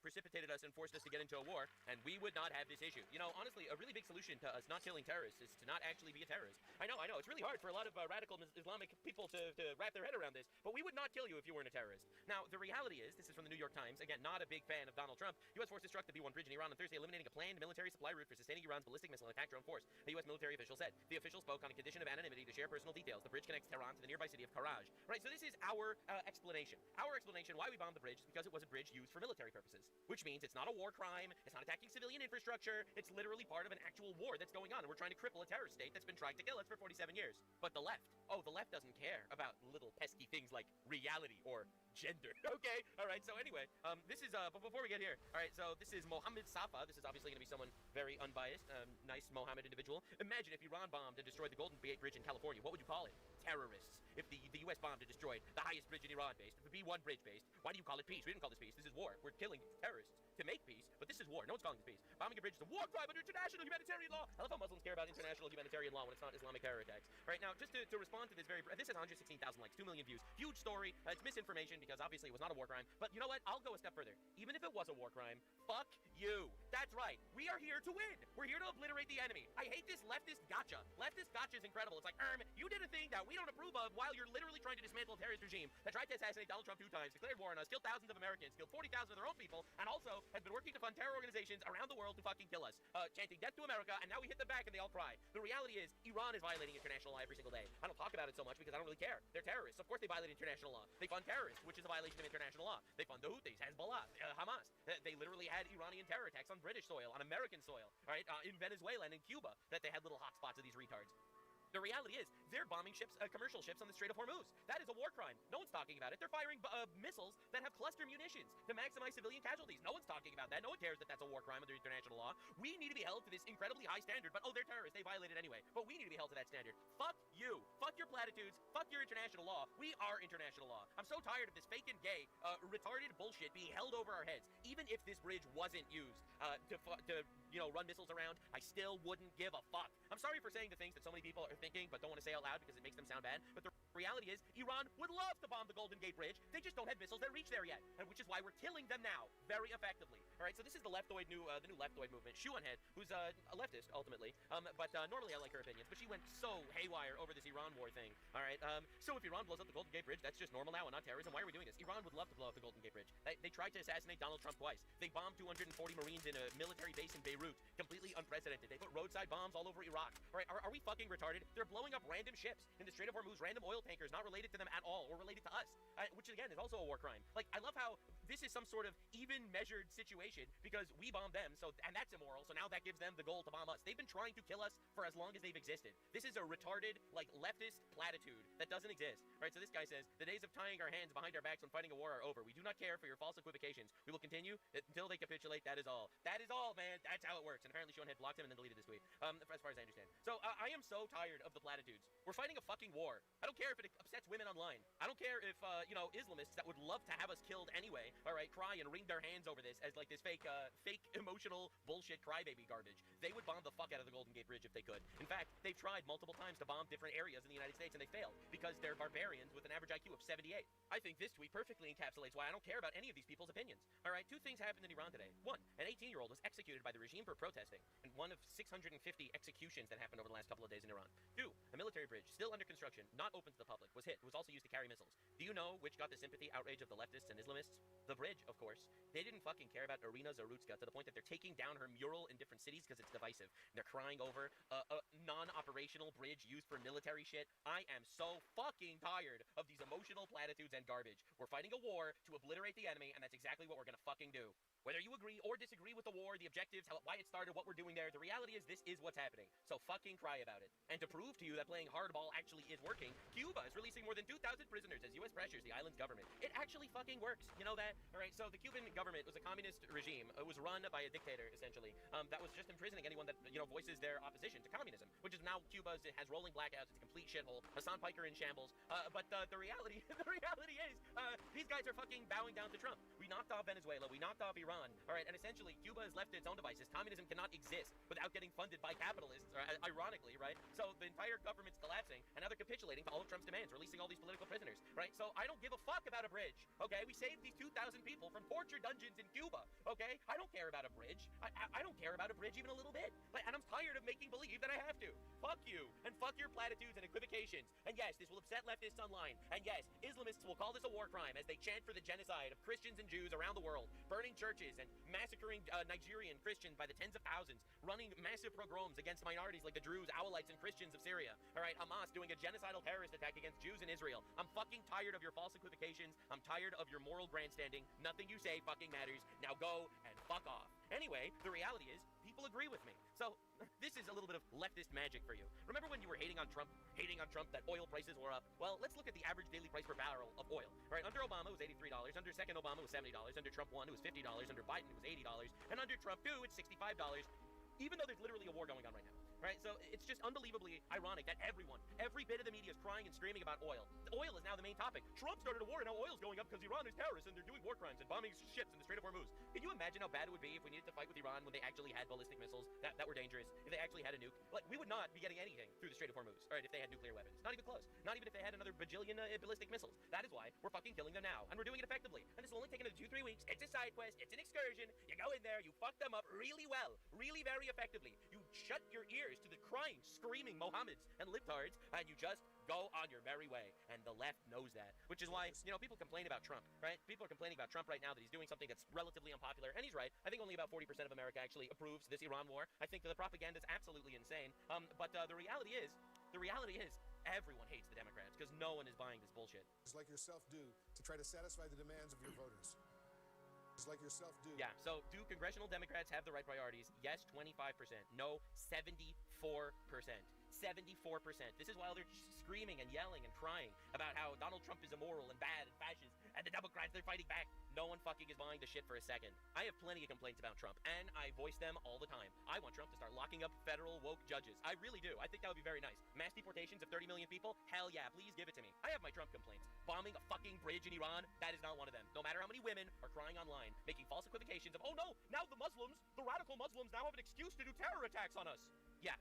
precipitated us and forced us to get into a war, and we would not have this issue. Honestly, a really big solution to us not killing terrorists is to not actually be a terrorist. I know. It's really hard for a lot of radical Islamic people to wrap their head around this, but we would not kill you if you weren't a terrorist. Now, the reality is, this is from the New York Times, again, not a big fan of Donald Trump. U.S. forces struck the B-1 bridge in Iran on Thursday, eliminating a planned military supply route for sustaining Iran's ballistic missile and attack drone force, a U.S. military official said. The official spoke on a condition of anonymity to share personal details. The bridge connects Tehran to the nearby city of Karaj. Right, so this is our explanation. Our explanation why we bombed the bridge is because it was a bridge used for military purposes, which means it's not a war crime, it's not attacking civilian infrastructure, it's literally part of an actual war that's going on, and we're trying to cripple a terrorist state that's been trying to kill us for 47 years. But the left doesn't care about little pesky things like reality or gender. Okay, all right, so anyway, this is, but before we get here, all right, so this is Mohammed Safa. This is obviously going to be someone very unbiased, nice Mohammed individual. Imagine if Iran bombed and destroyed the Golden Gate Bridge in California. What would you call it? Terrorists. If the U.S. bombed and destroyed the highest bridge in Iran based, the B-1 bridge based, why do you call it peace? We didn't call this peace. This is war. We're killing terrorists to make peace, but this is war. No one's calling this peace. Bombing a bridge is a war crime under international humanitarian law. I love how Muslims care about international humanitarian law when it's not Islamic terror attacks. All right, now, just to respond to this this has 116,000 likes, 2 million views. Huge story. It's misinformation because obviously it was not a war crime. But you know what? I'll go a step further. Even if it was a war crime, fuck you. That's right. We are here to win. We're here to obliterate the enemy. I hate this leftist gotcha. Leftist gotcha is incredible. It's like, you did a thing that we don't approve of while you're literally trying to dismantle a terrorist regime that tried to assassinate Donald Trump 2 times, declared war on us, killed thousands of Americans, killed 40,000 of their own people, and also has been working to fund terror organizations around the world to fucking kill us, chanting death to America, and now we hit them back and they all cry. The reality is, Iran is violating international law every single day. I don't talk about it so much because I don't really care. They're terrorists. Of course they violate international law. They fund terrorists, which is a violation of international law. They fund the Houthis, Hezbollah, Hamas. They literally had Iranian terror attacks on British soil, on American soil, all right, in Venezuela and in Cuba, that they had little hotspots of these retards. The reality is, they're bombing ships, commercial ships on the Strait of Hormuz. That is a war crime. No one's talking about it. They're firing missiles that have cluster munitions to maximize civilian casualties. No one's talking about that. No one cares that that's a war crime under international law. We need to be held to this incredibly high standard, but they're terrorists. They violate it anyway. But we need to be held to that standard. Fuck you. Fuck your platitudes. Fuck your international law. We are international law. I'm so tired of this fake and gay, retarded bullshit being held over our heads. Even if this bridge wasn't used to run missiles around, I still wouldn't give a fuck. I'm sorry for saying the things that so many people are thinking but don't want to say out loud because it makes them sound bad, but the reality is Iran would love to bomb the Golden Gate Bridge. They just don't have missiles that reach there yet, and which is why we're killing them now very effectively. All right, so this is the new leftoid movement. Shuanhead, who's a leftist ultimately, but normally I like her opinions, but she went so haywire over this Iran war thing. All right, so if Iran blows up the Golden Gate Bridge, that's just normal now and not terrorism. Why are we doing this? Iran would love to blow up the Golden Gate Bridge. They tried to assassinate Donald Trump twice. They bombed 240 Marines in a military base in Beirut, completely unprecedented. They put roadside bombs all over Iraq. All right, are we fucking retarded? They're blowing up random ships in the Strait of Hormuz, random oil tankers not related to them at all or related to us, which again is also a war crime. Like, I love how this is some sort of even measured situation because we bombed them, and that's immoral, so now that gives them the goal to bomb us. They've been trying to kill us for as long as they've existed. This is a retarded, leftist platitude that doesn't exist. All right, so this guy says, the days of tying our hands behind our backs when fighting a war are over. We do not care for your false equivocations. We will continue until they capitulate. That is all. That is all, man. That's how it works. And apparently Sean had blocked him and then deleted this tweet, as far as I understand. So I am so tired of the platitudes. We're fighting a fucking war. I don't care if it upsets women online. I don't care if, Islamists that would love to have us killed anyway, all right, cry and wring their hands over this as like this fake emotional bullshit crybaby garbage. They would bomb the fuck out of the Golden Gate Bridge if they could. In fact, they've tried multiple times to bomb different areas in the United States and they failed because they're barbarians with an average IQ of 78. I think this tweet perfectly encapsulates why I don't care about any of these people's opinions. All right, 2 things happened in Iran today. 1, an 18-year-old was executed by the regime for protesting, and one of 650 executions that happened over the last couple of days in Iran. 2, a military bridge still under construction, not open to the public, was hit. It was also used to carry missiles. Do you know which got the sympathy outrage of the leftists and Islamists? The bridge, of course. They didn't fucking care about Irina Zarutska to the point that they're taking down her mural in different cities because it's divisive. They're crying over a non-operational bridge used for military shit. I am so fucking tired of these emotional platitudes and garbage. We're fighting a war to obliterate the enemy, and that's exactly what we're gonna fucking do. Whether you agree or disagree with the war, the objectives, why it started, what we're doing there, the reality is this is what's happening. So fucking cry about it. And to prove to you that playing hardball actually is working, Cuba is releasing more than 2,000 prisoners as U.S. pressures the island's government. It actually fucking works. You know that? All right, so the Cuban government was a communist regime. It was run by a dictator, essentially, that was just imprisoning anyone that, voices their opposition to communism, which is now Cuba has rolling blackouts. It's a complete shithole. Hassan Piker in shambles. But the reality is, these guys are fucking bowing down to Trump. We knocked off Venezuela, we knocked off Iran, all right, and essentially Cuba is left to its own devices. Communism cannot exist without getting funded by capitalists, ironically, right? So the entire government's collapsing, and now they're capitulating to all of Trump's demands, releasing all these political prisoners, right? So I don't give a fuck about a bridge, okay? We saved these 2,000 people from torture dungeons in Cuba, okay? I don't care about a bridge. I don't care about a bridge even a little bit. And I'm tired of making believe that I have to. Fuck you, and fuck your platitudes and equivocations. And yes, this will upset leftists online. And yes, Islamists will call this a war crime as they chant for the genocide of Christians and Jews around the world, burning churches and massacring Nigerian Christians by the tens of thousands, running massive pogroms against minorities like the Druze, Owlites, and Christians of Syria. All right, Hamas doing a genocidal terrorist attack against Jews in Israel. I'm fucking tired of your false equivocations. I'm tired of your moral grandstanding. Nothing you say fucking matters. Now go and fuck off. Anyway, the reality is, people agree with me. So, this is a little bit of leftist magic for you. Remember when you were hating on Trump that oil prices were up? Well, let's look at the average daily price per barrel of oil. All right, under Obama, it was $83. Under second Obama, it was $70. Under Trump 1, it was $50. Under Biden, it was $80. And under Trump 2, it's $65. Even though there's literally a war going on right now. Right, so it's just unbelievably ironic that every bit of the media is crying and screaming about oil. Oil is now the main topic. Trump started a war and now oil's going up because Iran is terrorists and they're doing war crimes and bombing ships in the Strait of Hormuz. Can you imagine how bad it would be if we needed to fight with Iran when they actually had ballistic missiles that were dangerous, if they actually had a nuke? Like, we would not be getting anything through the Strait of Hormuz, all right, if they had nuclear weapons. Not even close. Not even if they had another bajillion ballistic missiles. That is why we're fucking killing them now, and we're doing it effectively. And this will only take another 2-3 weeks. It's a side quest. It's an excursion. You go in there, you fuck them up really well, really very effectively. You shut your ears to the crying, screaming Mohammeds and libtards, and you just go on your merry way. And the left knows that, which is why, you know, people complain about Trump, right? People are complaining about Trump right now that he's doing something that's relatively unpopular, and he's right. I think only about 40% of America actually approves this Iran war. I think that the propaganda is absolutely insane. But the reality is, everyone hates the Democrats because no one is buying this bullshit. Just like yourself do to try to satisfy the demands of your voters. Just like yourself do. Yeah, so do congressional Democrats have the right priorities? Yes, 25%. No, 74%. 74%. This is why they're screaming and yelling and crying about how Donald Trump is immoral and bad and fascist, and the Democrats, they're fighting back. No one fucking is buying the shit for a second. I have plenty of complaints about Trump, and I voice them all the time. I want Trump to start locking up federal woke judges. I really do. I think that would be very nice. Mass deportations of 30 million people? Hell yeah, please give it to me. I have my Trump complaints. Bombing a fucking bridge in Iran? That is not one of them. No matter how many women are crying online, making false equivocations of, oh no, now the radical Muslims now have an excuse to do terror attacks on us. Yeah.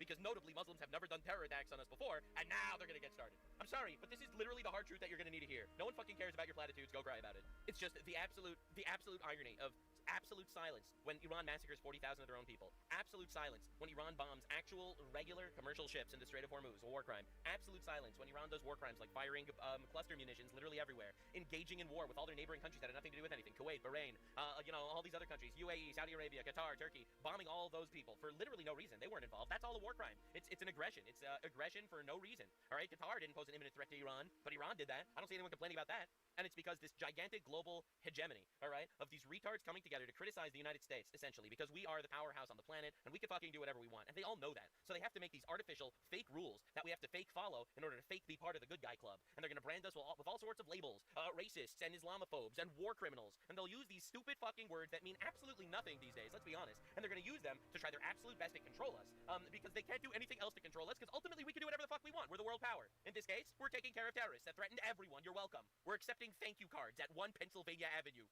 Because notably, Muslims have never done terror attacks on us before, and now they're gonna get started. I'm sorry, but this is literally the hard truth that you're gonna need to hear. No one fucking cares about your platitudes, go cry about it. It's just the absolute irony of absolute silence when Iran massacres 40,000 of their own people. Absolute silence when Iran bombs actual, regular commercial ships in the Strait of Hormuz, a war crime. Absolute silence when Iran does war crimes like firing cluster munitions literally everywhere, engaging in war with all their neighboring countries that have nothing to do with anything. Kuwait, Bahrain, all these other countries, UAE, Saudi Arabia, Qatar, Turkey, bombing all those people for literally no reason. They weren't involved. That's all a war crime. It's an aggression. It's aggression for no reason. All right, Qatar didn't pose an imminent threat to Iran, but Iran did that. I don't see anyone complaining about that. And it's because this gigantic global hegemony, all right, of these retards coming together to criticize the United States, essentially, because we are the powerhouse on the planet, and we can fucking do whatever we want. And they all know that. So they have to make these artificial, fake rules that we have to fake follow in order to fake be part of the good guy club. And they're going to brand us with all sorts of labels, racists and Islamophobes and war criminals. And they'll use these stupid fucking words that mean absolutely nothing these days, let's be honest. And they're going to use them to try their absolute best to control us, because they can't do anything else to control us, because ultimately we can do whatever the fuck we want. We're the world power. In this case, we're taking care of terrorists that threatened everyone. You're welcome. We're accepting thank you cards at 1 Pennsylvania Avenue.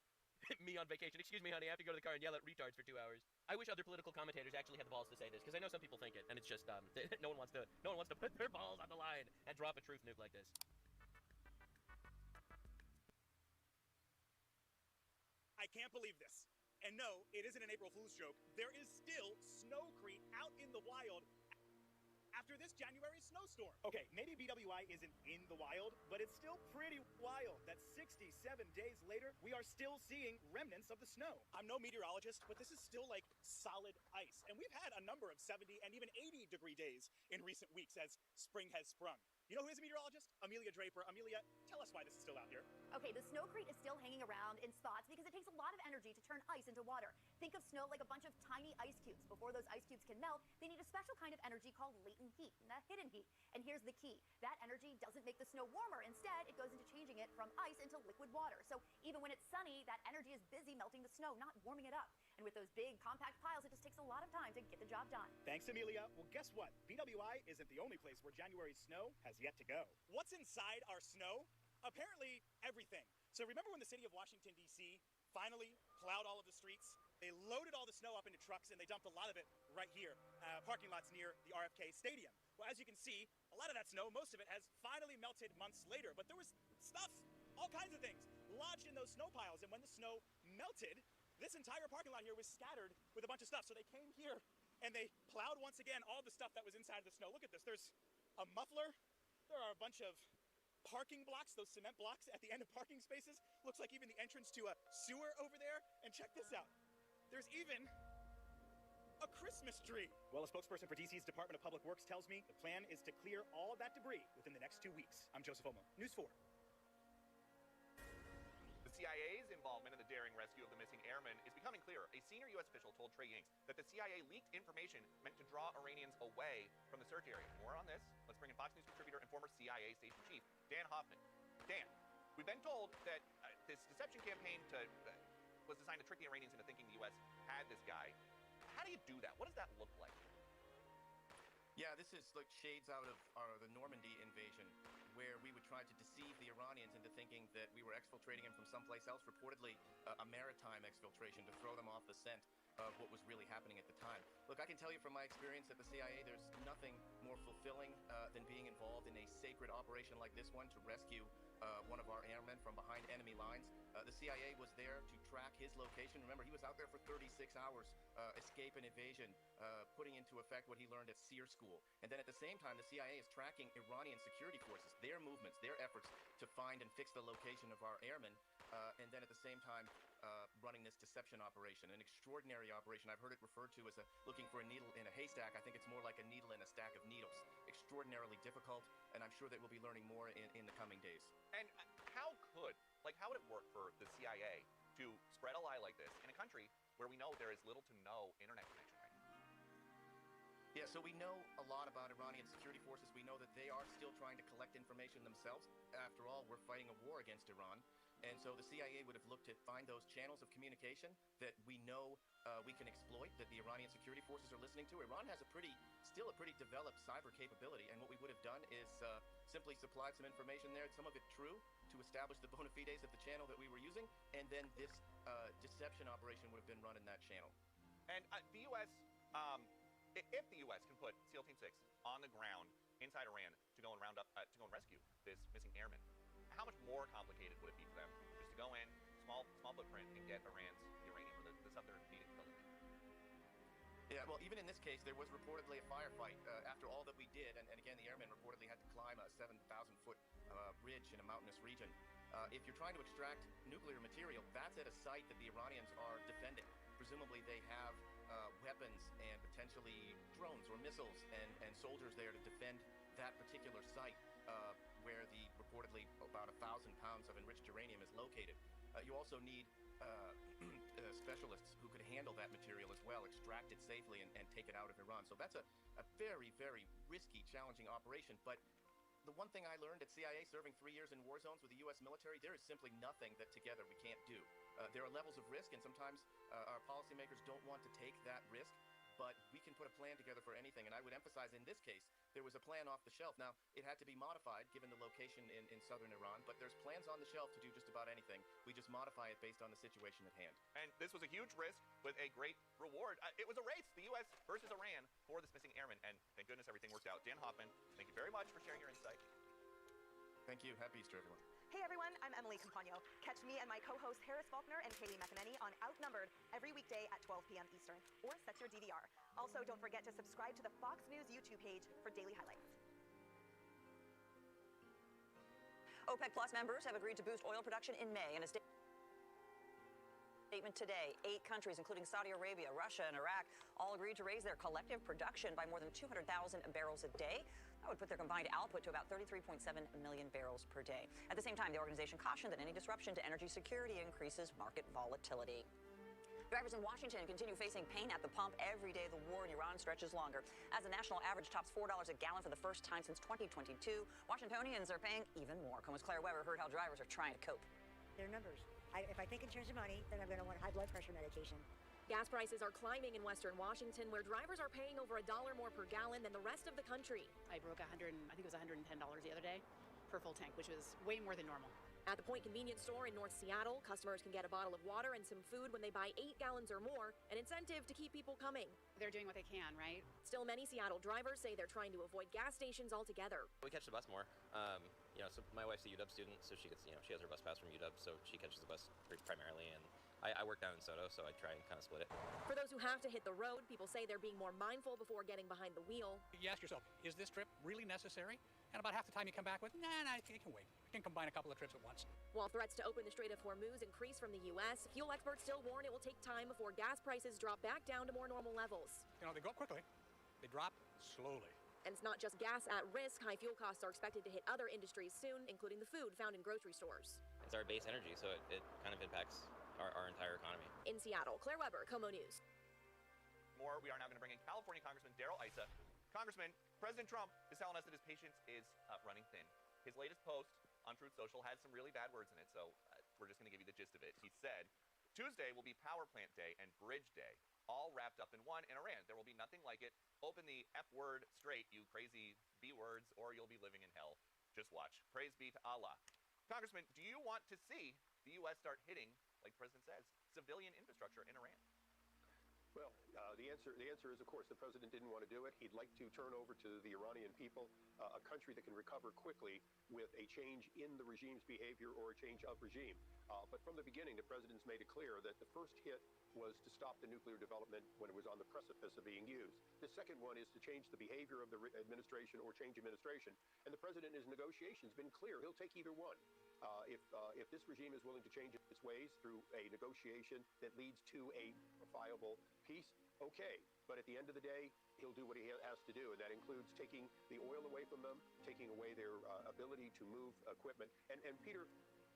Me on vacation. Excuse me, honey, I have to go to the car and yell at retards for 2 hours. I wish other political commentators actually had the balls to say this, because I know some people think it, and it's just no one wants to put their balls on the line and drop a truth nuke like this. I can't believe this. And no, it isn't an April Fool's joke. There is still snowcrete out in the wild after this January snowstorm. Okay, maybe BWI isn't in the wild, but it's still pretty wild that 67 days later, we are still seeing remnants of the snow. I'm no meteorologist, but this is still like solid ice. And we've had a number of 70 and even 80-degree days in recent weeks as spring has sprung. You know who is a meteorologist? Amelia Draper. Amelia, tell us why this is still out here. Okay, the snowcrete is still hanging around in spots because it takes a lot of energy to turn ice into water. Think of snow like a bunch of tiny ice cubes. Before those ice cubes can melt, they need a special kind of energy called latent heat, hidden heat. And here's the key. That energy doesn't make the snow warmer. Instead, it goes into changing it from ice into liquid water. So even when it's sunny, that energy is busy melting the snow, not warming it up. And with those big, compact piles, it just takes a lot of time to get the job done. Thanks, Amelia. Well, guess what? BWI isn't the only place where January's snow has yet to go. What's inside our snow? apparently everything. So remember when the city of Washington, D.C. finally plowed all of the streets? They loaded all the snow up into trucks and they dumped a lot of it right here, parking lots near the RFK Stadium. Well, as you can see, a lot of that snow, most of it has finally melted months later, but there was stuff, all kinds of things, lodged in those snow piles. And when the snow melted, this entire parking lot here was scattered with a bunch of stuff. So they came here and they plowed once again all the stuff that was inside of the snow. Look at this. There's a muffler. There are a bunch of parking blocks, those cement blocks at the end of parking spaces. Looks like even the entrance to a sewer over there. And check this out. There's even a Christmas tree. Well, a spokesperson for DC's Department of Public Works tells me the plan is to clear all of that debris within the next 2 weeks. I'm Joseph Omo, News 4. The CIA's involvement in the daring rescue of the missing airmen is becoming clearer. A senior U.S. official told Trey Yanks that the CIA leaked information meant to draw Iranians away from the search area. More on this, let's bring in Fox News contributor and former CIA station chief, Dan Hoffman. Dan, we've been told that this deception campaign was designed to trick the Iranians into thinking the U.S. had this guy. How do you do that? What does that look like? Yeah, this is like shades out of the Normandy invasion, where we would try to deceive the Iranians into thinking that we were exfiltrating them from someplace else, reportedly a maritime exfiltration, to throw them off the scent of what was really happening at the time. Look, I can tell you from my experience at the CIA, there's nothing more fulfilling than being involved in a sacred operation like this one to rescue one of our airmen from behind enemy lines. The CIA was there to track his location. Remember, he was out there for 36 hours, escape and evasion, putting into effect what he learned at SEER school. And then at the same time, the CIA is tracking Iranian security forces, their movements, their efforts to find and fix the location of our airmen. And then at the same time, running this deception operation, an extraordinary operation. I've heard it referred to as looking for a needle in a haystack. I think it's more like a needle in a stack of needles. Extraordinarily difficult, and I'm sure that we'll be learning more in the coming days. And how would it work for the CIA to spread a lie like this in a country where we know there is little to no internet connection right now? Yeah, so we know a lot about Iranian security forces. We know that they are still trying to collect information themselves. After all, we're fighting a war against Iran. And so the CIA would have looked to find those channels of communication that we know we can exploit, that the Iranian security forces are listening to. Iran has still a pretty developed cyber capability, and what we would have done is simply supplied some information there, some of it true, to establish the bona fides of the channel that we were using, and then this deception operation would have been run in that channel. And the U.S., if the U.S. can put SEAL Team 6 on the ground inside Iran to go and to go and rescue this missing airman, how much more complicated would it be for them just to go in, small footprint, and get Iran's uranium, or the stuff they're needing to build it? Yeah, well, even in this case, there was reportedly a firefight after all that we did, and again, the airmen reportedly had to climb a 7,000-foot ridge in a mountainous region. If you're trying to extract nuclear material, that's at a site that the Iranians are defending. Presumably, they have weapons and potentially drones or missiles and soldiers there to defend that particular site where the reportedly about 1,000 pounds of enriched uranium is located. You also need specialists who could handle that material as well, extract it safely, and take it out of Iran. So that's a very, very risky, challenging operation. But the one thing I learned at CIA, serving 3 years in war zones with the U.S. military, there is simply nothing that together we can't do. There are levels of risk, and sometimes our policymakers don't want to take that risk, but we can put a plan together for anything. And I would emphasize in this case, there was a plan off the shelf. Now, it had to be modified given the location in southern Iran, but there's plans on the shelf to do just about anything. We just modify it based on the situation at hand. And this was a huge risk with a great reward. It was a race, the U.S. versus Iran, for this missing airman, and thank goodness everything worked out. Dan Hoffman, thank you very much for sharing your insight. Thank you. Happy Easter, everyone. Hey everyone, I'm Emily Compagno. Catch me and my co-host Harris Faulkner and Katie McEnany on Outnumbered every weekday at 12 p.m. Eastern, or set your DVR. Also, don't forget to subscribe to the Fox News YouTube page for daily highlights. OPEC Plus members have agreed to boost oil production in May in a statement today. 8 countries, including Saudi Arabia, Russia, and Iraq, all agreed to raise their collective production by more than 200,000 barrels a day. That would put their combined output to about 33.7 million barrels per day. At the same time, the organization cautioned that any disruption to energy security increases market volatility. Drivers in Washington continue facing pain at the pump every day the war in Iran stretches longer. As the national average tops $4 a gallon for the first time since 2022, Washingtonians are paying even more. Come's Claire Weber heard how drivers are trying to cope. They're numbers. If I think in terms of money, then I'm going to want high blood pressure medication. Gas prices are climbing in Western Washington, where drivers are paying over $1 more per gallon than the rest of the country. I broke I think it was $110 the other day. per full tank, which is way more than normal. At the Point convenience store in North Seattle, customers can get a bottle of water and some food when they buy 8 gallons or more, an incentive to keep people coming. They're doing what they can, right? Still, many Seattle drivers say they're trying to avoid gas stations altogether. We catch the bus more. So my wife's a UW student, so she gets, she has her bus pass from UW, so she catches the bus primarily, and I work down in Soto, so I try and kind of split it. For those who have to hit the road, people say they're being more mindful before getting behind the wheel. You ask yourself, is this trip really necessary? And about half the time you come back with, nah, it can wait. You can combine a couple of trips at once. While threats to open the Strait of Hormuz increase from the U.S., fuel experts still warn it will take time before gas prices drop back down to more normal levels. They go up quickly. They drop slowly. And it's not just gas at risk. High fuel costs are expected to hit other industries soon, including the food found in grocery stores. It's our base energy, so it kind of impacts our entire economy. In Seattle, Claire Weber, Como News. We are now going to bring in California Congressman Darrell Issa. Congressman, President Trump is telling us that his patience is running thin. His latest post on Truth Social had some really bad words in it, so we're just going to give you the gist of it. He said, Tuesday will be Power Plant Day and Bridge Day, all wrapped up in one in Iran. There will be nothing like it. Open the F word straight, you crazy B words, or you'll be living in hell. Just watch. Praise be to Allah. Congressman, do you want to see the U.S. start hitting, like the President says, civilian infrastructure in Iran? Well, the answer is, of course, the president didn't want to do it. He'd like to turn over to the Iranian people a country that can recover quickly with a change in the regime's behavior or a change of regime. But from the beginning, the president's made it clear that the first hit was to stop the nuclear development when it was on the precipice of being used. The second one is to change the behavior of the administration or change administration. And the president, in his negotiations, been clear he'll take either one. If this regime is willing to change its ways through a negotiation that leads to a viable peace, okay. But at the end of the day, he'll do what he has to do, and that includes taking the oil away from them, taking away their ability to move equipment. And Peter,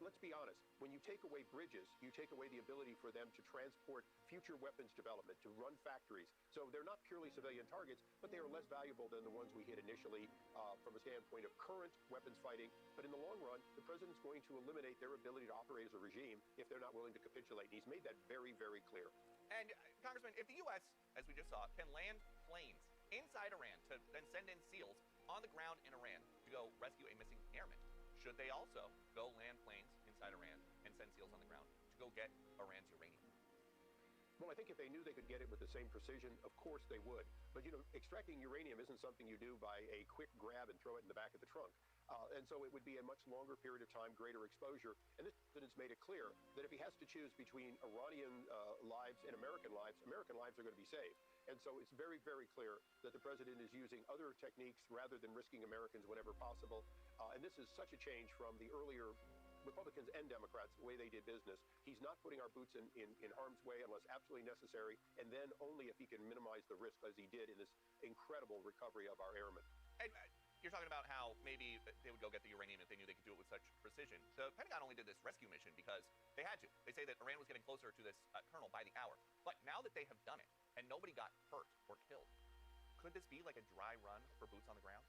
let's be honest, when you take away bridges, you take away the ability for them to transport future weapons development, to run factories. So they're not purely civilian targets, but they are less valuable than the ones we hit initially from a standpoint of current weapons fighting. But in the long run, the president's going to eliminate their ability to operate as a regime if they're not willing to capitulate. And he's made that very, very clear. And, Congressman, if the U.S., as we just saw, can land planes inside Iran to then send in SEALs on the ground in Iran to go rescue a missing airman, should they also go land planes inside Iran and send SEALs on the ground to go get Iran's uranium? Well, I think if they knew they could get it with the same precision, of course they would. But, extracting uranium isn't something you do by a quick grab and throw it in the back of the trunk. And so it would be a much longer period of time, greater exposure. And this president's made it clear that if he has to choose between Iranian lives and American lives are going to be saved. And so it's very, very clear that the president is using other techniques rather than risking Americans whenever possible. And this is such a change from the earlier Republicans and Democrats, the way they did business. He's not putting our boots in harm's way unless absolutely necessary, and then only if he can minimize the risk, as he did in this incredible recovery of our airmen. And you're talking about how maybe they would go get the uranium if they knew they could do it with such precision. The Pentagon only did this rescue mission because they had to. They say that Iran was getting closer to this colonel by the hour. But now that they have done it and nobody got hurt or killed, could this be like a dry run for boots on the ground?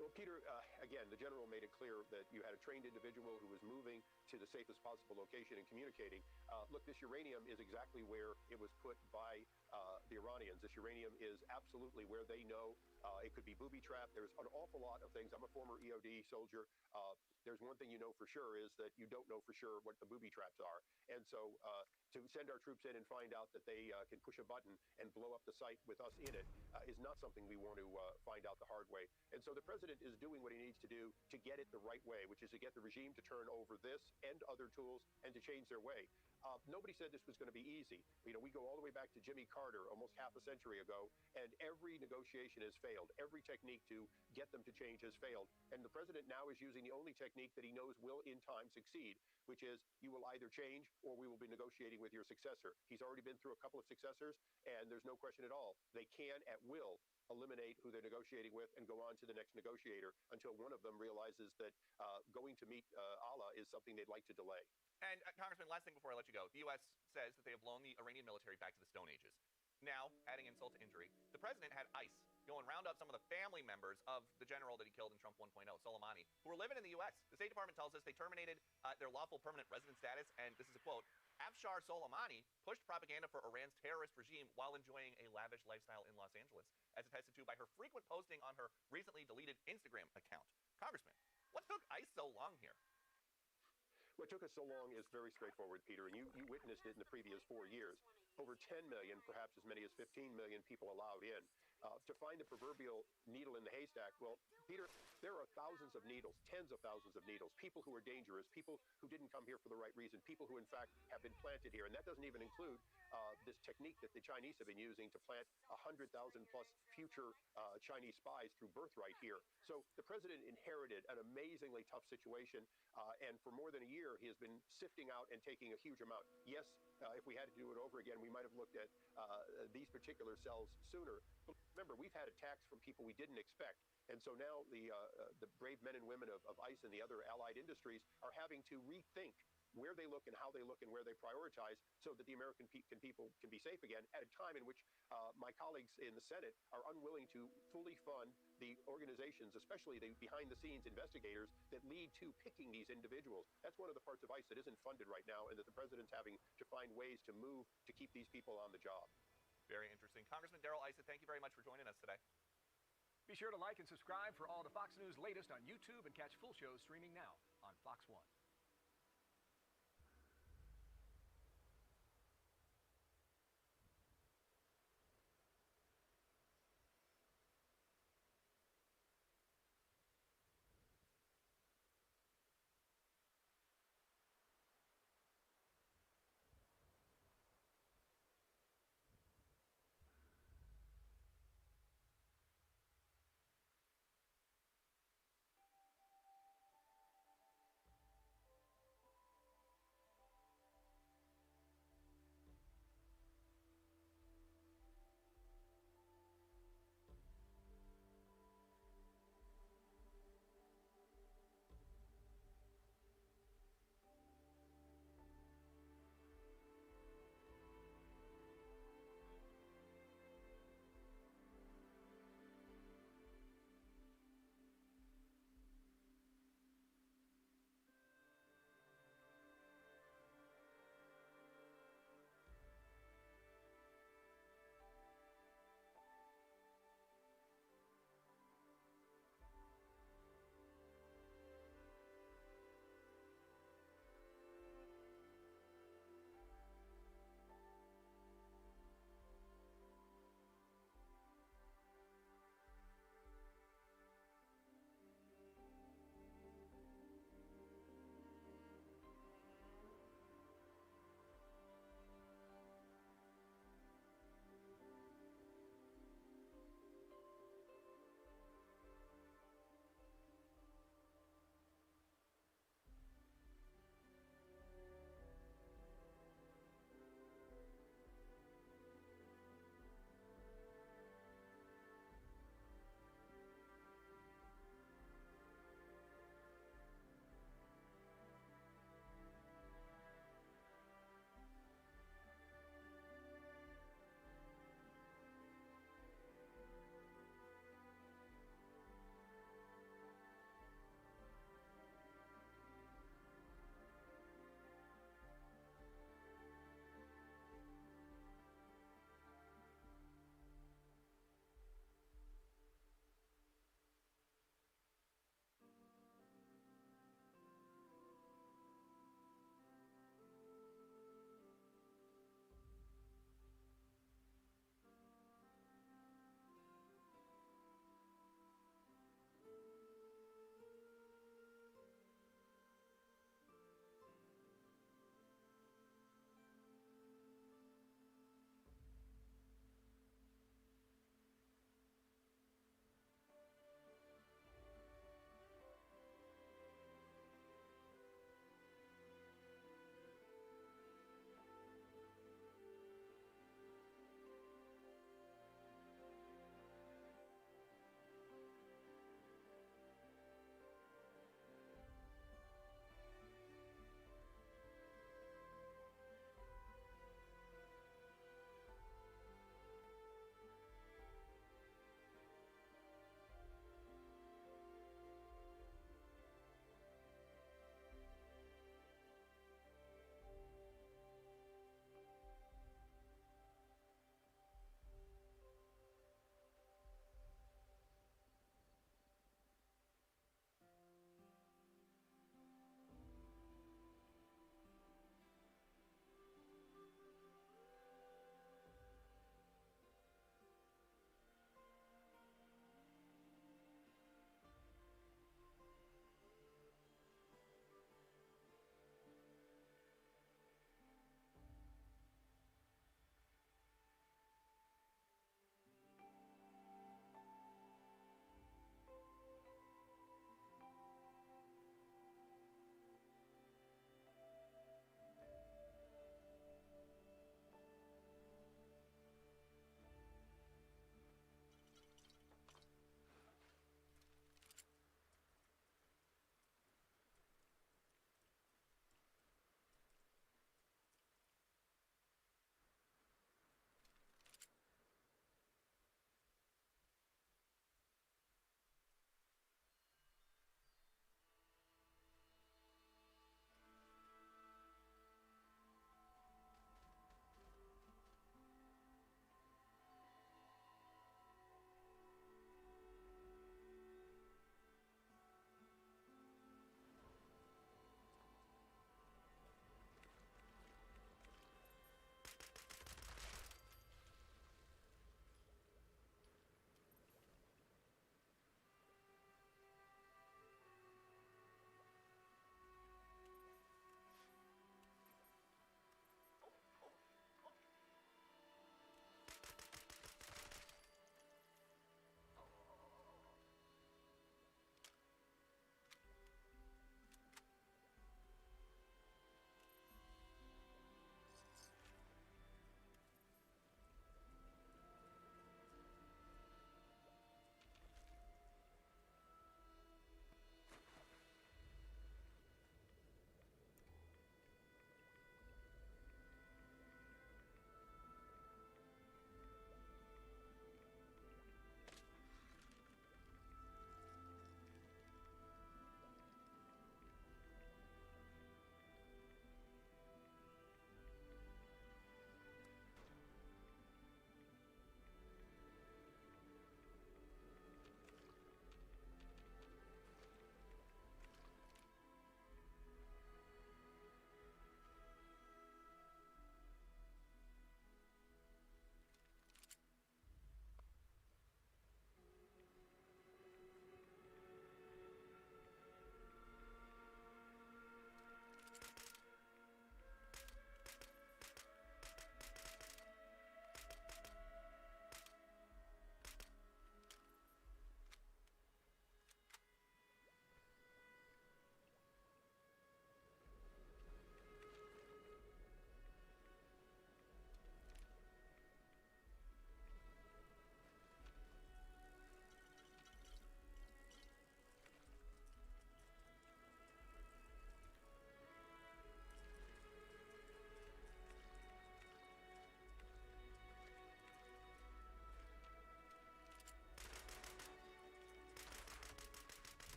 Well, Peter, again, the general made it clear that you had a trained individual who was moving to the safest possible location and communicating. Look, this uranium is exactly where it was put by the Iranians. This uranium is absolutely where they know it could be booby-trapped. There's an awful lot of things. I'm a former EOD soldier. There's one thing you know for sure is that you don't know for sure what the booby traps are. And so to send our troops in and find out that they can push a button and blow up the site with us in it is not something we want to find out the hard way. And so the president is doing what he needs to do to get it the right way, which is to get the regime to turn over this and other tools and to change their way. Nobody said this was going to be easy. We go all the way back to Jimmy Carter almost half a century ago, and every negotiation has failed. Every technique to get them to change has failed. And the president now is using the only technique that he knows will in time succeed, which is you will either change or we will be negotiating with your successor. He's already been through a couple of successors, and there's no question at all. They can, at will, eliminate who they're negotiating with and go on to the next negotiator until one of them realizes that going to meet Allah is something they'd like to delay. And, Congressman, last thing before I let you go. The U.S. says that they have loaned the Iranian military back to the Stone Ages. Now, adding insult to injury, the president had ICE go and round up some of the family members of the general that he killed in Trump 1.0, Soleimani, who were living in the U.S. The State Department tells us they terminated their lawful permanent resident status, and this is a quote, Afshar Soleimani pushed propaganda for Iran's terrorist regime while enjoying a lavish lifestyle in Los Angeles, as attested to by her frequent posting on her recently deleted Instagram account. Congressman, What took ICE so long here? What took us so long is very straightforward, Peter, and you witnessed it in the previous 4 years. Over 10 million, perhaps as many as 15 million people allowed in. To find the proverbial needle in the haystack, well, Peter, there are thousands of needles, tens of thousands of needles, people who are dangerous, people who didn't come here for the right reason, people who, in fact, have been planted here. And that doesn't even include this technique that the Chinese have been using to plant 100,000 plus future Chinese spies through birthright here. So the president inherited an amazingly tough situation, and for more than a year, he has been sifting out and taking a huge amount. Yes, if we had to do it over again, we might have looked at these particular cells sooner. But remember, we've had attacks from people we didn't expect. And so now the brave men and women of ICE and the other allied industries are having to rethink where they look and how they look and where they prioritize so that the American people can be safe again at a time in which my colleagues in the Senate are unwilling to fully fund the organizations, especially the behind-the-scenes investigators that lead to picking these individuals. That's one of the parts of ICE that isn't funded right now and that the president's having to find ways to move to keep these people on the job. Very interesting. Congressman Darrell Issa, thank you very much for joining us today. Be sure to like and subscribe for all the Fox News latest on YouTube and catch full shows streaming now on Fox 1.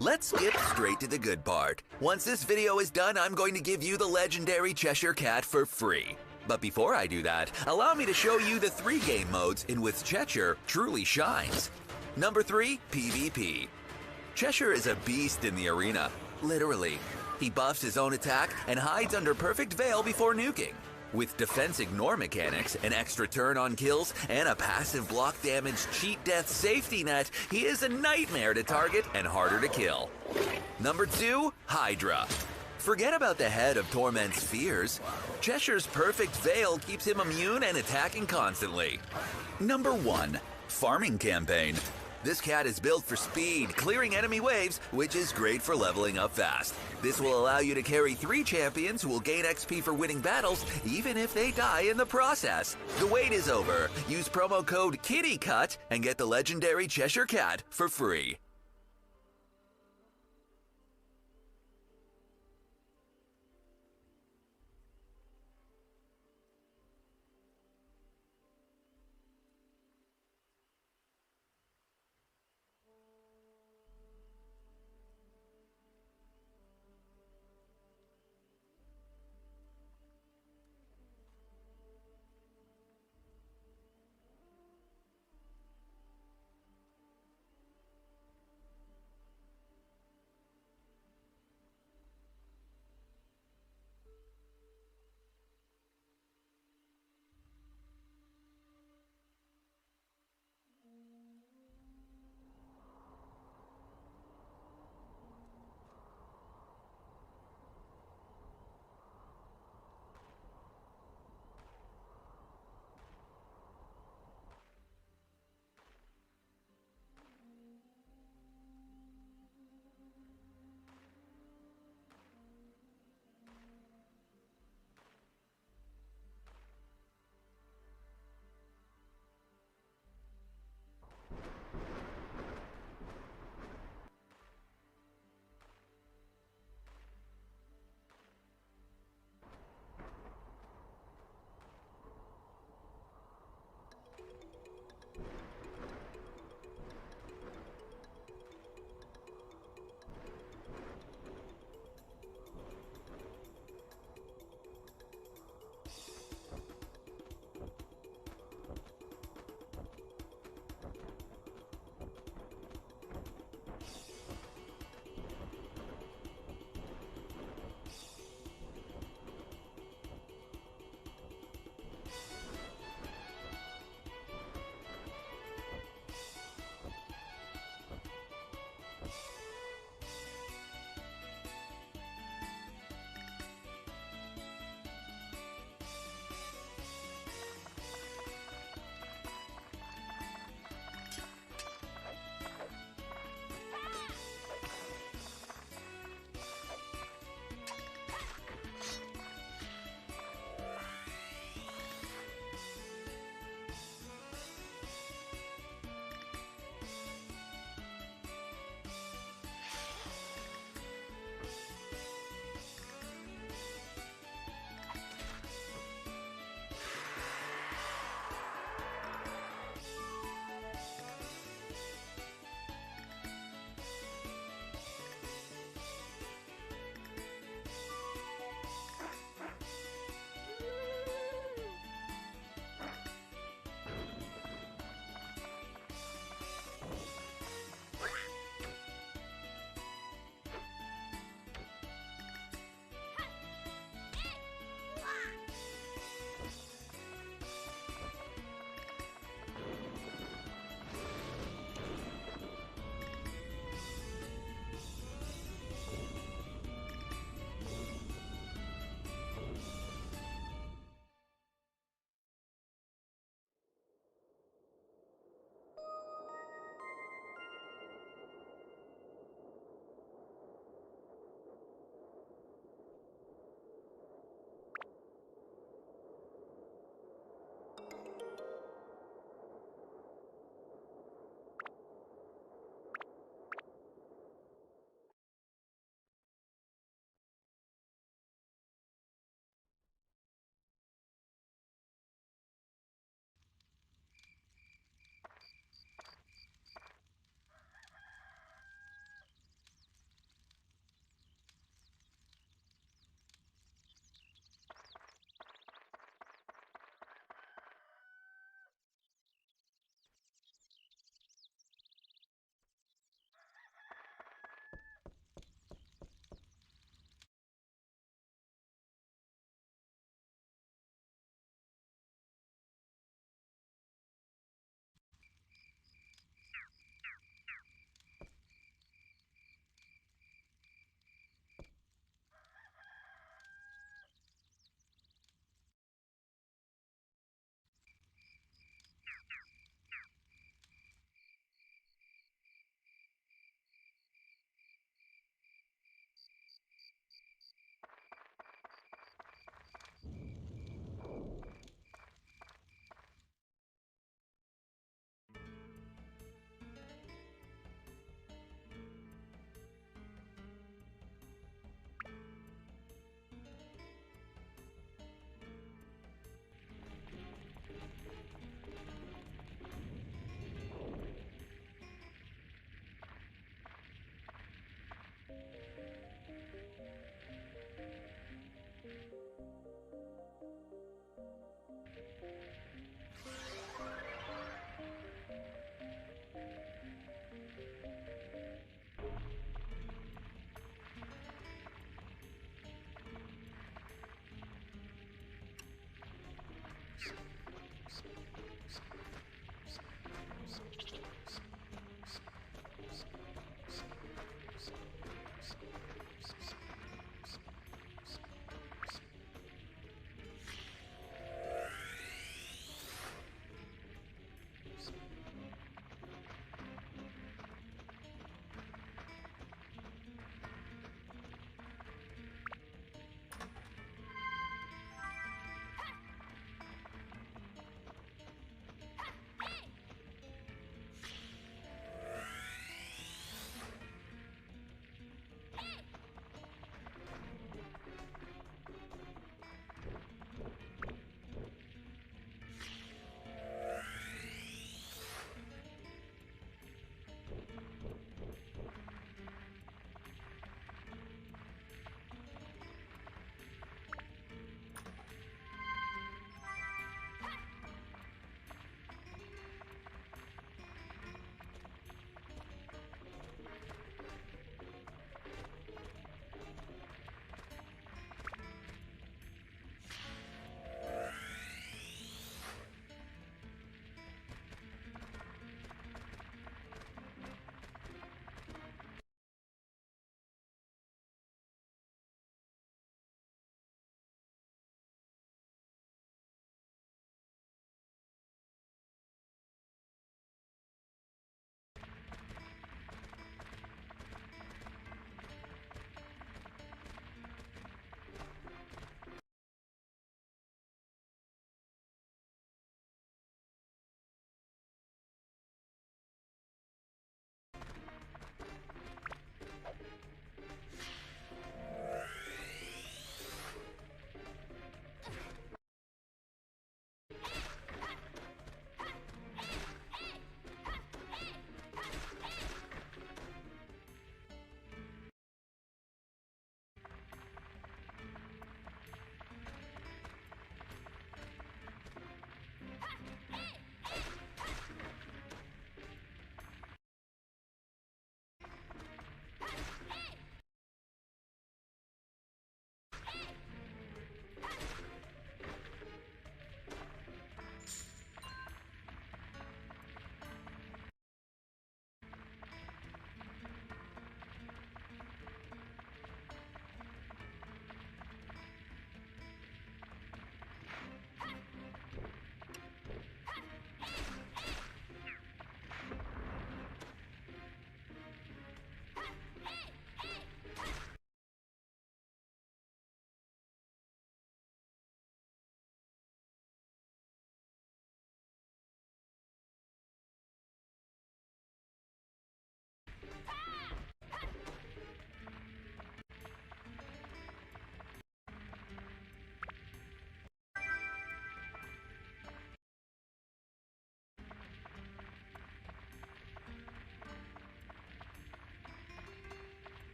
Let's skip straight to the good part. Once this video is done, I'm going to give you the legendary Cheshire Cat for free. But before I do that, allow me to show you the 3 game modes in which Cheshire truly shines. Number 3, PvP. Cheshire is a beast in the arena, literally. He buffs his own attack and hides under perfect veil before nuking. With defense ignore mechanics, an extra turn on kills, and a passive block damage cheat death safety net, he is a nightmare to target and harder to kill. Number 2, Hydra. Forget about the head of Torment's fears. Cheshire's perfect veil keeps him immune and attacking constantly. Number 1, Farming Campaign. This cat is built for speed, clearing enemy waves, which is great for leveling up fast. This will allow you to carry 3 champions who will gain XP for winning battles, even if they die in the process. The wait is over. Use promo code KITTYCUT and get the legendary Cheshire Cat for free.